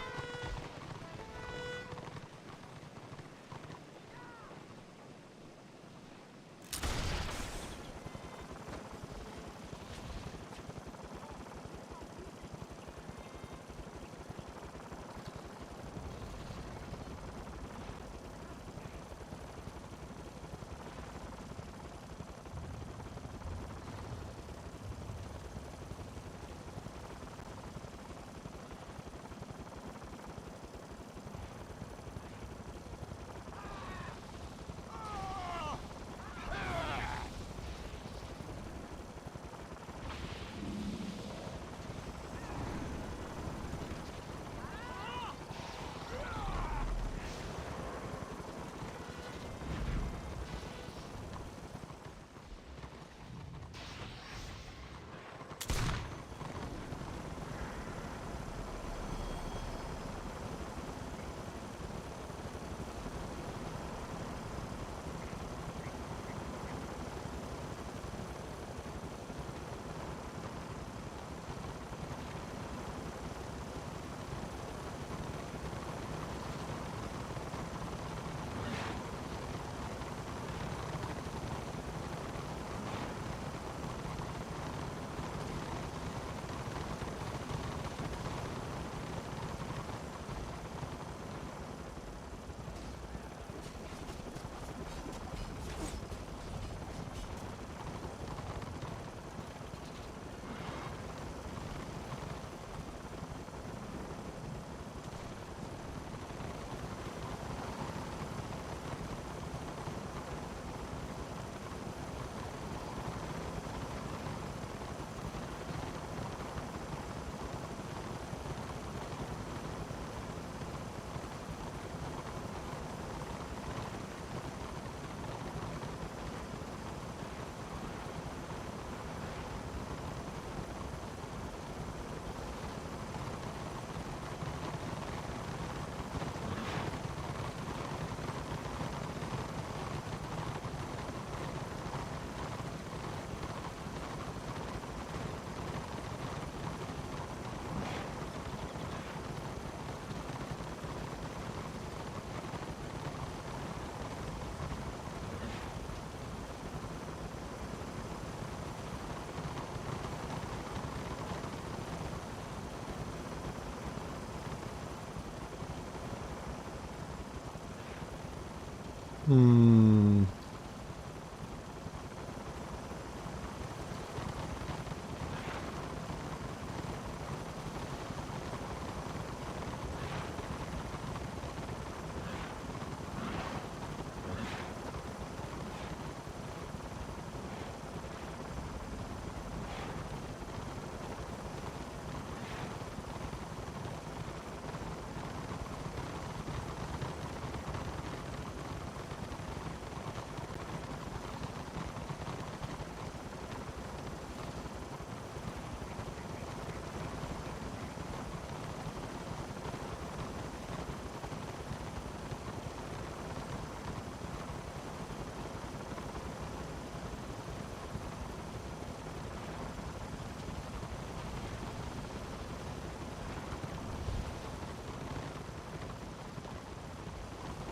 Hmm.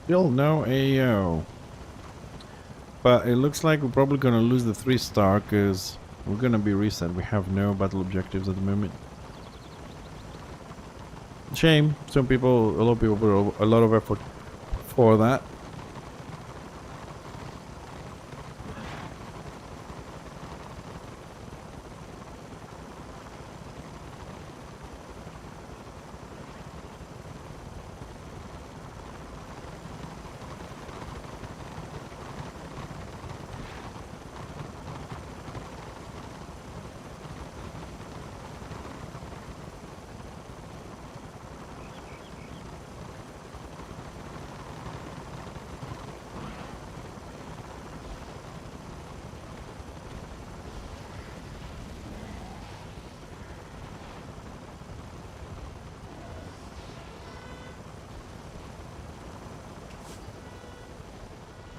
Still no AO. But it looks like we're probably gonna lose the 3-star because we're gonna be reset. We have no battle objectives at the moment. Shame. A lot of people put a lot of effort for that.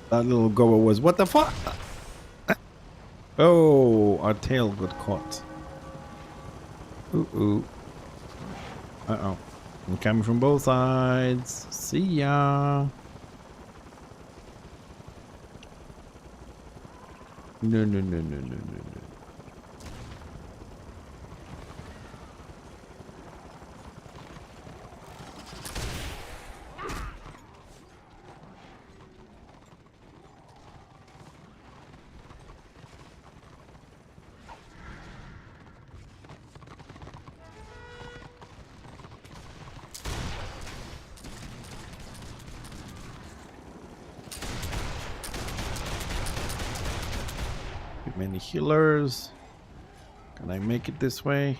That little goer was, what the fuck? Oh, our tail got caught. Ooh. Uh-oh. I'm coming from both sides. See ya. No. Many healers. Can I make it this way?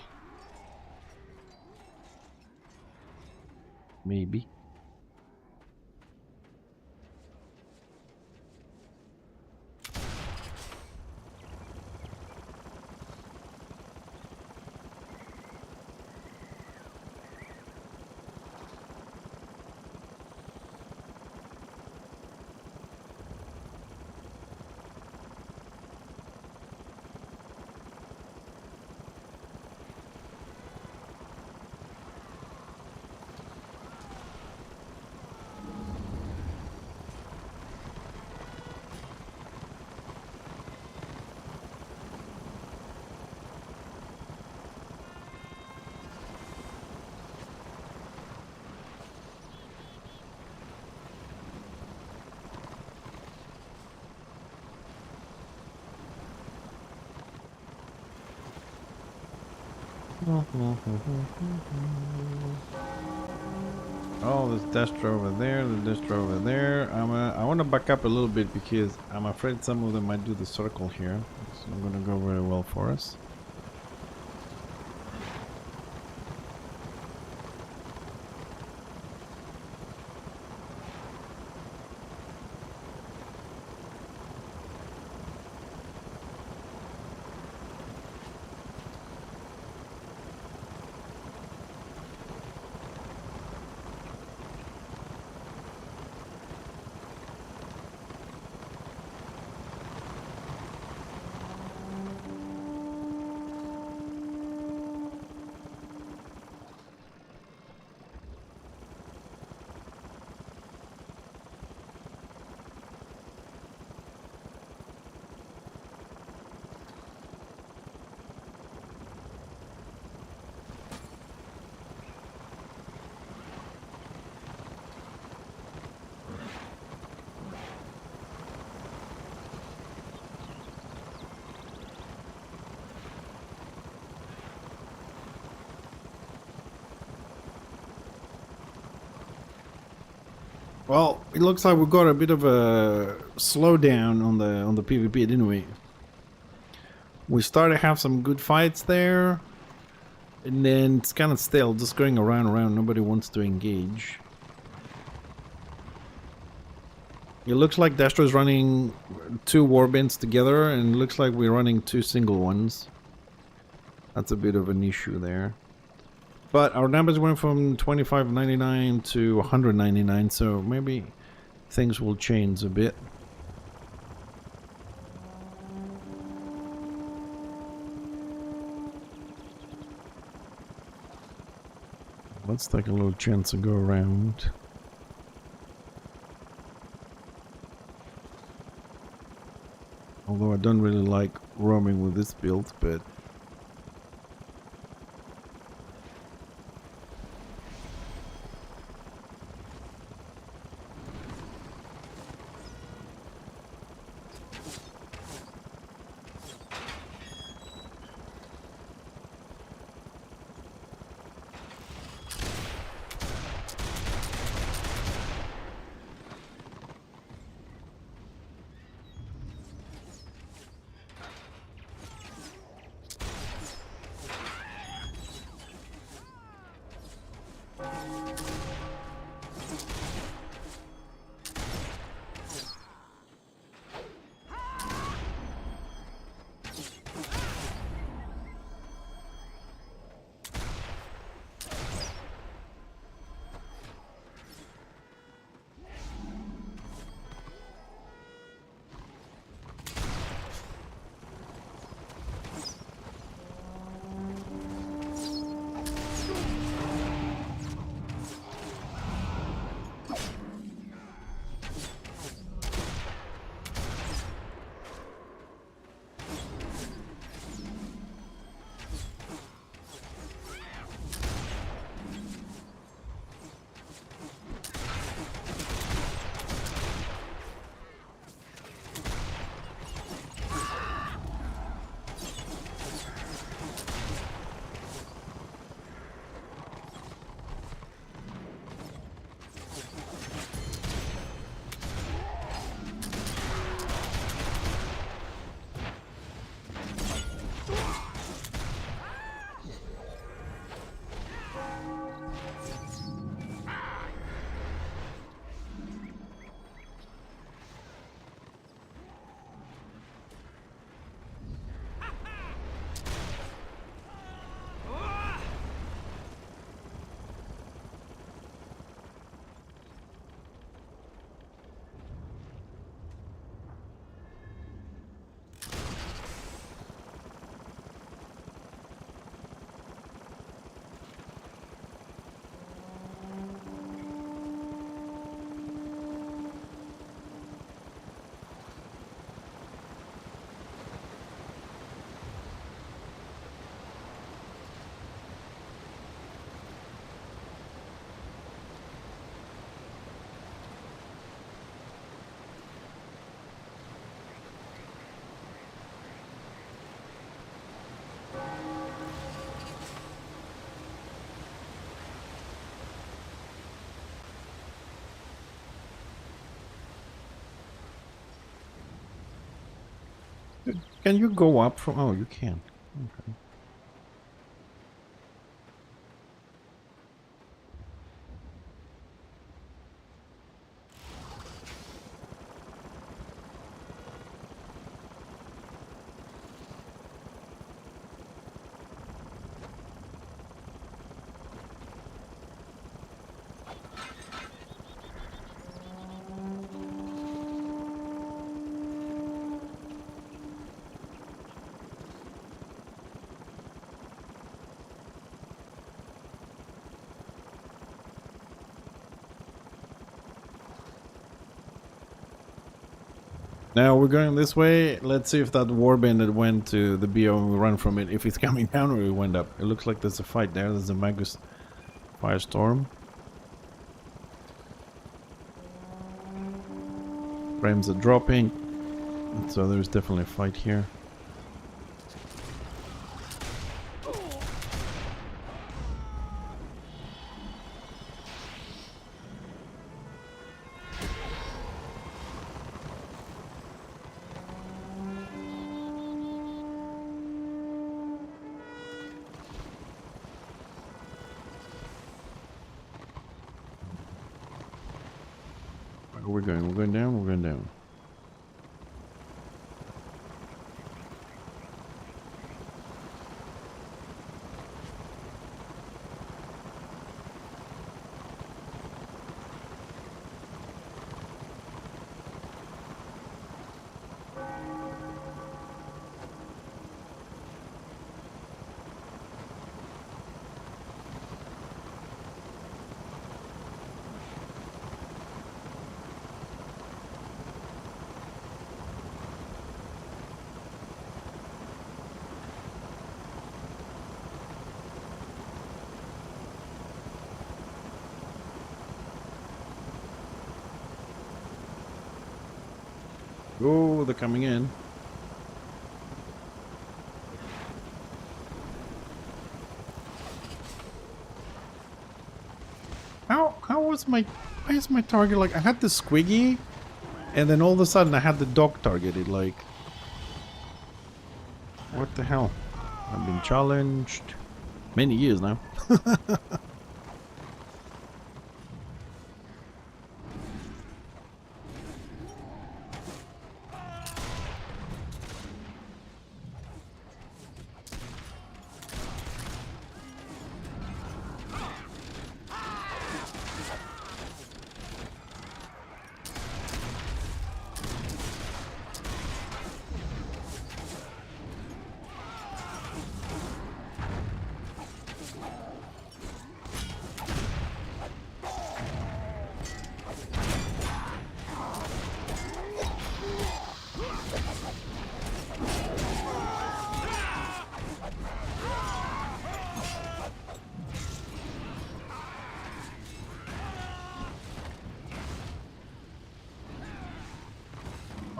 Maybe. Oh, there's Destra over there, there's Destra over there. I want to back up a little bit because I'm afraid some of them might do the circle here. It's not going to go very well for us. Well, it looks like we got a bit of a slowdown on the PvP, didn't we? We started to have some good fights there, and then it's kind of stale, just going around and around. Nobody wants to engage. It looks like Destro's running 2 warbands together, and it looks like we're running 2 single ones. That's a bit of an issue there. But our numbers went from 25.99 to 199, so maybe things will change a bit. Let's take a little chance to go around. Although I don't really like roaming with this build, but can you go up from... Oh, you can. Okay. Now we're going this way. Let's see if that warband that went to the BO and we run from it, if it's coming down or it went up. It looks like there's a fight there. There's a Magus Firestorm. Frames are dropping. So there's definitely a fight here. Where are we going? We're going down? We're going down. Oh, they're coming in. How was my... Why is my target like... I had the squiggy, and then all of a sudden I had the dog targeted, like... What the hell? I've been challenged many years now.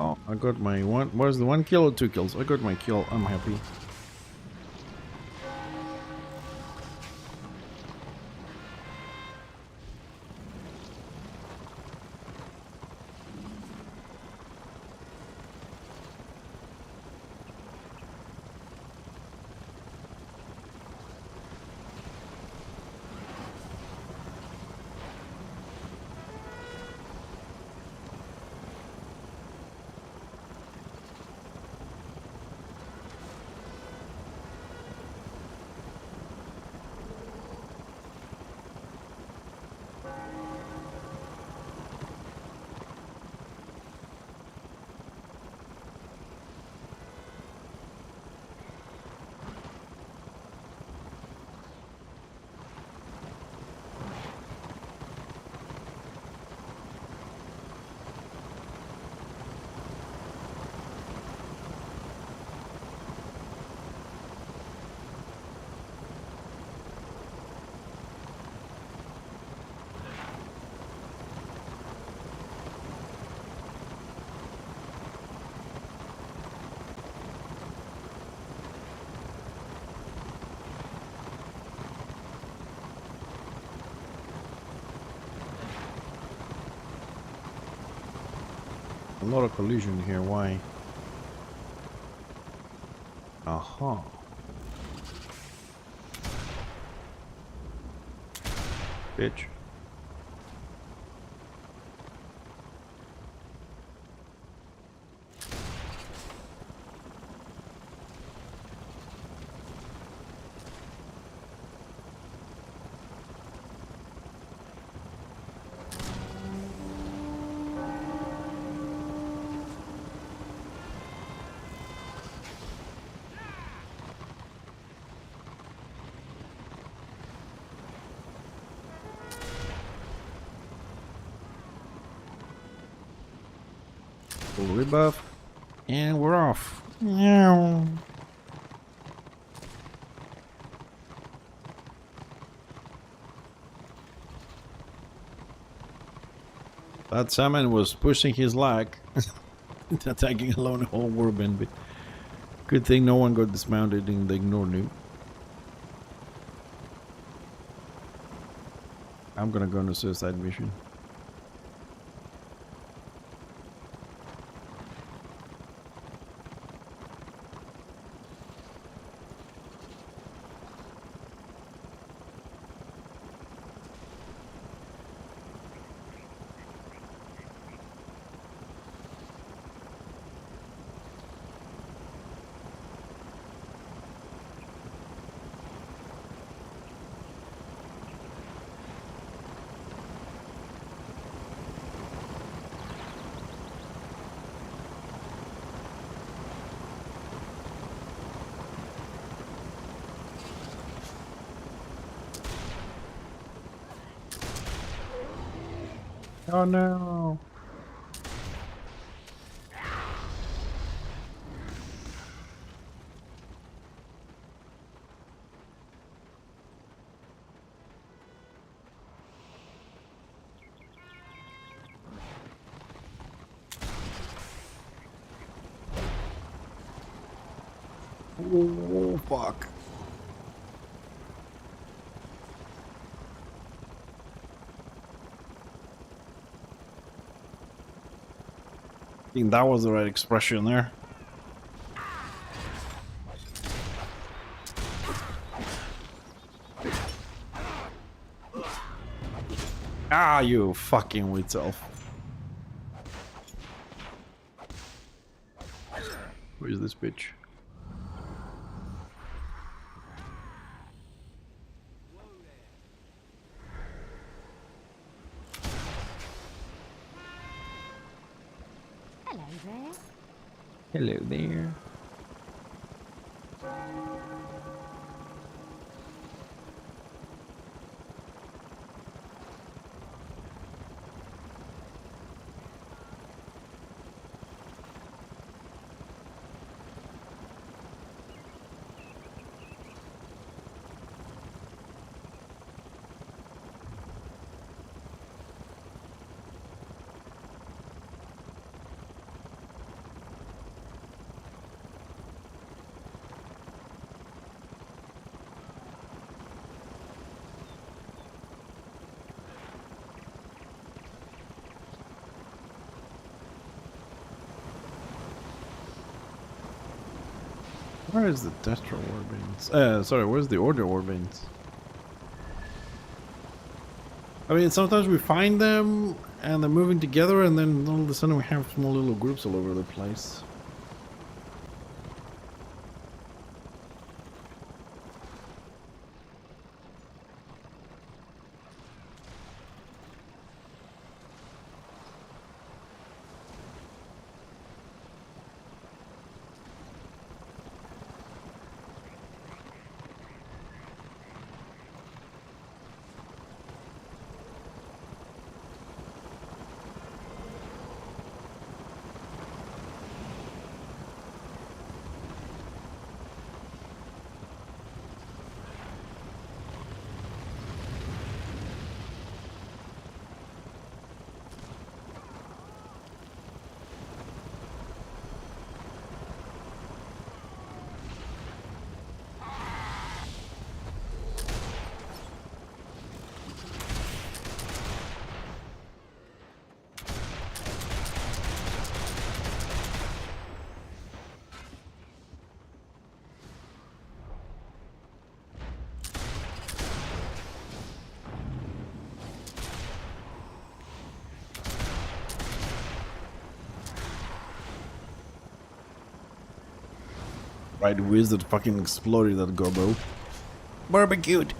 Oh, I got my one. Was the 1 kill or 2 kills? I got my kill. I'm happy. A lot of collision here. Why? Aha. Bitch. Full rebuff, and we're off. Meow. That salmon was pushing his lag, attacking alone the whole warband, but good thing no one got dismounted in the ignore nuke. I'm gonna go on a suicide mission. Oh no. Oh, fuck. I think that was the right expression there. Ah, you fucking witch elf. Where is this bitch? Hello there. Hello there. Where is the Destra Warbands? Sorry, where's the Order Warbands? I mean, sometimes we find them and they're moving together, and then all of a sudden we have small little groups all over the place. Right, wizard fucking exploded that gobbo. Barbecued.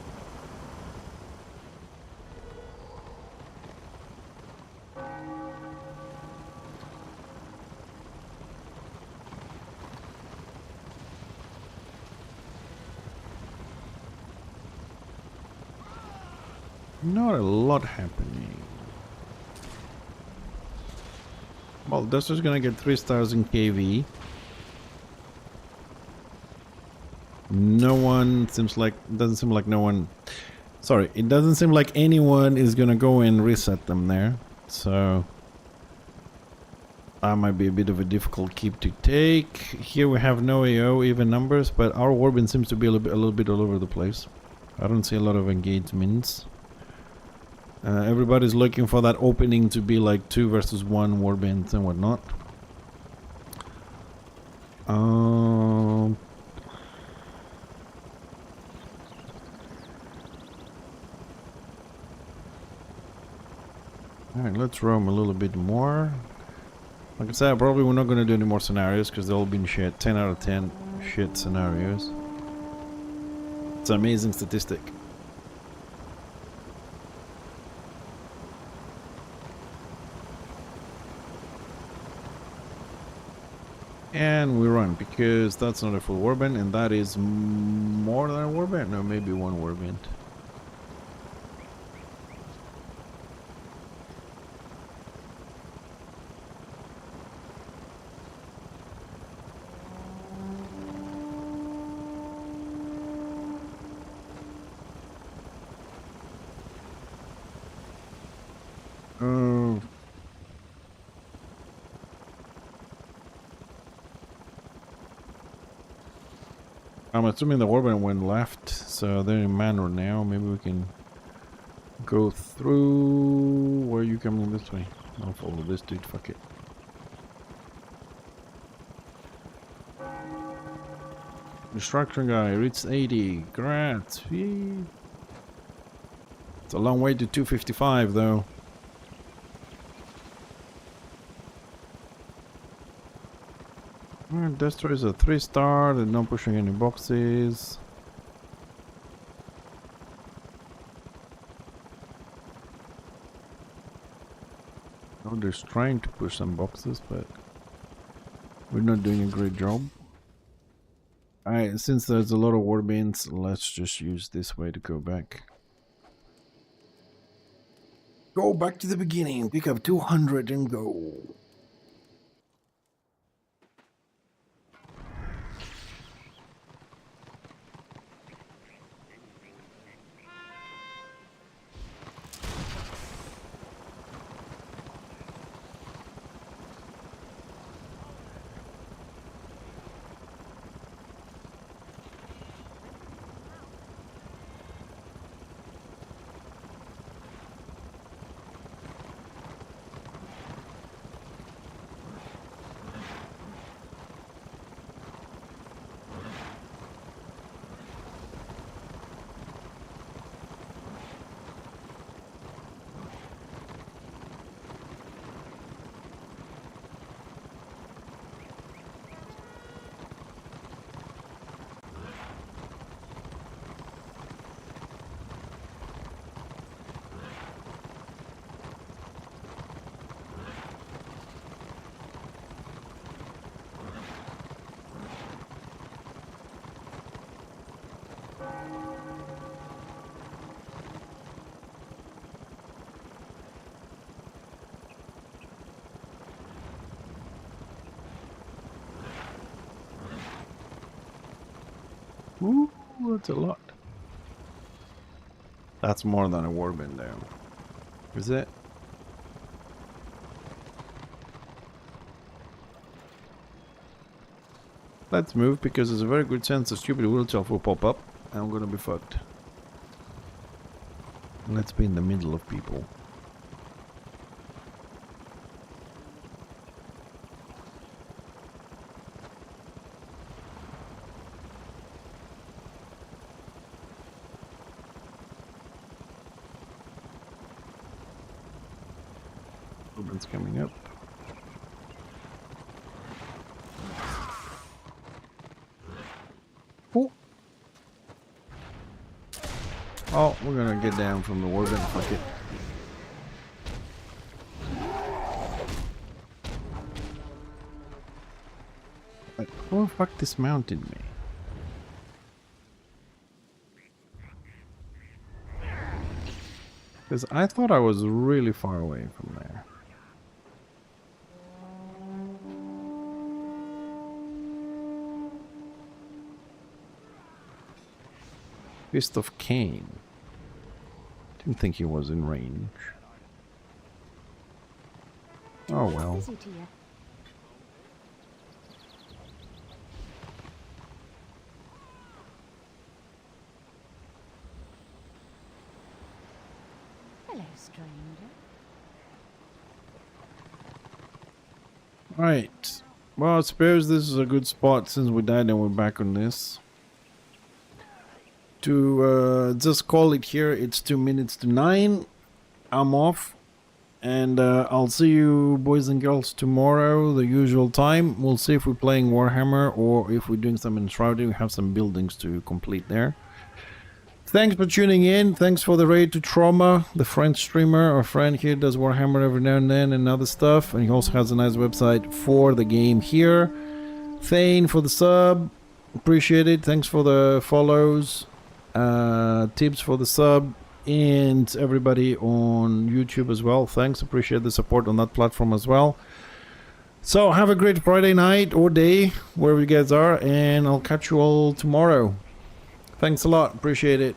Not a lot happening. Well, Duster's gonna get 3,000 KV. No one seems like, doesn't seem like no one, sorry, it doesn't seem like anyone is gonna go and reset them there, so that might be a bit of a difficult keep to take. Here we have no AO, even numbers, but our warband seems to be a little bit all over the place. I don't see a lot of engagements. Everybody's looking for that opening to be like 2 versus 1 warbands and whatnot. Alright, let's roam a little bit more. Like I said, probably we're not going to do any more scenarios because they've all been shit. 10 out of 10 shit scenarios. It's an amazing statistic. And we run because that's not a full warband, and that is more than a warband. No, maybe 1 warband. I'm assuming the warband went left, so they're in manor now. Maybe we can go through. Where are you coming this way? I'll follow this dude, fuck it. Destruction guy, reached 80. Congrats. Yay. It's a long way to 255 though. Destroy is a 3-star, they're not pushing any boxes. Oh, they're trying to push some boxes, but we're not doing a great job. Alright, since there's a lot of warbands, let's just use this way to go back. Go back to the beginning, pick up 200 and go. Ooh, that's a lot. That's more than a warband now. Is it? Let's move because there's a very good chance a stupid wheelchair will pop up and I'm gonna be fucked. Let's be in the middle of people. Ruben's coming up. Oh. Oh, we're gonna get down from the warband. Fuck it. Who the fuck dismounted me? Because I thought I was really far away from there. Fist of Cain. Didn't think he was in range. Oh well. Busy to you. Hello, stranger. Right. Well, I suppose this is a good spot since we died and we're back on this. To just call it here, it's 2 minutes to 9. I'm off. And I'll see you boys and girls tomorrow, the usual time. We'll see if we're playing Warhammer or if we're doing some enshrouding. We have some buildings to complete there. Thanks for tuning in. Thanks for the raid to Trauma, the French streamer. Our friend here does Warhammer every now and then and other stuff. And he also has a nice website for the game here. Thane for the sub. Appreciate it. Thanks for the follows. Tips for the sub. And everybody on YouTube as well. Thanks. Appreciate the support on that platform as well. So have a great Friday night or day, wherever you guys are. And I'll catch you all tomorrow. Thanks a lot. Appreciate it.